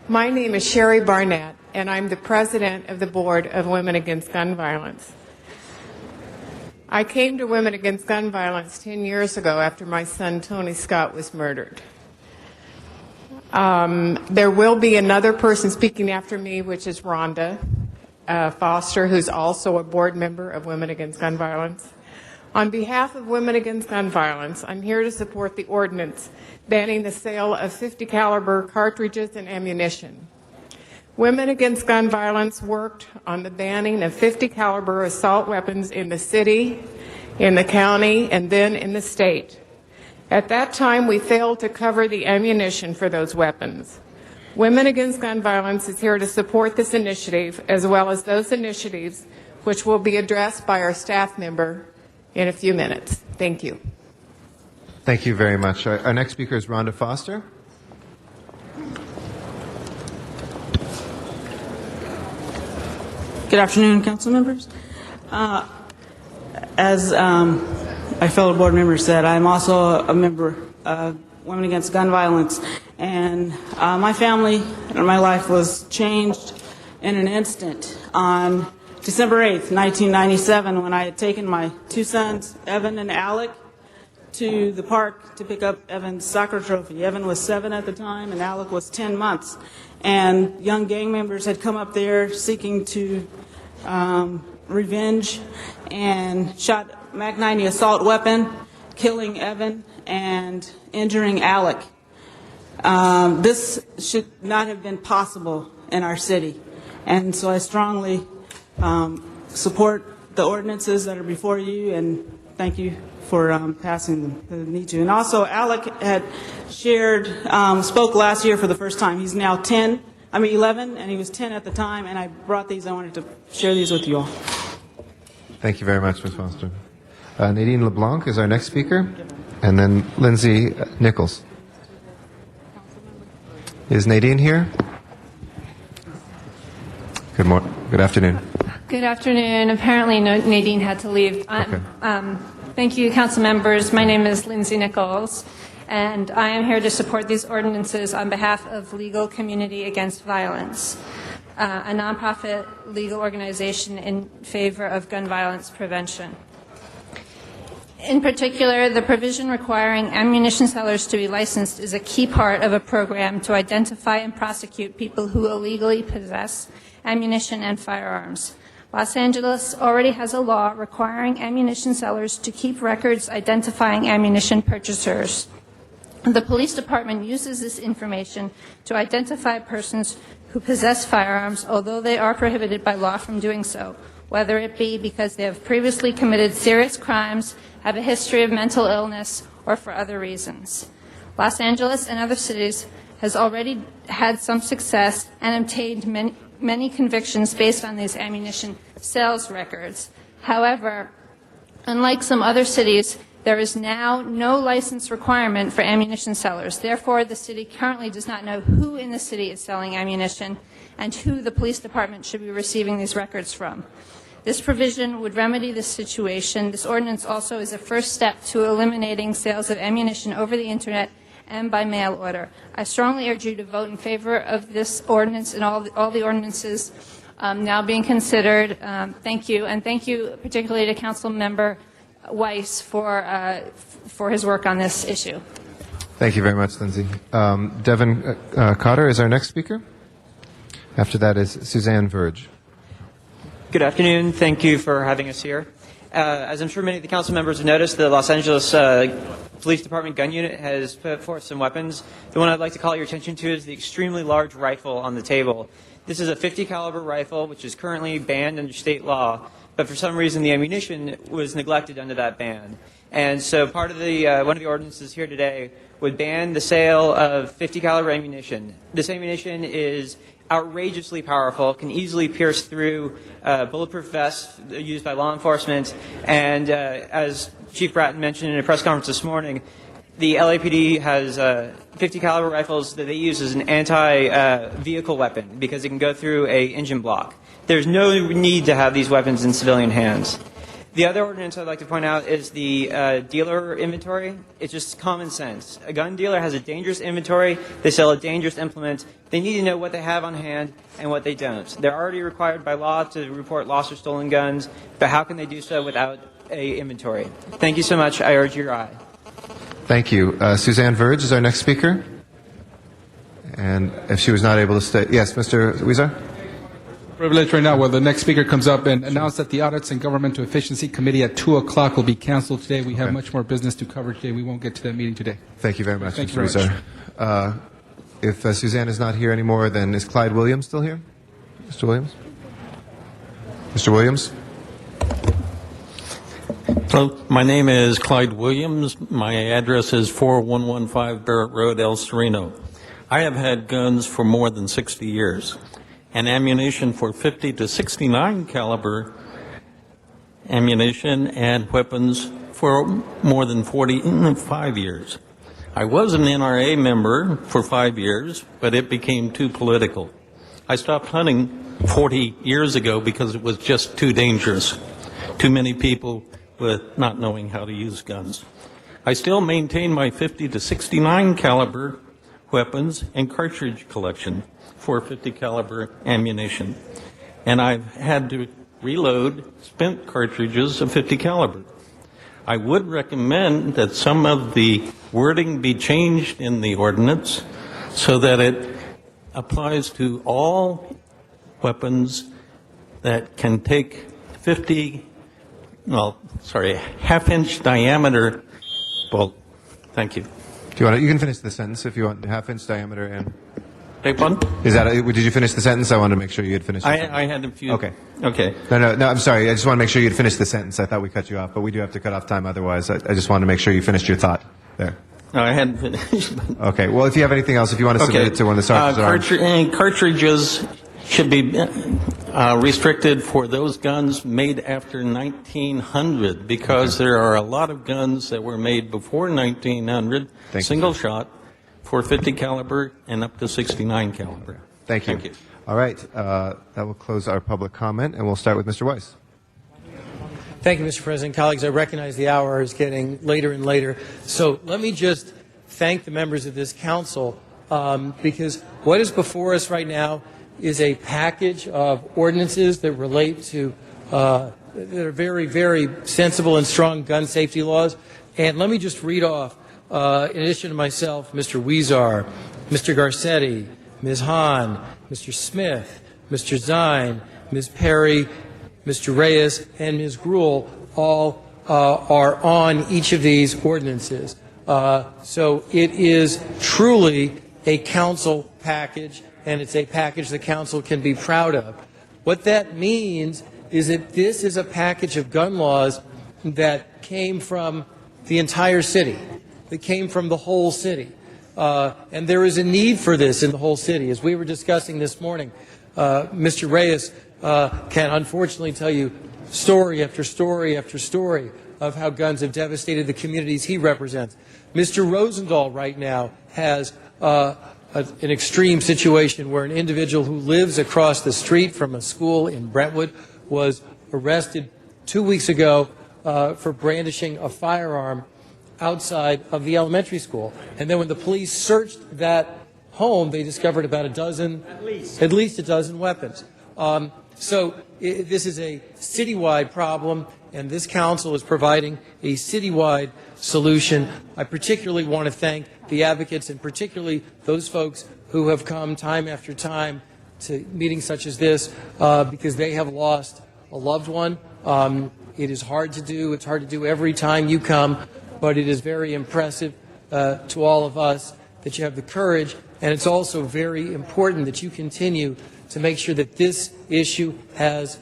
My name is Sherry Barnett, and I'm the president of the board of Women Against Gun Violence. I came to Women Against Gun Violence 10 years ago after my son Tony Scott was murdered. There will be another person speaking after me, which is Rhonda Foster, who's also a board member of Women Against Gun Violence. On behalf of Women Against Gun Violence, I'm here to support the ordinance banning the sale of .50 caliber cartridges and ammunition. Women Against Gun Violence worked on the banning of 50 caliber assault weapons in the city, in the county, and then in the state. At that time, we failed to cover the ammunition for those weapons. Women Against Gun Violence is here to support this initiative, as well as those initiatives which will be addressed by our staff member in a few minutes. Thank you. Thank you very much. Our next speaker is Rhonda Foster. Good afternoon, council members. As my fellow board member said, I'm also a member of Women Against Gun Violence, and my family and my life was changed in an instant on December 8th, 1997, when I had taken my two sons, Evan and Alec, to the park to pick up Evan's soccer trophy. Evan was 7 at the time, and Alec was 10 months. And young gang members had come up there seeking to revenge and shot Mac-90 assault weapon, killing Evan and injuring Alec. This should not have been possible in our city. And so I strongly support the ordinances that are before you, and thank you for passing them. The need to. And also, Alec had shared, spoke last year for the first time. He's now 11, and he was 10 at the time, and I brought these. I wanted to share these with you all. Thank you very much, Ms. Foster. Nadine LeBlanc is our next speaker, and then Lindsay Nichols. Is Nadine here? Good morning. Good afternoon. Good afternoon. Apparently, Nadine had to leave. Thank you, council members. My name is Lindsay Nichols, and I am here to support these ordinances on behalf of Legal Community Against Violence, a nonprofit legal organization in favor of gun violence prevention. In particular, the provision requiring ammunition sellers to be licensed is a key part of a program to identify and prosecute people who illegally possess ammunition and firearms. Los Angeles already has a law requiring ammunition sellers to keep records identifying ammunition purchasers. The police department uses this information to identify persons who possess firearms, although they are prohibited by law from doing so, whether it be because they have previously committed serious crimes, have a history of mental illness, or for other reasons. Los Angeles and other cities has already had some success and obtained many convictions based on these ammunition sales records. However, unlike some other cities, there is now no license requirement for ammunition sellers. Therefore, the city currently does not know who in the city is selling ammunition and who the police department should be receiving these records from. This provision would remedy this situation. This ordinance also is a first step to eliminating sales of ammunition over the internet and by mail order. I strongly urge you to vote in favor of this ordinance and all the ordinances now being considered. Thank you, and thank you particularly to Council Member Weiss for his work on this issue. Thank you very much, Lindsay. Devin Cotter is our next speaker. After that is Suzanne Verge. Good afternoon. Thank you for having us here. As I'm sure many of the council members have noticed, the Los Angeles Police Department gun unit has put forth some weapons. The one I'd like to call your attention to is the extremely large rifle on the table. This is a 50 caliber rifle, which is currently banned under state law, but for some reason the ammunition was neglected under that ban. And so part of the one of the ordinances here today would ban the sale of 50 caliber ammunition. This ammunition is outrageously powerful, can easily pierce through bulletproof vests used by law enforcement, and as Chief Bratton mentioned in a press conference this morning, the LAPD has 50 caliber rifles that they use as an anti-vehicle weapon because it can go through a engine block. There's no need to have these weapons in civilian hands. The other ordinance I'd like to point out is the dealer inventory. It's just common sense. A gun dealer has a dangerous inventory. They sell a dangerous implement. They need to know what they have on hand and what they don't. They're already required by law to report lost or stolen guns, but how can they do so without a inventory? Thank you so much. I urge your aye. Thank you. Suzanne Verge is our next speaker. And if she was not able to stay, yes, Mr. Weezer? Privilege right now. Well, the next speaker comes up and announced that the Audits and Governmental Efficiency Committee at 2 o'clock will be canceled today. We have much more business to cover today. We won't get to that meeting today. Thank you very much, Thank Mr. you very Weezer. if Suzanne is not here anymore, then is Clyde Williams still here? Mr. Williams? Mr. Williams? Hello, my name is Clyde Williams. My address is 4115 Barrett Road, El Sereno. I have had guns for more than 60 years and ammunition for 50 to 69 caliber ammunition and weapons for more than 45 years. I was an NRA member for 5 years, but it became too political. I stopped hunting 40 years ago because it was just too dangerous. Too many people with not knowing how to use guns. I still maintain my 50 to 69 caliber weapons and cartridge collection for 50 caliber ammunition. And I've had to reload spent cartridges of 50 caliber. I would recommend that some of the wording be changed in the ordinance so that it applies to all weapons that can take half-inch diameter. Well, thank you. Do you can finish the sentence if you want. Half-inch diameter and. Take one? Did you finish the sentence? I wanted to make sure you had finished. I had a few. Okay. Okay. No, I'm sorry. I just want to make sure you'd finished the sentence. I thought we cut you off, but we do have to cut off time otherwise. I just wanted to make sure you finished your thought there. No, I hadn't finished. Okay. Well, if you have anything else, if you want to submit it to one of the sergeants. Cartridges should be restricted for those guns made after 1900 because there are a lot of guns that were made before 1900, single shot, for 50 caliber and up to 69 caliber. Thank you. All right. That will close our public comment, and we'll start with Mr. Weiss. Thank you, Mr. President. Colleagues, I recognize the hour is getting later and later. So let me just thank the members of this council because what is before us right now is a package of ordinances that relate to that are very, very sensible and strong gun safety laws. And let me just read off, in addition to myself, Mr. Weezar, Mr. Garcetti, Ms. Hahn, Mr. Smith, Mr. Zine, Ms. Perry, Mr. Reyes, and Ms. Gruhl all are on each of these ordinances. So it is truly a council package, and it's a package the council can be proud of. What that means is that this is a package of gun laws that came from the entire city, that came from the whole city. And there is a need for this in the whole city. As we were discussing this morning, Mr. Reyes can unfortunately tell you story after story after story of how guns have devastated the communities he represents. Mr. Rosendahl right now has an extreme situation where an individual who lives across the street from a school in Brentwood was arrested 2 weeks ago for brandishing a firearm outside of the elementary school. And then when the police searched that home, they discovered about at least a dozen weapons. So this is a citywide problem, and this council is providing a citywide solution. I particularly want to thank the advocates, and particularly those folks who have come time after time to meetings such as this because they have lost a loved one. It is hard to do. It's hard to do every time you come, but it is very impressive to all of us that you have the courage, and it's also very important that you continue to make sure that this issue has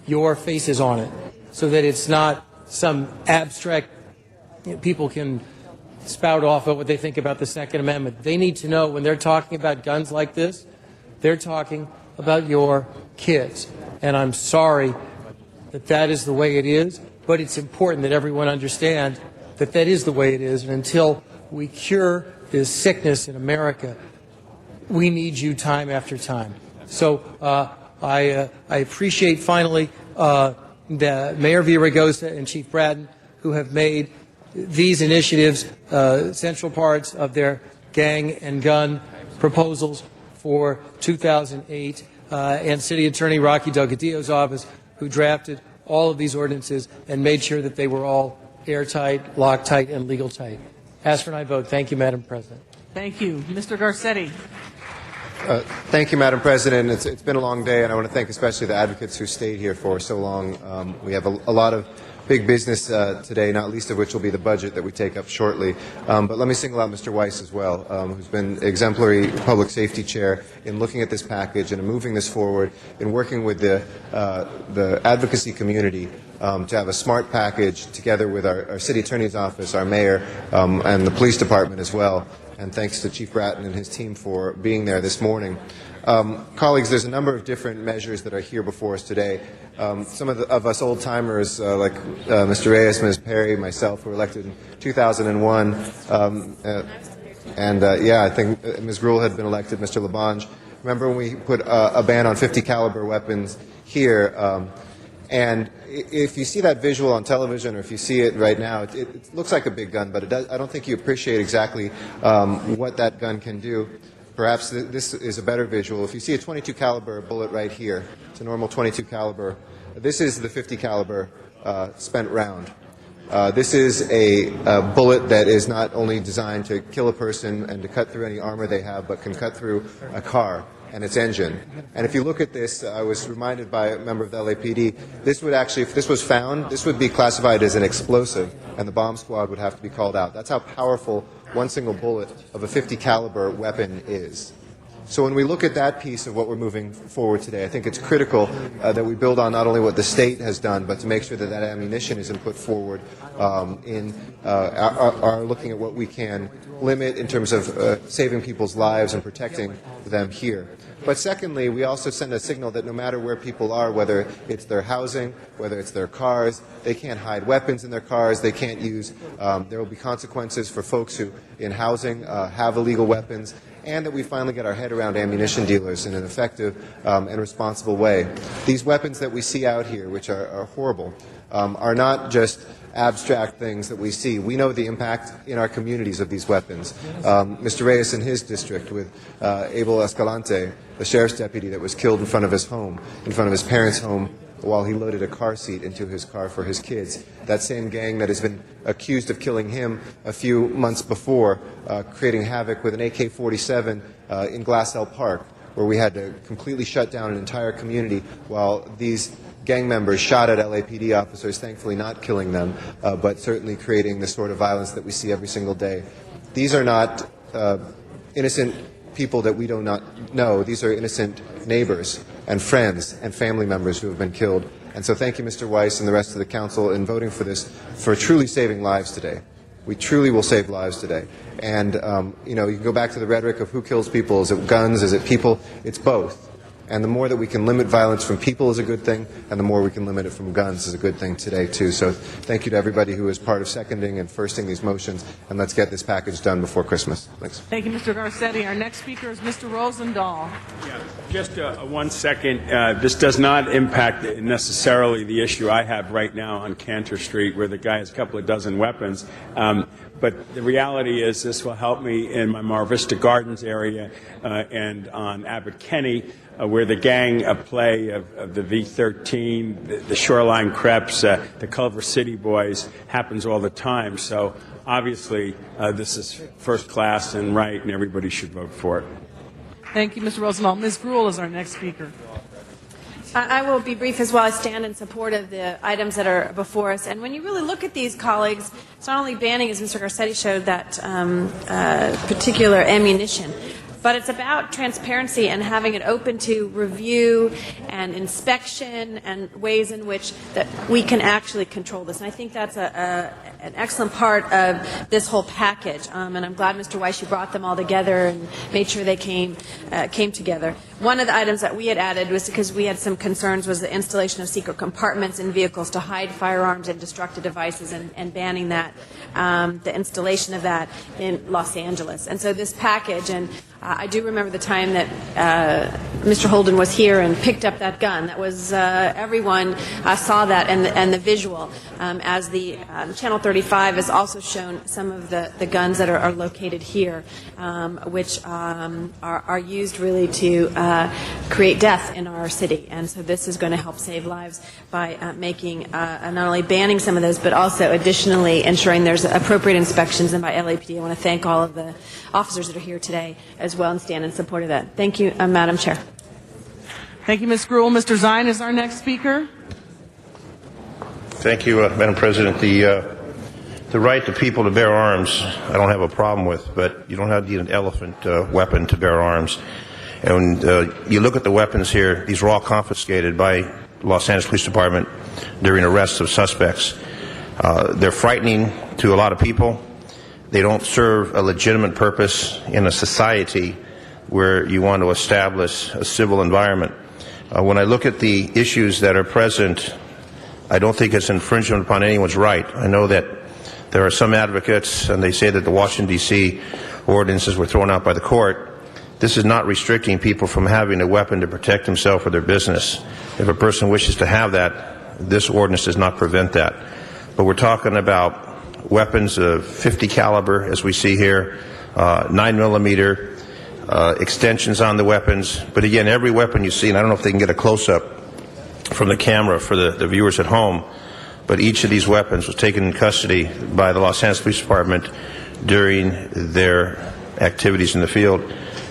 your faces on it, so that it's not some abstract, people can spout off of what they think about the Second Amendment. They need to know when they're talking about guns like this, they're talking about your kids. And I'm sorry that that is the way it is, but it's important that everyone understand that that is the way it is. And until we cure this sickness in America, we need you time after time. So I appreciate finally the Mayor Villaraigosa and Chief Braden, who have made these initiatives central parts of their gang and gun proposals for 2008, and City Attorney Rocky Delgadillo's office, who drafted all of these ordinances and made sure that they were all airtight, lock-tight, and legal-tight. Ask for an aye vote. Thank you, Madam President. Thank you. Mr. Garcetti. Thank you, Madam President. It's been a long day, and I want to thank especially the advocates who stayed here for so long. We have a lot of big business today, not least of which will be the budget that we take up shortly. But let me single out Mr. Weiss as well, who's been exemplary public safety chair in looking at this package and in moving this forward, in working with the advocacy community to have a smart package together with our city attorney's office, our mayor, and the police department as well. And thanks to Chief Bratton and his team for being there this morning. Colleagues, there's a number of different measures that are here before us today. Some of us old-timers, like Mr. Reyes, Ms. Perry, myself, who were elected in 2001, I think Ms. Grewal had been elected, Mr. Labange. Remember when we put a ban on 50 caliber weapons here? And if you see that visual on television, or if you see it right now, it looks like a big gun, but I don't think you appreciate exactly what that gun can do. Perhaps this is a better visual. If you see a .22 caliber bullet right here, it's a normal .22 caliber. This is the .50 caliber spent round. This is a bullet that is not only designed to kill a person and to cut through any armor they have, but can cut through a car and its engine. And if you look at this, I was reminded by a member of the LAPD, this would actually, if this was found, this would be classified as an explosive, and the bomb squad would have to be called out. That's how powerful one single bullet of a .50 caliber weapon is. So when we look at that piece of what we're moving forward today, I think it's critical that we build on not only what the state has done, but to make sure that that ammunition isn't put forward in our looking at what we can limit in terms of saving people's lives and protecting them here. But secondly, we also send a signal that no matter where people are, whether it's their housing, whether it's their cars, they can't hide weapons in their cars, they can't use, there will be consequences for folks who in housing have illegal weapons, and that we finally get our head around ammunition dealers in an effective and responsible way. These weapons that we see out here, which are horrible, are not just abstract things that we see. We know the impact in our communities of these weapons. Mr. Reyes in his district with Abel Escalante, the sheriff's deputy that was killed in front of his home, in front of his parents' home, while he loaded a car seat into his car for his kids. That same gang that has been accused of killing him a few months before, creating havoc with an AK-47 in Glassell Park, where we had to completely shut down an entire community while these gang members shot at LAPD officers, thankfully not killing them, but certainly creating the sort of violence that we see every single day. These are not innocent people that we do not know. These are innocent neighbors and friends and family members who have been killed. And so thank you, Mr. Weiss, and the rest of the council in voting for this, for truly saving lives today. We truly will save lives today. And, you can go back to the rhetoric of who kills people. Is it guns? Is it people? It's both. And the more that we can limit violence from people is a good thing, and the more we can limit it from guns is a good thing today, too. So thank you to everybody who is part of seconding and firsting these motions, and let's get this package done before Christmas. Thanks. Thank you, Mr. Garcetti. Our next speaker is Mr. Rosendahl. Yeah, just 1 second. This does not impact necessarily the issue I have right now on Cantor Street, where the guy has a couple of dozen weapons. But the reality is this will help me in my Mar Vista Gardens area and on Abbott Kinney, where the gang play of the V-13, the Shoreline Creps, the Culver City Boys happens all the time. So obviously this is first class and right, and everybody should vote for it. Thank you, Mr. Rosendahl. Ms. Grewal is our next speaker. I will be brief as well. I stand in support of the items that are before us. And when you really look at these, colleagues, it's not only banning, as Mr. Garcetti showed, that particular ammunition, but it's about transparency and having it open to review and inspection and ways in which that we can actually control this. And I think that's an excellent part of this whole package. And I'm glad, Mr. Weiss, you brought them all together and made sure they came together. One of the items that we had added was because we had some concerns was the installation of secret compartments in vehicles to hide firearms and destructive devices and banning that, the installation of that in Los Angeles. And so this package, and I do remember the time that Mr. Holden was here and picked up that gun. That was everyone saw that and the visual. As the Channel 35 has also shown some of the guns that are located here, which are used really to create death in our city. And so this is going to help save lives by making, not only banning some of those, but also additionally ensuring there's appropriate inspections. And by LAPD, I want to thank all of the officers that are here today as well and stand in support of that. Thank you, Madam Chair. Thank you, Ms. Gruhl. Mr. Zine is our next speaker. Thank you, Madam President. The right to people to bear arms, I don't have a problem with, but you don't have to need an elephant weapon to bear arms. And you look at the weapons here; these were all confiscated by Los Angeles Police Department during arrests of suspects. They're frightening to a lot of people. They don't serve a legitimate purpose in a society where you want to establish a civil environment. When I look at the issues that are present, I don't think it's infringement upon anyone's right. I know that there are some advocates, and they say that the Washington, D.C. ordinances were thrown out by the court. This is not restricting people from having a weapon to protect themselves or their business. If a person wishes to have that, this ordinance does not prevent that. But we're talking about weapons of 50 caliber, as we see here, 9mm, extensions on the weapons. But again, every weapon you see, and I don't know if they can get a close-up from the camera for the viewers at home, but each of these weapons was taken in custody by the Los Angeles Police Department during their activities in the field.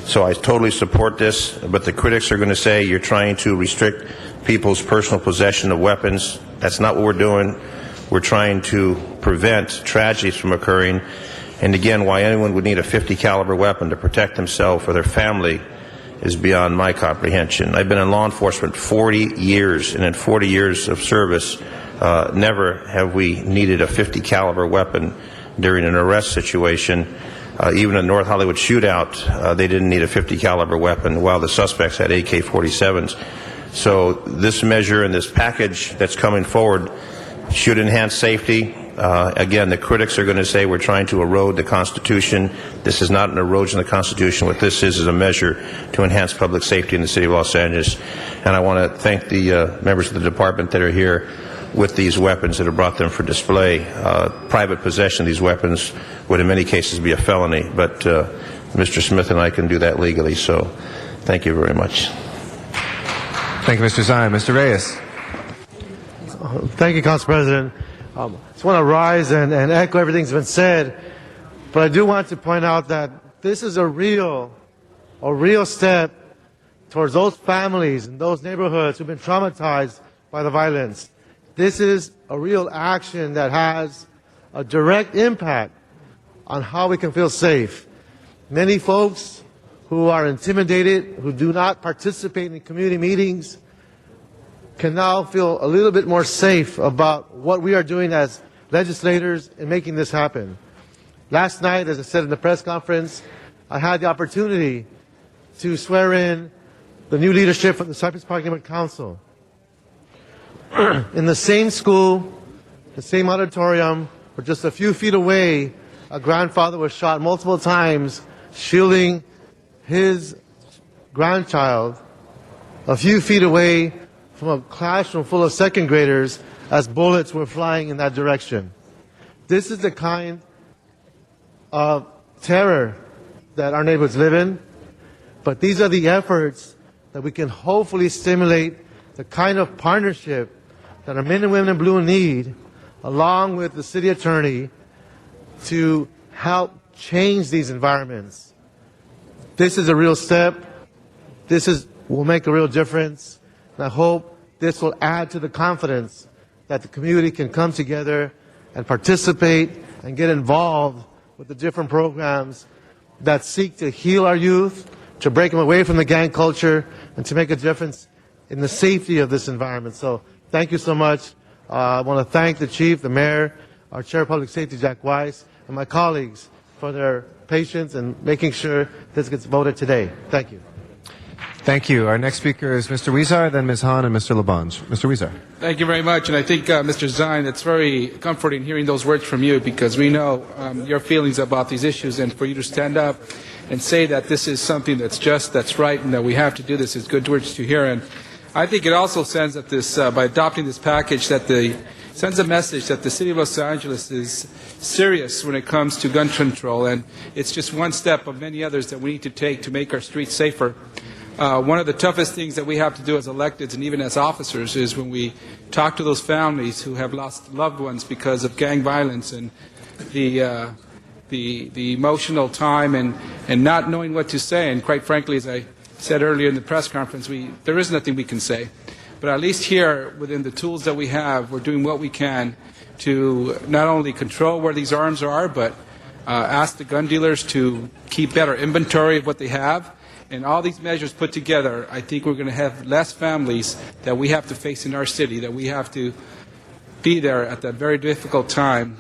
So I totally support this, but the critics are going to say you're trying to restrict people's personal possession of weapons. That's not what we're doing. We're trying to prevent tragedies from occurring. And again, why anyone would need a 50 caliber weapon to protect themselves or their family is beyond my comprehension. I've been in law enforcement 40 years, and in 40 years of service, never have we needed a 50 caliber weapon during an arrest situation. Even in the North Hollywood shootout, they didn't need a 50 caliber weapon, while the suspects had AK-47s. So this measure and this package that's coming forward should enhance safety. Again, the critics are going to say we're trying to erode the Constitution. This is not an erosion of the Constitution. What this is a measure to enhance public safety in the city of Los Angeles. And I want to thank the members of the department that are here with these weapons that have brought them for display. Private possession of these weapons would in many cases be a felony, but Mr. Smith and I can do that legally. So thank you very much. Thank you, Mr. Zion. Mr. Reyes. Thank you, Council President. I just want to rise and echo everything that's been said, but I do want to point out that this is a real step towards those families and those neighborhoods who've been traumatized by the violence. This is a real action that has a direct impact on how we can feel safe. Many folks who are intimidated, who do not participate in community meetings, can now feel a little bit more safe about what we are doing as legislators in making this happen. Last night, as I said in the press conference, I had the opportunity to swear in the new leadership of the Cypress Park Neighborhood Council. In the same school, the same auditorium, where just a few feet away, a grandfather was shot multiple times, shielding his grandchild a few feet away from a classroom full of second graders as bullets were flying in that direction. This is the kind of terror that our neighborhoods live in, but these are the efforts that we can hopefully stimulate the kind of partnership that our men and women in blue need, along with the city attorney, to help change these environments. This is a real step. This will make a real difference. And I hope this will add to the confidence that the community can come together and participate and get involved with the different programs that seek to heal our youth, to break them away from the gang culture, and to make a difference in the safety of this environment. So thank you so much. I want to thank the Chief, the Mayor, our Chair of Public Safety, Jack Weiss, and my colleagues for their patience in making sure this gets voted today. Thank you. Thank you. Our next speaker is Mr. Huizar, then Ms. Hahn, and Mr. Labange. Mr. Huizar. Thank you very much. And I think, Mr. Zine, it's very comforting hearing those words from you, because we know your feelings about these issues, and for you to stand up and say that this is something that's just, that's right, and that we have to do this is good words to hear. And I think it also sends that this, by adopting this package, that sends a message that the city of Los Angeles is serious when it comes to gun control, and it's just one step of many others that we need to take to make our streets safer. one of the toughest things that we have to do as electeds and even as officers is when we talk to those families who have lost loved ones because of gang violence and the emotional time and not knowing what to say. And quite frankly, as I said earlier in the press conference, there is nothing we can say. But at least here, within the tools that we have, we're doing what we can to not only control where these arms are, but ask the gun dealers to keep better inventory of what they have. And all these measures put together, I think we're going to have less families that we have to face in our city, that we have to be there at that very difficult time,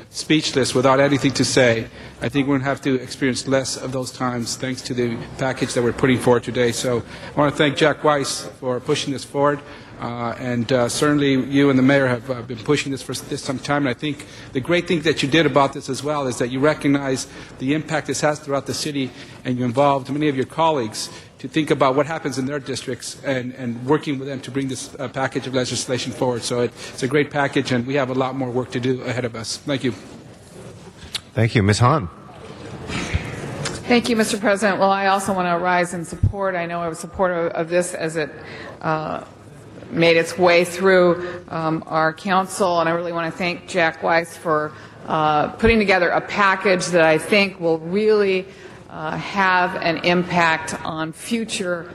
speechless, without anything to say. I think we're going to have to experience less of those times thanks to the package that we're putting forward today. So I want to thank Jack Weiss for pushing this forward. And certainly you and the mayor have been pushing this for some time. And I think the great thing that you did about this as well is that you recognize the impact this has throughout the city, and you involved many of your colleagues to think about what happens in their districts and working with them to bring this package of legislation forward. So it's a great package, and we have a lot more work to do ahead of us. Thank you. Thank you. Ms. Hahn. Thank you, Mr. President. Well, I also want to rise in support. I know I was supportive of this as it made its way through our council, and I really want to thank Jack Weiss for putting together a package that I think will really have an impact on future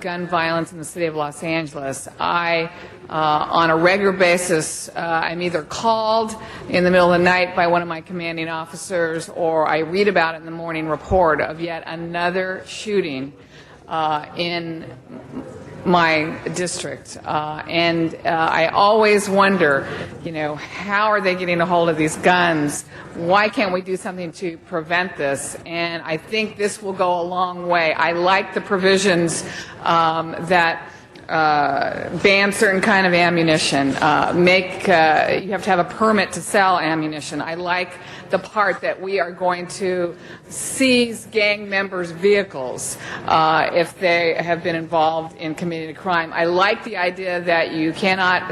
gun violence in the city of Los Angeles. On a regular basis, I'm either called in the middle of the night by one of my commanding officers, or I read about it in the morning report of yet another shooting in my district. And I always wonder, how are they getting a hold of these guns? Why can't we do something to prevent this? And I think this will go a long way. I like the provisions that ban certain kind of ammunition, you have to have a permit to sell ammunition. I like the part that we are going to seize gang members' vehicles if they have been involved in committing a crime. I like the idea that you cannot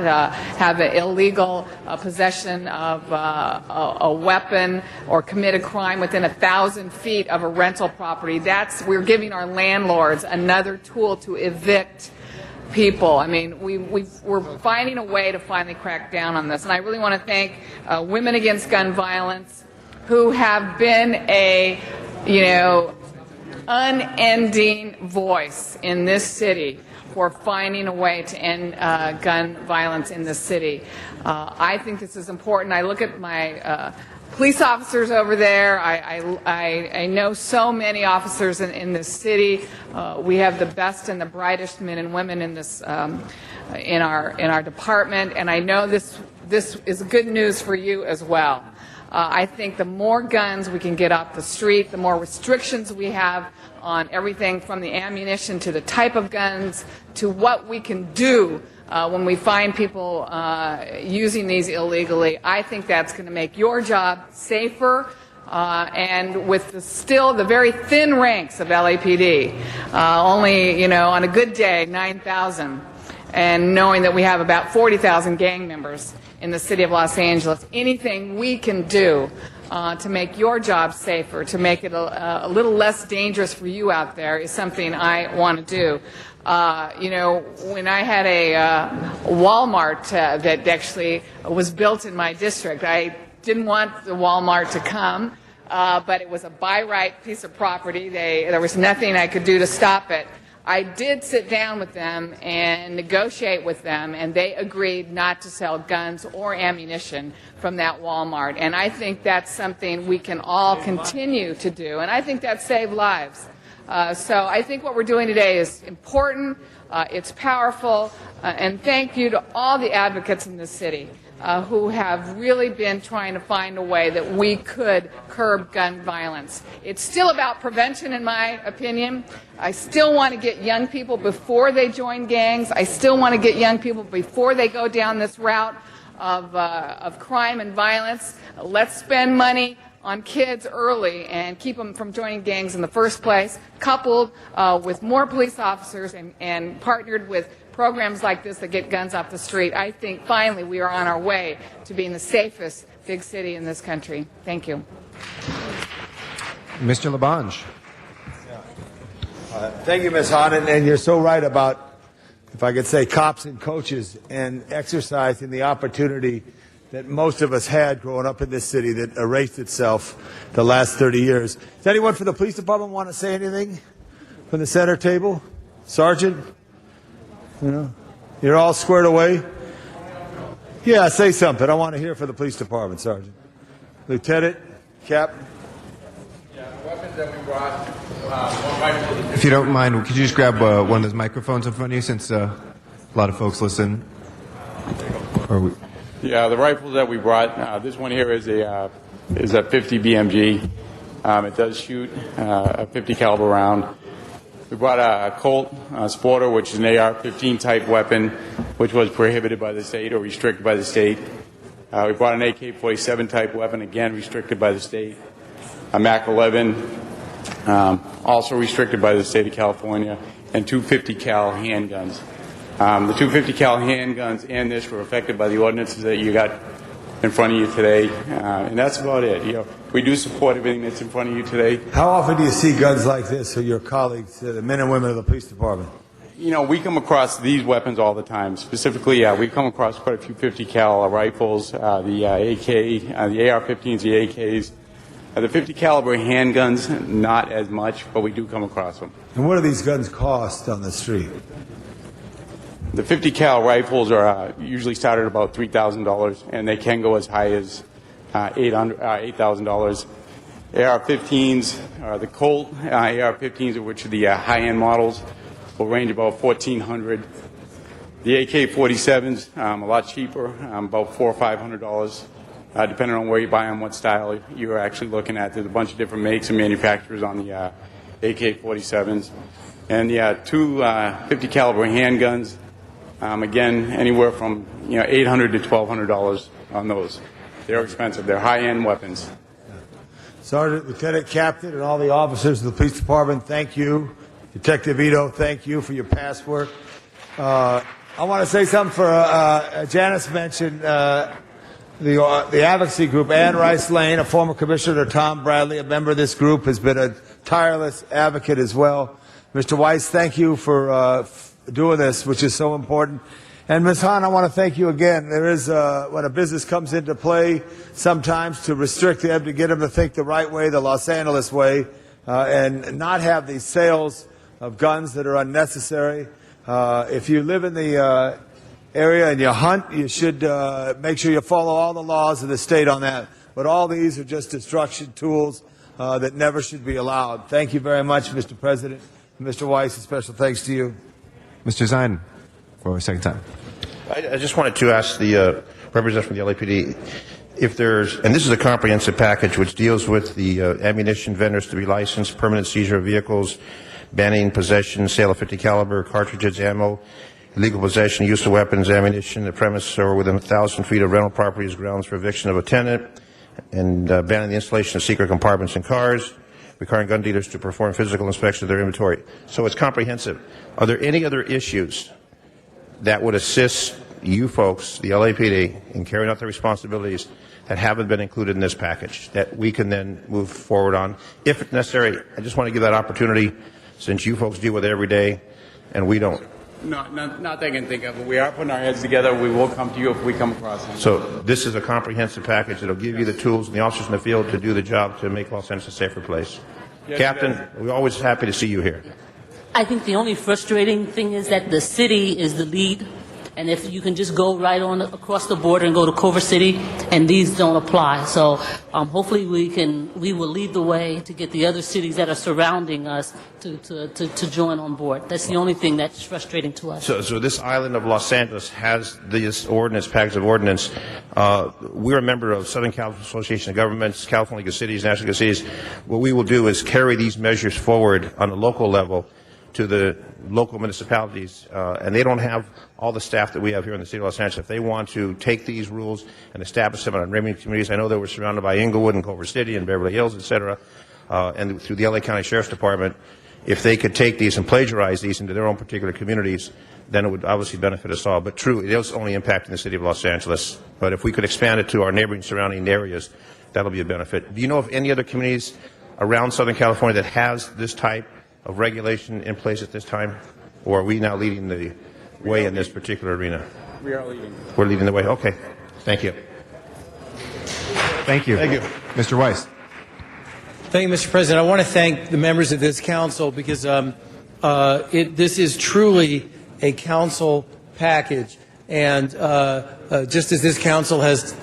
have an illegal possession of a weapon or commit a crime within 1,000 feet of a rental property. We're giving our landlords another tool to evict people. I mean, we're finding a way to finally crack down on this. And I really want to thank Women Against Gun Violence, who have been a, unending voice in this city for finding a way to end gun violence in this city. I think this is important. I look at my police officers over there. I know so many officers in this city. We have the best and the brightest men and women in this in our department, and I know this is good news for you as well. I think the more guns we can get off the street, the more restrictions we have on everything from the ammunition to the type of guns to what we can do when we find people using these illegally. I think that's going to make your job safer, and with still the very thin ranks of LAPD, only, on a good day, 9,000, and knowing that we have about 40,000 gang members in the city of Los Angeles, anything we can do to make your job safer, to make it a little less dangerous for you out there is something I want to do. When I had a Walmart that actually was built in my district, I didn't want the Walmart to come, but it was a by right piece of property. There was nothing I could do to stop it. I did sit down with them and negotiate with them, and they agreed not to sell guns or ammunition from that Walmart. And I think that's something we can all continue to do, and I think that saved lives. So I think what we're doing today is important, it's powerful, and thank you to all the advocates in this city who have really been trying to find a way that we could curb gun violence. It's still about prevention, in my opinion. I still want to get young people before they join gangs. I still want to get young people before they go down this route of crime and violence. Let's spend money on kids early and keep them from joining gangs in the first place, coupled with more police officers and partnered with programs like this that get guns off the street. I think finally we are on our way to being the safest big city in this country. Thank you. Mr. Labange. Thank you, Ms. Hahn, and you're so right about, if I could say, cops and coaches and exercising the opportunity that most of us had growing up in this city that erased itself the last 30 years. Does anyone from the police department want to say anything from the center table? Sergeant? You know, you're all squared away? Yeah, say something. I want to hear from the police department, Sergeant. Lieutenant? Captain? Yeah, the weapons that we brought, one rifle. If you don't mind, could you just grab one of those microphones in front of you since a lot of folks listen? Yeah, the rifles that we brought, this one here is a 50 BMG. It does shoot a 50 caliber round. We brought a Colt Sporter, which is an AR-15 type weapon, which was prohibited by the state or restricted by the state. We brought an AK-47 type weapon, again restricted by the state. A MAC-11, also restricted by the state of California, and two 50 cal handguns. The two 50 cal handguns and this were affected by the ordinances that you got in front of you today, and that's about it. You know, we do support everything that's in front of you today. How often do you see guns like this with your colleagues, the men and women of the police department? You know, we come across these weapons all the time. Specifically, we come across quite a few 50 cal rifles, the AK, the AR-15s, the AKs. The 50 caliber handguns, not as much, but we do come across them. And what do these guns cost on the street? The 50 cal rifles are usually start at about $3,000, and they can go as high as $8,000. AR-15s, the Colt AR-15s, which are the high-end models, will range about $1,400. The AK-47s, a lot cheaper, about $400 or $500, depending on where you buy them, what style you're actually looking at. There's a bunch of different makes and manufacturers on the AK-47s, and the two 50 caliber handguns. Again, anywhere from $800 to $1,200 on those. They're expensive. They're high-end weapons. Sergeant, Lieutenant, Captain, and all the officers of the police department, thank you. Detective Ito, thank you for your past work. I want to say something for Janice mentioned the advocacy group. Ann Rice Lane, a former commissioner, Tom Bradley, a member of this group, has been a tireless advocate as well. Mr. Weiss, thank you for doing this, which is so important. And Ms. Hahn, I want to thank you again. There is, when a business comes into play, sometimes to restrict them, to get them to think the right way, the Los Angeles way, and not have these sales of guns that are unnecessary. If you live in the area and you hunt, you should make sure you follow all the laws of the state on that. But all these are just destruction tools that never should be allowed. Thank you very much, Mr. President. Mr. Weiss, a special thanks to you. Mr. Zine, for a second time. I just wanted to ask the representative from the LAPD if there's, and this is a comprehensive package which deals with the ammunition vendors to be licensed, permanent seizure of vehicles, banning possession, sale of 50 caliber cartridges, ammo, illegal possession, use of weapons, ammunition, the premise or within 1,000 feet of rental property is grounds for eviction of a tenant, and banning the installation of secret compartments in cars, requiring gun dealers to perform physical inspection of their inventory. So it's comprehensive. Are there any other issues that would assist you folks, the LAPD, in carrying out their responsibilities that haven't been included in this package that we can then move forward on? If necessary, I just want to give that opportunity since you folks deal with it every day and we don't. Not that I can think of, but we are putting our heads together. We will come to you if we come across them. So this is a comprehensive package that will give you the tools and the officers in the field to do the job to make Los Angeles a safer place. Yes, Captain, we're always happy to see you here. I think the only frustrating thing is that the city is the lead, and if you can just go right on across the border and go to Culver City, and these don't apply. So hopefully we will lead the way to get the other cities that are surrounding us to join on board. That's the only thing that's frustrating to us. So this island of Los Angeles has this ordinance, package of ordinance. We're a member of Southern California Association of Governments, California League of Cities, National League of Cities. What we will do is carry these measures forward on the local level to the local municipalities, and they don't have all the staff that we have here in the city of Los Angeles. If they want to take these rules and establish them in neighboring communities, I know they were surrounded by Inglewood and Culver City and Beverly Hills, et cetera, and through the LA County Sheriff's Department, if they could take these and plagiarize these into their own particular communities, then it would obviously benefit us all. But true, it is only impacting the city of Los Angeles. But if we could expand it to our neighboring surrounding areas, that'll be a benefit. Do you know of any other communities around Southern California that has this type of regulation in place at this time? Or are we now leading the way in this particular arena? We are leading. We're leading the way. Okay. Thank you. Thank you. Thank you. Mr. Weiss. Thank you, Mr. President. I want to thank the members of this council because this is truly a council package. And just as this council has,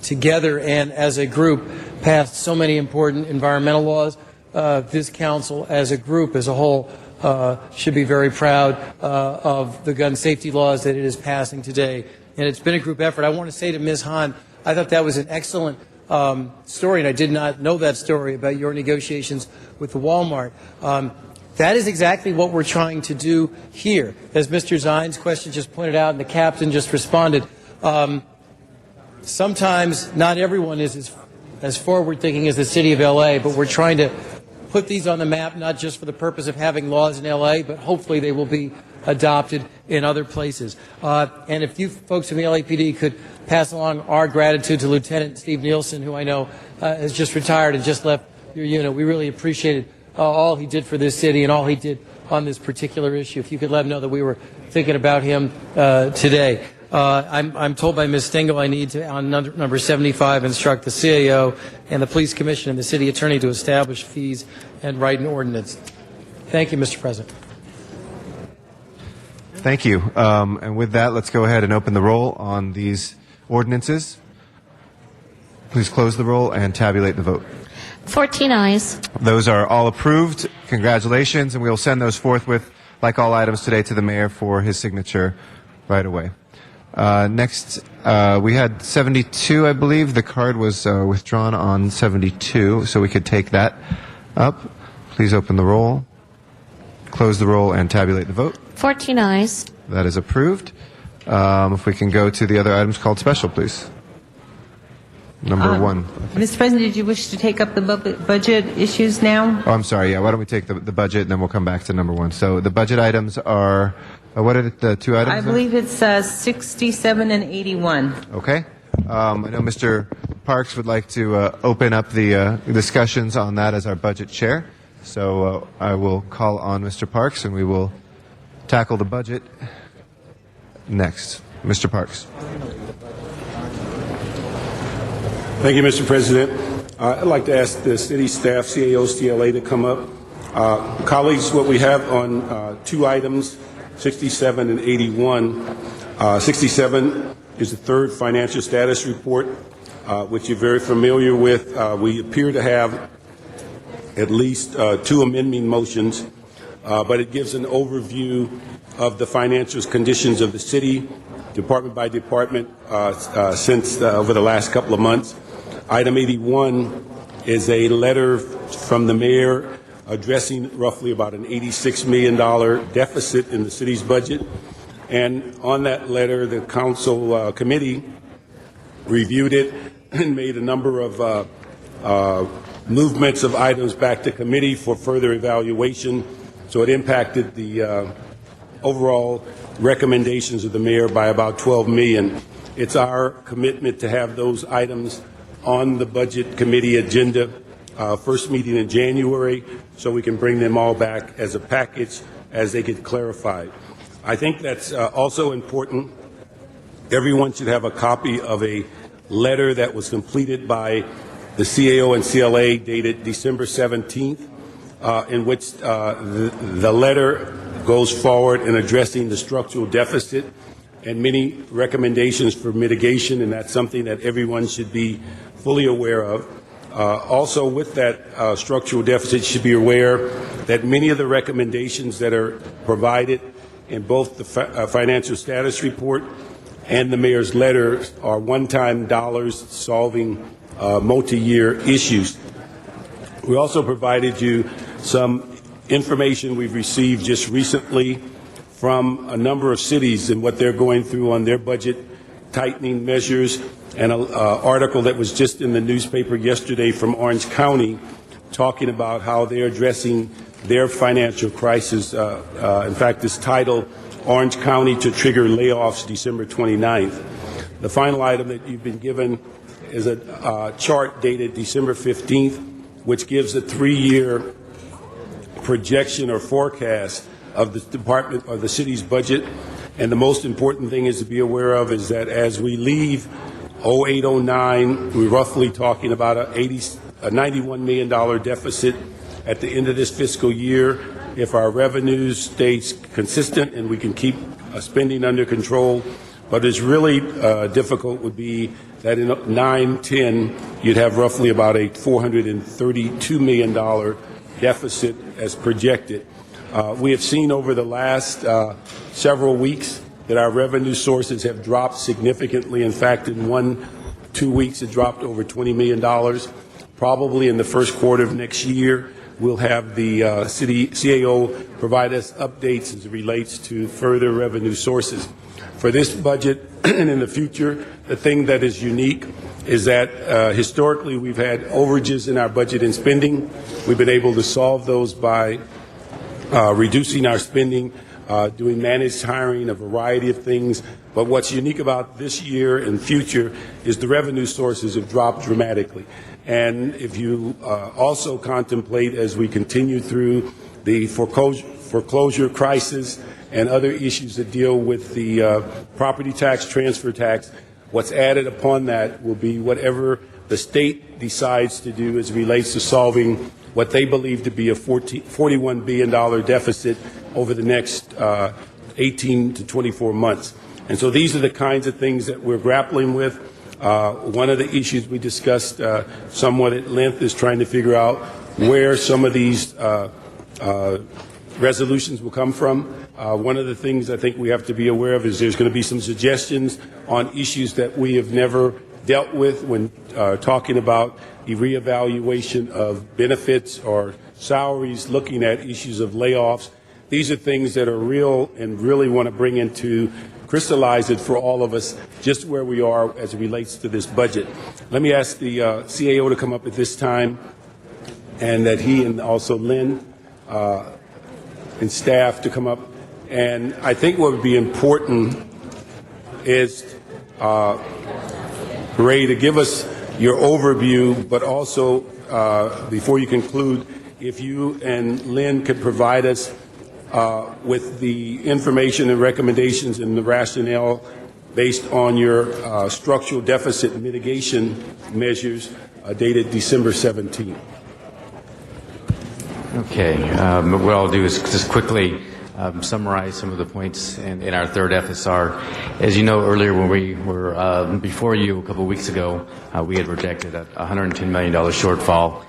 together and as a group passed so many important environmental laws, this council as a group, as a whole, should be very proud of the gun safety laws that it is passing today. And it's been a group effort. I want to say to Ms. Hahn, I thought that was an excellent story, and I did not know that story about your negotiations with the Walmart. That is exactly what we're trying to do here. As Mr. Zine's question just pointed out, and the captain just responded, sometimes not everyone is as forward-thinking as the city of L.A., but we're trying to put these on the map, not just for the purpose of having laws in L.A., but hopefully they will be adopted in other places. And if you folks from the LAPD could pass along our gratitude to Lieutenant Steve Nielsen, who I know has just retired and just left your unit. We really appreciated all he did for this city and all he did on this particular issue. If you could let him know that we were thinking about him today. I'm told by Ms. Stengel I need to, on number 75, instruct the CAO and the Police Commission and the City Attorney to establish fees and write an ordinance. Thank you, Mr. President. Thank you. And with that, let's go ahead and open the roll on these ordinances. Please close the roll and tabulate the vote. 14 ayes. Those are all approved. Congratulations, and we will send those forthwith, like all items today, to the mayor for his signature right away. Next, we had 72, I believe. The card was withdrawn on 72, so we could take that up. Please open the roll, close the roll, and tabulate the vote. 14 ayes. That is approved. If we can go to the other items called special, please. Number one. Mr. President, did you wish to take up the budget issues now? Oh, I'm sorry. Yeah, why don't we take the budget, and then we'll come back to number one. So the budget items are, what are the two items? I believe it's 67 and 81. Okay. I know Mr. Parks would like to open up the discussions on that as our budget chair. So I will call on Mr. Parks, and we will tackle the budget next. Mr. Parks. Thank you, Mr. President. I'd like to ask the city staff, CAOs, TLA, to come up. Colleagues, what we have on two items, 67 and 81. 67 is the third financial status report, which you're very familiar with. We appear to have at least two amending motions, but it gives an overview of the financial conditions of the city, department by department, since over the last couple of months. Item 81 is a letter from the mayor addressing roughly about an $86 million deficit in the city's budget. And on that letter, the council committee reviewed it and made a number of movements of items back to committee for further evaluation. So it impacted the overall recommendations of the mayor by about $12 million. It's our commitment to have those items on the budget committee agenda first meeting in January, so we can bring them all back as a package as they get clarified. I think that's also important. Everyone should have a copy of a letter that was completed by the CAO and CLA dated December 17th, in which the letter goes forward in addressing the structural deficit and many recommendations for mitigation, and that's something that everyone should be fully aware of. Also, with that structural deficit, you should be aware that many of the recommendations that are provided in both the financial status report and the mayor's letter are one-time dollars solving multi-year issues. We also provided you some information we've received just recently from a number of cities and what they're going through on their budget tightening measures, and an article that was just in the newspaper yesterday from Orange County talking about how they're addressing their financial crisis. In fact, it's titled Orange County to Trigger Layoffs December 29th. The final item that you've been given is a chart dated December 15th, which gives a 3-year projection or forecast of the department or the city's budget. And the most important thing is to be aware of is that as we leave 0809, we're roughly talking about a $91 million deficit at the end of this fiscal year. If our revenues stays consistent and we can keep spending under control, but it's really difficult would be that in 9-10 you'd have roughly about a $432 million deficit as projected. We have seen over the last several weeks that our revenue sources have dropped significantly. In fact, in 1-2 weeks it dropped over $20 million. Probably in the first quarter of next year, we'll have the city CAO provide us updates as it relates to further revenue sources. For this budget and in the future, the thing that is unique is that historically we've had overages in our budget and spending. We've been able to solve those by reducing our spending, doing managed hiring, a variety of things. But what's unique about this year and future is the revenue sources have dropped dramatically. And if you also contemplate as we continue through the foreclosure crisis and other issues that deal with the property tax, transfer tax, what's added upon that will be whatever the state decides to do as it relates to solving what they believe to be a $41 billion deficit over the next 18 to 24 months. And so these are the kinds of things that we're grappling with. One of the issues we discussed somewhat at length is trying to figure out where some of these resolutions will come from. One of the things I think we have to be aware of is there's going to be some suggestions on issues that we have never dealt with when talking about the reevaluation of benefits or salaries, looking at issues of layoffs. These are things that are real and really want to bring into crystallize it for all of us just where we are as it relates to this budget. Let me ask the CAO to come up at this time, and that he and also Lynn and staff to come up. And I think what would be important is, Ray, to give us your overview, but also, before you conclude, if you and Lynn could provide us with the information and recommendations and the rationale based on your structural deficit mitigation measures dated December 17. Okay. What I'll do is just quickly summarize some of the points in our third FSR. As you know, earlier when we were before you a couple of weeks ago, we had projected a $110 million shortfall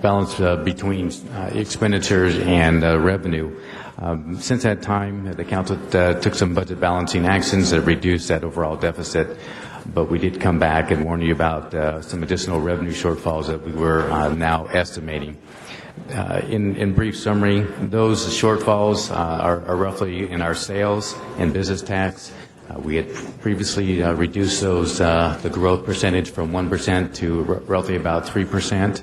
balanced between expenditures and revenue. Since that time, the council took some budget balancing actions that reduced that overall deficit, but we did come back and warn you about some additional revenue shortfalls that we were now estimating. In brief summary, those shortfalls are roughly in our sales and business tax. We had previously reduced those the growth percentage from 1% to roughly about 3%,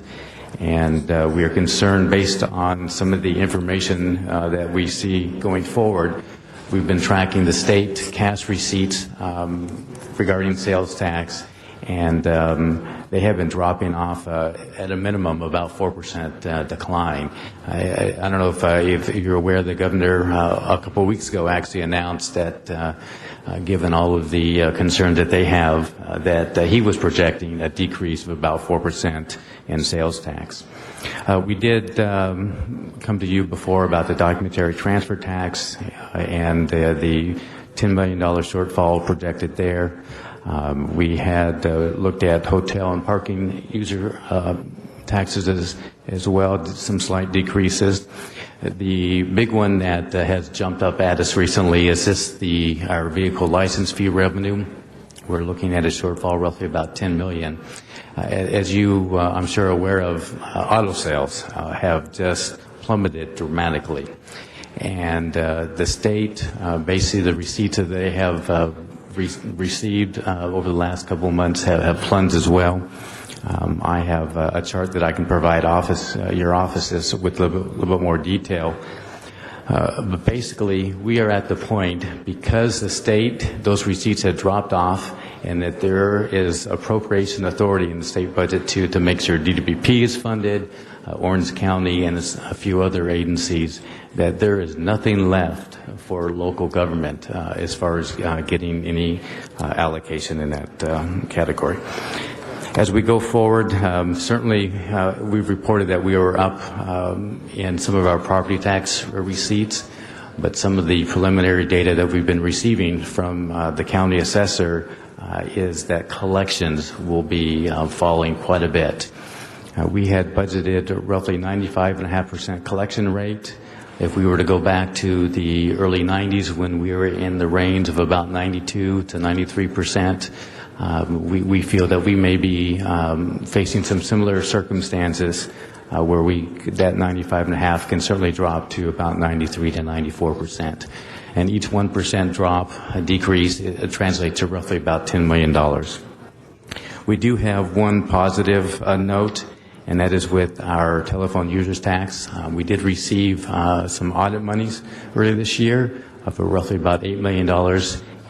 and we are concerned based on some of the information that we see going forward. We've been tracking the state cash receipts regarding sales tax, and they have been dropping off at a minimum about 4% decline. I don't know if you're aware, the governor a couple of weeks ago actually announced that given all of the concerns that they have, that he was projecting a decrease of about 4% in sales tax. We did come to you before about the documentary transfer tax and the $10 million shortfall projected there. We had looked at hotel and parking user taxes as well, some slight decreases. The big one that has jumped up at us recently is our vehicle license fee revenue. We're looking at a shortfall roughly about $10 million. As you, I'm sure, aware of, auto sales have just plummeted dramatically. And the state, basically the receipts that they have received over the last couple of months have plunged as well. I have a chart that I can provide your offices with a little bit more detail. But basically, we are at the point, because the state, those receipts have dropped off, and that there is appropriation authority in the state budget to make sure DWP is funded, Orange County, and a few other agencies, that there is nothing left for local government as far as getting any allocation in that category. As we go forward, certainly we've reported that we were up in some of our property tax receipts, but some of the preliminary data that we've been receiving from the county assessor is that collections will be falling quite a bit. We had budgeted roughly 95.5% collection rate. If we were to go back to the early 90s when we were in the range of about 92 to 93%, we feel that we may be facing some similar circumstances where that 95.5 can certainly drop to about 93 to 94%. And each 1% drop, a decrease, it translates to roughly about $10 million. We do have one positive note, and that is with our telephone users tax. We did receive some audit monies earlier this year for roughly about $8 million.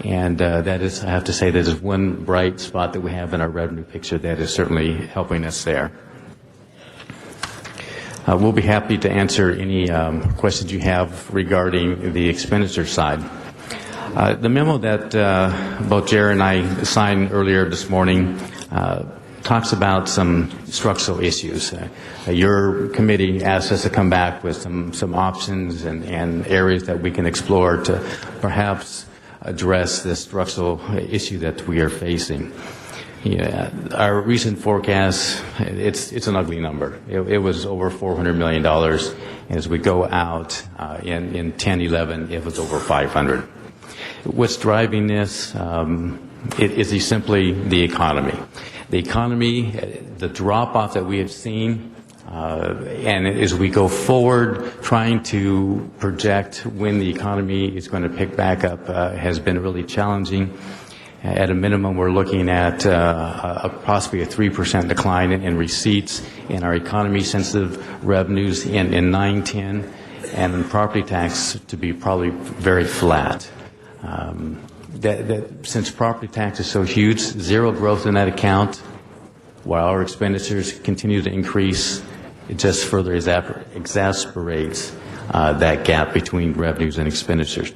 And that is, I have to say, that is one bright spot that we have in our revenue picture that is certainly helping us there. We'll be happy to answer any questions you have regarding the expenditure side. The memo that both Jared and I signed earlier this morning talks about some structural issues. Your committee asked us to come back with some options and areas that we can explore to perhaps address this structural issue that we are facing. Yeah, our recent forecast, it's an ugly number. It was over $400 million. As we go out in 10-11, it was over 500. What's driving this is simply the economy. The economy, the drop-off that we have seen, and as we go forward, trying to project when the economy is going to pick back up has been really challenging. At a minimum, we're looking at possibly a 3% decline in receipts in our economy-sensitive revenues in 9-10, and in property tax to be probably very flat. Since property tax is so huge, zero growth in that account, while our expenditures continue to increase, it just further exacerbates that gap between revenues and expenditures.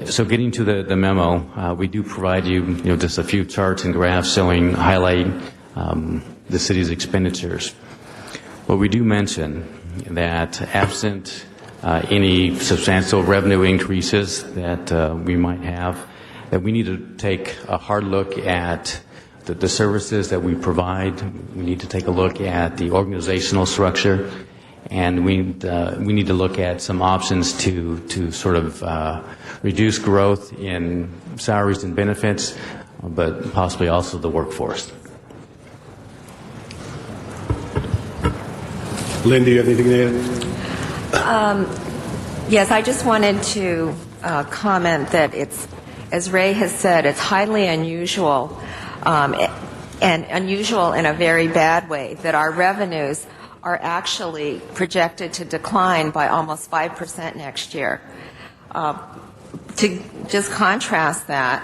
So getting to the memo, we do provide you, just a few charts and graphs highlighting the city's expenditures. But we do mention that absent any substantial revenue increases that we might have, that we need to take a hard look at the services that we provide. We need to take a look at the organizational structure, and we need to look at some options to sort of reduce growth in salaries and benefits, but possibly also the workforce. Lynn, do you have anything to add? Yes, I just wanted to comment that it's, as Ray has said, it's highly unusual, and unusual in a very bad way, that our revenues are actually projected to decline by almost 5% next year. To just contrast that,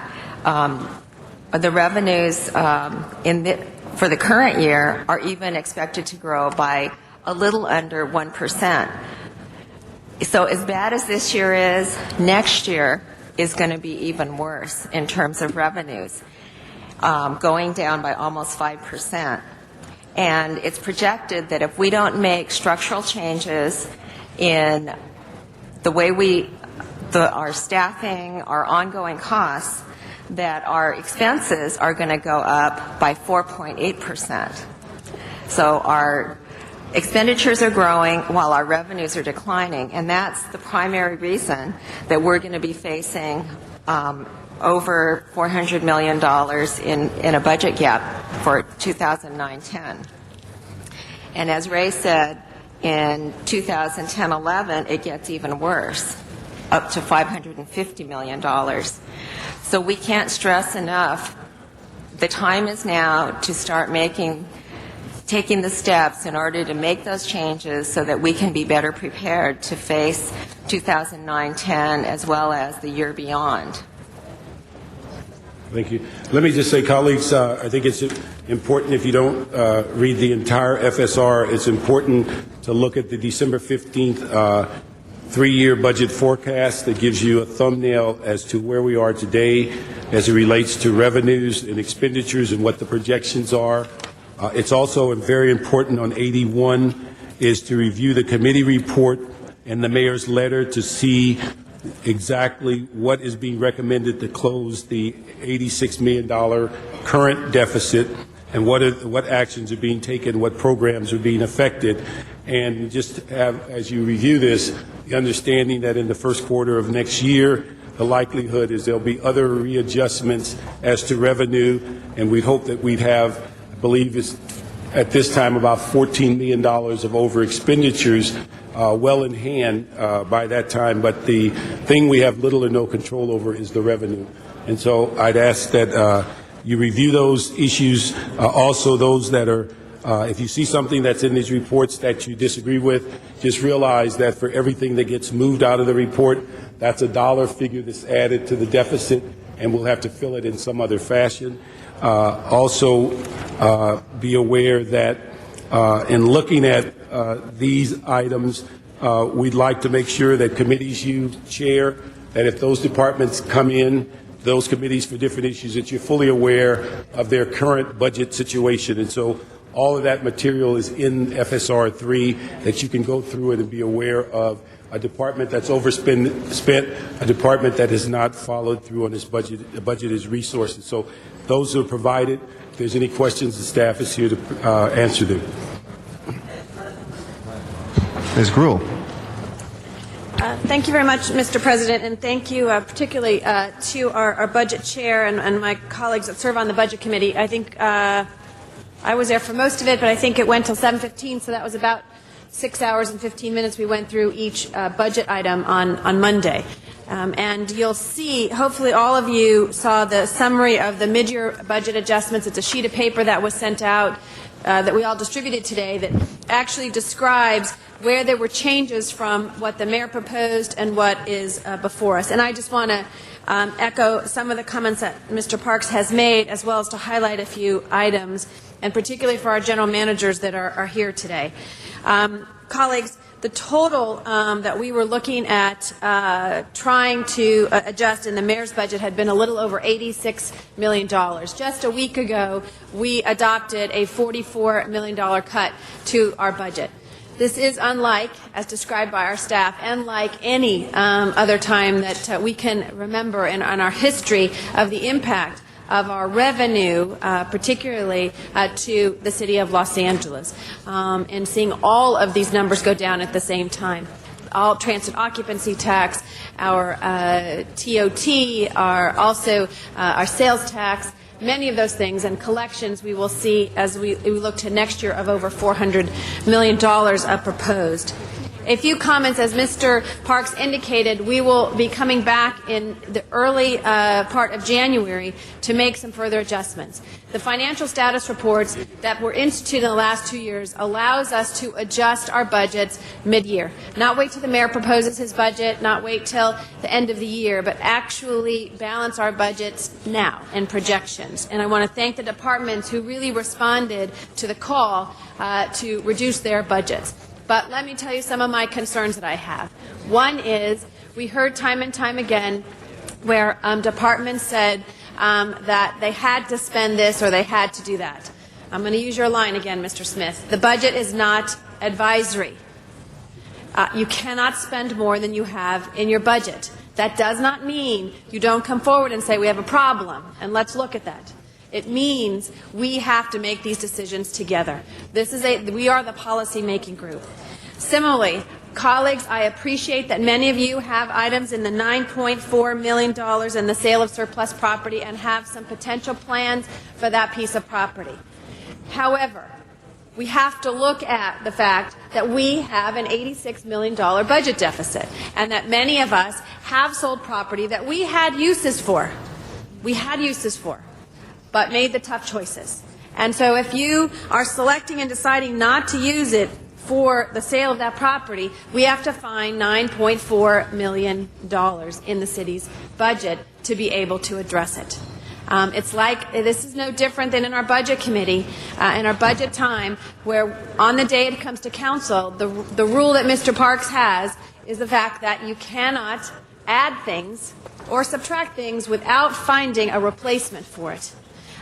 the revenues for the current year are even expected to grow by a little under 1%. So as bad as this year is, next year is going to be even worse in terms of revenues, going down by almost 5%. And it's projected that if we don't make structural changes in the way our staffing, our ongoing costs, that our expenses are going to go up by 4.8%. So our expenditures are growing while our revenues are declining, and that's the primary reason that we're going to be facing over $400 million in a budget gap for 2009-10. And as Ray said, in 2010-11, it gets even worse, up to $550 million. So we can't stress enough, the time is now to start taking the steps in order to make those changes so that we can be better prepared to face 2009-10 as well as the year beyond. Thank you. Let me just say, colleagues, I think it's important, if you don't read the entire FSR, it's important to look at the December 15th three-year budget forecast that gives you a thumbnail as to where we are today as it relates to revenues and expenditures and what the projections are. It's also very important on 81 is to review the committee report and the mayor's letter to see exactly what is being recommended to close the $86 million current deficit and what actions are being taken, what programs are being affected. And just have, as you review this, the understanding that in the first quarter of next year, the likelihood is there'll be other readjustments as to revenue, and we'd hope that we'd have, I believe it's at this time about $14 million of over expenditures well in hand by that time, but the thing we have little or no control over is the revenue. And so I'd ask that you review those issues, also those that are, if you see something that's in these reports that you disagree with, just realize that for everything that gets moved out of the report, that's a dollar figure that's added to the deficit, and we'll have to fill it in some other fashion. Also, be aware that in looking at these items, we'd like to make sure that committees you chair, that if those departments come in, those committees for different issues, that you're fully aware of their current budget situation. And so all of that material is in FSR 3 that you can go through it and be aware of a department that's overspent, a department that has not followed through on its budget. The budget is resources. So those are provided. If there's any questions, the staff is here to answer them. Ms. Gruhl. Thank you very much, Mr. President, and thank you particularly to our budget chair and my colleagues that serve on the budget committee. I think I was there for most of it, but I think it went till 7:15, so that was about 6 hours and 15 minutes we went through each budget item on Monday. And you'll see, hopefully all of you saw the summary of the mid-year budget adjustments. It's a sheet of paper that was sent out that we all distributed today that actually describes where there were changes from what the mayor proposed and what is before us. And I just want to echo some of the comments that Mr. Parks has made, as well as to highlight a few items, and particularly for our general managers that are here today. Colleagues, the total that we were looking at trying to adjust in the mayor's budget had been a little over $86 million. Just a week ago, we adopted a $44 million cut to our budget. This is unlike, as described by our staff, and like any other time that we can remember in our history of the impact of our revenue, particularly to the city of Los Angeles, and seeing all of these numbers go down at the same time. All transit occupancy tax, our TOT, our sales tax, many of those things, and collections we will see as we look to next year of over $400 million proposed. A few comments, as Mr. Parks indicated, we will be coming back in the early part of January to make some further adjustments. The financial status reports that were instituted in the last 2 years allows us to adjust our budgets mid-year. Not wait till the mayor proposes his budget, not wait till the end of the year, but actually balance our budgets now and projections. And I want to thank the departments who really responded to the call to reduce their budgets. But let me tell you some of my concerns that I have. One is, we heard time and time again where departments said that they had to spend this or they had to do that. I'm going to use your line again, Mr. Smith. The budget is not advisory. You cannot spend more than you have in your budget. That does not mean you don't come forward and say, we have a problem, and let's look at that. It means we have to make these decisions together. We are the policy-making group. Similarly, colleagues, I appreciate that many of you have items in the $9.4 million in the sale of surplus property and have some potential plans for that piece of property. However, we have to look at the fact that we have an $86 million budget deficit, and that many of us have sold property that we had uses for. But made the tough choices. And so if you are selecting and deciding not to use it for the sale of that property, we have to find $9.4 million in the city's budget to be able to address it. It's like this is no different than in our budget committee, in our budget time, where on the day it comes to council, the rule that Mr. Parks has is the fact that you cannot add things or subtract things without finding a replacement for it.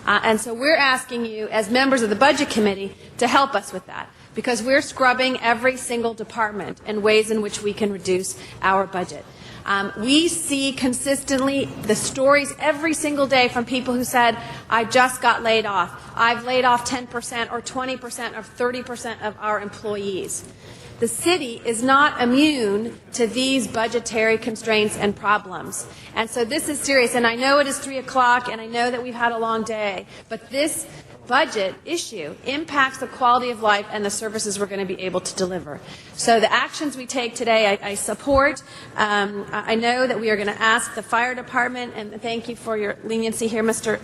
And so we're asking you, as members of the Budget Committee, to help us with that, because we're scrubbing every single department and ways in which we can reduce our budget. We see consistently the stories every single day from people who said, I just got laid off. I've laid off 10% or 20% or 30% of our employees. The city is not immune to these budgetary constraints and problems. And so this is serious. And I know it is 3 o'clock, and I know that we've had a long day, but this budget issue impacts the quality of life and the services we're going to be able to deliver. So the actions we take today, I support. I know that we are going to ask the fire department, and thank you for your leniency here, Mr.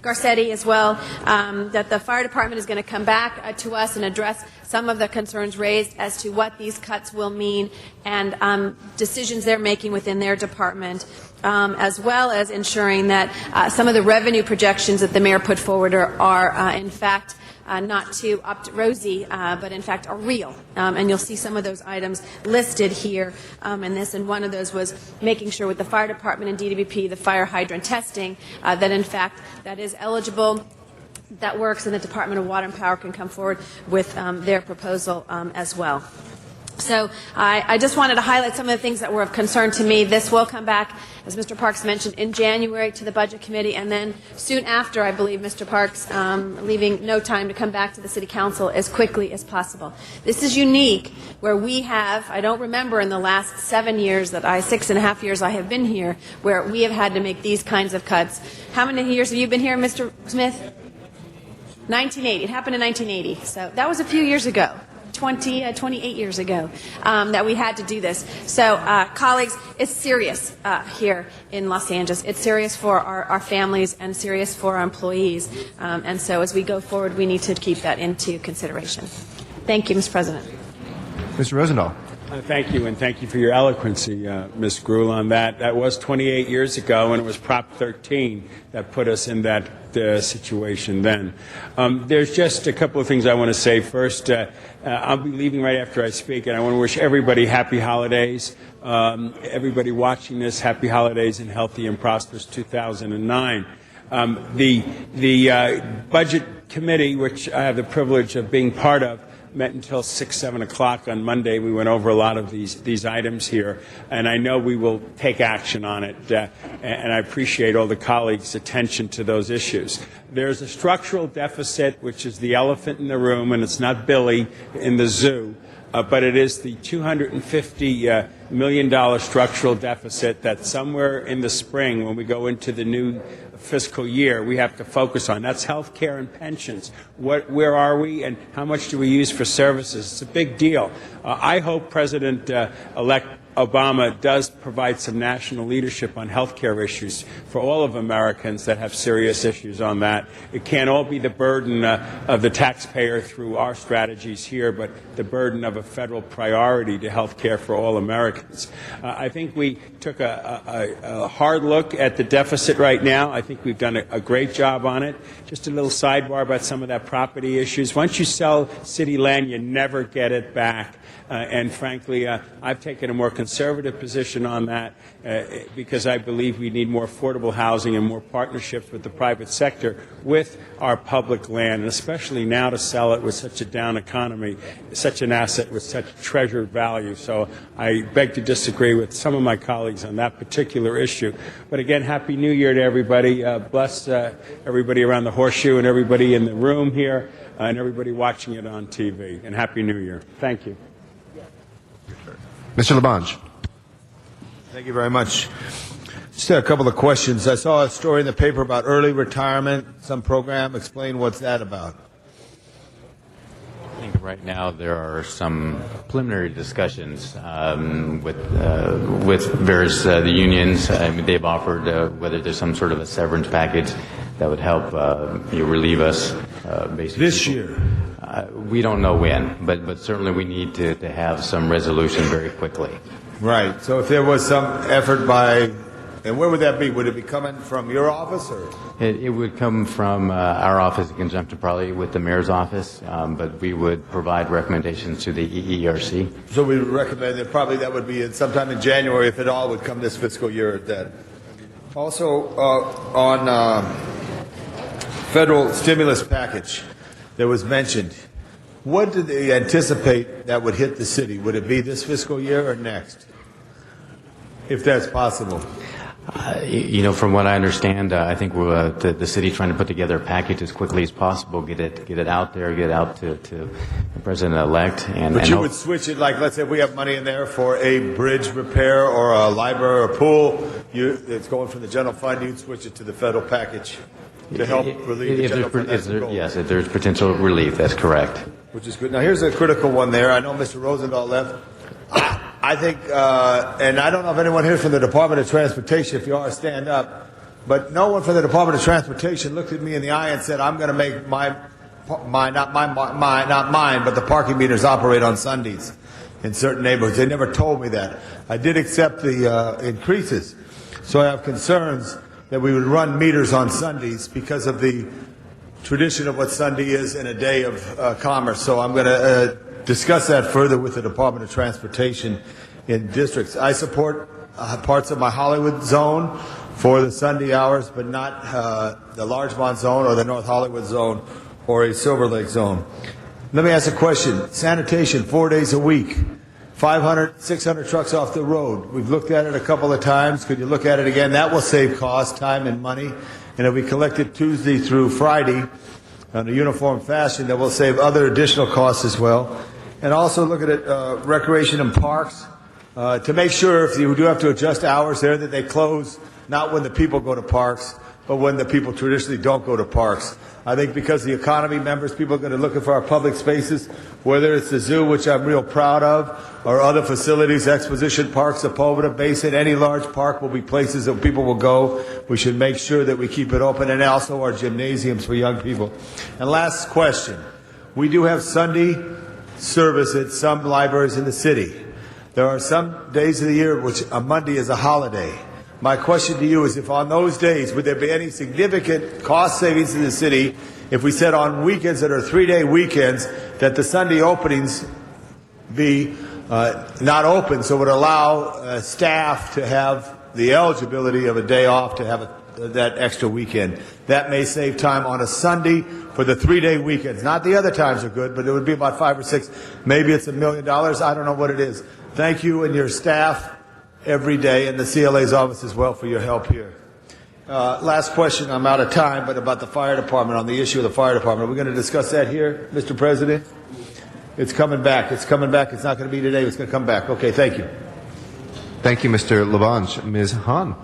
Garcetti, as well, that the fire department is going to come back to us and address some of the concerns raised as to what these cuts will mean and decisions they're making within their department. As well as ensuring that some of the revenue projections that the mayor put forward are in fact, not too rosy, but in fact are real. And you'll see some of those items listed here in this. And one of those was making sure with the fire department and DWP, the fire hydrant testing, that in fact that is eligible, that works, and the Department of Water and Power can come forward with their proposal as well. So I just wanted to highlight some of the things that were of concern to me. This will come back, as Mr. Parks mentioned, in January to the Budget Committee, and then soon after, I believe, Mr. Parks, leaving no time to come back to the City Council as quickly as possible. This is unique, where we have, I don't remember in the last 7 years that 6.5 years I have been here, where we have had to make these kinds of cuts. How many years have you been here, Mr. Smith? 1980. It happened in 1980. So that was a few years ago. 28 years ago that we had to do this. So, colleagues, it's serious here in Los Angeles. It's serious for our families and serious for our employees. And so as we go forward, we need to keep that into consideration. Thank you, Mr. President. Mr. Rosendahl. Thank you, and thank you for your eloquency, Ms. Gruhl, on that. That was 28 years ago, and it was Prop 13 that put us in that situation then. There's just a couple of things I want to say. First, I'll be leaving right after I speak, and I want to wish everybody happy holidays. Everybody watching this, happy holidays and healthy and prosperous 2009. The Budget Committee, which I have the privilege of being part of, met until 6, 7 o'clock on Monday. We went over a lot of these items here, and I know we will take action on it, and I appreciate all the colleagues' attention to those issues. There's a structural deficit, which is the elephant in the room, and it's not Billy in the zoo, but it is the $250 million structural deficit that somewhere in the spring, when we go into the new fiscal year, we have to focus on. That's health care and pensions. Where are we, and how much do we use for services? It's a big deal. I hope President-elect Obama does provide some national leadership on health care issues for all of Americans that have serious issues on that. It can't all be the burden of the taxpayer through our strategies here, but the burden of a federal priority to health care for all Americans. I think we took a hard look at the deficit right now. I think we've done a great job on it. Just a little sidebar about some of that property issues. Once you sell city land, you never get it back. And frankly, I've taken a more conservative position on that because I believe we need more affordable housing and more partnerships with the private sector with our public land, and especially now to sell it with such a down economy, such an asset with such treasured value. So I beg to disagree with some of my colleagues on that particular issue. But again, Happy New Year to everybody. Bless everybody around the horseshoe and everybody in the room here and everybody watching it on TV. And Happy New Year. Thank you. Mr. Labange. Thank you very much. Just a couple of questions. I saw a story in the paper about early retirement, some program. Explain what's that about. I think right now there are some preliminary discussions with various the unions. They've offered whether there's some sort of a severance package that would help relieve us. Basically. This year? We don't know when, but certainly we need to have some resolution very quickly. Right. So if there was some effort by And where would that be? Would it be coming from your office or? It would come from our office in conjunction probably with the mayor's office, but we would provide recommendations to the EERC. So we would recommend that probably that would be sometime in January, if it all would come this fiscal year at that. Also, on federal stimulus package that was mentioned, what did they anticipate that would hit the city? Would it be this fiscal year or next, if that's possible? From what I understand, I think we're, the city trying to put together a package as quickly as possible, get it out there, get it out to the president-elect. But you would switch it, like, let's say we have money in there for a bridge repair or a library or a pool. It's going from the general fund. You'd switch it to the federal package to help relieve the general fund. Yes, if there's potential relief, that's correct. Which is good. Now, here's a critical one there. I know Mr. Rosendahl left. I think, and I don't know if anyone here from the Department of Transportation, if you are, stand up, but no one from the Department of Transportation looked at me in the eye and said, I'm going to make not mine, but the parking meters operate on Sundays in certain neighborhoods. They never told me that. I did accept the increases, so I have concerns that we would run meters on Sundays because of the tradition of what Sunday is in a day of commerce. So I'm going to discuss that further with the Department of Transportation in districts. I support parts of my Hollywood zone for the Sunday hours, but not the Larchmont zone or the North Hollywood zone or a Silver Lake zone. Let me ask a question. Sanitation, 4 days a week, 500, 600 trucks off the road. We've looked at it a couple of times. Could you look at it again? That will save cost, time, and money. And if we collect it Tuesday through Friday in a uniform fashion, that will save other additional costs as well. And also look at it, recreation and parks, to make sure if you do have to adjust hours there that they close not when the people go to parks, but when the people traditionally don't go to parks. I think because the economy members, people are going to look for our public spaces, whether it's the zoo, which I'm real proud of, or other facilities, Exposition Park, Sepulveda Basin, any large park will be places that people will go. We should make sure that we keep it open, and also our gymnasiums for young people. And last question. We do have Sunday service at some libraries in the city. There are some days of the year which a Monday is a holiday. My question to you is, if on those days, would there be any significant cost savings in the city if we said on weekends that are 3-day weekends that the Sunday openings be not open, so it would allow staff to have the eligibility of a day off to have that extra weekend? That may save time on a Sunday for the 3-day weekends. Not the other times are good, but it would be about 5 or 6. Maybe it's $1 million. I don't know what it is. Thank you and your staff every day, and the CLA's office as well, for your help here. Last question, I'm out of time, but about the fire department, on the issue of the fire department. Are we going to discuss that here, Mr. President? It's coming back. It's coming back. It's not going to be today. It's going to come back. Okay, thank you. Thank you, Mr. Labange. Ms. Hahn.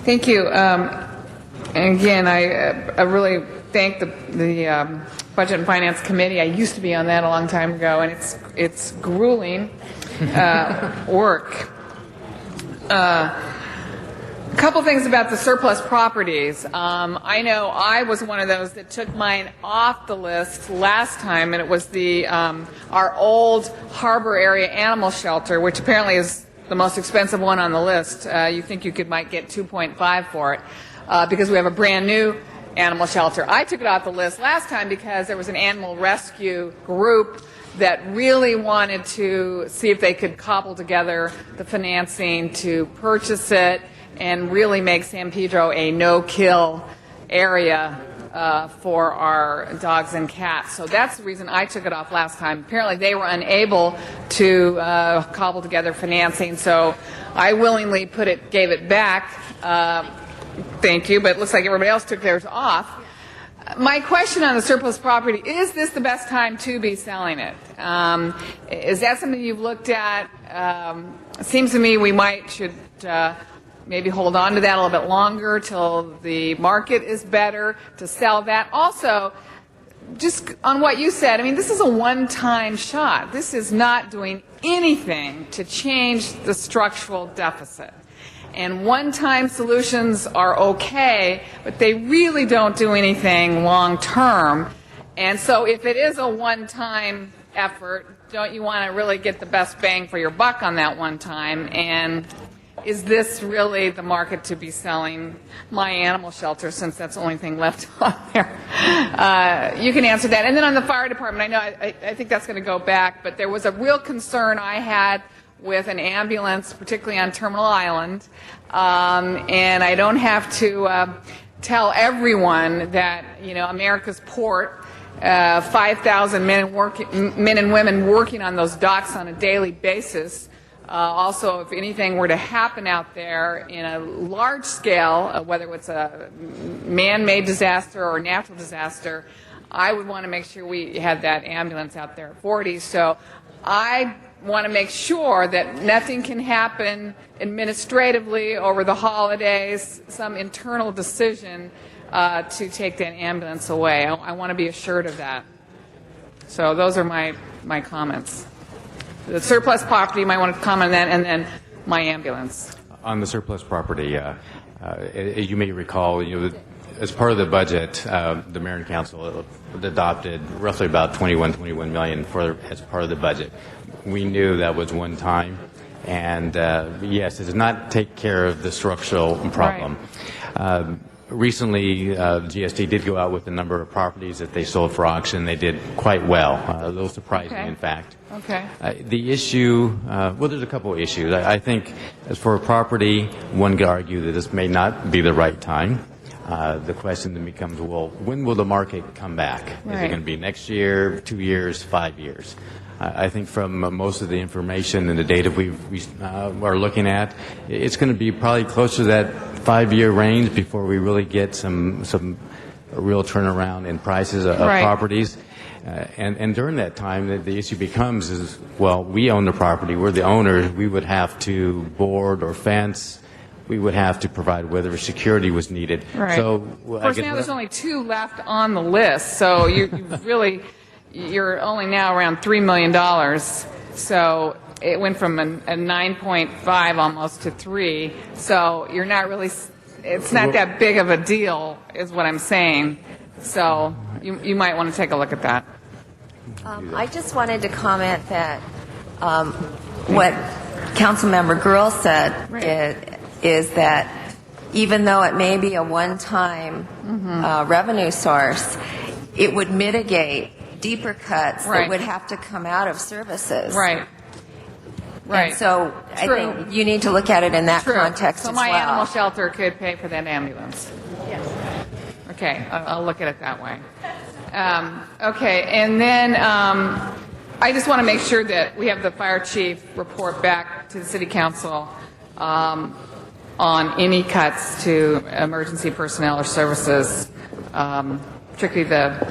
Thank you. And again, I really thank the Budget and Finance Committee. I used to be on that a long time ago, and it's grueling work. A couple things about the surplus properties. I know I was one of those that took mine off the list last time, and it was the our old harbor area animal shelter, which apparently is the most expensive one on the list. You think you might get 2.5 for it because we have a brand new animal shelter. I took it off the list last time because there was an animal rescue group that really wanted to see if they could cobble together the financing to purchase it and really make San Pedro a no-kill area for our dogs and cats. So that's the reason I took it off last time. Apparently they were unable to cobble together financing, so I willingly gave it back. Thank you, but it looks like everybody else took theirs off. My question on the surplus property, is this the best time to be selling it? Is that something you've looked at? It seems to me we should maybe hold on to that a little bit longer till the market is better to sell that. Also, just on what you said, I mean, this is a one-time shot. This is not doing anything to change the structural deficit. And one-time solutions are okay, but they really don't do anything long-term. And so if it is a one-time effort, don't you want to really get the best bang for your buck on that one time? And is this really the market to be selling my animal shelter, since that's the only thing left on there? You can answer that. And then on the fire department, I know I think that's going to go back, but there was a real concern I had with an ambulance, particularly on Terminal Island, and I don't have to tell everyone that, you know, America's port, 5,000 men and women working on those docks on a daily basis. Also, if anything were to happen out there in a large scale, whether it's a man-made disaster or a natural disaster, I would want to make sure we had that ambulance out there at 40. So I want to make sure that nothing can happen administratively over the holidays, some internal decision to take that ambulance away. I want to be assured of that. So those are my comments. The surplus property, you might want to comment on that, and then my ambulance. On the surplus property, as you may recall, as part of the budget, the mayor and council adopted roughly about $21 million as part of the budget. We knew that was one time, and yes, it does not take care of the structural problem. Right. Recently, the GSD did go out with a number of properties that they sold for auction. They did quite well, a little surprising, in fact. Okay. The issue, well, there's a couple of issues. I think as for a property, one could argue that this may not be the right time. The question then becomes, well, when will the market come back? Right. Is it going to be next year, 2 years, 5 years? I think from most of the information and the data we are looking at, it's going to be probably closer to that 5-year range before we really get some real turnaround in prices of right. properties. And during that time, the issue becomes is, well, we own the property, we're the owners, we would have to board or fence, we would have to provide whether security was needed. Right. So, of course, now there's only 2 left on the list, so you really, you're only now around $3 million. So it went from a 9.5 almost to 3. So you're not really, it's not that big of a deal, is what I'm saying. So you might want to take a look at that. I just wanted to comment that what Councilmember Gruhl said is that even though it may be a one-time revenue source, it would mitigate deeper cuts that would have to come out of services. Right. Right. And so I think you need to look at it in that context so as well. So my animal shelter could pay for that ambulance. Yes. Okay, I'll look at it that way. Okay, and then I just want to make sure that we have the fire chief report back to the city council on any cuts to emergency personnel or services, particularly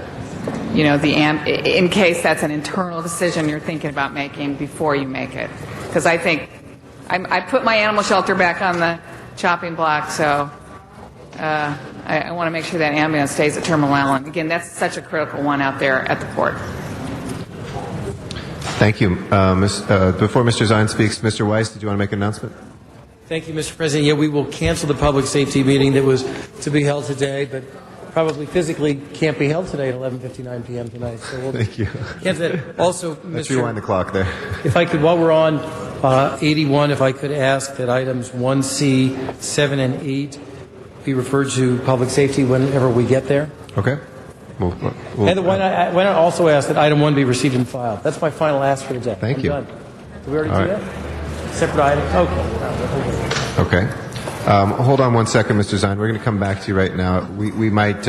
in case that's an internal decision you're thinking about making before you make it. Because I think I put my animal shelter back on the chopping block, so I want to make sure that ambulance stays at Terminal Island. Again, that's such a critical one out there at the port. Thank you. Before Mr. Zine speaks, Mr. Weiss, did you want to make an announcement? Thank you, Mr. President. Yeah, we will cancel the public safety meeting that was to be held today, but probably physically can't be held today at 11:59 p.m. tonight. So we'll Thank you. cancel that. Also, Let's rewind the clock there. If I could, while we're on 81, if I could ask that items 1C, 7, and 8 be referred to public safety whenever we get there. Okay. And why not also ask that item 1 be received and filed? That's my final ask for the day. Thank you. Done. Did we already do that? Separate item? Okay. Hold on one second, Mr. Zine. We're going to come back to you right now. We might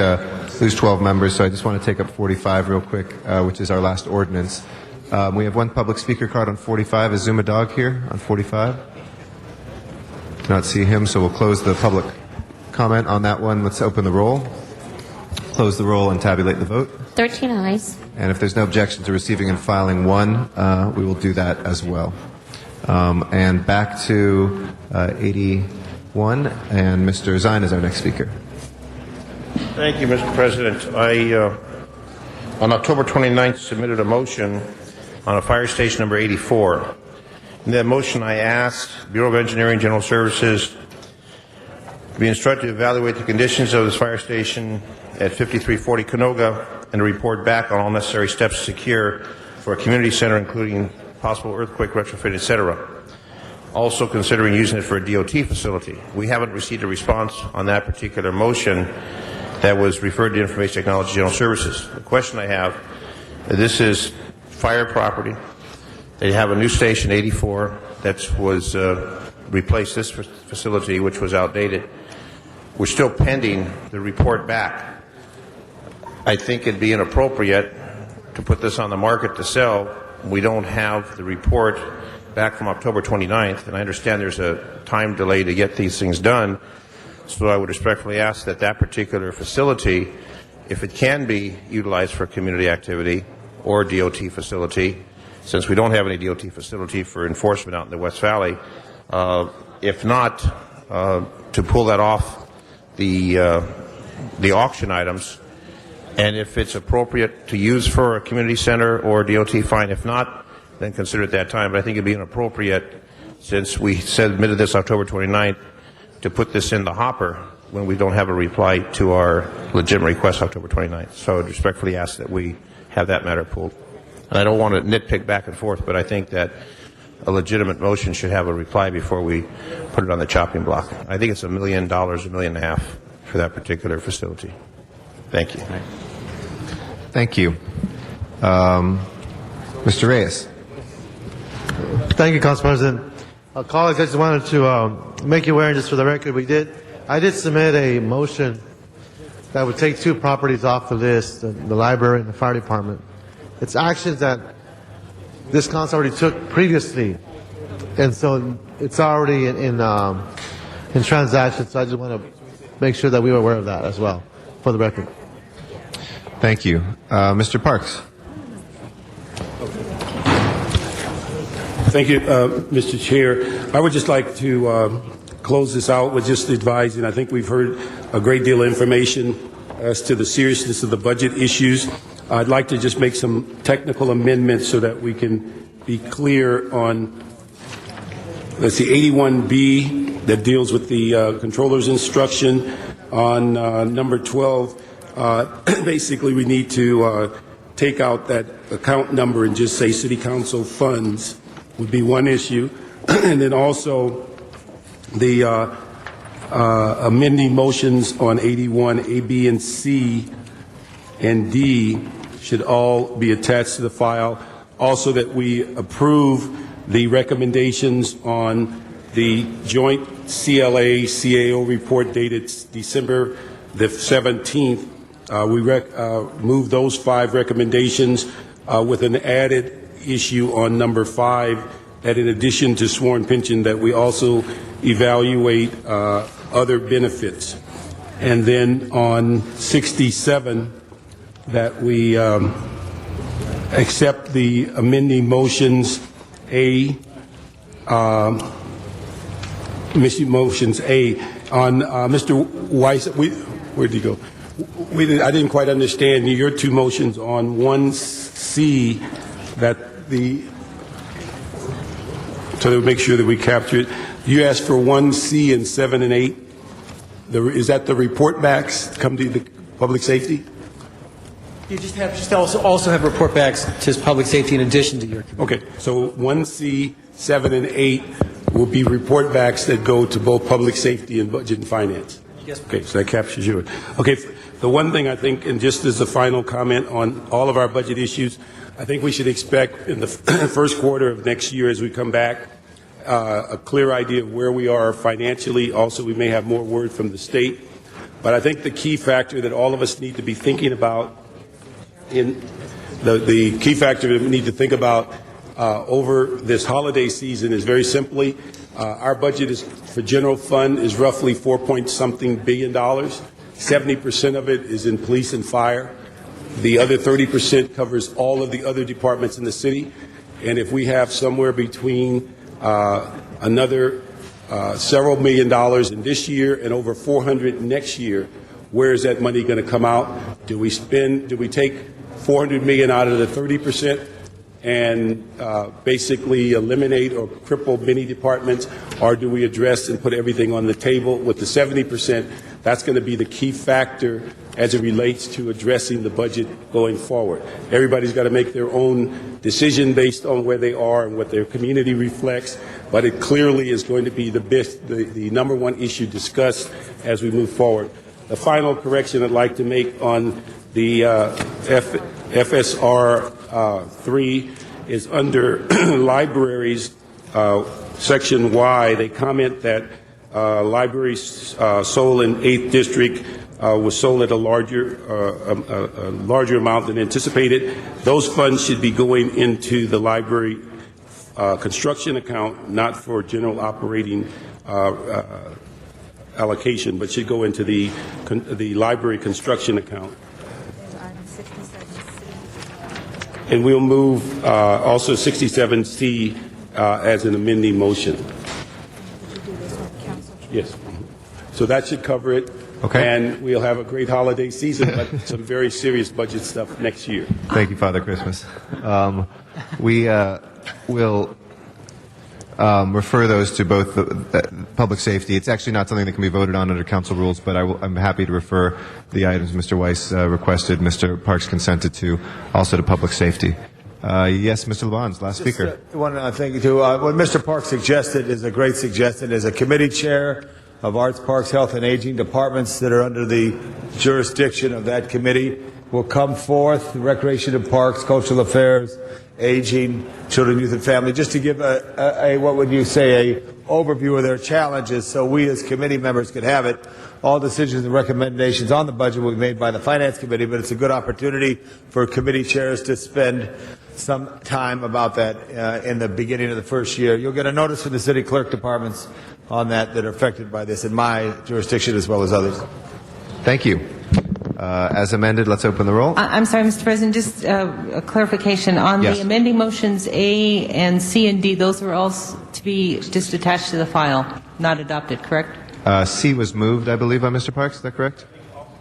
lose 12 members, so I just want to take up 45 real quick, which is our last ordinance. We have one public speaker card on 45. Is Zuma Dog here on 45? Do not see him, so we'll close the public comment on that one. Let's open the roll, close the roll, and tabulate the vote. 13 ayes. And if there's no objection to receiving and filing one, we will do that as well. And back to 81, and Mr. Zine is our next speaker. Thank you, Mr. President. I, on October 29th, submitted a motion on a fire station number 84. In that motion, I asked Bureau of Engineering General Services to be instructed to evaluate the conditions of this fire station at 5340 Canoga and to report back on all necessary steps to secure for a community center, including possible earthquake retrofit, etc. also considering using it for a DOT facility. We haven't received a response on that particular motion that was referred to Information Technology General Services. The question I have, this is fire property. They have a new station, 84, that was replaced this facility, which was outdated. We're still pending the report back. I think it'd be inappropriate to put this on the market to sell. We don't have the report back from October 29th, and I understand there's a time delay to get these things done. So I would respectfully ask that that particular facility, if it can be utilized for community activity or DOT facility, since we don't have any DOT facility for enforcement out in the West Valley, if not, to pull that off the auction items, and if it's appropriate to use for a community center or DOT, fine. If not, then consider it that time. But I think it'd be inappropriate, since we submitted this October 29th, to put this in the hopper when we don't have a reply to our legitimate request October 29th. So I would respectfully ask that we have that matter pulled. And I don't want to nitpick back and forth, but I think that a legitimate motion should have a reply before we put it on the chopping block. I think it's $1 million, $1.5 million for that particular facility. Thank you. Thank you. Mr. Reyes. Thank you, Council President. Colleagues, I just wanted to make you aware, and just for the record, I did submit a motion that would take two properties off the list, the library and the fire department. It's actions that this council already took previously, and so it's already in transaction. So I just want to make sure that we were aware of that as well, for the record. Thank you. Mr. Parks. Thank you, Mr. Chair. I would just like to close this out with just advising. I think we've heard a great deal of information as to the seriousness of the budget issues. I'd like to just make some technical amendments so that we can be clear on, let's see, 81B that deals with the controller's instruction. On number 12, basically we need to take out that account number and just say City Council funds would be one issue. And then also the amending motions on 81, A, B, and C, and D should all be attached to the file. Also that we approve the recommendations on the joint CLA-CAO report dated December the 17th. We move those 5 recommendations with an added issue on number 5, that in addition to sworn pension, that we also evaluate other benefits. And then on 67, that we accept the amending motions A, motions A. On Mr. Weiss, where'd he go? I didn't quite understand your 2 motions on 1C, that so to make sure that we capture it. You asked for 1C and 7 and 8. Is that the report backs come to the public safety? You just also have report backs to public safety in addition to your committee. Okay, so 1C, 7, and 8 will be report backs that go to both public safety and budget and finance. Yes. Okay, so that captures you. Okay, the one thing I think, and just as a final comment on all of our budget issues, I think we should expect in the first quarter of next year, as we come back, a clear idea of where we are financially. Also, we may have more word from the state. But I think the key factor that all of us need to be thinking about, the key factor that we need to think about over this holiday season is very simply, our budget is for general fund is roughly $4-point-something billion. 70% of it is in police and fire. The other 30% covers all of the other departments in the city. And if we have somewhere between another several $1 million in this year and over $400 next year, where is that money going to come out? Do we take $400 million out of the 30% and basically eliminate or cripple many departments, or do we address and put everything on the table with the 70%? That's going to be the key factor as it relates to addressing the budget going forward. Everybody's got to make their own decision based on where they are and what their community reflects, but it clearly is going to be the number one issue discussed as we move forward. The final correction I'd like to make on the FSR 3 is under libraries, section Y. They comment that libraries sold in 8th District was sold at a larger amount than anticipated. Those funds should be going into the library construction account, not for general operating allocation, but should go into the library construction account. And we'll move also 67C as an amending motion. Yes. So that should cover it. Okay. And we'll have a great holiday season, but some very serious budget stuff next year. Thank you, Father Christmas. We will refer those to both the public safety. It's actually not something that can be voted on under council rules, but I'm happy to refer the items Mr. Weiss requested, Mr. Parks consented to, also to public safety. Yes, Mr. LeBons, last speaker. One thing, too. What Mr. Parks suggested is a great suggestion. As a committee chair of Arts, Parks, Health, and Aging, departments that are under the jurisdiction of that committee will come forth, Recreation and Parks, Cultural Affairs, Aging, Children, Youth, and Family, just to give a what would you say, a overview of their challenges so we as committee members could have it. All decisions and recommendations on the budget will be made by the Finance Committee, but it's a good opportunity for committee chairs to spend some time about that in the beginning of the first year. You'll get a notice from the city clerk departments on that are affected by this in my jurisdiction as well as others. Thank you. As amended, let's open the roll. I'm sorry, Mr. President, just a clarification. On Yes. the amending motions A and C and D, those are all to be just attached to the file, not adopted, correct? C was moved, I believe, by Mr. Parks. Is that correct?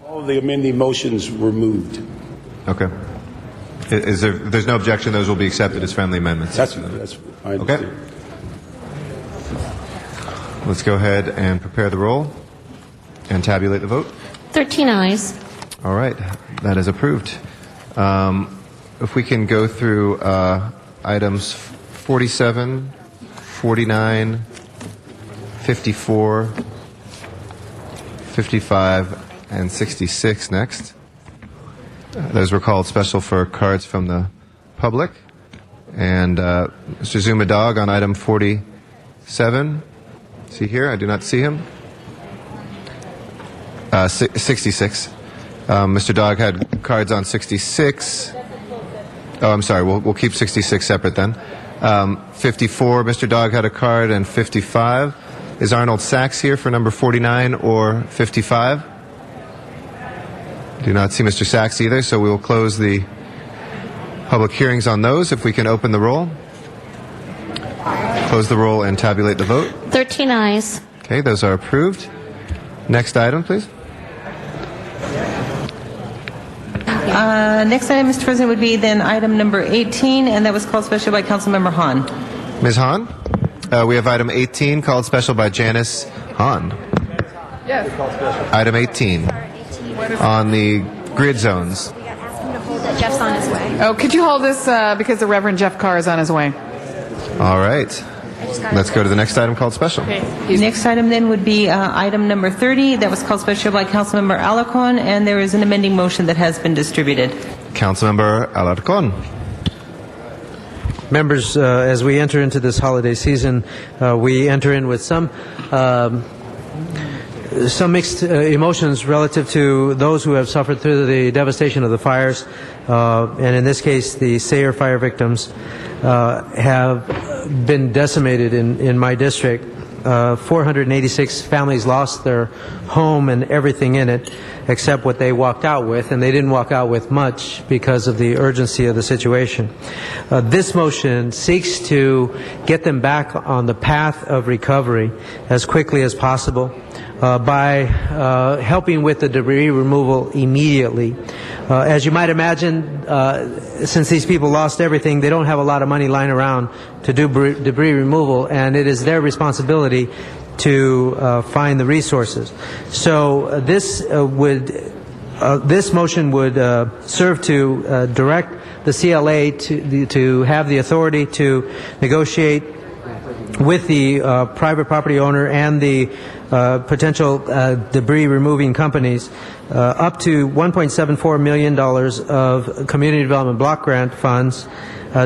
All of the amending motions were moved. Okay. There's no objection. Those will be accepted as friendly amendments. That's I understand. Okay. Let's go ahead and prepare the roll and tabulate the vote. 13 ayes. All right. That is approved. If we can go through items 47, 49, 54, 55, and 66 next. Those were called special for cards from the public. And Mr. Zumadog on item 47. Is he here? I do not see him. 66. Mr. Dog had cards on 66. Oh, I'm sorry. We'll keep 66 separate then. 54, Mr. Dog had a card, and 55. Is Arnold Sachs here for number 49 or 55? Do not see Mr. Sachs either, so we will close the public hearings on those. If we can open the roll, close the roll, and tabulate the vote. 13 ayes. Okay, those are approved. Next item, please. Next item, Mr. President, would be then item number 18, and that was called special by Councilmember Hahn. Ms. Hahn? We have item 18 called special by Janice Hahn. Yes. Item 18 on the grid zones. Jeff's on his way. Oh, could you hold this because the Reverend Jeff Carr is on his way? All right. Let's go to the next item called special. Next item then would be item number 30. That was called special by Councilmember Alarcon, and there is an amending motion that has been distributed. Councilmember Alarcon. Members, as we enter into this holiday season, we enter in with some mixed emotions relative to those who have suffered through the devastation of the fires, and in this case, the Sayre fire victims have been decimated in my district. 486 families lost their home and everything in it, except what they walked out with, and they didn't walk out with much because of the urgency of the situation. This motion seeks to get them back on the path of recovery as quickly as possible by helping with the debris removal immediately. As you might imagine, since these people lost everything, they don't have a lot of money lying around to do debris removal, and it is their responsibility to find the resources. So this motion would serve to direct the CLA to have the authority to negotiate with the private property owner and the potential debris removing companies up to $1.74 million of community development block grant funds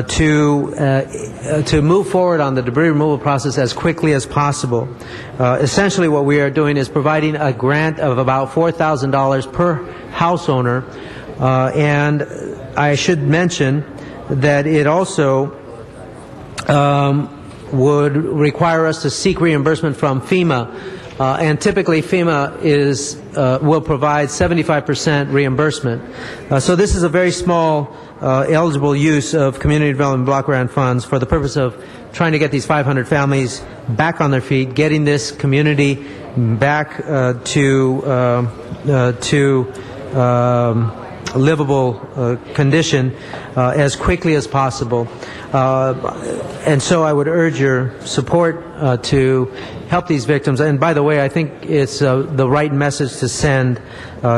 to move forward on the debris removal process as quickly as possible. Essentially what we are doing is providing a grant of about $4,000 per house owner, and I should mention that it also would require us to seek reimbursement from FEMA, and typically FEMA will provide 75% reimbursement. So this is a very small eligible use of community development block grant funds for the purpose of trying to get these 500 families back on their feet, getting this community back to livable condition as quickly as possible. And so I would urge your support to help these victims. And by the way, I think it's the right message to send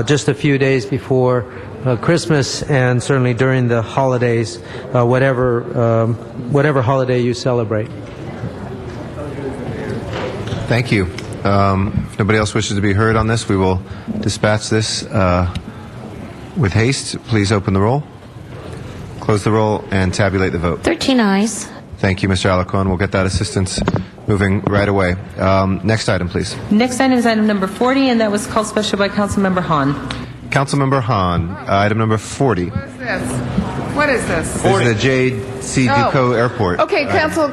just a few days before Christmas and certainly during the holidays, whatever holiday you celebrate. Thank you. If nobody else wishes to be heard on this, we will dispatch this with haste. Please open the roll, close the roll, and tabulate the vote. 13 ayes. Thank you, Mr. Alarcon. We'll get that assistance moving right away. Next item, please. Next item is item number 40, and that was called special by Councilmember Hahn. Councilmember Hahn, item number 40. What is this? This is the J.C. Ducot Airport. Okay, council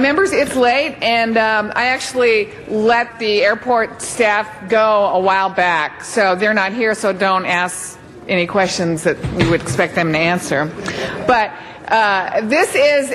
members, it's late, and I actually let the airport staff go a while back, so they're not here, so don't ask any questions that we would expect them to answer. But this is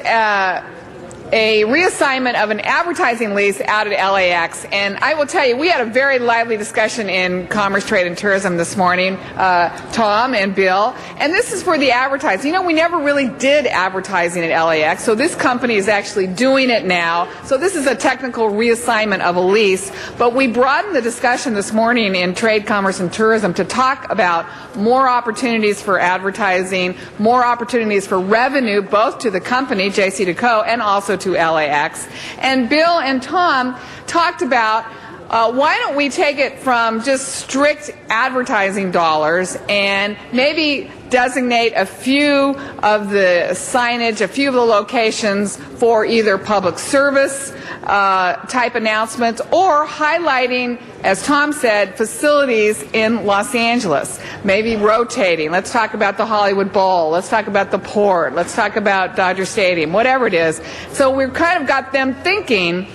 a reassignment of an advertising lease out at LAX. And I will tell you, we had a very lively discussion in Commerce, Trade, and Tourism this morning, Tom and Bill. And this is for the advertising. You know, we never really did advertising at LAX, so this company is actually doing it now. So this is a technical reassignment of a lease. But we broadened the discussion this morning in Trade, Commerce, and Tourism to talk about more opportunities for advertising, more opportunities for revenue, both to the company, J.C. Ducot, and also to LAX. And Bill and Tom talked about why don't we take it from just strict advertising dollars and maybe designate a few of the signage, a few of the locations for either public service type announcements or highlighting, as Tom said, facilities in Los Angeles, maybe rotating. Let's talk about the Hollywood Bowl. Let's talk about the Port. Let's talk about Dodger Stadium, whatever it is. So we've kind of got them thinking,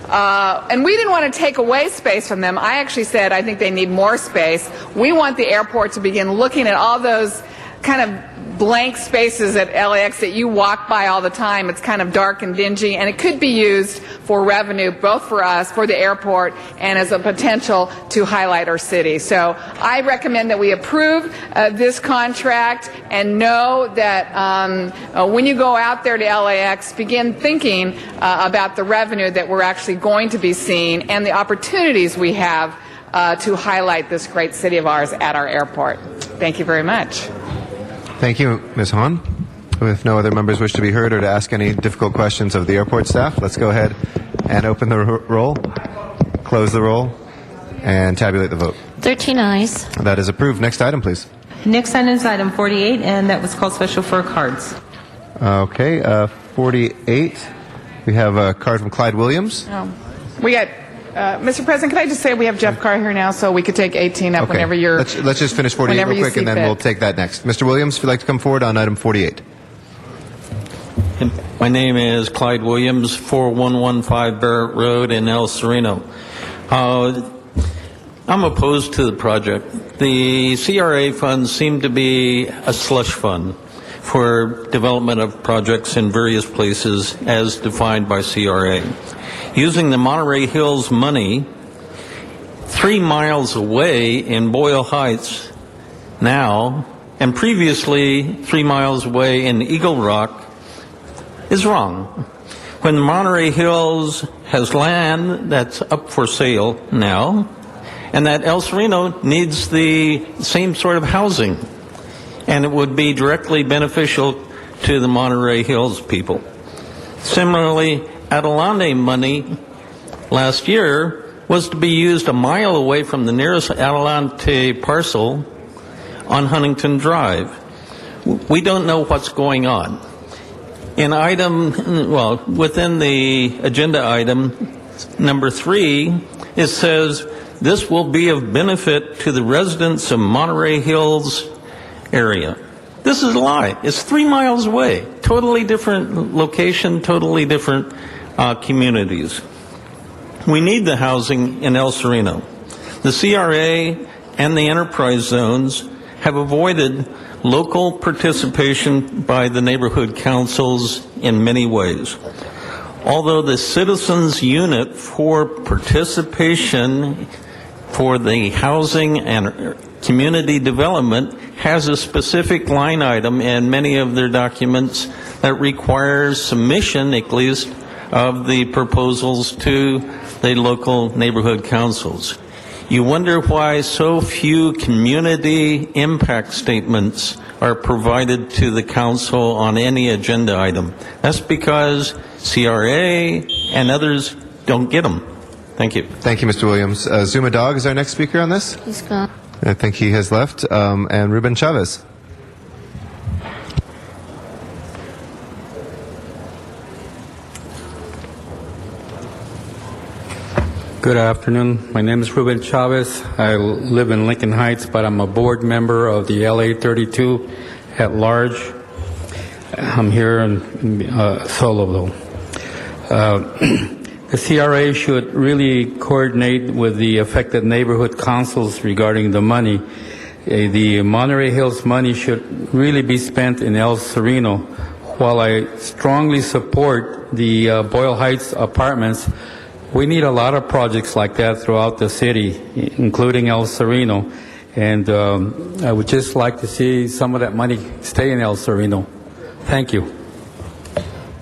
and we didn't want to take away space from them. I actually said I think they need more space. We want the airport to begin looking at all those kind of blank spaces at LAX that you walk by all the time. It's kind of dark and dingy, and it could be used for revenue, both for us, for the airport, and as a potential to highlight our city. So I recommend that we approve this contract and know that when you go out there to LAX, begin thinking about the revenue that we're actually going to be seeing and the opportunities we have to highlight this great city of ours at our airport. Thank you very much. Thank you, Ms. Hahn. If no other members wish to be heard or to ask any difficult questions of the airport staff, let's go ahead and open the roll, close the roll, and tabulate the vote. 13 ayes. That is approved. Next item, please. Next item is item 48, and that was called special for cards. Okay, 48. We have a card from Clyde Williams. We got, Mr. President, can I just say we have Jeff Carr here now, so we could take 18 up whenever you're... Let's just finish 48 real quick, and then we'll take that next. Mr. Williams, if you'd like to come forward on item 48. My name is Clyde Williams, 4115 Barrett Road in El Sereno. I'm opposed to the project. The CRA funds seem to be a slush fund for development of projects in various places as defined by CRA. Using the Monterey Hills money 3 miles away in Boyle Heights now, and previously 3 miles away in Eagle Rock, is wrong. When the Monterey Hills has land that's up for sale now, and that El Sereno needs the same sort of housing, and it would be directly beneficial to the Monterey Hills people. Similarly, Adelante money last year was to be used a mile away from the nearest Adelante parcel on Huntington Drive. We don't know what's going on. In within the agenda item number 3, it says this will be of benefit to the residents of Monterey Hills area. This is a lie. It's 3 miles away. Totally different location, totally different communities. We need the housing in El Sereno. The CRA and the enterprise zones have avoided local participation by the neighborhood councils in many ways. Although the citizens unit for participation for the housing and community development has a specific line item in many of their documents that requires submission, at least, of the proposals to the local neighborhood councils. You wonder why so few community impact statements are provided to the council on any agenda item. That's because CRA and others don't get them. Thank you. Thank you, Mr. Williams. Zuma Dog is our next speaker on this. He's gone. I think he has left. And Ruben Chavez. Good afternoon. My name is Ruben Chavez. I live in Lincoln Heights, but I'm a board member of the LA 32 at large. I'm here in solo, though. The CRA should really coordinate with the affected neighborhood councils regarding the money. The Monterey Hills money should really be spent in El Sereno. While I strongly support the Boyle Heights apartments, we need a lot of projects like that throughout the city, including El Sereno. And I would just like to see some of that money stay in El Sereno. Thank you.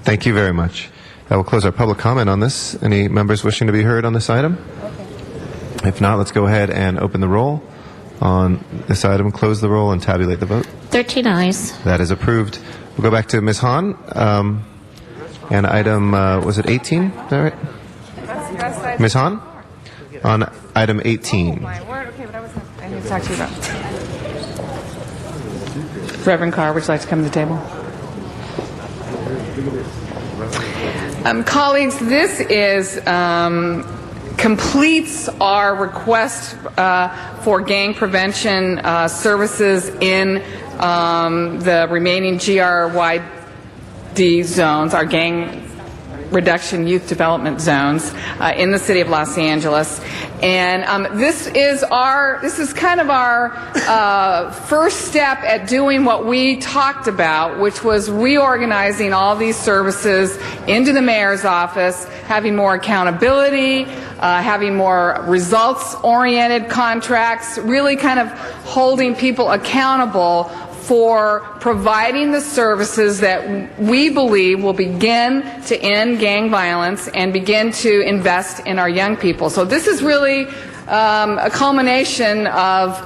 Thank you very much. I will close our public comment on this. Any members wishing to be heard on this item? If not, let's go ahead and open the roll on this item, close the roll, and tabulate the vote. 13 ayes. That is approved. We'll go back to Ms. Hahn. And item, was it 18? Is that right? Ms. Hahn? On item 18. I need to talk to you about. Reverend Carr, would you like to come to the table? Colleagues, this is completes our request for gang prevention services in the remaining GRYD zones, our gang reduction youth development zones in the city of Los Angeles. And this is kind of our first step at doing what we talked about, which was reorganizing all these services into the mayor's office, having more accountability, having more results-oriented contracts, really kind of holding people accountable for providing the services that we believe will begin to end gang violence and begin to invest in our young people. So this is really a culmination of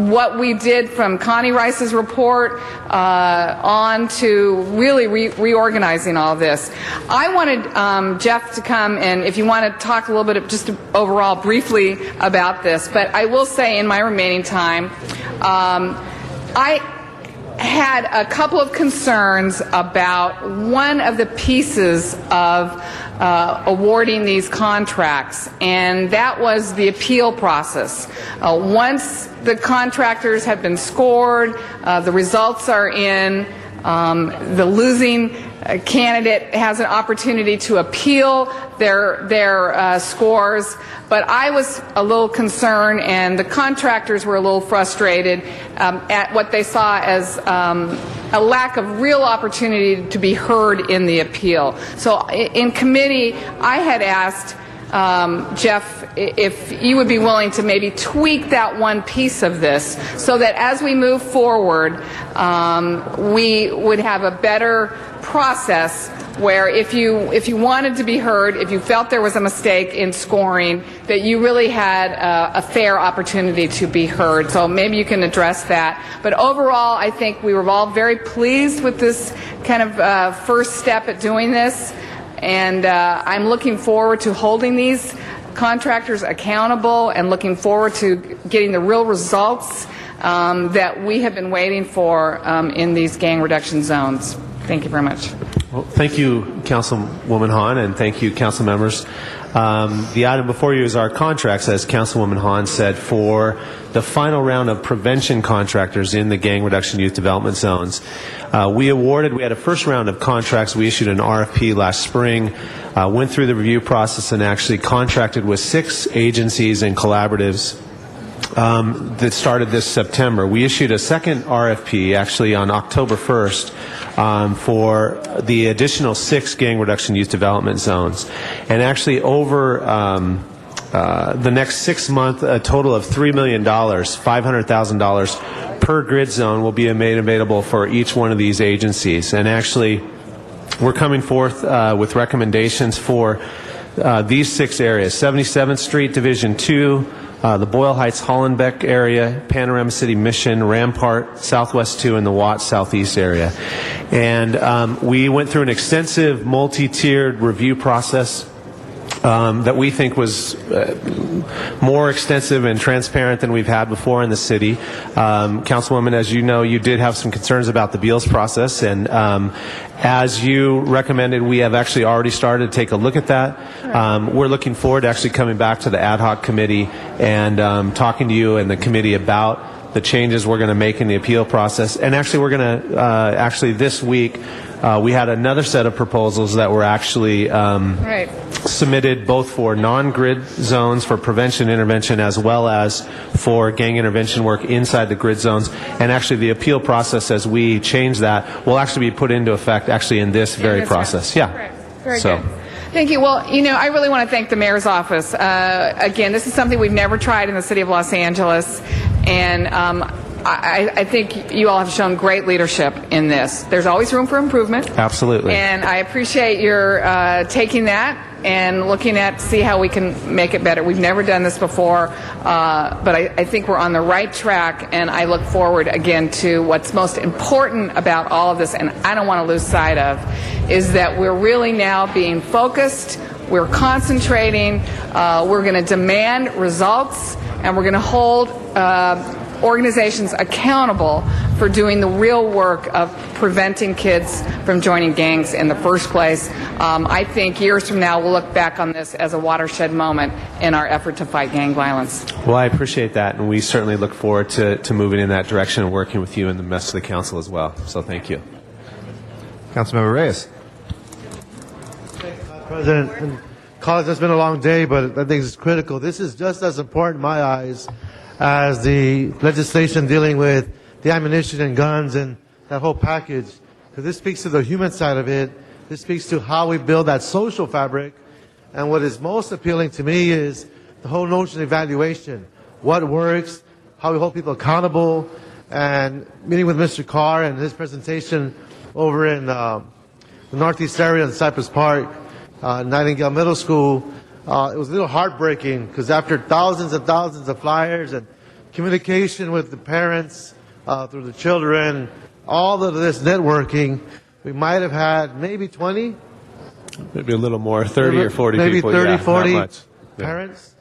what we did from Connie Rice's report on to really reorganizing all this. I wanted Jeff to come, and if you want to talk a little bit just overall briefly about this, but I will say in my remaining time, I had a couple of concerns about one of the pieces of awarding these contracts, and that was the appeal process. Once the contractors have been scored, the results are in, the losing candidate has an opportunity to appeal their scores. But I was a little concerned, and the contractors were a little frustrated at what they saw as a lack of real opportunity to be heard in the appeal. So in committee, I had asked Jeff if you would be willing to maybe tweak that one piece of this so that as we move forward, we would have a better process where if you wanted to be heard, if you felt there was a mistake in scoring, that you really had a fair opportunity to be heard. So maybe you can address that. But overall, I think we were all very pleased with this kind of first step at doing this, and I'm looking forward to holding these contractors accountable and looking forward to getting the real results that we have been waiting for in these gang reduction zones. Thank you very much. Well, thank you, Councilwoman Hahn, and thank you, council members. The item before you is our contracts, as Councilwoman Hahn said, for the final round of prevention contractors in the gang reduction youth development zones. We had a first round of contracts. We issued an RFP last spring, went through the review process, and actually contracted with 6 agencies and collaboratives that started this September. We issued a second RFP actually on October 1st for the additional 6 gang reduction youth development zones. And actually over the next 6 months, a total of $3 million, $500,000 per grid zone will be made available for each one of these agencies. And actually, we're coming forth with recommendations for these 6 areas: 77th Street, Division 2, the Boyle Heights Hollenbeck area, Panorama City Mission, Rampart, Southwest 2, and the Watts Southeast area. And we went through an extensive multi-tiered review process that we think was more extensive and transparent than we've had before in the city. Councilwoman, as you know, you did have some concerns about the Beals process, and as you recommended, we have actually already started to take a look at that. We're looking forward to actually coming back to the ad hoc committee and talking to you and the committee about the changes we're going to make in the appeal process. And actually, we're going to, actually this week, we had another set of proposals that were actually submitted both for non-grid zones for prevention intervention as well as for gang intervention work inside the grid zones. And actually the appeal process, as we change that, will actually be put into effect actually in this very process. Yeah. Very good. Thank you. Well, I really want to thank the mayor's office. Again, this is something we've never tried in the city of Los Angeles, and I think you all have shown great leadership in this. There's always room for improvement. Absolutely. And I appreciate your taking that and looking at see how we can make it better. We've never done this before, but I think we're on the right track, and I look forward again to what's most important about all of this, and I don't want to lose sight of, is that we're really now being focused, we're concentrating, we're going to demand results, and we're going to hold organizations accountable for doing the real work of preventing kids from joining gangs in the first place. I think years from now we'll look back on this as a watershed moment in our effort to fight gang violence. Well, I appreciate that, and we certainly look forward to moving in that direction and working with you and the rest of the council as well. So thank you. Councilmember Reyes. President and colleagues, it's been a long day, but I think it's critical. This is just as important in my eyes as the legislation dealing with the ammunition and guns and that whole package, because this speaks to the human side of it. This speaks to how we build that social fabric. And what is most appealing to me is the whole notion of evaluation. What works, how we hold people accountable, and meeting with Mr. Carr and his presentation over in the Northeast area in Cypress Park, Nightingale Middle School. It was a little heartbreaking because after thousands and thousands of flyers and communication with the parents through the children, all of this networking, we might have had maybe 20, maybe a little more, 30 or 40 maybe people. Maybe 30, yeah, 40 not much. parents.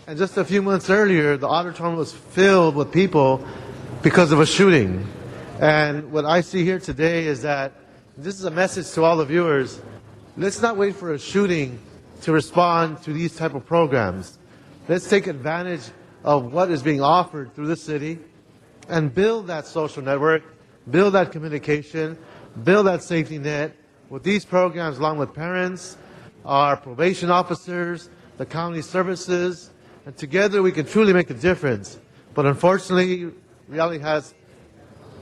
And just a few months earlier, the auditorium was filled with people because of a shooting. And what I see here today is that this is a message to all the viewers. Let's not wait for a shooting to respond to these type of programs. Let's take advantage of what is being offered through the city and build that social network, build that communication, build that safety net with these programs along with parents, our probation officers, the county services, and together we can truly make a difference. But unfortunately, reality has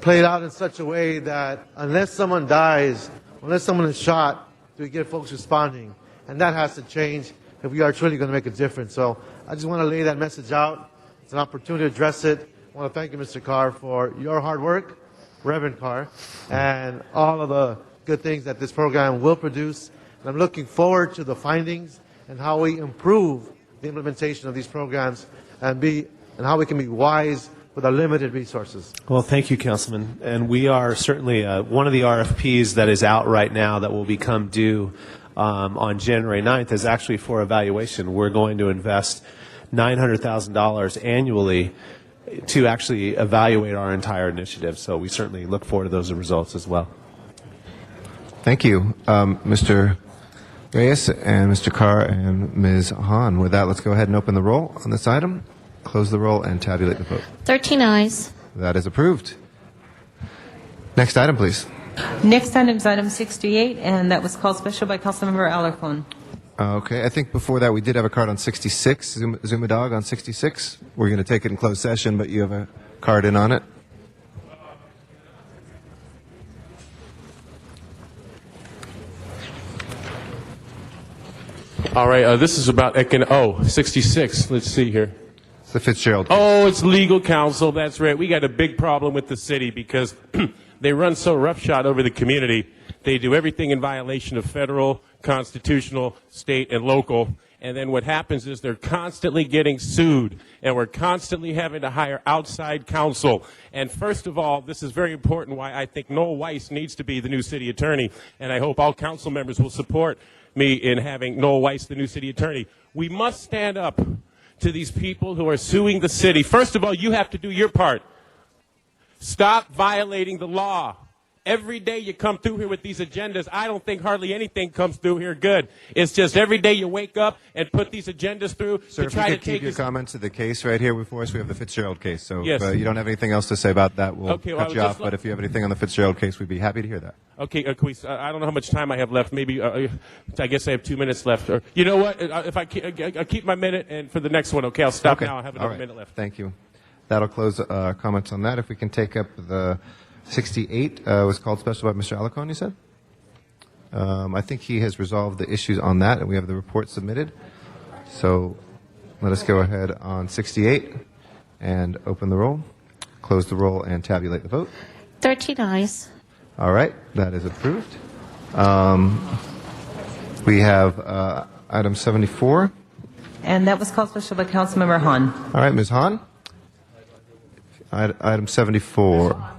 played out in such a way that unless someone dies, unless someone is shot, do we get folks responding. And that has to change if we are truly going to make a difference. So I just want to lay that message out. It's an opportunity to address it. I want to thank you, Mr. Carr, for your hard work, Reverend Carr, and all of the good things that this program will produce. And I'm looking forward to the findings and how we improve the implementation of these programs and how we can be wise with our limited resources. Well, thank you, Councilman. And we are certainly one of the RFPs that is out right now that will become due on January 9th is actually for evaluation. We're going to invest $900,000 annually to actually evaluate our entire initiative. So we certainly look forward to those results as well. Thank you, Mr. Reyes and Mr. Carr and Ms. Hahn. With that, let's go ahead and open the roll on this item, close the roll, and tabulate the vote. 13 ayes. That is approved. Next item, please. Next item is item 68, and that was called special by Councilmember Alarcon. Okay, I think before that we did have a card on 66, Zumadog on 66. We're going to take it in closed session, but you have a card in on it. All right, this is about 66. Let's see here. It's the Fitzgerald case. Oh, it's legal counsel. That's right. We got a big problem with the city because they run so roughshod over the community. They do everything in violation of federal, constitutional, state, and local. And then what happens is they're constantly getting sued, and we're constantly having to hire outside counsel. And first of all, this is very important why I think Noel Weiss needs to be the new city attorney, and I hope all council members will support me in having Noel Weiss the new city attorney. We must stand up to these people who are suing the city. First of all, you have to do your part. Stop violating the law. Every day you come through here with these agendas, I don't think hardly anything comes through here good. It's just every day you wake up and put these agendas through Sir, to if try you to could keep take your us. comments to the case right here before us. We have the Fitzgerald case. So Yes. if you don't have anything else to say about that, we'll Okay, well, I cut would you just off. li- But if you have anything on the Fitzgerald case, we'd be happy to hear that. Okay, can we, I don't know how much time I have left. Maybe I guess I have 2 minutes left. Or you know what? If I'll keep my minute, and for the next one, okay, I'll stop now. I'll have another All right. minute left. Thank you. That'll close comments on that. If we can take up the 68, was called special by Mr. Alarcon, you said? I think he has resolved the issues on that, and we have the report submitted. So let us go ahead on 68 and open the roll, close the roll, and tabulate the vote. 13 ayes. All right, that is approved. We have item 74. And that was called special by Councilmember Hahn. All right, Ms. Hahn. Item 74.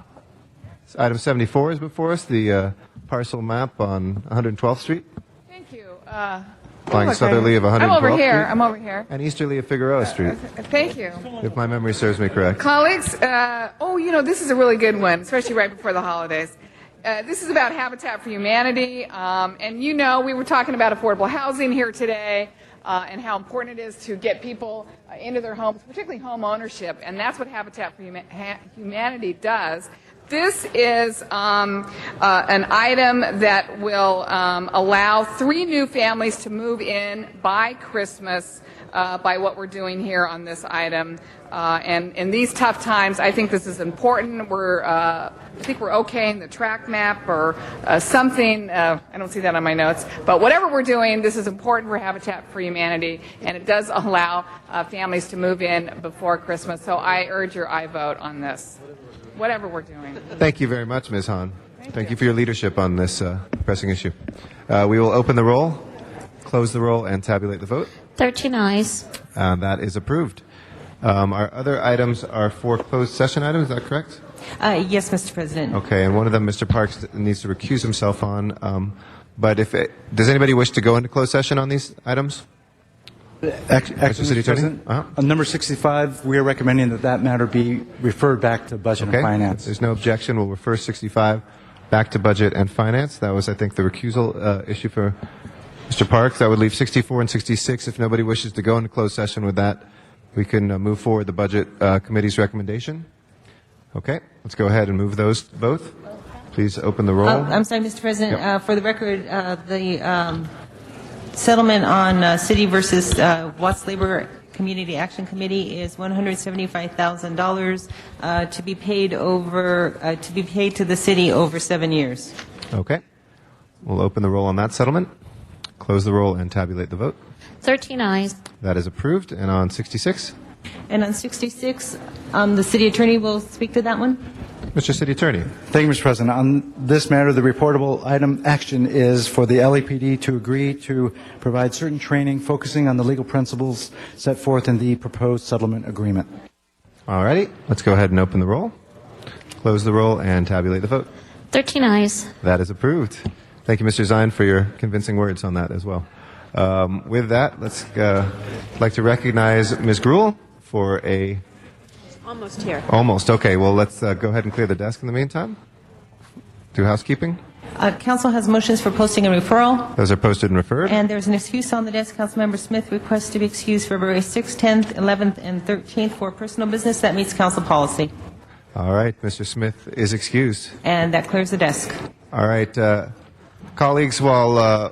Item 74 is before us, the parcel map on 112th Street. Thank you. Lying southerly of 112th I'm over Street. here. I'm over here. And easterly of Figueroa Street, Thank you. if my memory serves me correct. Colleagues, this is a really good one, especially right before the holidays. This is about Habitat for Humanity, and we were talking about affordable housing here today, and how important it is to get people into their homes, particularly home ownership, and that's what Habitat for Humanity does. This is an item that will allow 3 new families to move in by Christmas by what we're doing here on this item. And in these tough times, I think this is important. I think we're okay in the track map or something. I don't see that on my notes. But whatever we're doing, this is important for Habitat for Humanity, and it does allow families to move in before Christmas. So I urge your aye vote on this, whatever we're doing. Thank you very much, Ms. Hahn. Thank you for your leadership on this pressing issue. We will open the roll, close the roll, and tabulate the vote. 13 ayes. That is approved. Our other items are 4 closed session items, is that correct? Yes, Mr. President. Okay, and one of them Mr. Parks needs to recuse himself on. But does anybody wish to go into closed session on these items? Acting City Mr. Attorney? President, Uh-huh. on number 65, we are recommending that matter be referred back to Budget Okay, and if Finance. there's no objection, we'll refer 65 back to Budget and Finance. That was, I think, the recusal issue for Mr. Parks. That would leave 64 and 66. If nobody wishes to go into closed session with that, we can move forward the Budget Committee's recommendation. Okay, let's go ahead and move those both. Please open the roll. I'm sorry, Mr. President. For the record, the settlement on City versus Watts Labor Community Action Committee is $175,000 to be paid to the city over 7 years. Okay. We'll open the roll on that settlement, close the roll, and tabulate the vote. 13 ayes. That is approved. And on 66? And on 66, the city attorney will speak to that one. Mr. City Attorney. Thank you, Mr. President. On this matter, the reportable item action is for the LAPD to agree to provide certain training focusing on the legal principles set forth in the proposed settlement agreement. All righty. Let's go ahead and open the roll, close the roll, and tabulate the vote. 13 ayes. That is approved. Thank you, Mr. Zine, for your convincing words on that as well. With that, I'd like to recognize Ms. Gruhl for a... Almost here. Almost. Okay, well, let's go ahead and clear the desk in the meantime. Do housekeeping. Council has motions for posting and referral. Those are posted and referred. And there's an excuse on the desk. Councilmember Smith requests to be excused February 6th, 10th, 11th, and 13th for personal business that meets council policy. All right, Mr. Smith is excused. And that clears the desk. All right, colleagues, while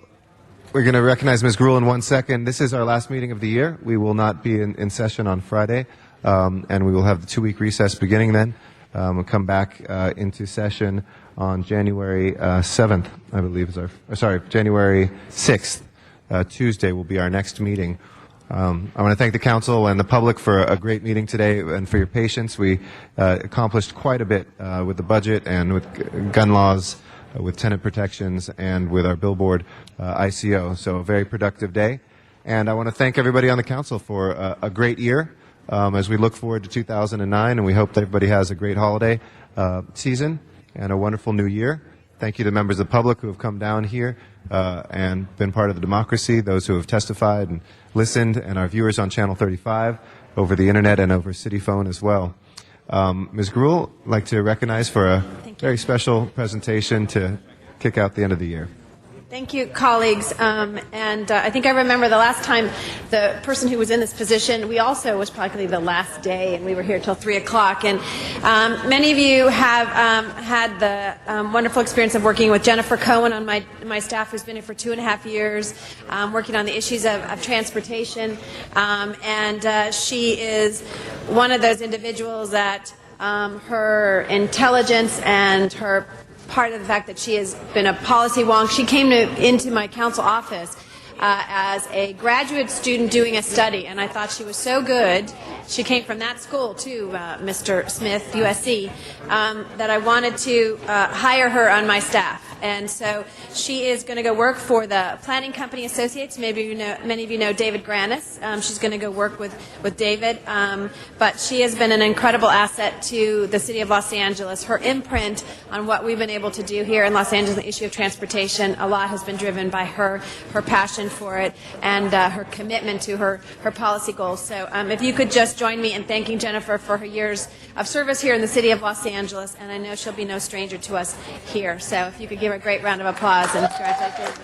we're going to recognize Ms. Gruhl in 1 second, this is our last meeting of the year. We will not be in session on Friday, and we will have the 2-week recess beginning then. We'll come back into session on January 7th, I believe, January 6th. Tuesday will be our next meeting. I want to thank the council and the public for a great meeting today and for your patience. We accomplished quite a bit with the budget and with gun laws, with tenant protections, and with our billboard ICO. So a very productive day. And I want to thank everybody on the council for a great year as we look forward to 2009, and we hope that everybody has a great holiday season and a wonderful new year. Thank you to members of the public who have come down here and been part of the democracy, those who have testified and listened, and our viewers on Channel 35 over the internet and over City Phone as well. Ms. Gruhl, I'd like to recognize for a very special presentation to kick out the end of the year. Thank you, colleagues. I think I remember the last time the person who was in this position, we also was probably the last day, and we were here till 3 o'clock. And many of you have had the wonderful experience of working with Jennifer Cohen on my staff, who's been here for 2.5 years, working on the issues of transportation. She is one of those individuals that her intelligence and her part of the fact that she has been a policy wonk. She came into my council office as a graduate student doing a study, and I thought she was so good. She came from that school, too, Mr. Smith, USC, that I wanted to hire her on my staff. And so she is going to go work for the Planning Company Associates. Many of you know David Granis. She's going to go work with David. But she has been an incredible asset to the city of Los Angeles. Her imprint on what we've been able to do here in Los Angeles, the issue of transportation, a lot has been driven by her passion for it, and her commitment to her policy goals. So if you could just join me in thanking Jennifer for her years of service here in the city of Los Angeles, and I know she'll be no stranger to us here. So if you could give her a great round of applause and congratulations.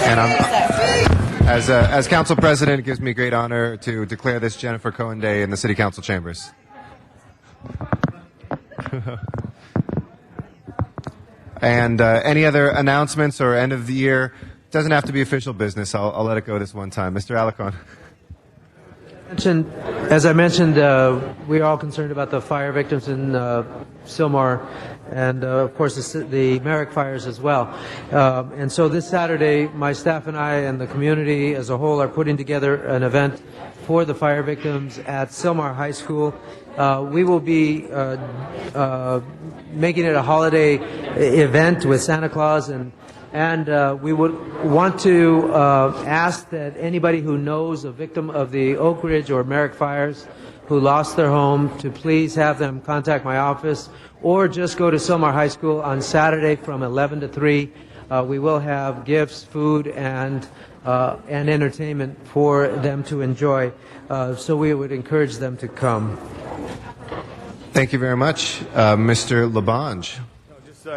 And as council president, it gives me great honor to declare this Jennifer Cohen Day in the city council chambers. And any other announcements or end of the year? Doesn't have to be official business. I'll let it go this one time. Mr. Alarcon. As I mentioned, we are all concerned about the fire victims in Sylmar and, of course, the Merrick fires as well. And so this Saturday, my staff and I and the community as a whole are putting together an event for the fire victims at Sylmar High School. We will be making it a holiday event with Santa Claus, and we would want to ask that anybody who knows a victim of the Oak Ridge or Merrick fires who lost their home to please have them contact my office or just go to Sylmar High School on Saturday from 11 to 3. We will have gifts, food, and entertainment for them to enjoy. So we would encourage them to come. Thank you very much. Mr. LaBonge.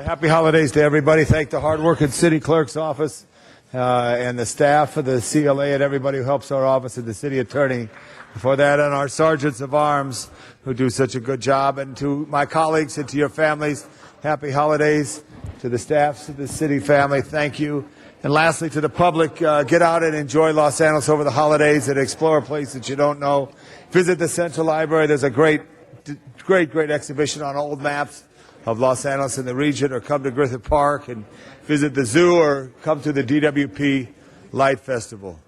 Happy holidays to everybody. Thank the hard-working city clerk's office and the staff of the CLA and everybody who helps our office and the city attorney. Before that, and our sergeants of arms who do such a good job. And to my colleagues and to your families, happy holidays. To the staffs of the city family, thank you. And lastly, to the public, get out and enjoy Los Angeles over the holidays and explore a place that you don't know. Visit the Central Library. There's a great exhibition on old maps of Los Angeles and the region, or come to Griffith Park and visit the zoo, or come to the DWP Light Festival.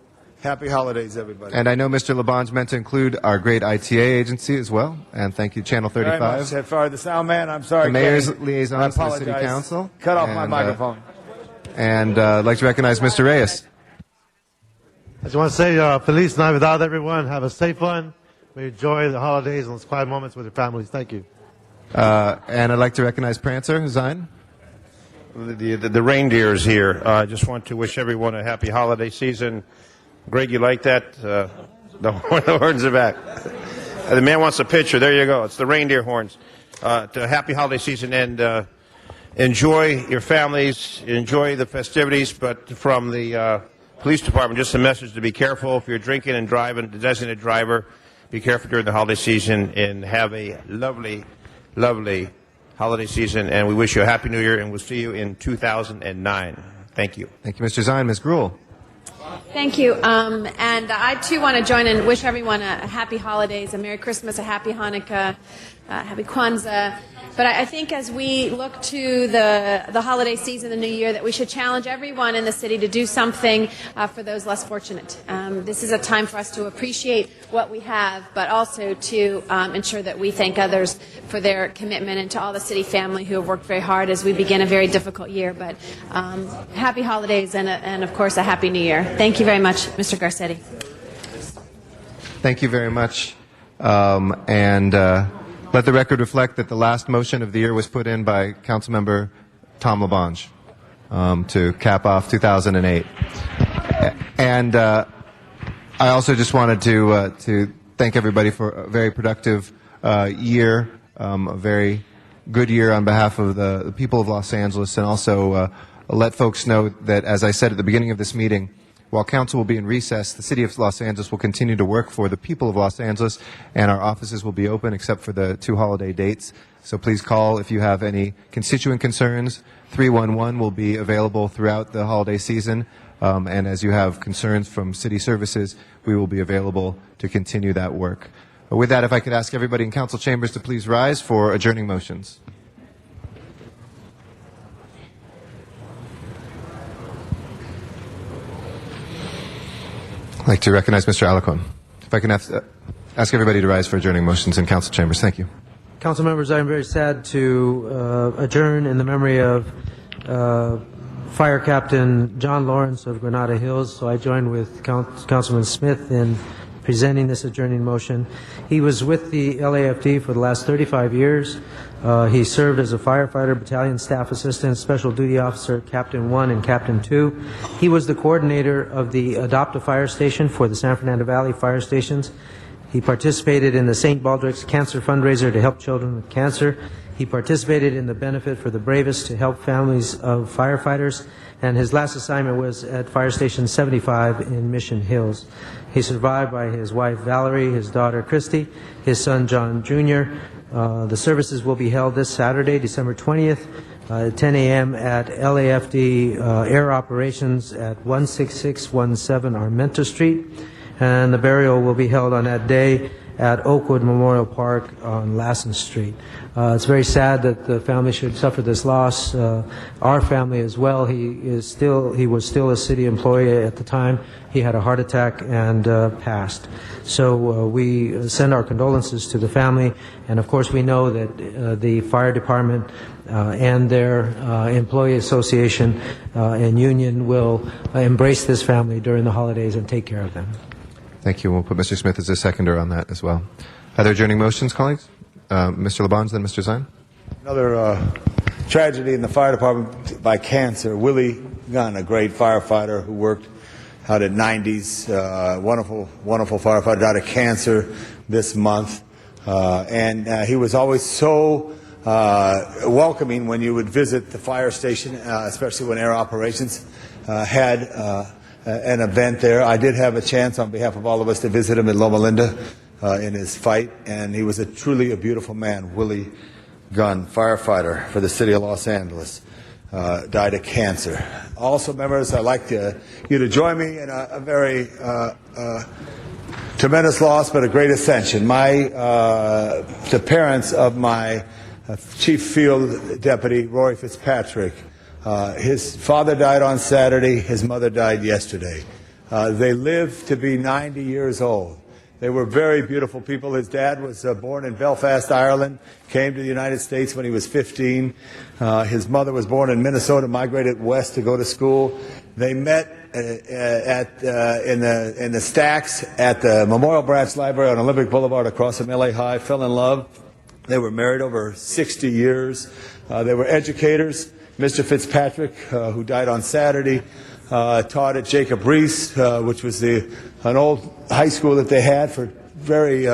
Happy holidays, everybody. And I know Mr. Labange meant to include our great ITA agency as well. And thank you, Channel Very 35. much. Sorry, the sound man. I'm sorry. The mayor's Kenny. liaisons to I the City apologize. Council. Cut off my And, microphone. And I'd like to recognize Mr. Reyes. I just want to say Feliz Navidad, everyone. Have a safe one. We enjoy the holidays and those quiet moments with your families. Thank you. And I'd like to recognize Prancer Zine. The reindeer is here. I just want to wish everyone a happy holiday season. Greg, you like that? The horns are back. The man wants a picture. There you go. It's the reindeer horns. To happy holiday season, and enjoy your families, enjoy the festivities. But from the police department, just a message to be careful if you're drinking and driving. The designated driver, be careful during the holiday season, and have a lovely, lovely holiday season. And we wish you a happy New Year, and we'll see you in 2009. Thank you. Thank you, Mr. Zine. Ms. Gruhl. Thank you. And I, too, want to join and wish everyone a happy holidays, a Merry Christmas, a Happy Hanukkah, Happy Kwanzaa. But I think as we look to the holiday season, the new year, that we should challenge everyone in the city to do something for those less fortunate. This is a time for us to appreciate what we have, but also to ensure that we thank others for their commitment, and to all the city family who have worked very hard as we begin a very difficult year. But happy holidays and of course, a happy new year. Thank you very much, Mr. Garcetti. Thank you very much. Let the record reflect that the last motion of the year was put in by Councilmember Tom Labange to cap off 2008. And I also just wanted to thank everybody for a very productive year, a very good year on behalf of the people of Los Angeles, and also let folks know that, as I said at the beginning of this meeting, while council will be in recess, the city of Los Angeles will continue to work for the people of Los Angeles, and our offices will be open except for the 2 holiday dates. So please call if you have any constituent concerns. 311 will be available throughout the holiday season. And as you have concerns from city services, we will be available to continue that work. With that, if I could ask everybody in council chambers to please rise for adjourning motions. I'd like to recognize Mr. Alacon. If I can ask everybody to rise for adjourning motions in council chambers. Thank you. Council members, I'm very sad to adjourn in the memory of Fire Captain John Lawrence of Granada Hills. So I join with Councilman Smith in presenting this adjourning motion. He was with the LAFD for the last 35 years. He served as a firefighter, battalion staff assistant, special duty officer, Captain 1 and Captain 2. He was the coordinator of the Adopt a Fire Station for the San Fernando Valley Fire Stations. He participated in the St. Baldrick's Cancer Fundraiser to help children with cancer. He participated in the Benefit for the Bravest to help families of firefighters. And his last assignment was at Fire Station 75 in Mission Hills. He's survived by his wife Valerie, his daughter Christy, his son John Jr. The services will be held this Saturday, December 20th, at 10 a.m. at LAFD Air Operations at 16617 Armenta Street. And the burial will be held on that day at Oakwood Memorial Park on Lassen Street. It's very sad that the family should suffer this loss. Our family as well. He was still a city employee at the time. He had a heart attack and passed. So we send our condolences to the family, and of course we know that the fire department and their employee association and union will embrace this family during the holidays and take care of them. Thank you. We'll put Mr. Smith as a seconder on that as well. Other adjourning motions, colleagues? Mr. Labange, then Mr. Zine. Another tragedy in the fire department by cancer. Willie Gunn, a great firefighter who worked out at 90s, wonderful firefighter, died of cancer this month. And he was always so welcoming when you would visit the fire station, especially when Air Operations had an event there. I did have a chance on behalf of all of us to visit him in Loma Linda in his fight, and he was truly a beautiful man. Willie Gunn, firefighter for the city of Los Angeles, died of cancer. Also, members, I'd like you to join me in a very tremendous loss, but a great ascension. The parents of my chief field deputy, Roy Fitzpatrick, his father died on Saturday, his mother died yesterday. They lived to be 90 years old. They were very beautiful people. His dad was born in Belfast, Ireland, came to the United States when he was 15. His mother was born in Minnesota, migrated west to go to school. They met in the stacks at the Memorial Branch Library on Olympic Boulevard across from LA High, fell in love. They were married over 60 years. They were educators. Mr. Fitzpatrick, who died on Saturday, taught at Jacob Riis, which was an old high school that they had for very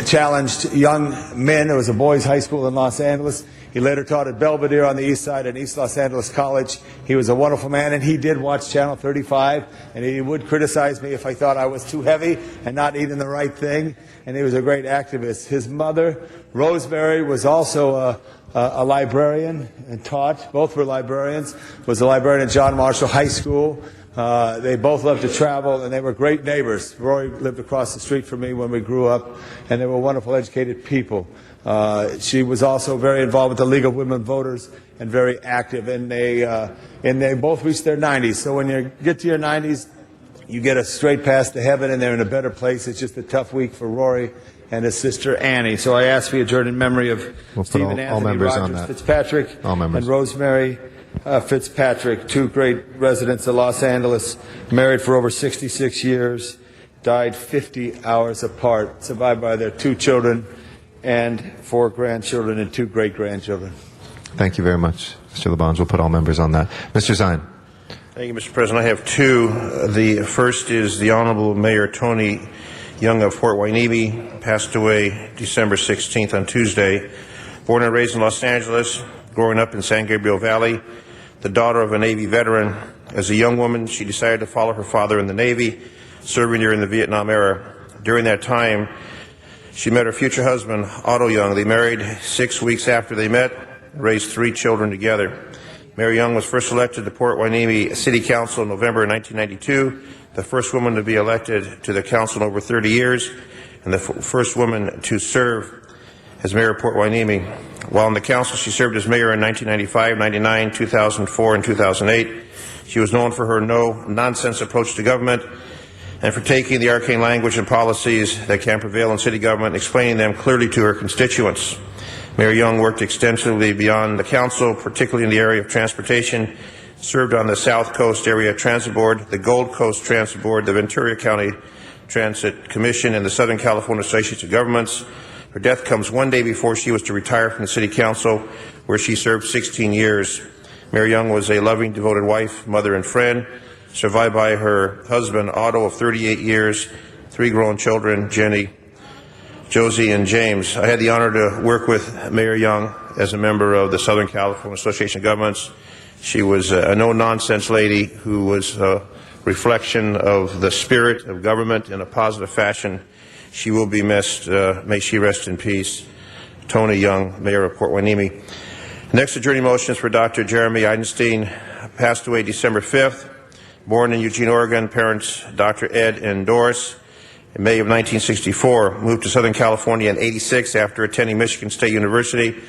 challenged young men. It was a boys' high school in Los Angeles. He later taught at Belvedere on the east side at East Los Angeles College. He was a wonderful man, and he did watch Channel 35, and he would criticize me if I thought I was too heavy and not eating the right thing, and he was a great activist. His mother, Rosemary, was also a librarian and taught. Both were librarians. Was a librarian at John Marshall High School. They both loved to travel, and they were great neighbors. Rory lived across the street from me when we grew up, and they were wonderful, educated people. She was also very involved with the League of Women Voters and very active, and they both reached their 90s. So when you get to your 90s, you get a straight pass to heaven, and they're in a better place. It's just a tough week for Rory and his sister Annie. So I ask for your adjourned in memory of Stephen Anthony Rogers Fitzpatrick and Rosemary Fitzpatrick, two great residents of Los Angeles, married for over 66 years, died 50 hours apart, survived by their 2 children and 4 grandchildren and 2 great-grandchildren. Thank you very much, Mr. LaBonge. We'll put all members on that. Mr. Zine. Thank you, Mr. President. I have 2. The first is the Honorable Mayor Tony Young of Port Hueneme, passed away December 16th on Tuesday. Born and raised in Los Angeles, growing up in San Gabriel Valley, the daughter of a Navy veteran. As a young woman, she decided to follow her father in the Navy, serving during the Vietnam era. During that time, she met her future husband, Otto Young. They married 6 weeks after they met, raised 3 children together. Mayor Young was first elected to Port Hueneme City Council in November 1992, the first woman to be elected to the council in over 30 years, and the first woman to serve as mayor of Port Hueneme. While in the council, she served as mayor in 1995, 99, 2004, and 2008. She was known for her no-nonsense approach to government and for taking the arcane language and policies that can prevail in city government and explaining them clearly to her constituents. Mayor Young worked extensively beyond the council, particularly in the area of transportation, served on the South Coast Area Transit Board, the Gold Coast Transit Board, the Ventura County Transit Commission, and the Southern California Association of Governments. Her death comes one day before she was to retire from the City Council, where she served 16 years. Mayor Young was a loving, devoted wife, mother, and friend, survived by her husband, Otto, of 38 years, 3 grown children, Jenny, Josie, and James. I had the honor to work with Mayor Young as a member of the Southern California Association of Governments. She was a no-nonsense lady who was a reflection of the spirit of government in a positive fashion. She will be missed. May she rest in peace. Tony Young, Mayor of Port Hueneme. Next adjourning motion is for Dr. Jeremy Eisenstein, passed away December 5th, born in Eugene, Oregon, parents Dr. Ed and Doris. In May of 1964, moved to Southern California in 86 after attending Michigan State University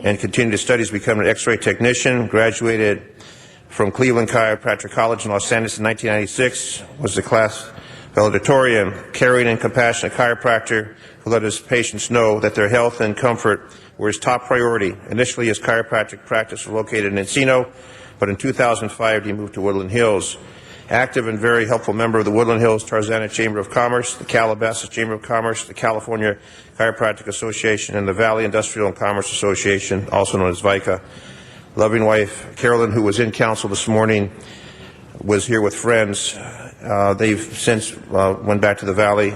and continued his studies, becoming an X-ray technician, graduated from Cleveland Chiropractic College in Los Angeles in 1996, was the class valedictorian, caring and compassionate chiropractor who let his patients know that their health and comfort were his top priority. Initially, his chiropractic practice was located in Encino, but in 2005, he moved to Woodland Hills. Active and very helpful member of the Woodland Hills Tarzana Chamber of Commerce, the Calabasas Chamber of Commerce, the California Chiropractic Association, and the Valley Industrial and Commerce Association, also known as VICA. Loving wife, Carolyn, who was in council this morning, was here with friends. They've since went back to the Valley,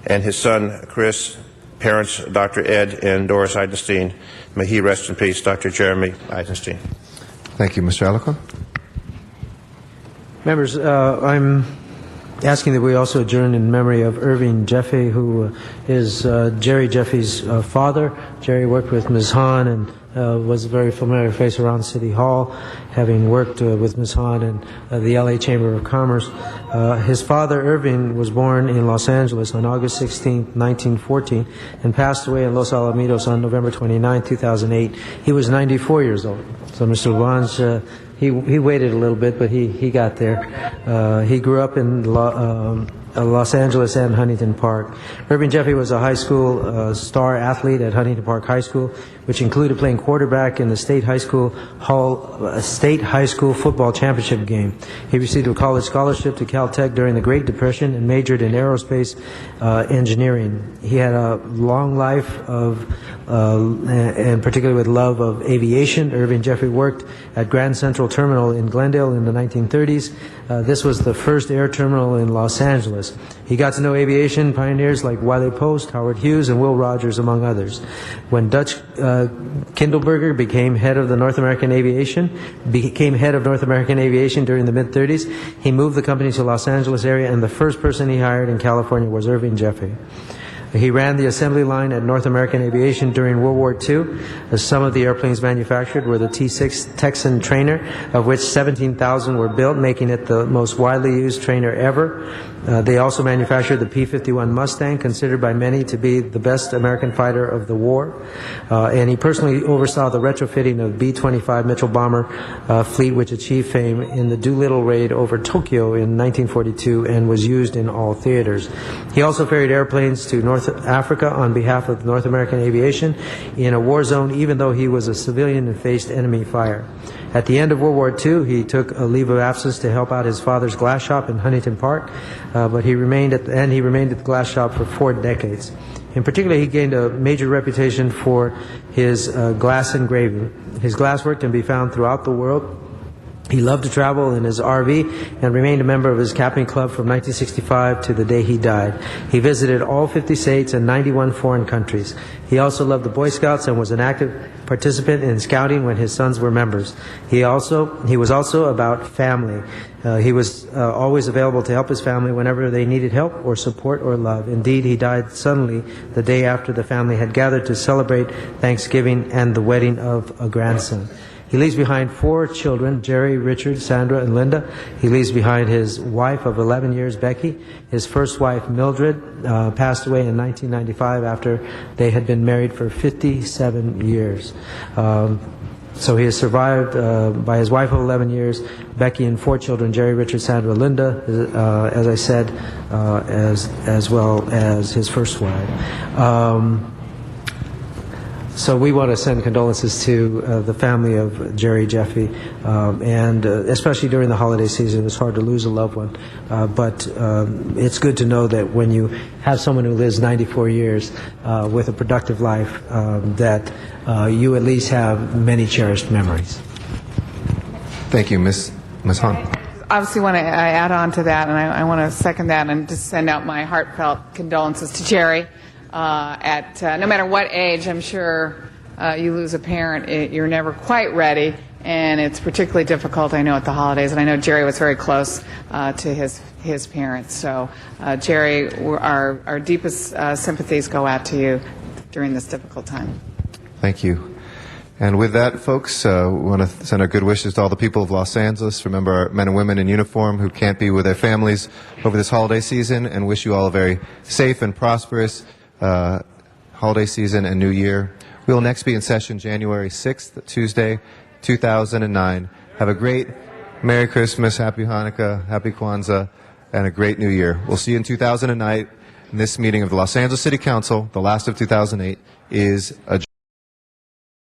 and his son, Chris, parents, Dr. Ed and Doris Eisenstein. May he rest in peace, Dr. Jeremy Eisenstein. Thank you, Mr. Alicorn. Members, I'm asking that we also adjourn in memory of Irving Jeffy, who is Jerry Jeffy's father. Jerry worked with Ms. Hahn and was a very familiar face around City Hall, having worked with Ms. Hahn and the LA Chamber of Commerce. His father, Irving, was born in Los Angeles on August 16, 1914, and passed away in Los Alamitos on November 29, 2008. He was 94 years old. So, Mr. LaBonge, He waited a little bit, but he got there. He grew up in Los Angeles and Huntington Park. Irving Jeffrey was a high school star athlete at Huntington Park High School, which included playing quarterback in the state high school football championship game. He received a college scholarship to Caltech during the Great Depression and majored in aerospace engineering. He had a long life and particularly with love of aviation. Irving Jeffrey worked at Grand Central Terminal in Glendale in the 1930s. This was the first air terminal in Los Angeles. He got to know aviation pioneers like Wiley Post, Howard Hughes, and Will Rogers, among others. When Dutch Kindleberger became head of North American Aviation during the mid-30s, he moved the company to Los Angeles area, and the first person he hired in California was Irving Jeffrey. He ran the assembly line at North American Aviation during World War II. Some of the airplanes manufactured were the T-6 Texan trainer, of which 17,000 were built, making it the most widely used trainer ever. They also manufactured the P-51 Mustang, considered by many to be the best American fighter of the war. And he personally oversaw the retrofitting of B-25 Mitchell bomber fleet, which achieved fame in the Doolittle raid over Tokyo in 1942 and was used in all theaters. He also ferried airplanes to North Africa on behalf of North American Aviation in a war zone, even though he was a civilian and faced enemy fire. At the end of World War II, he took a leave of absence to help out his father's glass shop in Huntington Park, but he remained at the glass shop for 4 decades. In particular, he gained a major reputation for his glass engraving. His glasswork can be found throughout the world. He loved to travel in his RV and remained a member of his camping club from 1965 to the day he died. He visited all 50 states and 91 foreign countries. He also loved the Boy Scouts and was an active participant in scouting when his sons were members. He was also about family. He was always available to help his family whenever they needed help or support or love. Indeed, he died suddenly the day after the family had gathered to celebrate Thanksgiving and the wedding of a grandson. He leaves behind 4 children, Jerry, Richard, Sandra, and Linda. He leaves behind his wife of 11 years, Becky. His first wife, Mildred, passed away in 1995 after they had been married for 57 years. So he is survived by his wife of 11 years, Becky, and 4 children, Jerry, Richard, Sandra, Linda, as I said, as well as his first wife. So we want to send condolences to the family of Jerry Jeffrey, and especially during the holiday season, it's hard to lose a loved one. But it's good to know that when you have someone who lives 94 years with a productive life, that you at least have many cherished memories. Thank you, Ms. Hahn. Obviously want to add on to that, and I want to second that and just send out my heartfelt condolences to Jerry. No matter what age, I'm sure you lose a parent, you're never quite ready, and it's particularly difficult, I know, at the holidays. And I know Jerry was very close to his parents. So, Jerry, our deepest sympathies go out to you during this difficult time. Thank you. And with that, folks, we want to send our good wishes to all the people of Los Angeles. Remember our men and women in uniform who can't be with their families over this holiday season, and wish you all a very safe and prosperous holiday season and New Year. We will next be in session January 6th, Tuesday, 2009. Have a great Merry Christmas, Happy Hanukkah, Happy Kwanzaa, and a great New Year. We'll see you in 2009. This meeting of the Los Angeles City Council, the last of 2008, is adjourned.